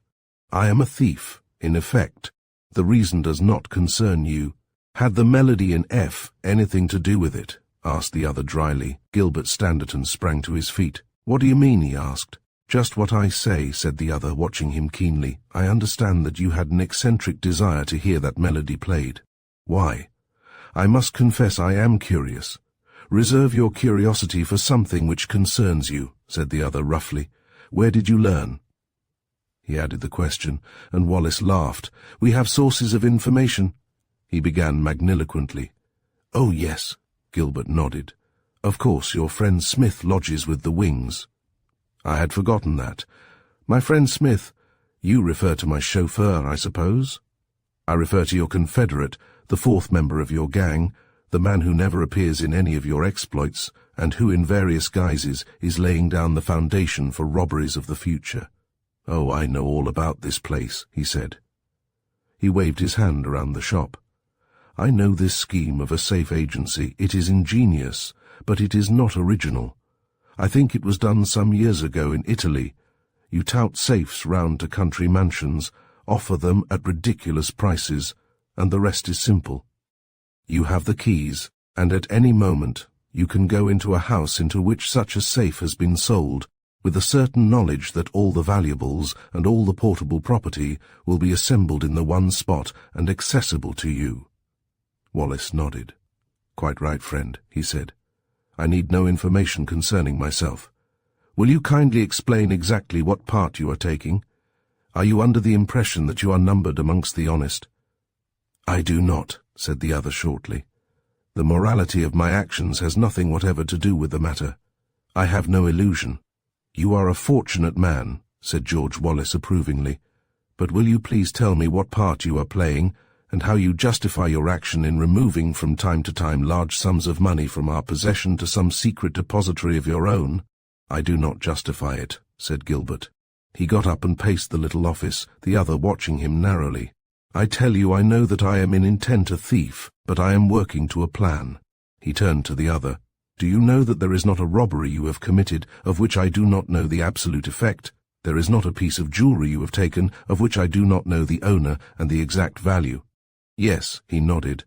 "I am a thief, in effect. The reason does not concern you." "Had the melody in F anything to do with it?" asked the other dryly. Gilbert Standerton sprang to his feet. "What do you mean?" he asked. "Just what I say," said the other, watching him keenly. "I understand that you had an eccentric desire to hear that melody played. Why? I must confess I am curious." "Reserve your curiosity for something which concerns you," said the other roughly. "Where did you learn?" He added the question, and Wallis laughed. "We have sources of information," he began magniloquently. "Oh, yes," Gilbert nodded. "Of course, your friend Smith lodges with the Wings." "I had forgotten that. My friend Smith, you refer to my chauffeur, I suppose?" "I refer to your confederate, the fourth member of your gang, the man who never appears in any of your exploits, and who in various guises is laying down the foundation for robberies of the future." "Oh, I know all about this place," he said. He waved his hand around the shop. "I know this scheme of a safe agency. It is ingenious, but it is not original. I think it was done some years ago in Italy. You tout safes round to country mansions, offer them at ridiculous prices, and the rest is simple. You have the keys, and at any moment you can go into a house into which such a safe has been sold, with a certain knowledge that all the valuables and all the portable property will be assembled in the one spot and accessible to you." Wallis nodded. "Quite right, friend," he said. "I need no information concerning myself. Will you kindly explain exactly what part you are taking? Are you under the impression that you are numbered amongst the honest?" "I do not," said the other shortly. "The morality of my actions has nothing whatever to do with the matter. I have no illusion." "You are a fortunate man," said George Wallis approvingly. "But will you please tell me what part you are playing, and how you justify your action in removing from time to time large sums of money from our possession to some secret depository of your own?" "I do not justify it," said Gilbert. He got up and paced the little office, the other watching him narrowly. "I tell you I know that I am in intent a thief, but I am working to a plan." He turned to the other. "Do you know that there is not a robbery you have committed of which I do not know the absolute effect? There is not a piece of jewellery you have taken of which I do not know the owner and the exact value?" "Yes," he nodded.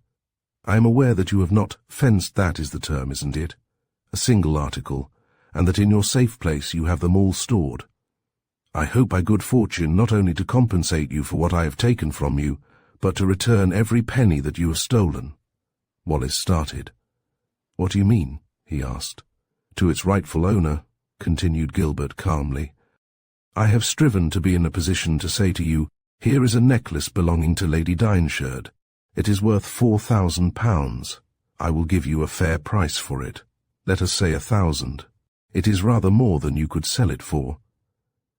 "I am aware that you have not fenced, that is the term, isn't it? A single article, and that in your safe place you have them all stored. I hope by good fortune not only to compensate you for what I have taken from you, but to return every penny that you have stolen." Wallis started. "What do you mean?" he asked. "To its rightful owner," continued Gilbert calmly. "I have striven to be in a position to say to you, here is a necklace belonging to Lady Dyneshurd. It is worth £4,000. I will give you a fair price for it. Let us say 1,000. It is rather more than you could sell it for,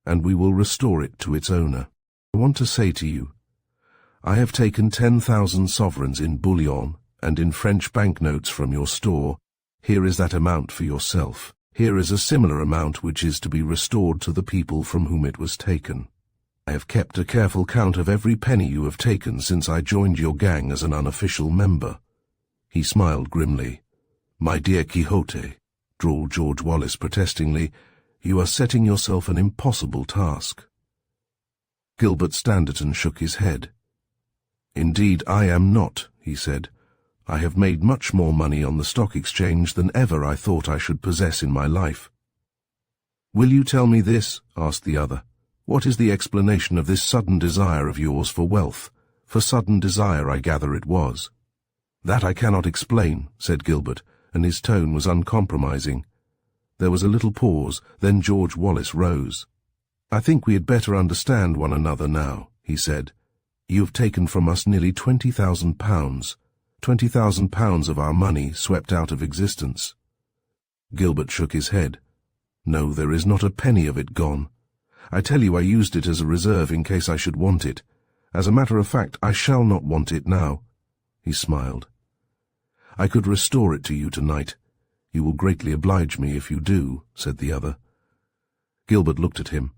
and we will restore it to its owner. I want to say to you, I have taken 10,000 sovereigns in bullion and in French banknotes from your store. Here is that amount for yourself. Here is a similar amount which is to be restored to the people from whom it was taken. I have kept a careful count of every penny you have taken since I joined your gang as an unofficial member." He smiled grimly. "My dear Quixote," drawled George Wallis protestingly, "you are setting yourself an impossible task." Gilbert Standerton shook his head. "Indeed, I am not," he said. "I have made much more money on the stock exchange than ever I thought I should possess in my life." "Will you tell me this?" asked the other. "What is the explanation of this sudden desire of yours for wealth? For sudden desire, I gather it was." "That I cannot explain," said Gilbert, and his tone was uncompromising. There was a little pause, then George Wallis rose. "I think we had better understand one another now," he said. "You have taken from us nearly £20,000. £20,000 of our money swept out of existence." Gilbert shook his head. "No, there is not a penny of it gone. I tell you I used it as a reserve in case I should want it. As a matter of fact, I shall not want it now." He smiled. "I could restore it to you tonight. You will greatly oblige me if you do," said the other. Gilbert looked at him.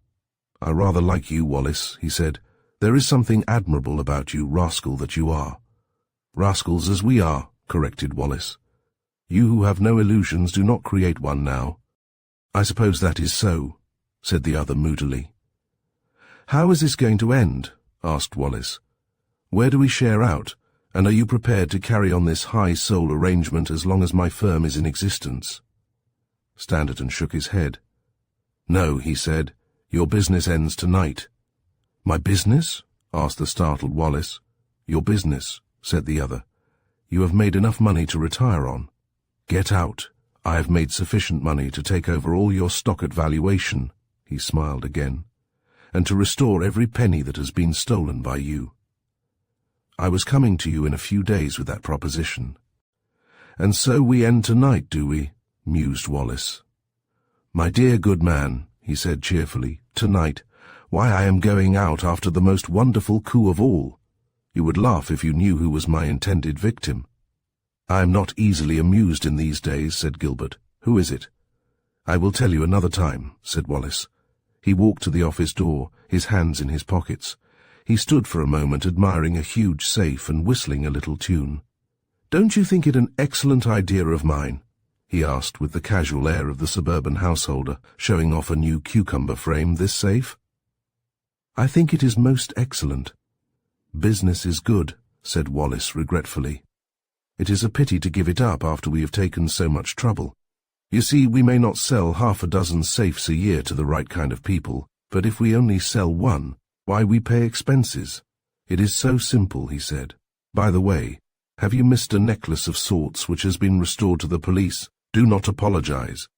"I rather like you, Wallis," he said. "There is something admirable about you, rascal that you are." "Rascals as we are," corrected Wallis. "You who have no illusions do not create one now." "I suppose that is so," said the other moodily. "How is this going to end?" asked Wallis. "Where do we share out, and are you prepared to carry on this high-soul arrangement as long as my firm is in existence?" Standerton shook his head. "No," he said. "Your business ends tonight." "My business?" asked the startled Wallis. "Your business," said the other. "You have made enough money to retire on. Get out. I have made sufficient money to take over all your stock at valuation," he smiled again, "and to restore every penny that has been stolen by you." "I was coming to you in a few days with that proposition." "And so we end tonight, do we?" mused Wallis. "My dear good man," he said cheerfully, "tonight. Why, I am going out after the most wonderful coup of all. You would laugh if you knew who was my intended victim." "I am not easily amused in these days," said Gilbert. "Who is it?" "I will tell you another time," said Wallis. He walked to the office door, his hands in his pockets. He stood for a moment admiring a huge safe and whistling a little tune. "Don't you think it an excellent idea of mine?" he asked with the casual air of the suburban householder, showing off a new cucumber frame, "this safe?" "I think it is most excellent." "Business is good," said Wallis regretfully. "It is a pity to give it up after we have taken so much trouble. You see, we may not sell half a dozen safes a year to the right kind of people, but if we only sell one, why, we pay expenses. It is so simple," he said. "By the way, have you missed a necklace of sorts which has been restored to the police? Do not apologize."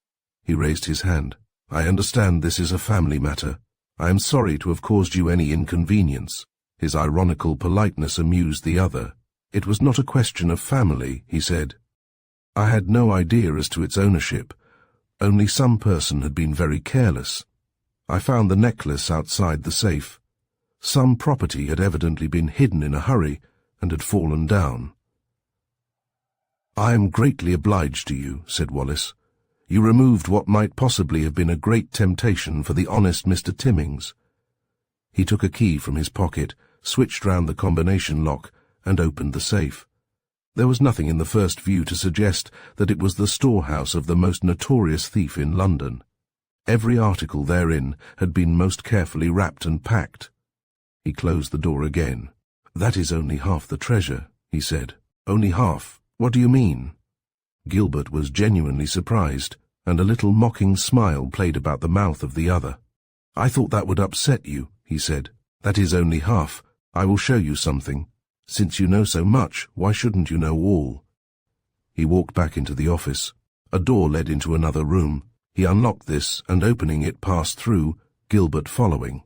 He raised his hand. "I understand this is a family matter. I am sorry to have caused you any inconvenience." His ironical politeness amused the other. "It was not a question of family," he said. "I had no idea as to its ownership. Only some person had been very careless. I found the necklace outside the safe. Some property had evidently been hidden in a hurry and had fallen down." "I am greatly obliged to you," said Wallis. "You removed what might possibly have been a great temptation for the honest Mr. Timmings." He took a key from his pocket, switched round the combination lock, and opened the safe. There was nothing in the first view to suggest that it was the storehouse of the most notorious thief in London. Every article therein had been most carefully wrapped and packed. He closed the door again. "That is only half the treasure," he said. "Only half? What do you mean?" Gilbert was genuinely surprised, and a little mocking smile played about the mouth of the other. "I thought that would upset you," he said. "That is only half. I will show you something. Since you know so much, why shouldn't you know all?" He walked back into the office. A door led into another room. He unlocked this, and opening it passed through, Gilbert following.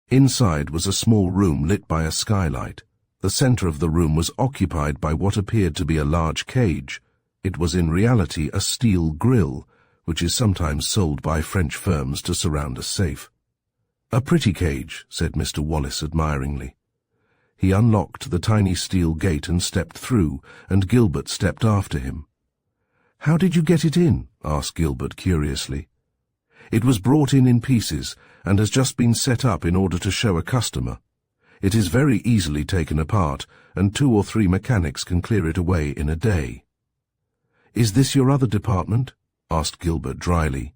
Inside was a small room lit by a skylight. The centre of the room was occupied by what appeared to be a large cage. It was in reality a steel grill, which is sometimes sold by French firms to surround a safe. "A pretty cage," said Mr. Wallis admiringly. He unlocked the tiny steel gate and stepped through, and Gilbert stepped after him. "How did you get it in?" asked Gilbert curiously. "It was brought in pieces, and has just been set up in order to show a customer. It is very easily taken apart, and 2 or 3 mechanics can clear it away in a day." "Is this your other department?" asked Gilbert dryly.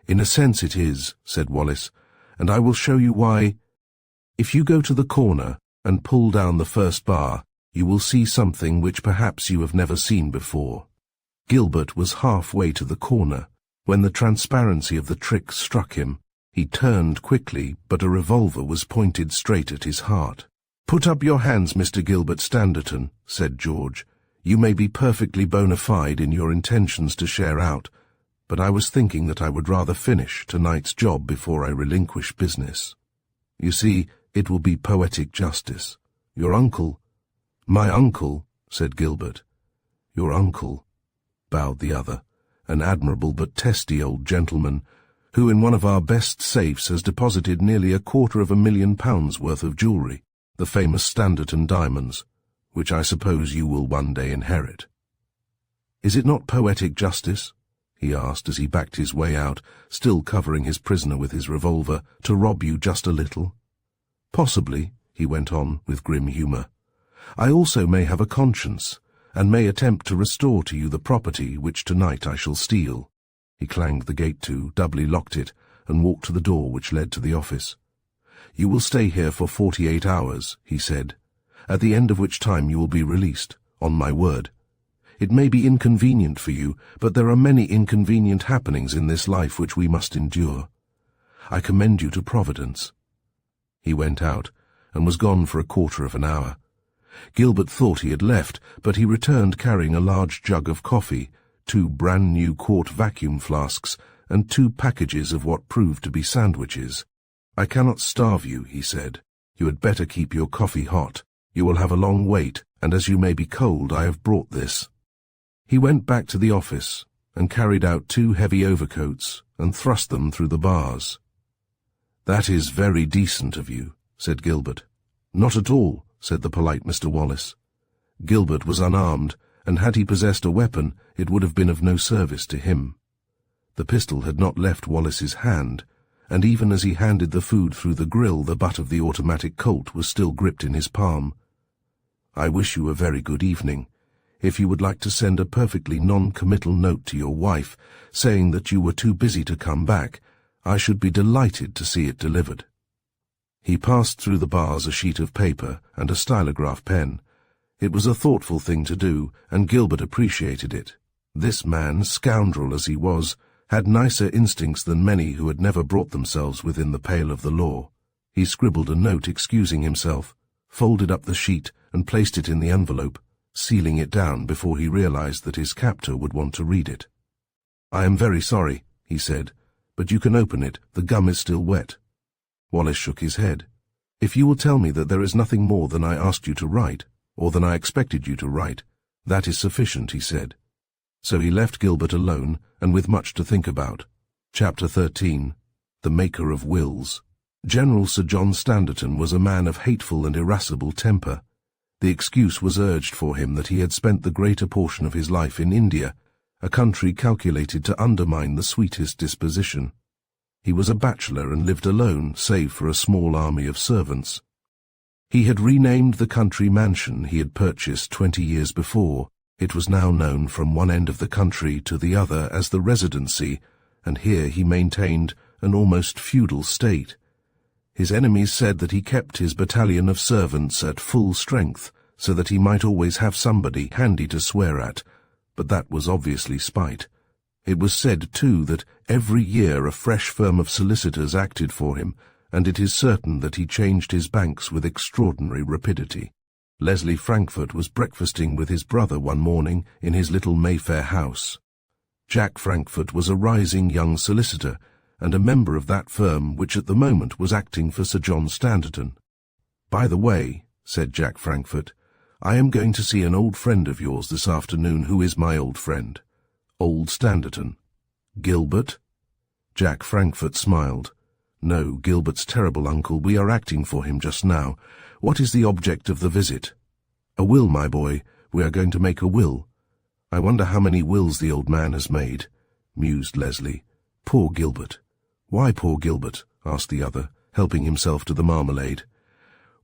"In a sense it is," said Wallis, "and I will show you why. If you go to the corner and pull down the first bar, you will see something which perhaps you have never seen before." Gilbert was halfway to the corner when the transparency of the trick struck him. He turned quickly, but a revolver was pointed straight at his heart. "Put up your hands, Mr. Gilbert Standerton," said George. "You may be perfectly bona fide in your intentions to share out, but I was thinking that I would rather finish tonight's job before I relinquish business. You see, it will be poetic justice. Your uncle—" "My uncle," said Gilbert. "Your uncle," bowed the other, "an admirable but testy old gentleman, who in one of our best safes has deposited nearly £250,000 worth of jewellery, the famous Standerton diamonds, which I suppose you will one day inherit. Is it not poetic justice," he asked as he backed his way out, still covering his prisoner with his revolver, "to rob you just a little?" "Possibly," he went on with grim humour. "I also may have a conscience, and may attempt to restore to you the property which tonight I shall steal." He clanged the gate to, doubly locked it, and walked to the door which led to the office. "You will stay here for 48 hours, he said, "at the end of which time you will be released, on my word. It may be inconvenient for you, but there are many inconvenient happenings in this life which we must endure. I commend you to Providence." He went out, and was gone for a quarter of an hour. Gilbert thought he had left, but he returned carrying a large jug of coffee, 2 brand-new quart vacuum flasks, and 2 packages of what proved to be sandwiches. "I cannot starve you," he said. "You had better keep your coffee hot. You will have a long wait, and as you may be cold, I have brought this." He went back to the office, and carried out 2 heavy overcoats, and thrust them through the bars. "That is very decent of you," said Gilbert. "Not at all," said the polite Mr. Wallis. Gilbert was unarmed, and had he possessed a weapon, it would have been of no service to him. The pistol had not left Wallis's hand, and even as he handed the food through the grill, the butt of the automatic Colt was still gripped in his palm. "I wish you a very good evening. If you would like to send a perfectly non-committal note to your wife, saying that you were too busy to come back, I should be delighted to see it delivered." He passed through the bars a sheet of paper and a stylograph pen. It was a thoughtful thing to do, and Gilbert appreciated it. This man, scoundrel as he was, had nicer instincts than many who had never brought themselves within the pale of the law. He scribbled a note excusing himself, folded up the sheet, and placed it in the envelope, sealing it down before he realized that his captor would want to read it. "I am very sorry," he said, "but you can open it. The gum is still wet." Wallis shook his head. "If you will tell me that there is nothing more than I asked you to write, or than I expected you to write, that is sufficient," he said. So he left Gilbert alone, and with much to think about. Chapter 13. The Maker of Wills. General Sir John Standerton was a man of hateful and irascible temper. The excuse was urged for him that he had spent the greater portion of his life in India, a country calculated to undermine the sweetest disposition. He was a bachelor and lived alone, save for a small army of servants. He had renamed the country mansion he had purchased 20 years before. It was now known from one end of the country to the other as the Residency, and here he maintained an almost feudal state. His enemies said that he kept his battalion of servants at full strength, so that he might always have somebody handy to swear at, but that was obviously spite. It was said, too, that every year a fresh firm of solicitors acted for him, and it is certain that he changed his banks with extraordinary rapidity. Leslie Frankfurt was breakfasting with his brother one morning in his little Mayfair house. Jack Frankfurt was a rising young solicitor, and a member of that firm which at the moment was acting for Sir John Standerton. "By the way," said Jack Frankfurt, "I am going to see an old friend of yours this afternoon who is my old friend. Old Standerton." "Gilbert?" Jack Frankfurt smiled. "No, Gilbert's terrible uncle. We are acting for him just now. What is the object of the visit?" "A will, my boy. We are going to make a will." "I wonder how many wills the old man has made," mused Leslie. "Poor Gilbert." "Why poor Gilbert?" asked the other, helping himself to the marmalade.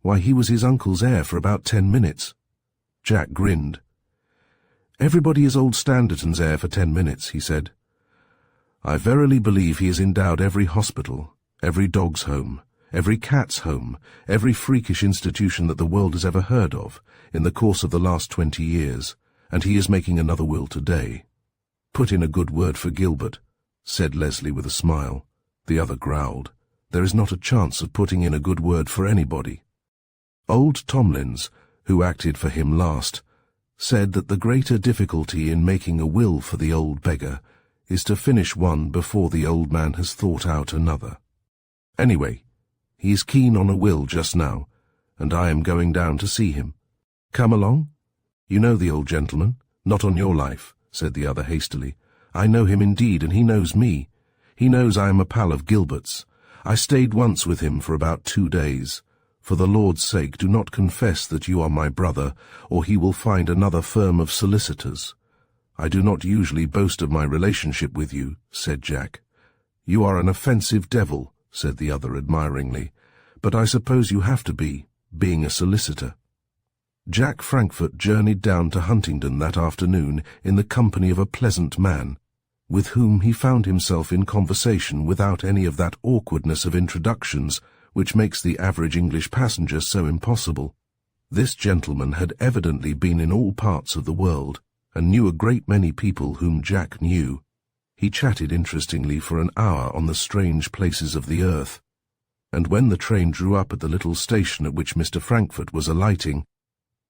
"Why, he was his uncle's heir for about 10 minutes. Jack grinned. "Everybody is old Standerton's heir for 10 minutes, he said. "I verily believe he has endowed every hospital, every dog's home, every cat's home, every freakish institution that the world has ever heard of, in the course of the last 20 years, and he is making another will today. Put in a good word for Gilbert, said Leslie with a smile. The other growled. There is not a chance of putting in a good word for anybody. Old Tomlins, who acted for him last, said that the greater difficulty in making a will for the old beggar is to finish one before the old man has thought out another. Anyway, he is keen on a will just now, and I am going down to see him. Come along? You know the old gentleman? Not on your life, said the other hastily. I know him indeed, and he knows me. He knows I am a pal of Gilbert's. I stayed once with him for about 2 days. For the Lord's sake, do not confess that you are my brother, or he will find another firm of solicitors. I do not usually boast of my relationship with you, said Jack. You are an offensive devil, said the other admiringly, but I suppose you have to be, being a solicitor. Jack Frankfurt journeyed down to Huntingdon that afternoon in the company of a pleasant man, with whom he found himself in conversation without any of that awkwardness of introductions which makes the average English passenger so impossible. This gentleman had evidently been in all parts of the world, and knew a great many people whom Jack knew. He chatted interestingly for an hour on the strange places of the earth, and when the train drew up at the little station at which Mr. Frankfurt was alighting,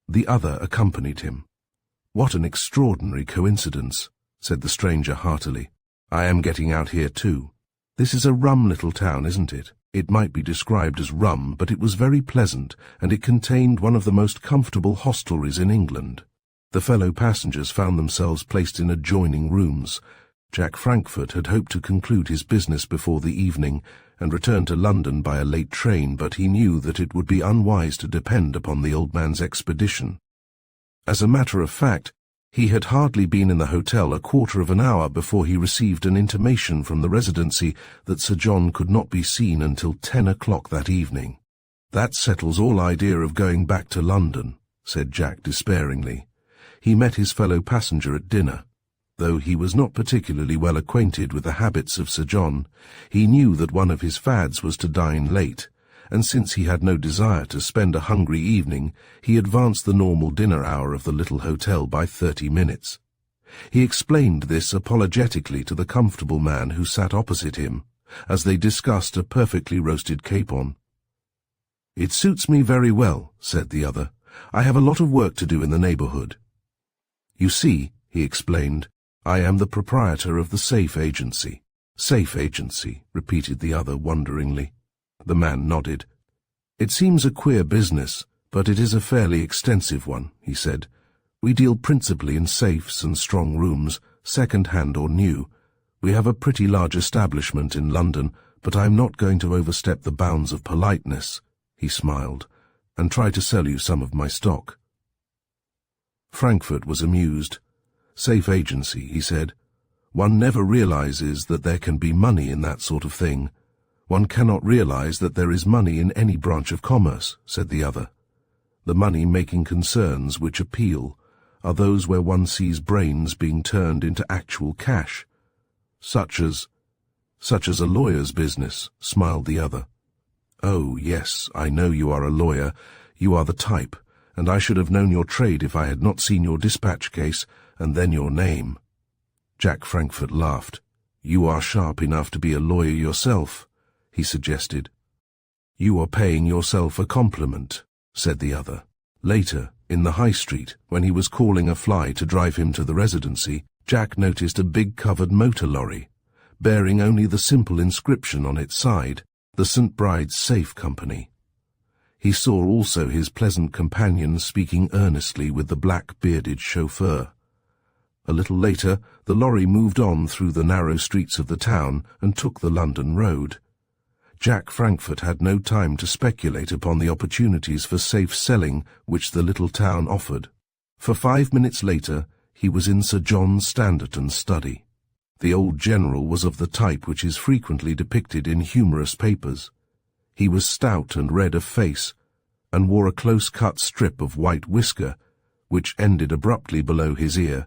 the other accompanied him. What an extraordinary coincidence, said the stranger heartily. I am getting out here too. This is a rum little town, isn't it? It might be described as rum, but it was very pleasant, and it contained one of the most comfortable hostelries in England. The fellow passengers found themselves placed in adjoining rooms. Jack Frankfurt had hoped to conclude his business before the evening and return to London by a late train, but he knew that it would be unwise to depend upon the old man's expedition. As a matter of fact, he had hardly been in the hotel a quarter of an hour before he received an intimation from the Residency that Sir John could not be seen until 10 o'clock that evening. That settles all idea of going back to London, said Jack despairingly. He met his fellow passenger at dinner. Though he was not particularly well acquainted with the habits of Sir John, he knew that one of his fads was to dine late, and since he had no desire to spend a hungry evening, he advanced the normal dinner hour of the little hotel by 30 minutes. He explained this apologetically to the comfortable man who sat opposite him, as they discussed a perfectly roasted capon. It suits me very well, said the other. I have a lot of work to do in the neighbourhood. You see, he explained, I am the proprietor of the Safe Agency. Safe Agency, repeated the other wonderingly. The man nodded. It seems a queer business, but it is a fairly extensive one, he said. We deal principally in safes and strong rooms, second-hand or new. We have a pretty large establishment in London, but I am not going to overstep the bounds of politeness, he smiled, and try to sell you some of my stock. Frankfurt was amused. Safe Agency, he said. One never realizes that there can be money in that sort of thing. One cannot realize that there is money in any branch of commerce, said the other. The money-making concerns which appeal are those where one sees brains being turned into actual cash. Such as a lawyer's business, smiled the other. Oh, yes, I know you are a lawyer. You are the type, and I should have known your trade if I had not seen your dispatch case and then your name. Jack Frankfurt laughed. You are sharp enough to be a lawyer yourself, he suggested. You are paying yourself a compliment, said the other. Later, in the High Street, when he was calling a fly to drive him to the Residency, Jack noticed a big covered motor lorry, bearing only the simple inscription on its side, the St. Bride's Safe Company. He saw also his pleasant companion speaking earnestly with the black-bearded chauffeur. A little later, the lorry moved on through the narrow streets of the town and took the London road. Jack Frankfurt had no time to speculate upon the opportunities for safe selling which the little town offered. For 5 minutes later, he was in Sir John Standerton's study. The old general was of the type which is frequently depicted in humorous papers. He was stout and red of face, and wore a close-cut strip of white whisker, which ended abruptly below his ear,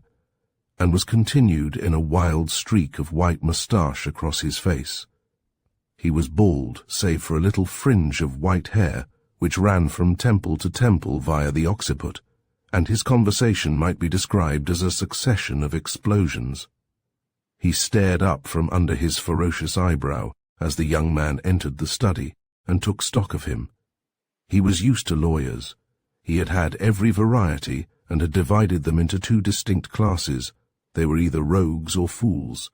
and was continued in a wild streak of white moustache across his face. He was bald, save for a little fringe of white hair, which ran from temple to temple via the occiput, and his conversation might be described as a succession of explosions. He stared up from under his ferocious eyebrow as the young man entered the study and took stock of him. He was used to lawyers. He had had every variety and had divided them into two distinct classes. They were either rogues or fools.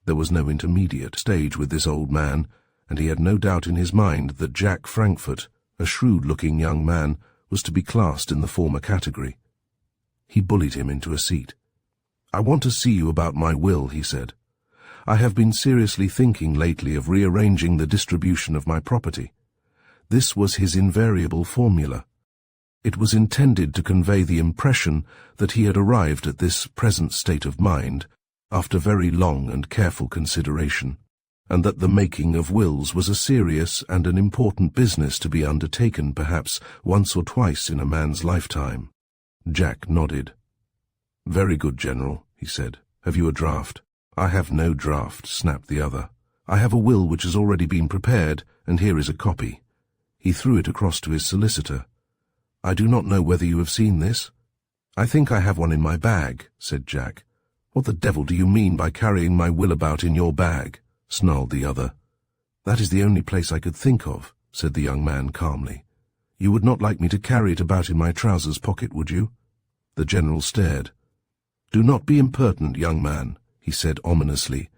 There was no intermediate stage with this old man, and he had no doubt in his mind that Jack Frankfurt, a shrewd-looking young man, was to be classed in the former category. He bullied him into a seat. "I want to see you about my will," he said. "I have been seriously thinking lately of rearranging the distribution of my property." This was his invariable formula. It was intended to convey the impression that he had arrived at this present state of mind after very long and careful consideration, and that the making of wills was a serious and an important business to be undertaken perhaps once or twice in a man's lifetime. Jack nodded. "Very good, General," he said. "Have you a draft?" "I have no draft," snapped the other. "I have a will which has already been prepared, and here is a copy." He threw it across to his solicitor. "I do not know whether you have seen this." "I think I have one in my bag," said Jack. "What the devil do you mean by carrying my will about in your bag?" snarled the other. "That is the only place I could think of," said the young man calmly. "You would not like me to carry it about in my trousers pocket, would you?" The General stared. "Do not be impertinent, young man," he said ominously.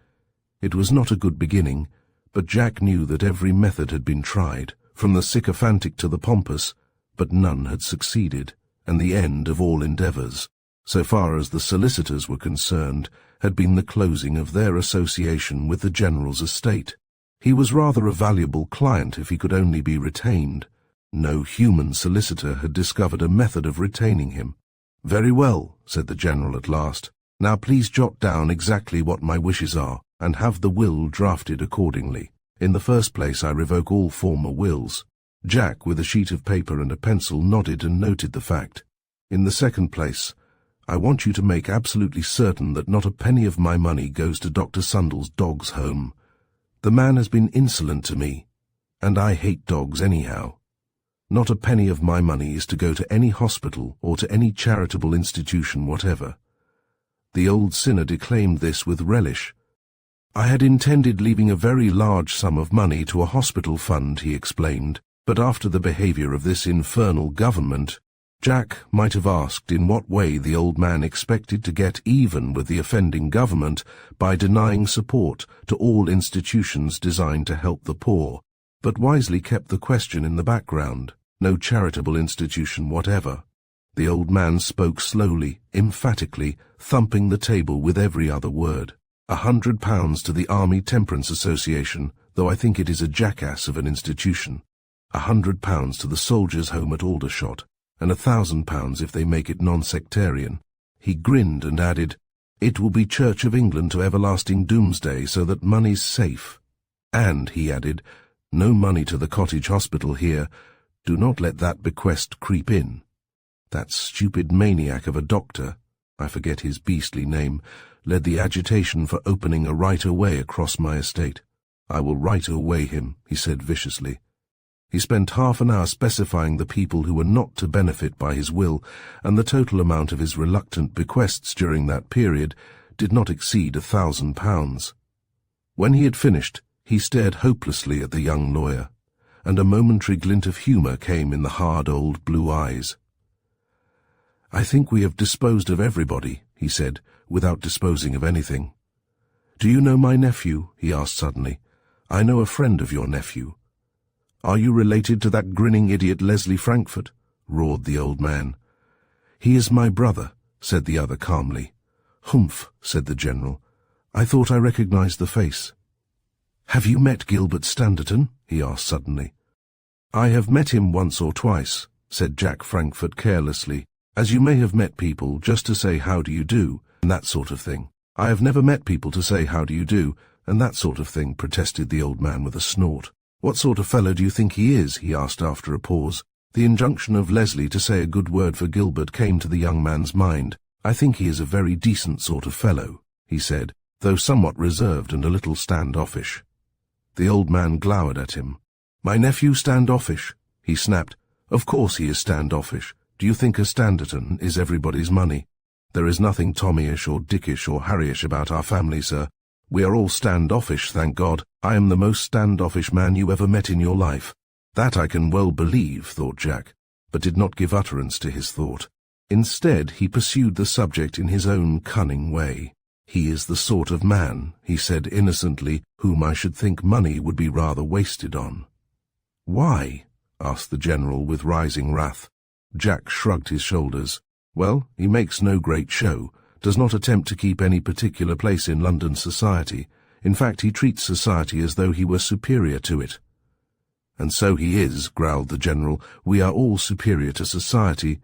It was not a good beginning, but Jack knew that every method had been tried, from the sycophantic to the pompous, but none had succeeded, and the end of all endeavours, so far as the solicitors were concerned, had been the closing of their association with the General's estate. He was rather a valuable client if he could only be retained. No human solicitor had discovered a method of retaining him. "Very well," said the General at last. "Now please jot down exactly what my wishes are, and have the will drafted accordingly. In the first place, I revoke all former wills." Jack, with a sheet of paper and a pencil, nodded and noted the fact. "In the second place, I want you to make absolutely certain that not a penny of my money goes to Dr. Sundell's dog's home. The man has been insolent to me, and I hate dogs anyhow. Not a penny of my money is to go to any hospital or to any charitable institution whatever." The old sinner declaimed this with relish. "I had intended leaving a very large sum of money to a hospital fund," he explained, "but after the behaviour of this infernal government—" Jack might have asked in what way the old man expected to get even with the offending government by denying support to all institutions designed to help the poor, but wisely kept the question in the background. No charitable institution whatever. The old man spoke slowly, emphatically, thumping the table with every other word. £100 to the Army Temperance Association, though I think it is a jackass of an institution. £100 to the Soldiers' Home at Aldershot, and £1,000 if they make it non-sectarian. He grinned and added, "It will be Church of England to everlasting doomsday, so that money's safe. And," he added, "no money to the cottage hospital here. Do not let that bequest creep in. That stupid maniac of a doctor, I forget his beastly name, led the agitation for opening a right-of-way across my estate. I will right-of-way him," he said viciously. He spent half an hour specifying the people who were not to benefit by his will, and the total amount of his reluctant bequests during that period did not exceed £1,000. When he had finished, he stared hopelessly at the young lawyer, and a momentary glint of humour came in the hard old blue eyes. "I think we have disposed of everybody," he said, without disposing of anything. "Do you know my nephew?" he asked suddenly. "I know a friend of your nephew." "Are you related to that grinning idiot Leslie Frankfurt?" roared the old man. "He is my brother," said the other calmly. "Humph," said the General. "I thought I recognized the face." "Have you met Gilbert Standerton?" he asked suddenly. "I have met him once or twice," said Jack Frankfurt carelessly, "as you may have met people just to say how do you do, and that sort of thing." "I have never met people to say how do you do, and that sort of thing," protested the old man with a snort. "What sort of fellow do you think he is?" he asked after a pause. The injunction of Leslie to say a good word for Gilbert came to the young man's mind. "I think he is a very decent sort of fellow," he said, though somewhat reserved and a little standoffish. The old man glowered at him. "My nephew standoffish?" he snapped. "Of course he is standoffish. Do you think a Standerton is everybody's money? There is nothing Tommyish or Dickish or Harryish about our family, sir. We are all standoffish, thank God. I am the most standoffish man you ever met in your life." That I can well believe, thought Jack, but did not give utterance to his thought. Instead, he pursued the subject in his own cunning way. "He is the sort of man," he said innocently, "whom I should think money would be rather wasted on." "Why?" asked the General with rising wrath. Jack shrugged his shoulders. "Well, he makes no great show, does not attempt to keep any particular place in London society. In fact, he treats society as though he were superior to it." "And so he is," growled the General. "We are all superior to society.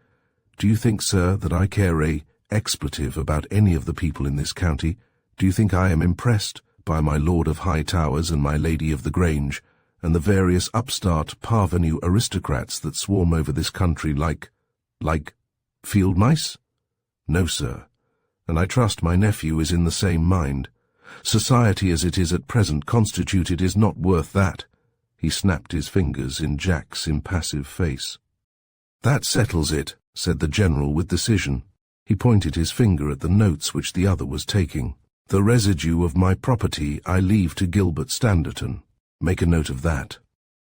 Do you think, sir, that I care a expletive about any of the people in this county? Do you think I am impressed by my Lord of High Towers and my Lady of the Grange, and the various upstart parvenu aristocrats that swarm over this country like field mice? No, sir, and I trust my nephew is in the same mind. Society as it is at present constituted is not worth that." He snapped his fingers in Jack's impassive face. "That settles it," said the General with decision. He pointed his finger at the notes which the other was taking. "The residue of my property I leave to Gilbert Standerton. Make a note of that."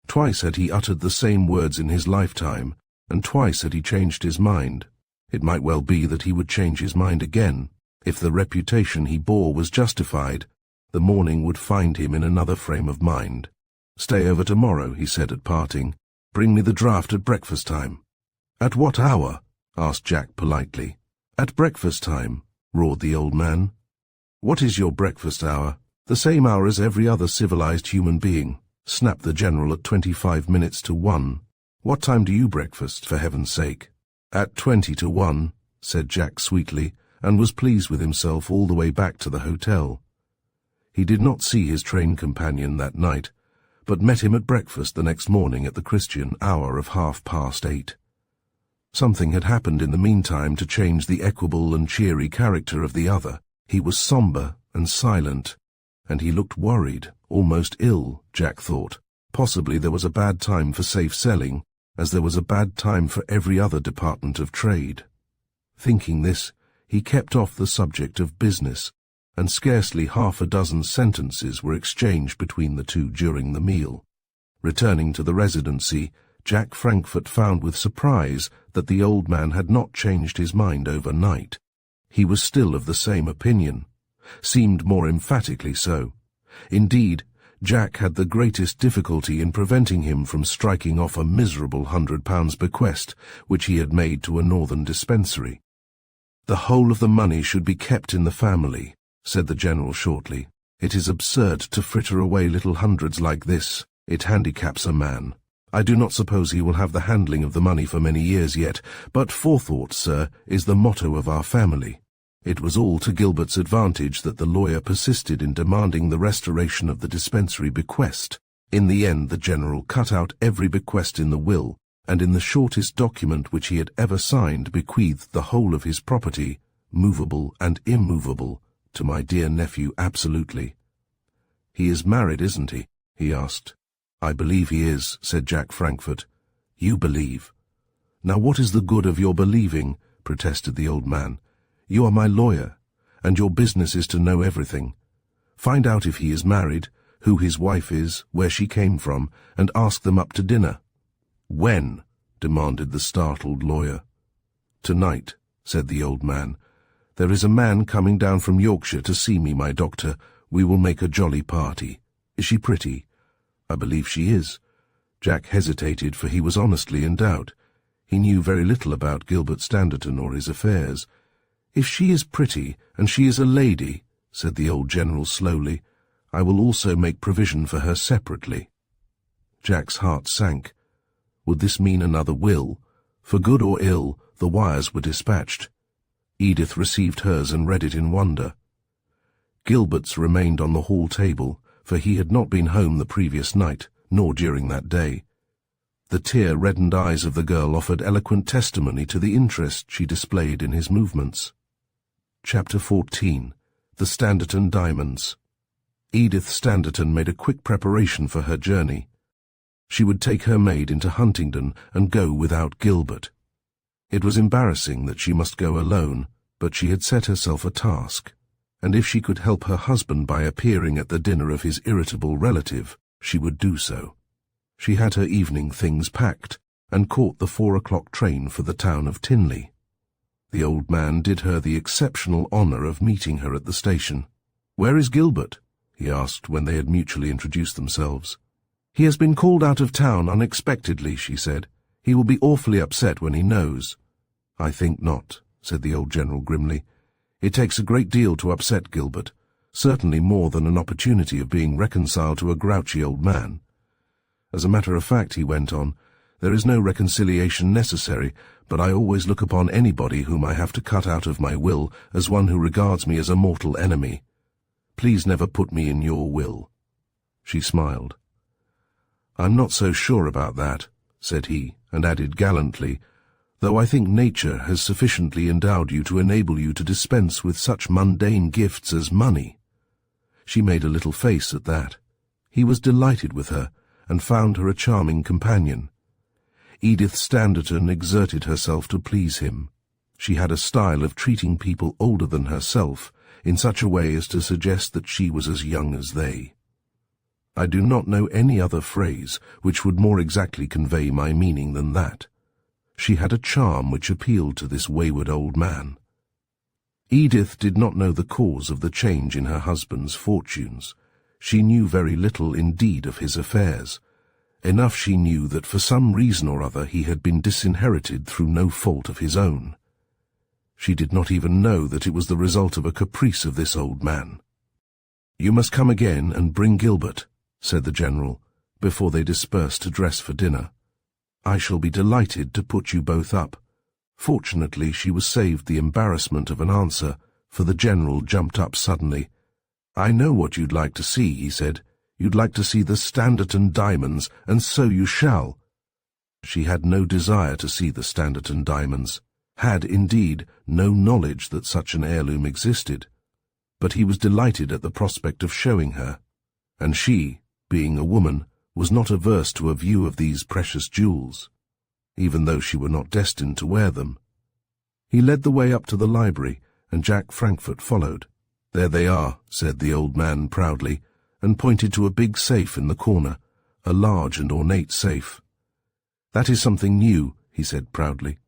Twice had he uttered the same words in his lifetime, and twice had he changed his mind. It might well be that he would change his mind again. If the reputation he bore was justified, the morning would find him in another frame of mind. "Stay over tomorrow," he said at parting. "Bring me the draft at breakfast time." "At what hour?" asked Jack politely. "At breakfast time," roared the old man. "What is your breakfast hour?" "The same hour as every other civilized human being," snapped the General, "at 25 minutes to 1. What time do you breakfast, for heaven's sake?" "At 20 to 1, said Jack sweetly, and was pleased with himself all the way back to the hotel. He did not see his train companion that night, but met him at breakfast the next morning at the Christian hour of 8:30. Something had happened in the meantime to change the equable and cheery character of the other. He was sombre and silent, and he looked worried, almost ill, Jack thought. Possibly there was a bad time for safe selling, as there was a bad time for every other department of trade. Thinking this, he kept off the subject of business, and scarcely half a dozen sentences were exchanged between the two during the meal. Returning to the Residency, Jack Frankfurt found with surprise that the old man had not changed his mind overnight. He was still of the same opinion, seemed more emphatically so. Indeed, Jack had the greatest difficulty in preventing him from striking off a miserable £100 bequest which he had made to a northern dispensary. "The whole of the money should be kept in the family," said the General shortly. "It is absurd to fritter away little hundreds like this. It handicaps a man. I do not suppose he will have the handling of the money for many years yet, but forethought, sir, is the motto of our family." It was all to Gilbert's advantage that the lawyer persisted in demanding the restoration of the dispensary bequest. In the end, the General cut out every bequest in the will, and in the shortest document which he had ever signed bequeathed the whole of his property, movable and immovable, to my dear nephew absolutely. "He is married, isn't he?" he asked. "I believe he is," said Jack Frankfurt. "You believe." "Now what is the good of your believing?" protested the old man. "You are my lawyer, and your business is to know everything. Find out if he is married, who his wife is, where she came from, and ask them up to dinner." "When?" demanded the startled lawyer. "Tonight," said the old man. "There is a man coming down from Yorkshire to see me, my doctor. We will make a jolly party. Is she pretty?" "I believe she is." Jack hesitated, for he was honestly in doubt. He knew very little about Gilbert Standerton or his affairs. "If she is pretty, and she is a lady," said the old General slowly, "I will also make provision for her separately." Jack's heart sank. Would this mean another will? For good or ill, the wires were dispatched. Edith received hers and read it in wonder. Gilbert's remained on the hall table, for he had not been home the previous night, nor during that day. The tear-reddened eyes of the girl offered eloquent testimony to the interest she displayed in his movements. Chapter 14. The Standerton Diamonds. Edith Standerton made a quick preparation for her journey. She would take her maid into Huntingdon and go without Gilbert. It was embarrassing that she must go alone, but she had set herself a task, and if she could help her husband by appearing at the dinner of his irritable relative, she would do so. She had her evening things packed, and caught the 4 o'clock train for the town of Tinley. The old man did her the exceptional honour of meeting her at the station. "Where is Gilbert?" he asked when they had mutually introduced themselves. "He has been called out of town unexpectedly," she said. "He will be awfully upset when he knows." "I think not," said the old general grimly. "It takes a great deal to upset Gilbert, certainly more than an opportunity of being reconciled to a grouchy old man. As a matter of fact," he went on, "there is no reconciliation necessary, but I always look upon anybody whom I have to cut out of my will as one who regards me as a mortal enemy. Please never put me in your will." She smiled. "I'm not so sure about that," said he, and added gallantly, "though I think nature has sufficiently endowed you to enable you to dispense with such mundane gifts as money." She made a little face at that. He was delighted with her, and found her a charming companion. Edith Standerton exerted herself to please him. She had a style of treating people older than herself in such a way as to suggest that she was as young as they. I do not know any other phrase which would more exactly convey my meaning than that. She had a charm which appealed to this wayward old man. Edith did not know the cause of the change in her husband's fortunes. She knew very little indeed of his affairs. Enough she knew that for some reason or other he had been disinherited through no fault of his own. She did not even know that it was the result of a caprice of this old man. "You must come again and bring Gilbert," said the general, before they dispersed to dress for dinner. "I shall be delighted to put you both up." Fortunately, she was saved the embarrassment of an answer, for the general jumped up suddenly. "I know what you'd like to see," he said. "You'd like to see the Standerton diamonds, and so you shall." She had no desire to see the Standerton diamonds, had, indeed, no knowledge that such an heirloom existed, but he was delighted at the prospect of showing her, and she, being a woman, was not averse to a view of these precious jewels, even though she were not destined to wear them. He led the way up to the library, and Jack Frankfurt followed. "There they are," said the old man proudly, and pointed to a big safe in the corner, a large and ornate safe. "That is something new," he said proudly.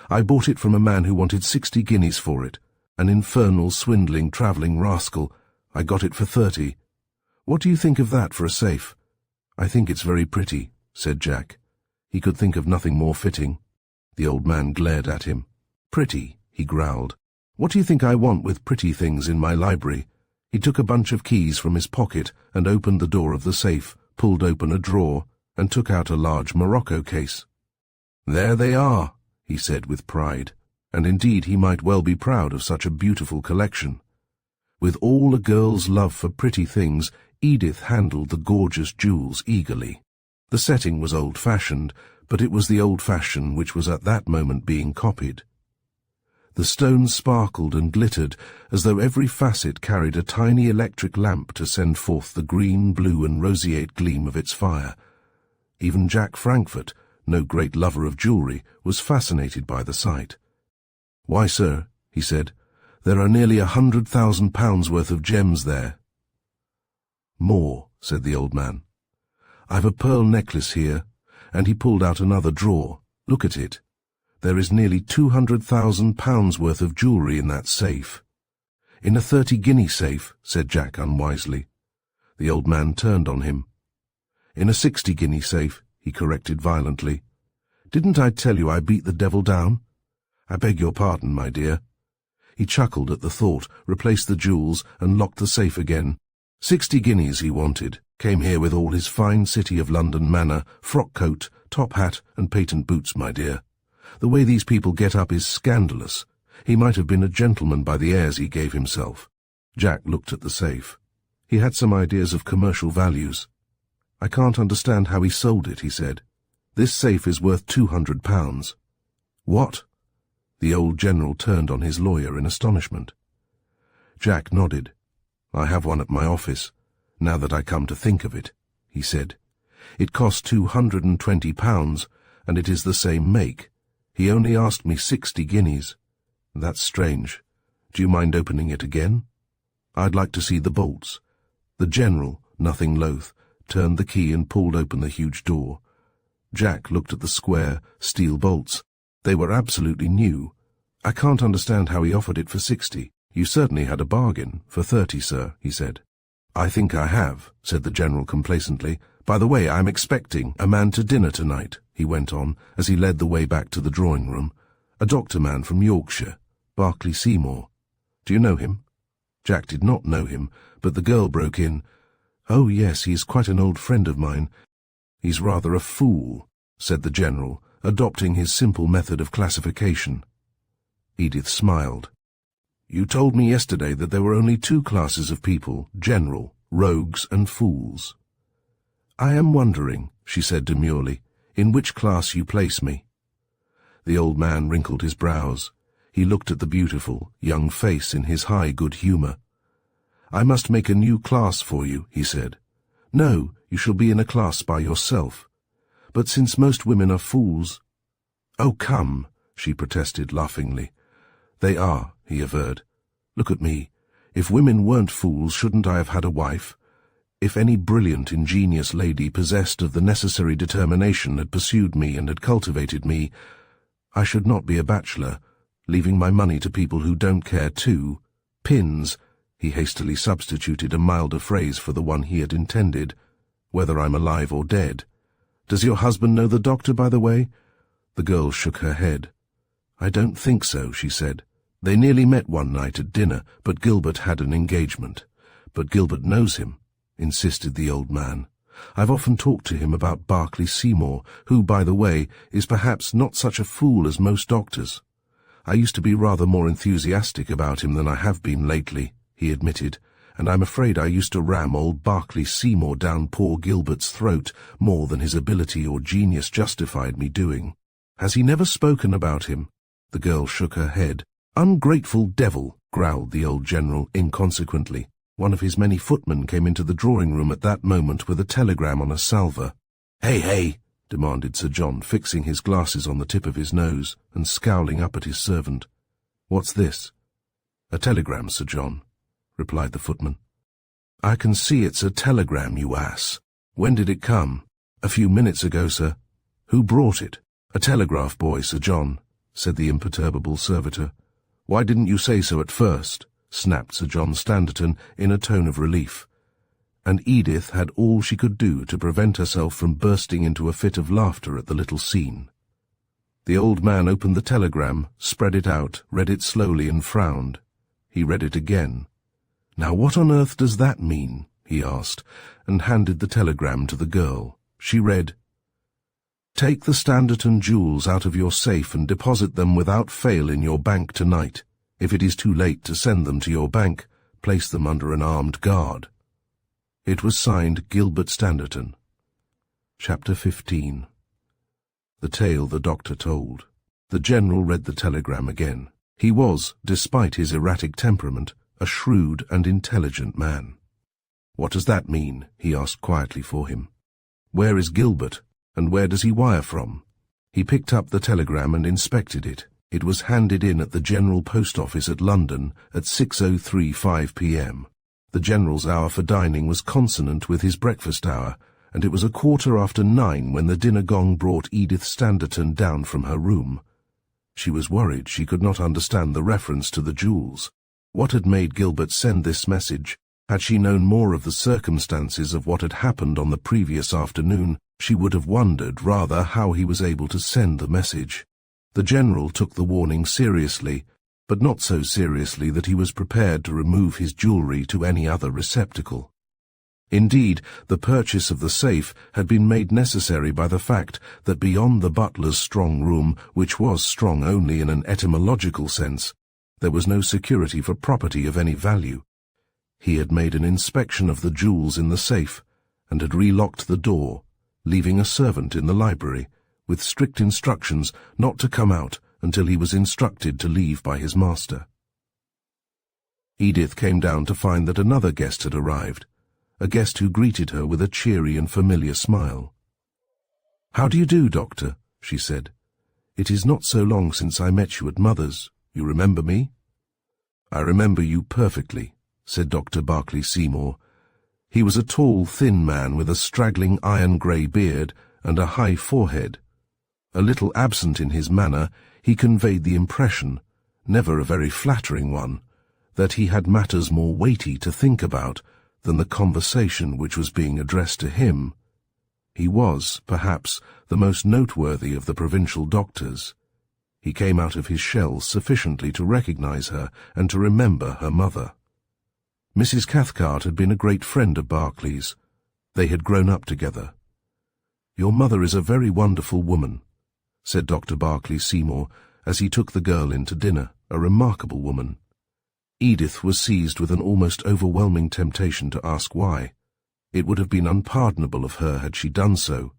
"I bought it from a man who wanted 60 guineas for it, an infernal, swindling, travelling rascal. I got it for 30. What do you think of that for a safe?" "I think it's very pretty," said Jack. He could think of nothing more fitting. The old man glared at him. "Pretty," he growled. "What do you think I want with pretty things in my library?" He took a bunch of keys from his pocket and opened the door of the safe, pulled open a drawer, and took out a large morocco case. "There they are," he said with pride, and indeed he might well be proud of such a beautiful collection. With all a girl's love for pretty things, Edith handled the gorgeous jewels eagerly. The setting was old-fashioned, but it was the old-fashion which was at that moment being copied. The stones sparkled and glittered as though every facet carried a tiny electric lamp to send forth the green, blue, and roseate gleam of its fire. Even Jack Frankfurt, no great lover of jewellery, was fascinated by the sight. "Why, sir," he said, "there are nearly £100,000 worth of gems there." "More," said the old man. "I've a pearl necklace here," and he pulled out another drawer. "Look at it. There is nearly £200,000 worth of jewellery in that safe." "In a 30-guinea safe," said Jack unwisely. The old man turned on him. "In a 60-guinea safe," he corrected violently. "Didn't I tell you I beat the devil down? I beg your pardon, my dear." He chuckled at the thought, replaced the jewels, and locked the safe again. 60 guineas he wanted, came here with all his fine City of London manner, frock-coat, top hat, and patent boots, my dear. The way these people get up is scandalous. He might have been a gentleman by the airs he gave himself. Jack looked at the safe. He had some ideas of commercial values. "I can't understand how he sold it," he said. "This safe is worth £200. "What?" The old general turned on his lawyer in astonishment. Jack nodded. "I have one at my office. "Now that I come to think of it," he said. "It cost £220, and it is the same make. He only asked me 60 guineas. That's strange. Do you mind opening it again? I'd like to see the bolts." The General, nothing loath, turned the key and pulled open the huge door. Jack looked at the square, steel bolts. They were absolutely new. "I can't understand how he offered it for 60. You certainly had a bargain. For 30, sir," he said. "I think I have," said the General complacently. "By the way, I'm expecting a man to dinner tonight," he went on, as he led the way back to the drawing-room. "A doctor man from Yorkshire, Berkeley Seymour. Do you know him?" Jack did not know him, but the girl broke in. "Oh, yes, he's quite an old friend of mine." "He's rather a fool," said the General, adopting his simple method of classification. Edith smiled. "You told me yesterday that there were only two classes of people, general, rogues and fools." "I am wondering," she said demurely, "in which class you place me." The old man wrinkled his brows. He looked at the beautiful, young face in his high good humour. "I must make a new class for you," he said. "No, you shall be in a class by yourself. But since most women are fools—" "Oh, come," she protested laughingly. "They are," he averred. "Look at me. If women weren't fools, shouldn't I have had a wife? If any brilliant, ingenious lady possessed of the necessary determination had pursued me and had cultivated me, I should not be a bachelor, leaving my money to people who don't care too. Pins," he hastily substituted a milder phrase for the one he had intended, "whether I'm alive or dead. Does your husband know the doctor, by the way?" The girl shook her head. "I don't think so," she said. "They nearly met one night at dinner, but Gilbert had an engagement." "But Gilbert knows him," insisted the old man. "I've often talked to him about Berkeley Seymour, who, by the way, is perhaps not such a fool as most doctors. I used to be rather more enthusiastic about him than I have been lately," he admitted, "and I'm afraid I used to ram old Berkeley Seymour down poor Gilbert's throat more than his ability or genius justified me doing." "Has he never spoken about him?" The girl shook her head. "Ungrateful devil," growled the old General inconsequently. One of his many footmen came into the drawing-room at that moment with a telegram on a salver. "Hey," demanded Sir John, fixing his glasses on the tip of his nose and scowling up at his servant. "What's this?" "A telegram, Sir John," replied the footman. "I can see it's a telegram, you ass. When did it come?" "A few minutes ago, sir." "Who brought it?" "A telegraph boy, Sir John," said the imperturbable servitor. "Why didn't you say so at first?" snapped Sir John Standerton in a tone of relief. And Edith had all she could do to prevent herself from bursting into a fit of laughter at the little scene. The old man opened the telegram, spread it out, read it slowly and frowned. He read it again. "Now what on earth does that mean?" he asked, and handed the telegram to the girl. She read, "Take the Standerton jewels out of your safe and deposit them without fail in your bank tonight. If it is too late to send them to your bank, place them under an armed guard." It was signed Gilbert Standerton. Chapter 15. The tale the doctor told. The General read the telegram again. He was, despite his erratic temperament, a shrewd and intelligent man. "What does that mean?" he asked quietly for him. "Where is Gilbert, and where does he wire from?" He picked up the telegram and inspected it. It was handed in at the General Post Office at London at 6:03:05 p.m. The General's hour for dining was consonant with his breakfast hour, and it was 9:15 when the dinner gong brought Edith Standerton down from her room. She was worried she could not understand the reference to the jewels. What had made Gilbert send this message? Had she known more of the circumstances of what had happened on the previous afternoon, she would have wondered rather how he was able to send the message. The General took the warning seriously, but not so seriously that he was prepared to remove his jewellery to any other receptacle. Indeed, the purchase of the safe had been made necessary by the fact that beyond the butler's strong room, which was strong only in an etymological sense, there was no security for property of any value. He had made an inspection of the jewels in the safe, and had relocked the door, leaving a servant in the library, with strict instructions not to come out until he was instructed to leave by his master. Edith came down to find that another guest had arrived, a guest who greeted her with a cheery and familiar smile. "How do you do, Doctor?" she said. "It is not so long since I met you at Mother's. You remember me?" "I remember you perfectly," said Dr. Barclay Seymour. He was a tall, thin man with a straggling iron-grey beard and a high forehead. A little absent in his manner, he conveyed the impression, never a very flattering one, that he had matters more weighty to think about than the conversation which was being addressed to him. He was, perhaps, the most noteworthy of the provincial doctors. He came out of his shell sufficiently to recognize her and to remember her mother. Mrs. Cathcart had been a great friend of Barclay's. They had grown up together. "Your mother is a very wonderful woman," said Dr. Barclay Seymour as he took the girl in to dinner, "a remarkable woman." Edith was seized with an almost overwhelming temptation to ask why. It would have been unpardonable of her had she done so,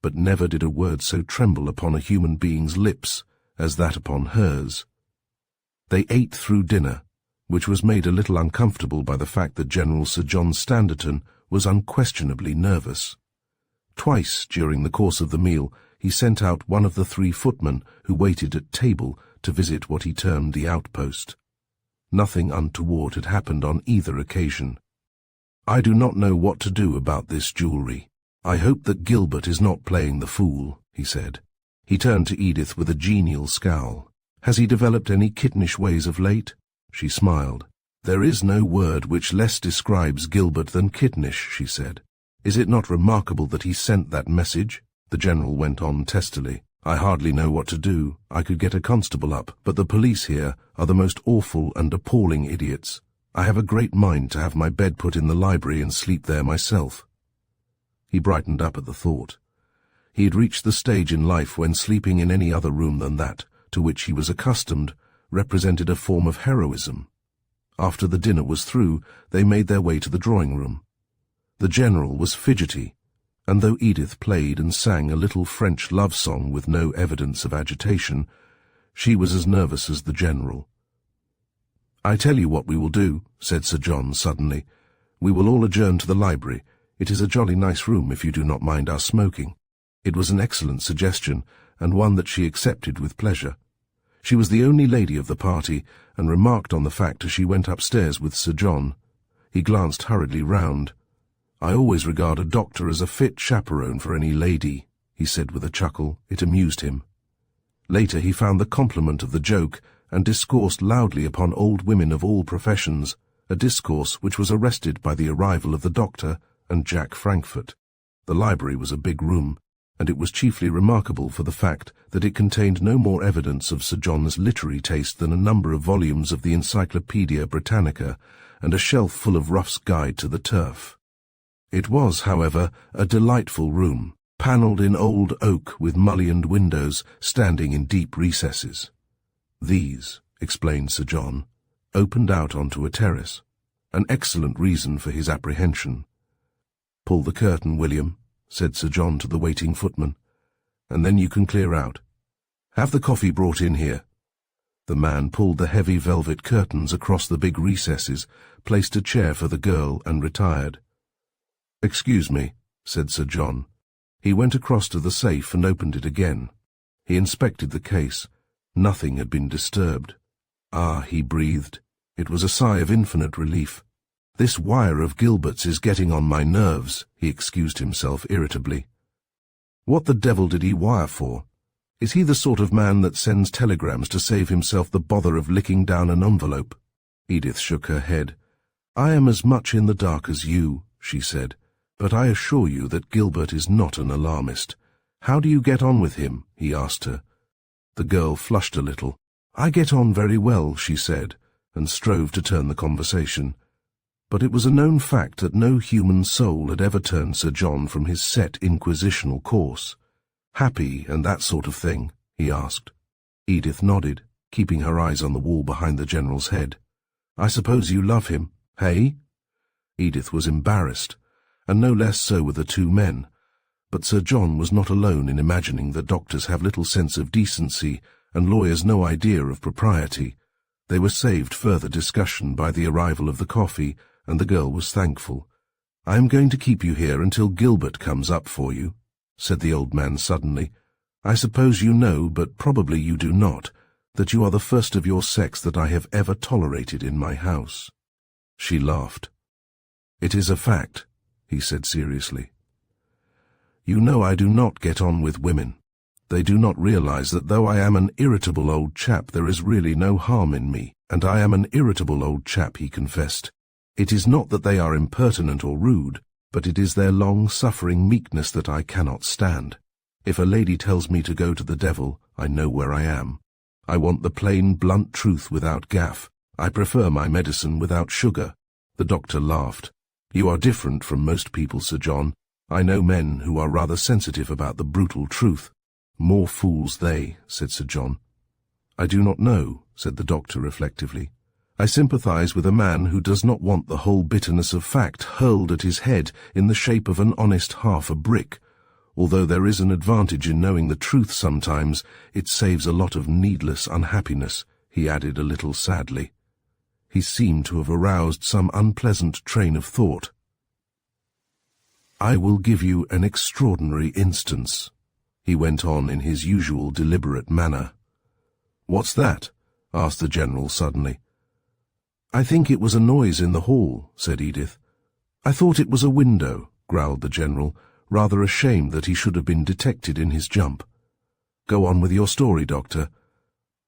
but never did a word so tremble upon a human being's lips as that upon hers. They ate through dinner, which was made a little uncomfortable by the fact that General Sir John Standerton was unquestionably nervous. Twice during the course of the meal he sent out one of the 3 footmen who waited at table to visit what he termed the outpost. Nothing untoward had happened on either occasion. "I do not know what to do about this jewellery. I hope that Gilbert is not playing the fool," he said. He turned to Edith with a genial scowl. "Has he developed any kittenish ways of late?" She smiled. "There is no word which less describes Gilbert than kittenish," she said. "Is it not remarkable that he sent that message?" The General went on testily. "I hardly know what to do. I could get a constable up, but the police here are the most awful and appalling idiots. I have a great mind to have my bed put in the library and sleep there myself." He brightened up at the thought. He had reached the stage in life when sleeping in any other room than that to which he was accustomed represented a form of heroism. After the dinner was through, they made their way to the drawing-room. The General was fidgety, and though Edith played and sang a little French love song with no evidence of agitation, she was as nervous as the General. "I tell you what we will do," said Sir John suddenly. "We will all adjourn to the library. It is a jolly nice room if you do not mind our smoking." It was an excellent suggestion, and one that she accepted with pleasure. She was the only lady of the party, and remarked on the fact as she went upstairs with Sir John. He glanced hurriedly round. "I always regard a doctor as a fit chaperone for any lady," he said with a chuckle. It amused him. Later he found the compliment of the joke, and discoursed loudly upon old women of all professions, a discourse which was arrested by the arrival of the doctor and Jack Frankfurt. The library was a big room, and it was chiefly remarkable for the fact that it contained no more evidence of Sir John's literary taste than a number of volumes of the Encyclopaedia Britannica and a shelf full of Ruff's Guide to the Turf. It was, however, a delightful room, panelled in old oak with mullioned windows standing in deep recesses. These, explained Sir John, opened out onto a terrace, an excellent reason for his apprehension. "Pull the curtain, William," said Sir John to the waiting footman, "and then you can clear out. Have the coffee brought in here." The man pulled the heavy velvet curtains across the big recesses, placed a chair for the girl, and retired. "Excuse me," said Sir John. He went across to the safe and opened it again. He inspected the case. Nothing had been disturbed. "Ah," he breathed. It was a sigh of infinite relief. "This wire of Gilbert's is getting on my nerves," he excused himself irritably. "What the devil did he wire for? Is he the sort of man that sends telegrams to save himself the bother of licking down an envelope?" Edith shook her head. "I am as much in the dark as you," she said, "but I assure you that Gilbert is not an alarmist. How do you get on with him?" he asked her. The girl flushed a little. "I get on very well," she said, and strove to turn the conversation. But it was a known fact that no human soul had ever turned Sir John from his set inquisitional course. "Happy and that sort of thing?" he asked. Edith nodded, keeping her eyes on the wall behind the General's head. "I suppose you love him, hey?" Edith was embarrassed, and no less so were the 2 men. But Sir John was not alone in imagining that doctors have little sense of decency and lawyers no idea of propriety. They were saved further discussion by the arrival of the coffee, and the girl was thankful. "I am going to keep you here until Gilbert comes up for you," said the old man suddenly. "I suppose you know, but probably you do not, that you are the first of your sex that I have ever tolerated in my house." She laughed. "It is a fact," he said seriously. "You know I do not get on with women. They do not realize that though I am an irritable old chap, there is really no harm in me, and I am an irritable old chap," he confessed. "It is not that they are impertinent or rude, but it is their long-suffering meekness that I cannot stand. If a lady tells me to go to the devil, I know where I am. I want the plain, blunt truth without gaff. I prefer my medicine without sugar." The doctor laughed. "You are different from most people, Sir John. I know men who are rather sensitive about the brutal truth." "More fools they," said Sir John. "I do not know," said the doctor reflectively. "I sympathize with a man who does not want the whole bitterness of fact hurled at his head in the shape of an honest half a brick. Although there is an advantage in knowing the truth sometimes, it saves a lot of needless unhappiness," he added a little sadly. He seemed to have aroused some unpleasant train of thought. "I will give you an extraordinary instance," he went on in his usual deliberate manner. "What's that?" asked the General suddenly. "I think it was a noise in the hall," said Edith. "I thought it was a window," growled the General, rather ashamed that he should have been detected in his jump. "Go on with your story, Doctor."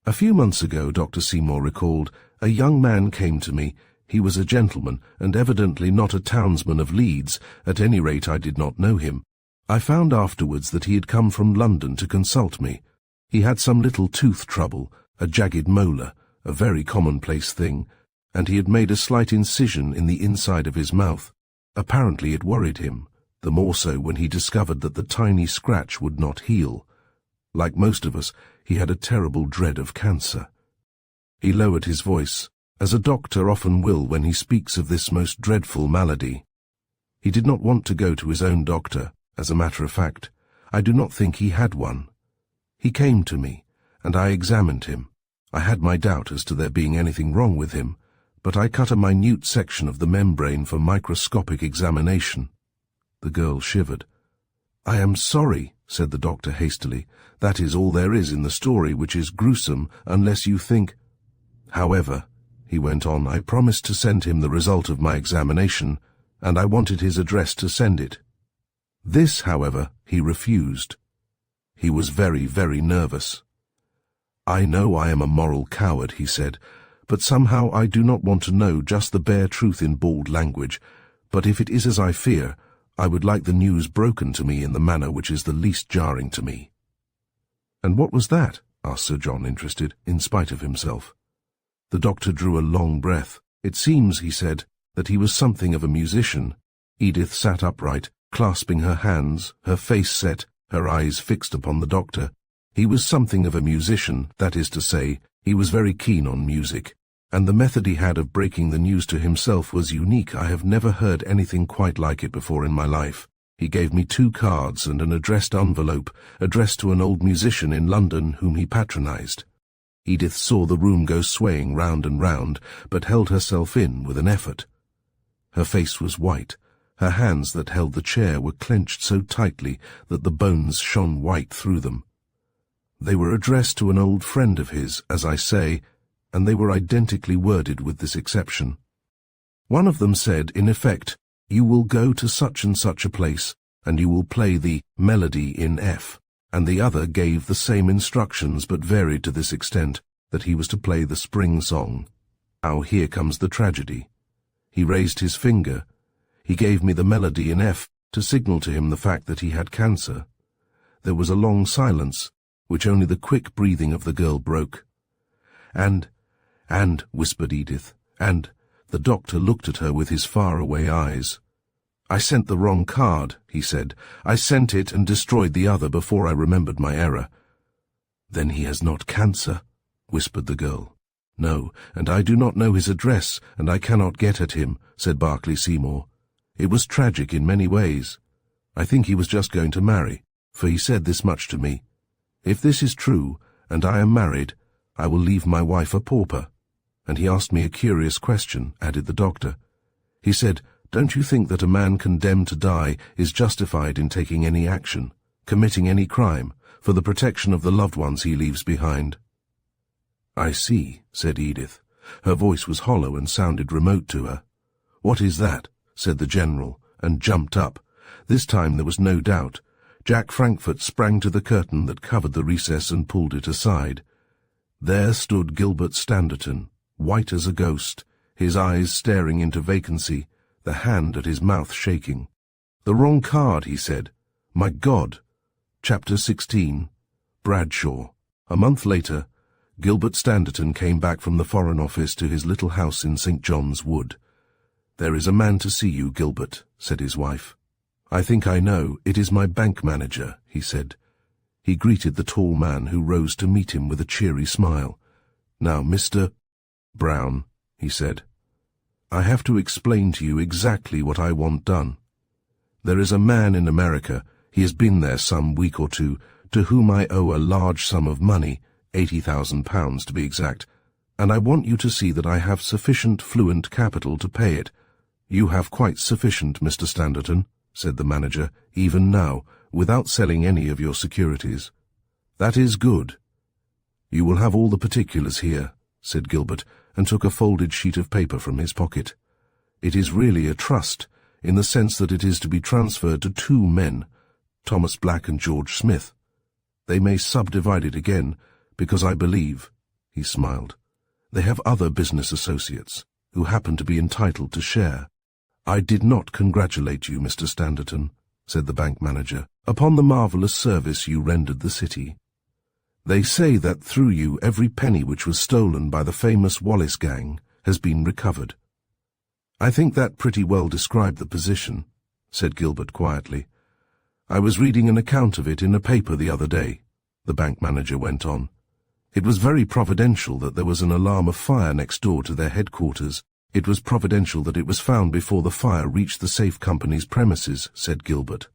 "A few months ago," Dr. Seymour recalled, "a young man came to me. He was a gentleman, and evidently not a townsman of Leeds. At any rate, I did not know him. I found afterwards that he had come from London to consult me. He had some little tooth trouble, a jagged molar, a very commonplace thing, and he had made a slight incision in the inside of his mouth. Apparently it worried him, the more so when he discovered that the tiny scratch would not heal. Like most of us, he had a terrible dread of cancer." He lowered his voice, as a doctor often will when he speaks of this most dreadful malady. He did not want to go to his own doctor. As a matter of fact, I do not think he had one. He came to me, and I examined him. I had my doubt as to there being anything wrong with him, but I cut a minute section of the membrane for microscopic examination. The girl shivered. "I am sorry," said the doctor hastily. "That is all there is in the story, which is gruesome, unless you think—" "However," he went on, "I promised to send him the result of my examination, and I wanted his address to send it. This, however, he refused. He was very, very nervous. 'I know I am a moral coward,' he said, 'but somehow I do not want to know just the bare truth in bald language. But if it is as I fear, I would like the news broken to me in the manner which is the least jarring to me.'" "And what was that?" asked Sir John, interested, in spite of himself. The doctor drew a long breath. "It seems," he said, "that he was something of a musician." Edith sat upright, clasping her hands, her face set, her eyes fixed upon the doctor. "He was something of a musician, that is to say, he was very keen on music, and the method he had of breaking the news to himself was unique. I have never heard anything quite like it before in my life. He gave me 2 cards and an addressed envelope, addressed to an old musician in London whom he patronized." Edith saw the room go swaying round and round, but held herself in with an effort. Her face was white. Her hands that held the chair were clenched so tightly that the bones shone white through them. "They were addressed to an old friend of his, as I say, and they were identically worded with this exception. One of them said, in effect, 'You will go to such and such a place, and you will play the melody in F,' and the other gave the same instructions but varied to this extent, that he was to play the spring song. Now here comes the tragedy. He raised his finger. He gave me the melody in F to signal to him the fact that he had cancer. There was a long silence, which only the quick breathing of the girl broke. And, whispered Edith, and the doctor looked at her with his far-away eyes. 'I sent the wrong card,' he said. 'I sent it and destroyed the other before I remembered my error.' 'Then he has not cancer,' whispered the girl. 'No, and I do not know his address, and I cannot get at him,' said Berkeley Seymour. 'It was tragic in many ways. I think he was just going to marry, for he said this much to me: "If this is true, and I am married, I will leave my wife a pauper." And he asked me a curious question,' added the doctor. 'He said, Don't you think that a man condemned to die is justified in taking any action, committing any crime, for the protection of the loved ones he leaves behind?" "I see," said Edith. Her voice was hollow and sounded remote to her. "What is that?" said the General, and jumped up. This time there was no doubt. Jack Frankfurt sprang to the curtain that covered the recess and pulled it aside. There stood Gilbert Standerton, white as a ghost, his eyes staring into vacancy, the hand at his mouth shaking. "The wrong card," he said. "My God!" Chapter 16. Bradshaw. A month later, Gilbert Standerton came back from the Foreign Office to his little house in St. John's Wood. "There is a man to see you, Gilbert," said his wife. "I think I know. It is my bank manager," he said. He greeted the tall man, who rose to meet him with a cheery smile. "Now, Mr. Brown," he said, "I have to explain to you exactly what I want done. There is a man in America, he has been there some week or two, to whom I owe a large sum of money, £80,000 to be exact, and I want you to see that I have sufficient fluent capital to pay it." "You have quite sufficient, Mr. Standerton," said the manager, "even now, without selling any of your securities." "That is good." "You will have all the particulars here," said Gilbert, and took a folded sheet of paper from his pocket. "It is really a trust, in the sense that it is to be transferred to two men, Thomas Black and George Smith. They may subdivide it again, because I believe," he smiled, "they have other business associates, who happen to be entitled to share." "I did not congratulate you, Mr. Standerton," said the bank manager, "upon the marvellous service you rendered the city. They say that through you every penny which was stolen by the famous Wallis gang has been recovered." "I think that pretty well described the position," said Gilbert quietly. "I was reading an account of it in a paper the other day," the bank manager went on. "It was very providential that there was an alarm of fire next door to their headquarters. It was providential that it was found before the fire reached the safe company's premises," said Gilbert.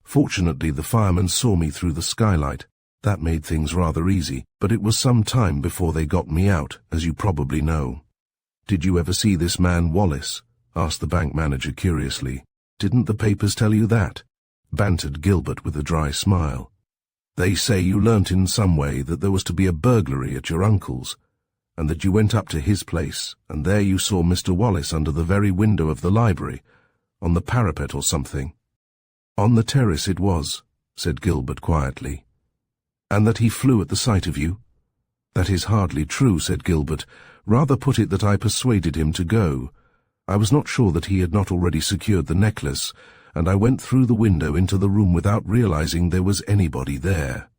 "Fortunately, the firemen saw me through the skylight. That made things rather easy, but it was some time before they got me out, as you probably know." "Did you ever see this man Wallis?" asked the bank manager curiously. "Didn't the papers tell you that?" bantered Gilbert with a dry smile. "They say you learnt in some way that there was to be a burglary at your uncle's, and that you went up to his place, and there you saw Mr. Wallis under the very window of the library, on the parapet or something." "On the terrace it was," said Gilbert quietly. "And that he flew at the sight of you?" "That is hardly true," said Gilbert. "Rather put it that I persuaded him to go. I was not sure that he had not already secured the necklace, and I went through the window into the room without realizing there was anybody there.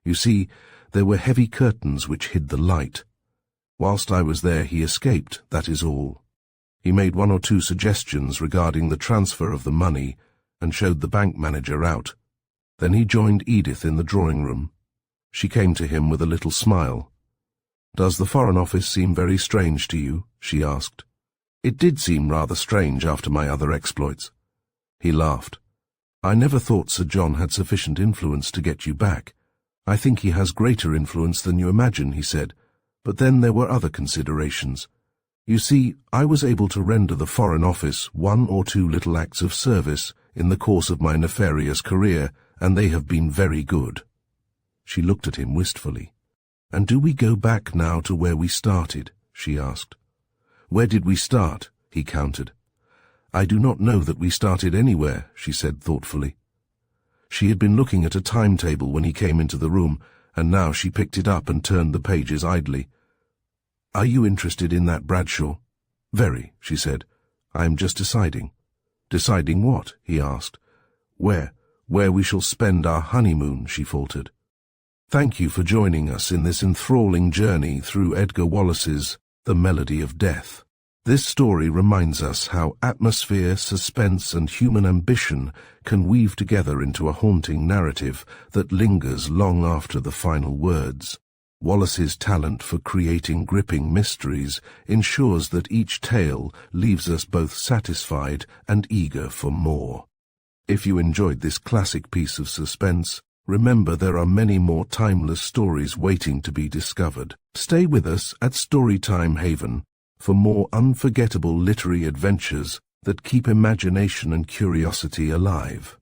You see, there were heavy curtains which hid the light. Whilst I was there he escaped, that is all. He made one or two suggestions regarding the transfer of the money, and showed the bank manager out. Then he joined Edith in the drawing-room. She came to him with a little smile. "Does the Foreign Office seem very strange to you?" she asked. "It did seem rather strange after my other exploits." He laughed. "I never thought Sir John had sufficient influence to get you back. I think he has greater influence than you imagine," he said. "But then there were other considerations. You see, I was able to render the Foreign Office one or two little acts of service in the course of my nefarious career, and they have been very good." She looked at him wistfully. "And do we go back now to where we started?" she asked. "Where did we start?" he countered. "I do not know that we started anywhere," she said thoughtfully. She had been looking at a timetable when he came into the room, and now she picked it up and turned the pages idly. "Are you interested in that Bradshaw?" "Very," she said. "I am just deciding." "Deciding what?" he asked. Where we shall spend our honeymoon," she faltered. "Thank you for joining us in this enthralling journey through Edgar Wallace's The Melody of Death. This story reminds us how atmosphere, suspense, and human ambition can weave together into a haunting narrative that lingers long after the final words. Wallace's talent for creating gripping mysteries ensures that each tale leaves us both satisfied and eager for more. If you enjoyed this classic piece of suspense, remember there are many more timeless stories waiting to be discovered. Stay with us at Storytime Haven for more unforgettable literary adventures that keep imagination and curiosity alive.